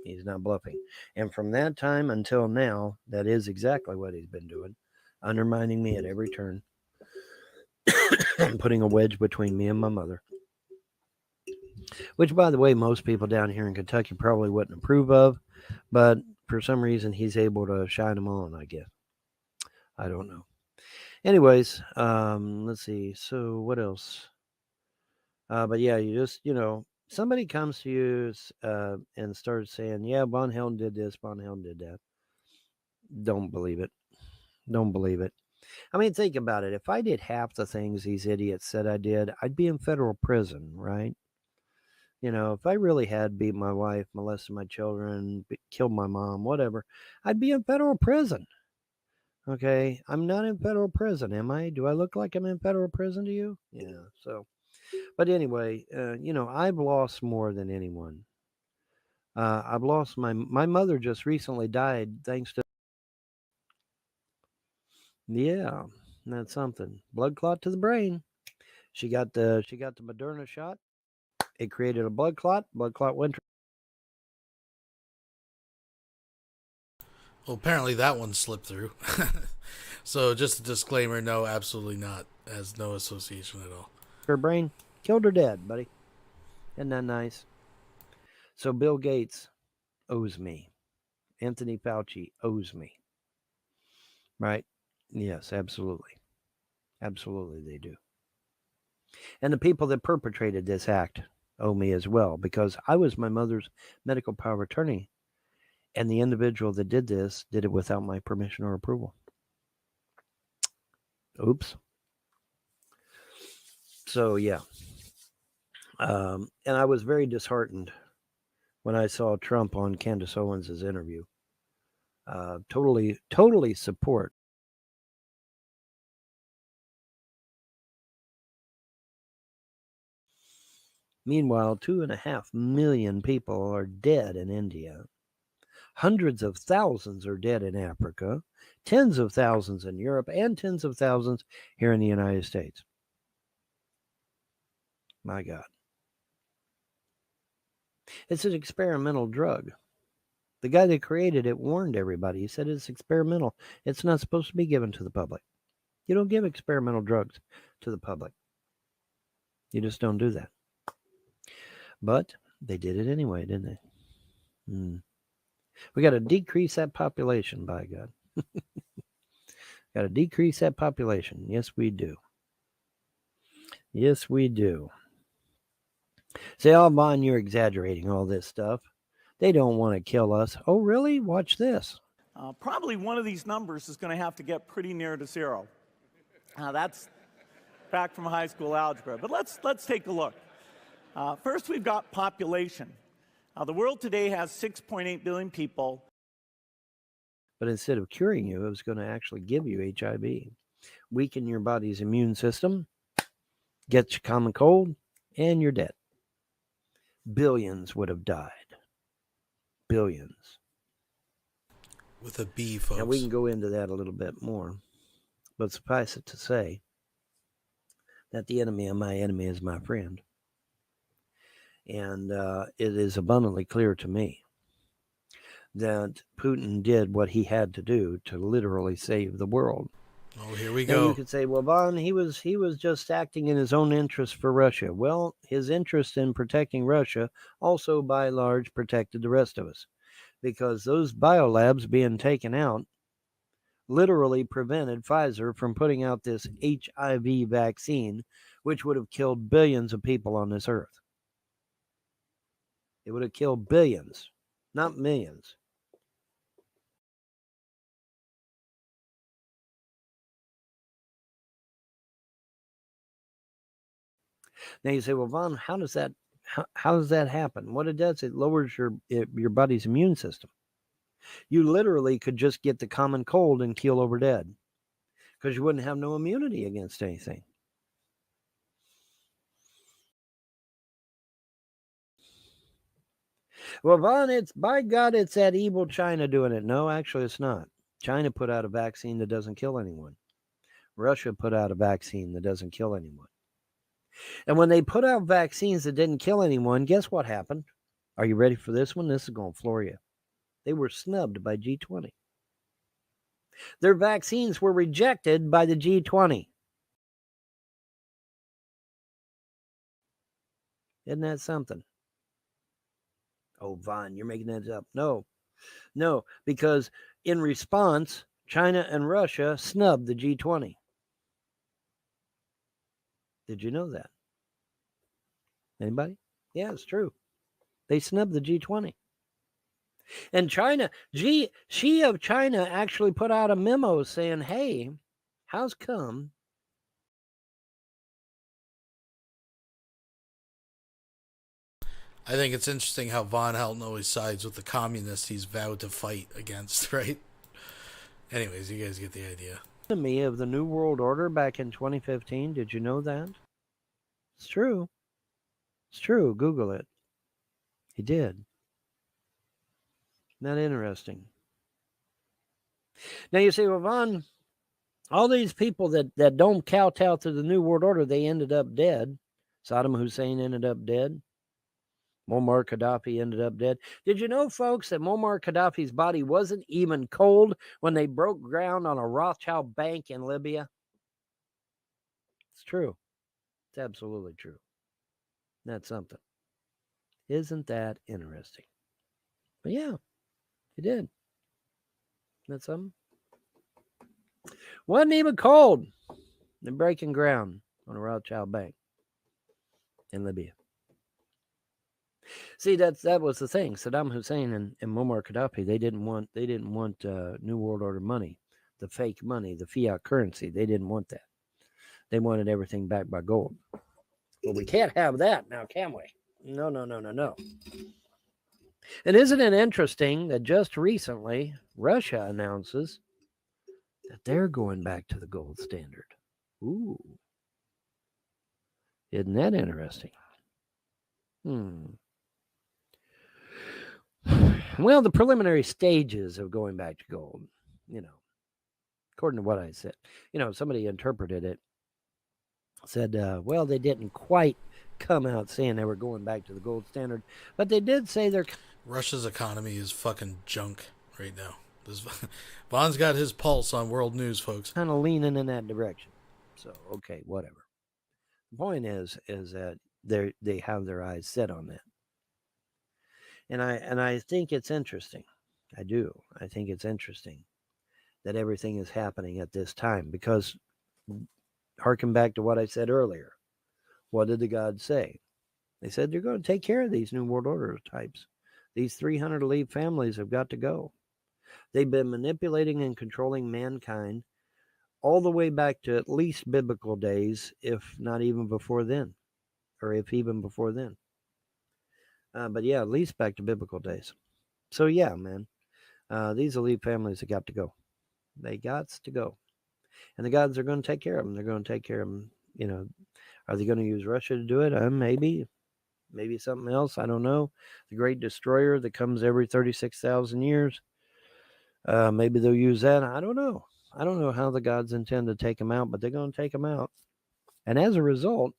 He's not bluffing. And from that time until now, that is exactly what he's been doing, undermining me at every turn and putting a wedge between me and my mother. Which, by the way, most people down here in Kentucky probably wouldn't approve of, but for some reason he's able to shine them on, I guess. I don't know. Anyways, let's see. So what else? But yeah, you just, somebody comes to you and starts saying, yeah, Von Helden did this, Von Helden did that. Don't believe it. Don't believe it. I mean, think about it. If I did half the things these idiots said I did, I'd be in federal prison, right? If I really had beat my wife, molested my children, killed my mom, whatever, I'd be in federal prison. Okay, I'm not in federal prison, am I? Do I look like I'm in federal prison to you? Yeah, so. But anyway, I've lost more than anyone. I've lost my mother just recently died thanks to. Yeah, that's something. Blood clot to the brain. She got the Moderna shot. It created a blood clot. Blood clot went. Well, apparently that one slipped through. So just a disclaimer, no, absolutely not. Has no association at all. Her brain killed her dead, buddy. Isn't that nice? So Bill Gates owes me. Anthony Fauci owes me. Right? Yes, absolutely. Absolutely they do. And the people that perpetrated this act owe me as well, because I was my mother's medical power of attorney, and the individual that did this did it without my permission or approval. Oops. So, yeah. And I was very disheartened when I saw Trump on Candace Owens' interview. Totally support. Meanwhile, 2.5 million people are dead in India. Hundreds of thousands are dead in Africa, tens of thousands in Europe, and tens of thousands here in the United States. My God. It's an experimental drug. The guy that created it warned everybody. He said it's experimental. It's not supposed to be given to the public. You don't give experimental drugs to the public. You just don't do that. But they did it anyway, didn't they? We got to decrease that population, by God. Got to decrease that population. Yes, we do. Yes, we do. Say, oh, Vaughn, you're exaggerating all this stuff. They don't want to kill us. Oh, really? Watch this. Probably one of these numbers is going to have to get pretty near to zero. That's back from high school algebra. But let's take a look. First, we've got population. The world today has 6.8 billion people. But instead of curing you, it was going to actually give you HIV, weaken your body's immune system, get you common cold, and you're dead. Billions would have died. Billions. With a B, folks. Now, we can go into that a little bit more. But suffice it to say that the enemy of my enemy is my friend. And it is abundantly clear to me that Putin did what he had to do to literally save the world. Oh, here we now go. You could say, well, Vaughn, he was just acting in his own interest for Russia. Well, his interest in protecting Russia also, by and large, protected the rest of us, because those biolabs being taken out literally prevented Pfizer from putting out this HIV vaccine, which would have killed billions of people on this earth. It would have killed billions, not millions. Now you say, well, Vaughn, how does that happen? What it does, it lowers your body's immune system. You literally could just get the common cold and keel over dead, because you wouldn't have no immunity against anything. Well, Vaughn, by God, it's that evil China doing it. No, actually, it's not. China put out a vaccine that doesn't kill anyone. Russia put out a vaccine that doesn't kill anyone. And when they put out vaccines that didn't kill anyone, guess what happened? Are you ready for this one? This is going to floor you. They were snubbed by G20. Their vaccines were rejected by the G20. Isn't that something? Oh, Vaughn, you're making that up. No, because in response, China and Russia snubbed the G20. Did you know that? Anybody? Yeah, it's true. They snubbed the G20. And China, Xi of China actually put out a memo saying, hey, how's come I think it's interesting how Von Helton always sides with the communists he's vowed to fight against, right? Anyways, you guys get the idea. enemy of the New World Order back in 2015? Did you know that? It's true. It's true. Google it. He did. Isn't that interesting? Now you say, well, Vaughn, all these people that don't kowtow to the New World Order, they ended up dead. Saddam Hussein ended up dead. Muammar Gaddafi ended up dead. Did you know, folks, that Muammar Gaddafi's body wasn't even cold when they broke ground on a Rothschild bank in Libya? It's true. It's absolutely true. That's something. Isn't that interesting? But yeah, he did. That's something. Wasn't even cold. They're breaking ground on a Rothschild bank in Libya. See, that was the thing. Saddam Hussein and Muammar Gaddafi, they didn't want New World Order money, the fake money, the fiat currency. They didn't want that. They wanted everything backed by gold. Well, we can't have that now, can we? No. And isn't it interesting that just recently Russia announces that they're going back to the gold standard? Ooh. Isn't that interesting? Well, the preliminary stages of going back to gold, according to what I said, somebody interpreted it, said, well, they didn't quite come out saying they were going back to the gold standard, but they did say they're... Russia's economy is fucking junk right now. Vaughn's got his pulse on world news, folks. Kind of leaning in that direction. So, okay, whatever. The point is that they have their eyes set on that. And I think it's interesting. I do. I think it's interesting that everything is happening at this time because, harken back to what I said earlier, what did the gods say? They said they're going to take care of these New World Order types. These 300 elite families have got to go. They've been manipulating and controlling mankind all the way back to at least biblical days, if not even before then, or if even before then. But yeah, at least back to biblical days. So yeah, man, these elite families have got to go. They got to go. And the gods are going to take care of them. They're going to take care of them. Are they going to use Russia to do it? Maybe. Maybe something else. I don't know. The Great Destroyer that comes every 36,000 years. Maybe they'll use that. I don't know. I don't know how the gods intend to take them out, but they're going to take them out. And as a result,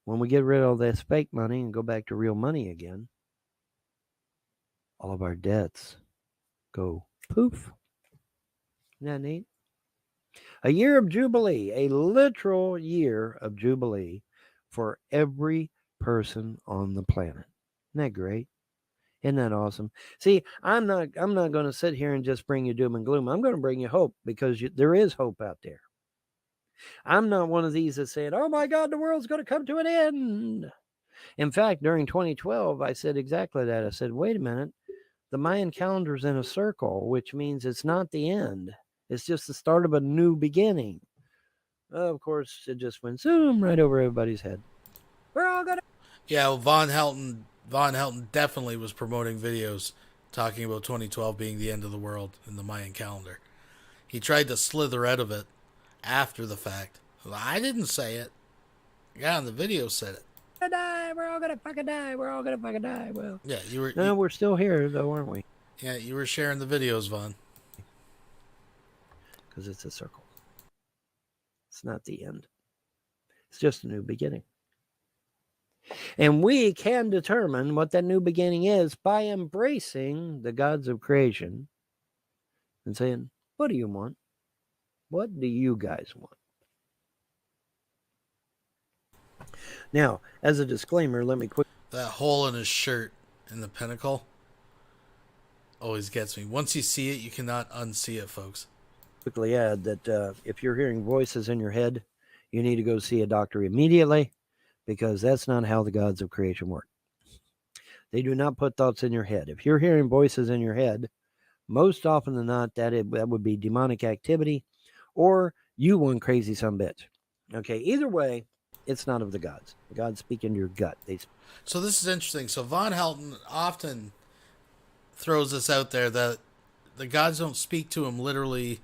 when we get rid of all this fake money and go back to real money again, all of our debts go poof. Isn't that neat? A year of Jubilee, a literal year of Jubilee for every person on the planet. Isn't that great? Isn't that awesome? See, I'm not going to sit here and just bring you doom and gloom. I'm going to bring you hope because there is hope out there. I'm not one of these that said, oh my God, the world's going to come to an end. In fact, during 2012, I said exactly that. I said, wait a minute. The Mayan calendar's in a circle, which means it's not the end. It's just the start of a new beginning. Of course, it just went zoom right over everybody's head. We're all going to... Yeah, well, Von Helton definitely was promoting videos talking about 2012 being the end of the world in the Mayan calendar. He tried to slither out of it after the fact. I didn't say it. The guy on the video said it. We're all gonna fucking die. We're all gonna fucking die. Well, yeah, we're still here though, aren't we? Yeah, you were sharing the videos, Vaughn. Because it's a circle. It's not the end. It's just a new beginning. And we can determine what that new beginning is by embracing the gods of creation and saying, what do you want? What do you guys want? Now, as a disclaimer, let me quick... That hole in his shirt in the pinnacle always gets me. Once you see it, you cannot unsee it, folks. Quickly add that if you're hearing voices in your head, you need to go see a doctor immediately, because that's not how the gods of creation work. They do not put thoughts in your head. If you're hearing voices in your head, most often than not, that would be demonic activity, or you one crazy sumbitch. Okay, either way, it's not of the gods. The gods speak into your gut. So this is interesting. So Von Helton often throws this out there that the gods don't speak to him literally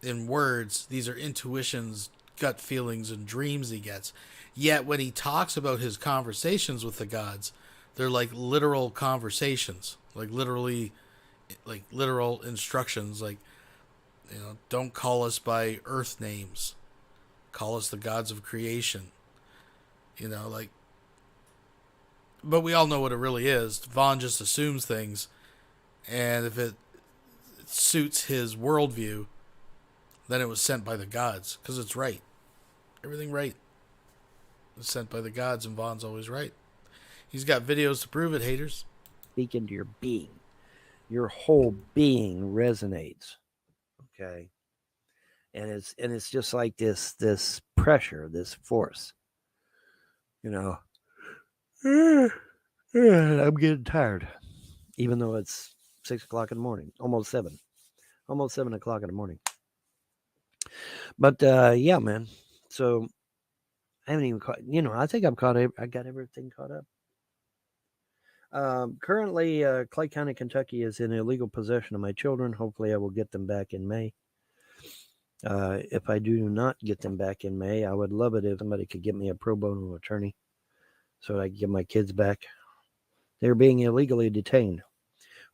in words. These are intuitions, gut feelings, and dreams he gets. Yet when he talks about his conversations with the gods, they're like literal conversations, like literally, like literal instructions. Like, don't call us by earth names. Call us the gods of creation. Like But we all know what it really is. Vaughn just assumes things, and if it suits his worldview, then it was sent by the gods, because it's right. Everything right is sent by the gods, and Vaughn's always right. He's got videos to prove it, haters. Speak into your being. Your whole being resonates. Okay. And it's just like this pressure, this force. You know. I'm getting tired. Even though it's 6 o'clock in the morning. Almost 7. Almost 7 o'clock in the morning. But yeah, man. So I haven't even caught, I think I got everything caught up. Currently, Clay County, Kentucky is in illegal possession of my children. Hopefully I will get them back in May. If I do not get them back in May, I would love it if somebody could get me a pro bono attorney so I can get my kids back. They're being illegally detained.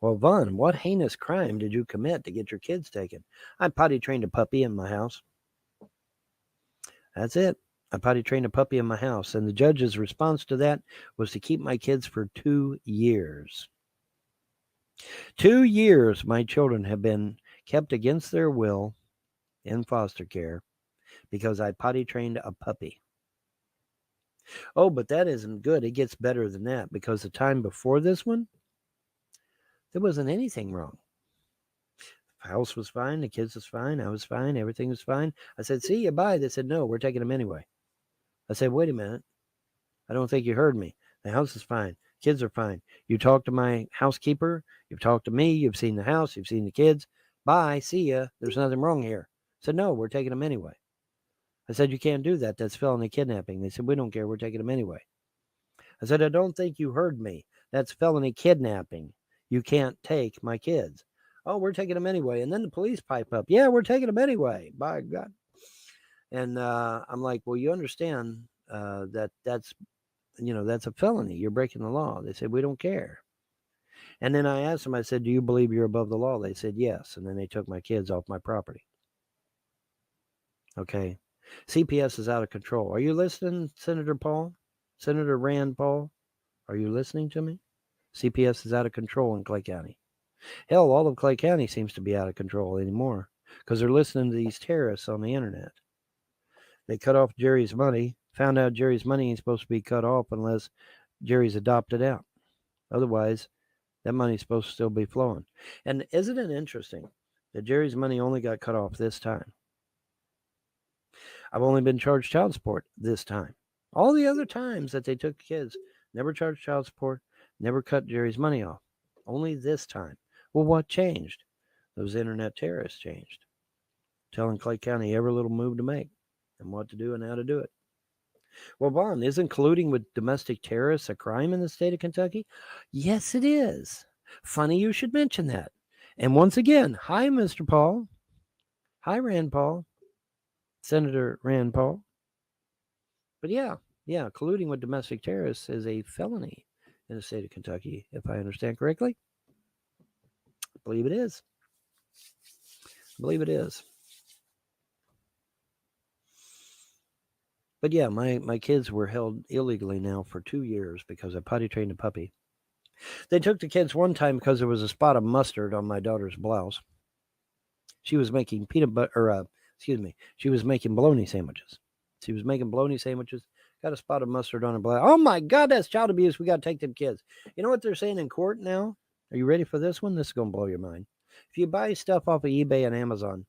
Well, Vaughn, what heinous crime did you commit to get your kids taken? I potty trained a puppy in my house. That's it. I potty trained a puppy in my house, and the judge's response to that was to keep my kids for 2 years. 2 years my children have been kept against their will in foster care because I potty trained a puppy. Oh, but that isn't good. It gets better than that, because the time before this one, there wasn't anything wrong. The house was fine. The kids was fine. I was fine. Everything was fine. I said, see you, bye. They said, no, we're taking them anyway. I said, wait a minute. I don't think you heard me. The house is fine. Kids are fine. You talked to my housekeeper. You've talked to me. You've seen the house. You've seen the kids. Bye. See ya. There's nothing wrong here. I said, no, we're taking them anyway. I said, you can't do that. That's felony kidnapping. They said, we don't care. We're taking them anyway. I said, I don't think you heard me. That's felony kidnapping. You can't take my kids. Oh, we're taking them anyway. And then the police pipe up. Yeah, we're taking them anyway. By God. And I'm like, well, you understand that's a felony. You're breaking the law. They said, we don't care. And then I asked them, I said, do you believe you're above the law? They said, yes. And then they took my kids off my property. Okay. CPS is out of control. Are you listening, Senator Paul? Senator Rand Paul? Are you listening to me? CPS is out of control in Clay County. Hell, all of Clay County seems to be out of control anymore because they're listening to these terrorists on the internet. They cut off Jerry's money, found out Jerry's money ain't supposed to be cut off unless Jerry's adopted out. Otherwise, that money's supposed to still be flowing. And isn't it interesting that Jerry's money only got cut off this time? I've only been charged child support this time. All the other times that they took kids, never charged child support, never cut Jerry's money off. Only this time. Well, what changed? Those internet terrorists changed. Telling Clay County every little move to make and what to do and how to do it. Well, Vaughn, isn't colluding with domestic terrorists a crime in the state of Kentucky? Yes, it is. Funny you should mention that. And once again, hi, Mr. Paul. Hi, Rand Paul. Senator Rand Paul. But yeah, colluding with domestic terrorists is a felony in the state of Kentucky, if I understand correctly. I believe it is. But yeah, my kids were held illegally now for 2 years because I potty trained a puppy. They took the kids one time because there was a spot of mustard on my daughter's blouse. She was making she was making bologna sandwiches. Got a spot of mustard on her blouse. Oh my God, that's child abuse. We got to take them kids. You know what they're saying in court now? Are you ready for this one? This is going to blow your mind. If you buy stuff off of eBay and Amazon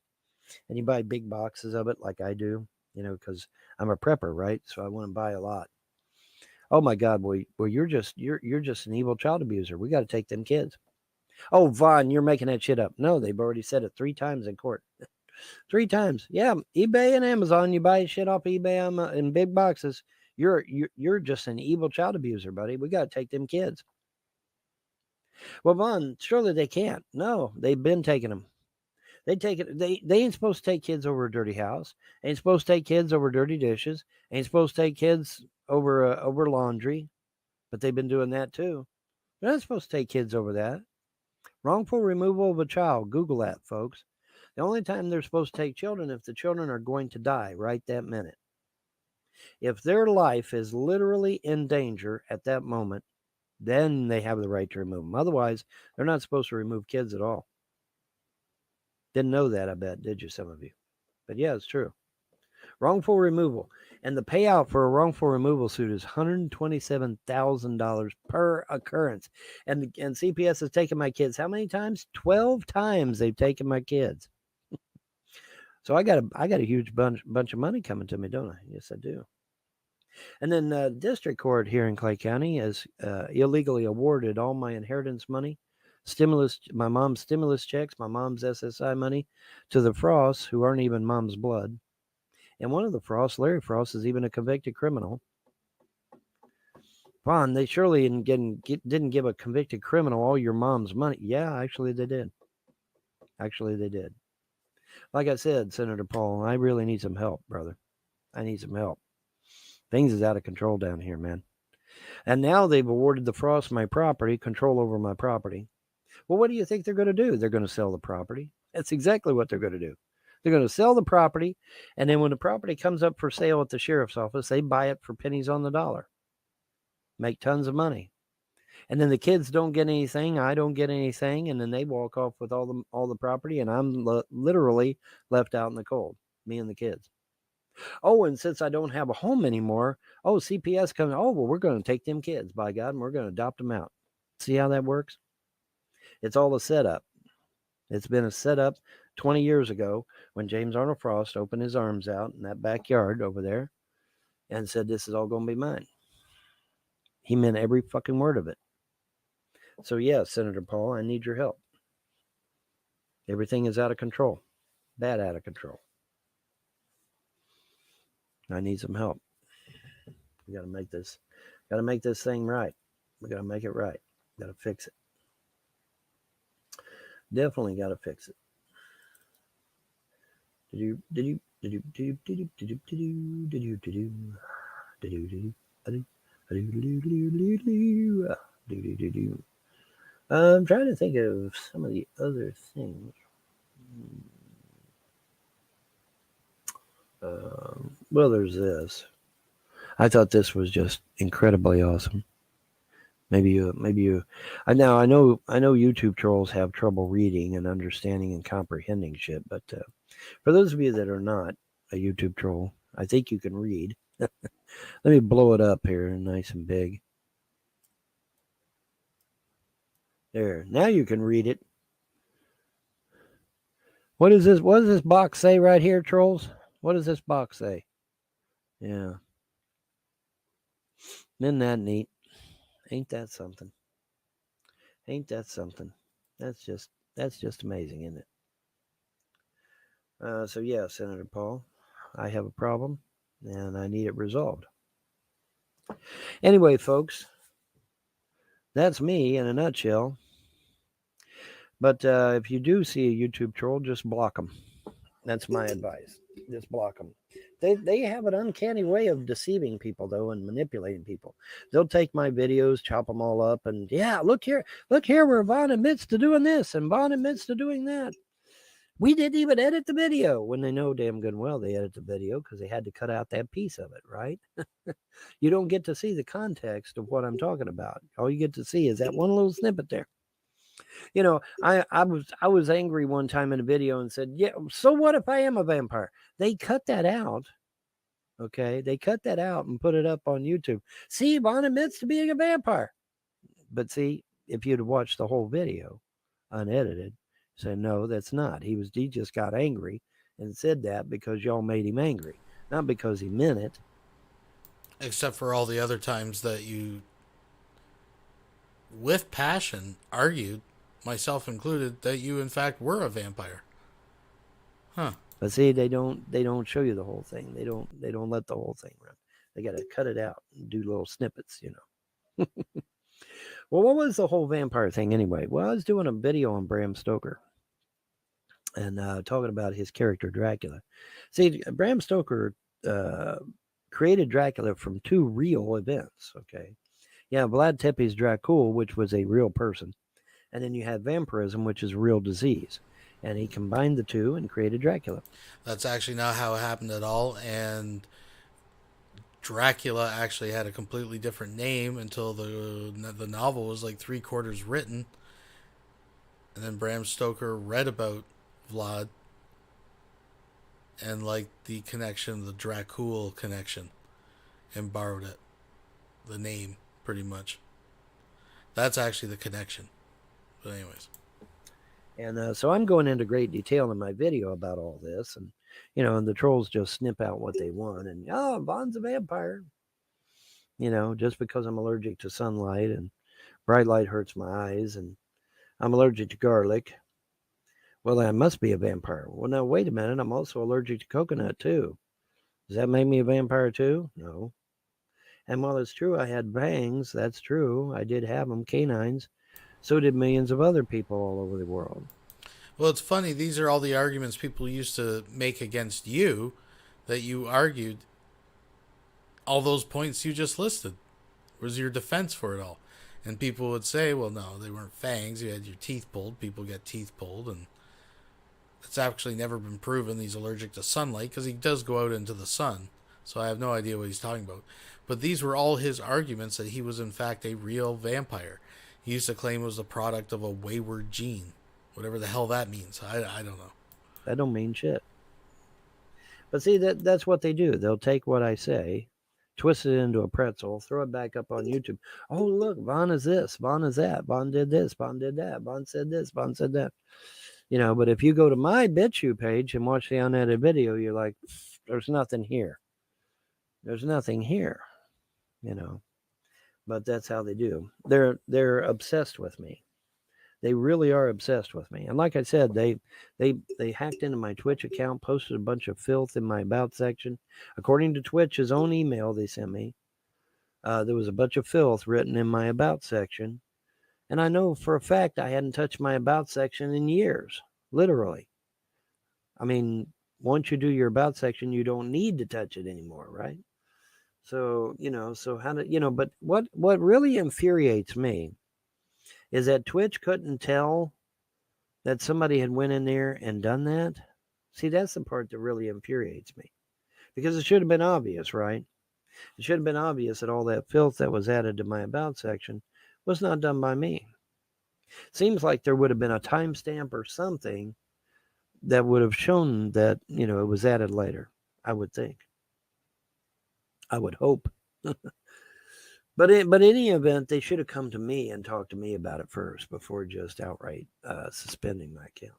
and you buy big boxes of it like I do, because I'm a prepper, right? So I want to buy a lot. Oh my God, boy, you're just an evil child abuser. We got to take them kids. Oh, Vaughn, you're making that shit up. No, they've already said it 3 times in court. 3 times. Yeah, eBay and Amazon, you buy shit off eBay in big boxes. You're just an evil child abuser, buddy. We got to take them kids. Well, Vaughn, surely they can't. No, they've been taking them. They ain't supposed to take kids over a dirty house. Ain't supposed to take kids over dirty dishes. Ain't supposed to take kids over laundry. But they've been doing that too. They're not supposed to take kids over that. Wrongful removal of a child. Google that, folks. The only time they're supposed to take children if the children are going to die right that minute. If their life is literally in danger at that moment, Then they have the right to remove them. Otherwise, they're not supposed to remove kids at all. Didn't know that, I bet, did you, some of you? But yeah, it's true. Wrongful removal. And the payout for a wrongful removal suit is $127,000 per occurrence. And CPS has taken my kids how many times? 12 times they've taken my kids. So I got a huge bunch of money coming to me, don't I? Yes, I do. And then district court here in Clay County has illegally awarded all my inheritance money, my mom's stimulus checks, my mom's SSI money to the Frosts, who aren't even mom's blood. And one of the Frosts, Larry Frost, is even a convicted criminal. Vaughn, they surely didn't give a convicted criminal all your mom's money. Yeah, actually they did. Like I said, Senator Paul, I really need some help, brother. I need some help. Things is out of control down here, man. And now they've awarded the Frost my property, control over my property. Well, what do you think they're going to do? They're going to sell the property. That's exactly what they're going to do. They're going to sell the property, and then when the property comes up for sale at the sheriff's office, they buy it for pennies on the dollar. Make tons of money. And then the kids don't get anything, I don't get anything, and then they walk off with all the property, and I'm literally left out in the cold, me and the kids. Oh, and since I don't have a home anymore, CPS comes, well, we're going to take them kids, by God, and we're going to adopt them out. See how that works? It's all a setup. It's been a setup 20 years ago when James Arnold Frost opened his arms out in that backyard over there and said, this is all going to be mine. He meant every fucking word of it. So, yeah, Senator Paul, I need your help. Everything is out of control. Bad out of control. I need some help. We got to make this thing right. We got to make it right. Got to fix it. Definitely got to fix it. I'm trying to think of some of the other things. Well, there's this. I thought this was just incredibly awesome. Maybe you. Now I know YouTube trolls have trouble reading and understanding and comprehending shit, but for those of you that are not a YouTube troll, I think you can read. Let me blow it up here, nice and big. There. Now you can read it. What does this box say right here, trolls? What does this box say? Yeah. Isn't that neat? Ain't that something? Ain't that something? That's just amazing, isn't it? So yeah, Senator Paul, I have a problem and I need it resolved. Anyway, folks, that's me in a nutshell. But if you do see a YouTube troll, just block them. That's my advice. Just block them. They have an uncanny way of deceiving people, though, and manipulating people. They'll take my videos, chop them all up, and yeah, look here where Vaughn admits to doing this, and Vaughn admits to doing that. We didn't even edit the video, when they know damn good and well they edit the video because they had to cut out that piece of it, right? You don't get to see the context of what I'm talking about. All you get to see is that one little snippet there. You know, I was angry one time in a video and said, yeah, so what if I am a vampire? They cut that out. Okay. They cut that out and put it up on YouTube. See, Vaughn admits to being a vampire. But see, if you'd watched the whole video unedited, say, no, that's not. He just got angry and said that because y'all made him angry, not because he meant it. Except for all the other times that you, with passion, argued, myself included, that you in fact were a vampire. Huh. But see, they don't show you the whole thing. They don't let the whole thing run. They got to cut it out and do little snippets, you know. Well, what was the whole vampire thing anyway? Well, I was doing a video on Bram Stoker and talking about his character Dracula. See, Bram Stoker created Dracula from two real events, okay? Yeah, Vlad Tepes Dracul, which was a real person. And then you had vampirism, which is a real disease. And he combined the two and created Dracula. That's actually not how it happened at all. And Dracula actually had a completely different name until the novel was like 3/4 written. And then Bram Stoker read about Vlad and liked the connection, the Dracul connection, and borrowed it. The name, pretty much. That's actually the connection. But anyways. And so I'm going into great detail in my video about all this. And, and the trolls just snip out what they want. And, oh, Vaughn's a vampire. Just because I'm allergic to sunlight and bright light hurts my eyes and I'm allergic to garlic. Well, I must be a vampire. Well, now, wait a minute. I'm also allergic to coconut, too. Does that make me a vampire, too? No. And while it's true I had bangs, that's true. I did have them, canines. So did millions of other people all over the world. Well, it's funny. These are all the arguments people used to make against you that you argued. All those points you just listed was your defense for it all. And people would say, well, no, they weren't fangs. You had your teeth pulled. People get teeth pulled. And it's actually never been proven he's allergic to sunlight because he does go out into the sun. So I have no idea what he's talking about. But these were all his arguments that he was, in fact, a real vampire. He used to claim it was the product of a wayward gene. Whatever the hell that means. I don't know. That don't mean shit. But see, that's what they do. They'll take what I say, twist it into a pretzel, throw it back up on YouTube. Oh, look, Vaughn is this, Vaughn is that, Vaughn did this, Vaughn did that, Vaughn said this, Vaughn said that. But if you go to my BitChute page and watch the unedited video, you're like, there's nothing here. There's nothing here, But that's how they do. They're obsessed with me. They really are obsessed with me. And like I said, they hacked into my Twitch account, posted a bunch of filth in my about section. According to Twitch's own email they sent me, there was a bunch of filth written in my about section. And I know for a fact I hadn't touched my about section in years, literally. I mean, once you do your about section, you don't need to touch it anymore, right? So, so how do, but what really infuriates me is that Twitch couldn't tell that somebody had went in there and done that. See, that's the part that really infuriates me. Because it should have been obvious, right? It should have been obvious that all that filth that was added to my about section was not done by me. Seems like there would have been a timestamp or something that would have shown that, it was added later, I would think. I would hope. But in any event, they should have come to me and talked to me about it first before just outright suspending my account.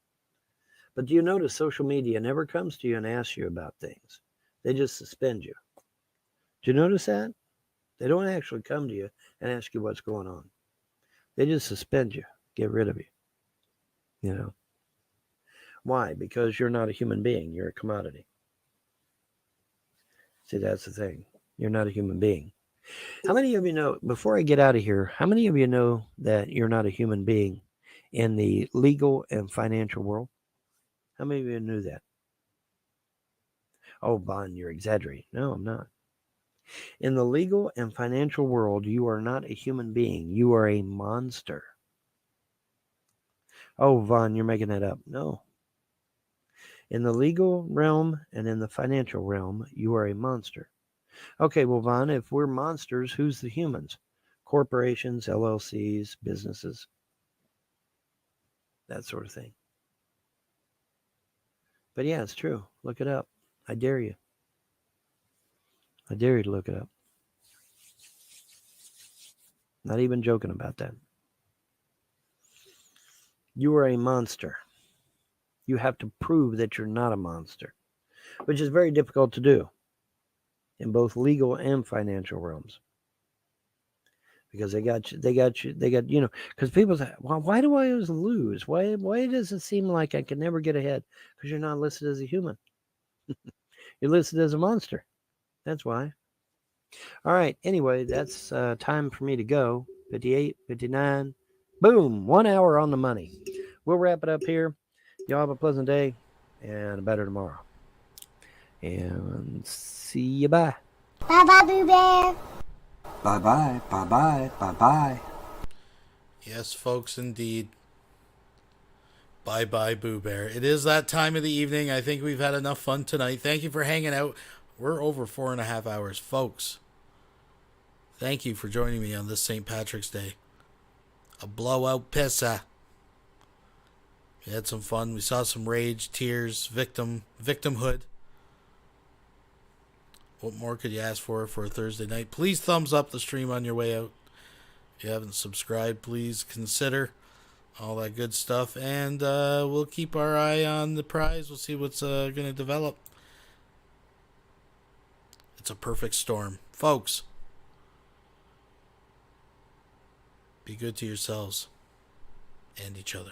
But do you notice social media never comes to you and asks you about things? They just suspend you. Do you notice that? They don't actually come to you and ask you what's going on. They just suspend you, get rid of you. Why? Because you're not a human being. You're a commodity. See, that's the thing. You're not a human being. How many of you know, before I get out of here, how many of you know that you're not a human being in the legal and financial world? How many of you knew that? Oh, Bon, you're exaggerating. No, I'm not. In the legal and financial world, you are not a human being. You are a monster. Oh, Vaughn, you're making that up. No. In the legal realm and in the financial realm, you are a monster. Okay, well, Vaughn, if we're monsters, who's the humans? Corporations, LLCs, businesses, that sort of thing. But yeah, it's true. Look it up. I dare you. I dare you to look it up. Not even joking about that. You are a monster. You have to prove that you're not a monster, which is very difficult to do in both legal and financial realms. Because they got, because people say, well, why do I always lose? Why does it seem like I can never get ahead? Because you're not listed as a human. You're listed as a monster. That's why. All right. Anyway, that's time for me to go. 58, 59. Boom. 1 hour on the money. We'll wrap it up here. Y'all have a pleasant day and a better tomorrow. And see you. Bye. Bye-bye, Boo Bear. Bye-bye. Bye-bye. Bye-bye. Yes, folks, indeed. Bye-bye, Boo Bear. It is that time of the evening. I think we've had enough fun tonight. Thank you for hanging out. We're over 4.5 hours. Folks, thank you for joining me on this St. Patrick's Day. A blowout Pissah. We had some fun. We saw some rage, tears, victimhood. What more could you ask for a Thursday night? Please thumbs up the stream on your way out. If you haven't subscribed, please consider all that good stuff. And we'll keep our eye on the prize. We'll see what's going to develop. It's a perfect storm. Folks, be good to yourselves and each other.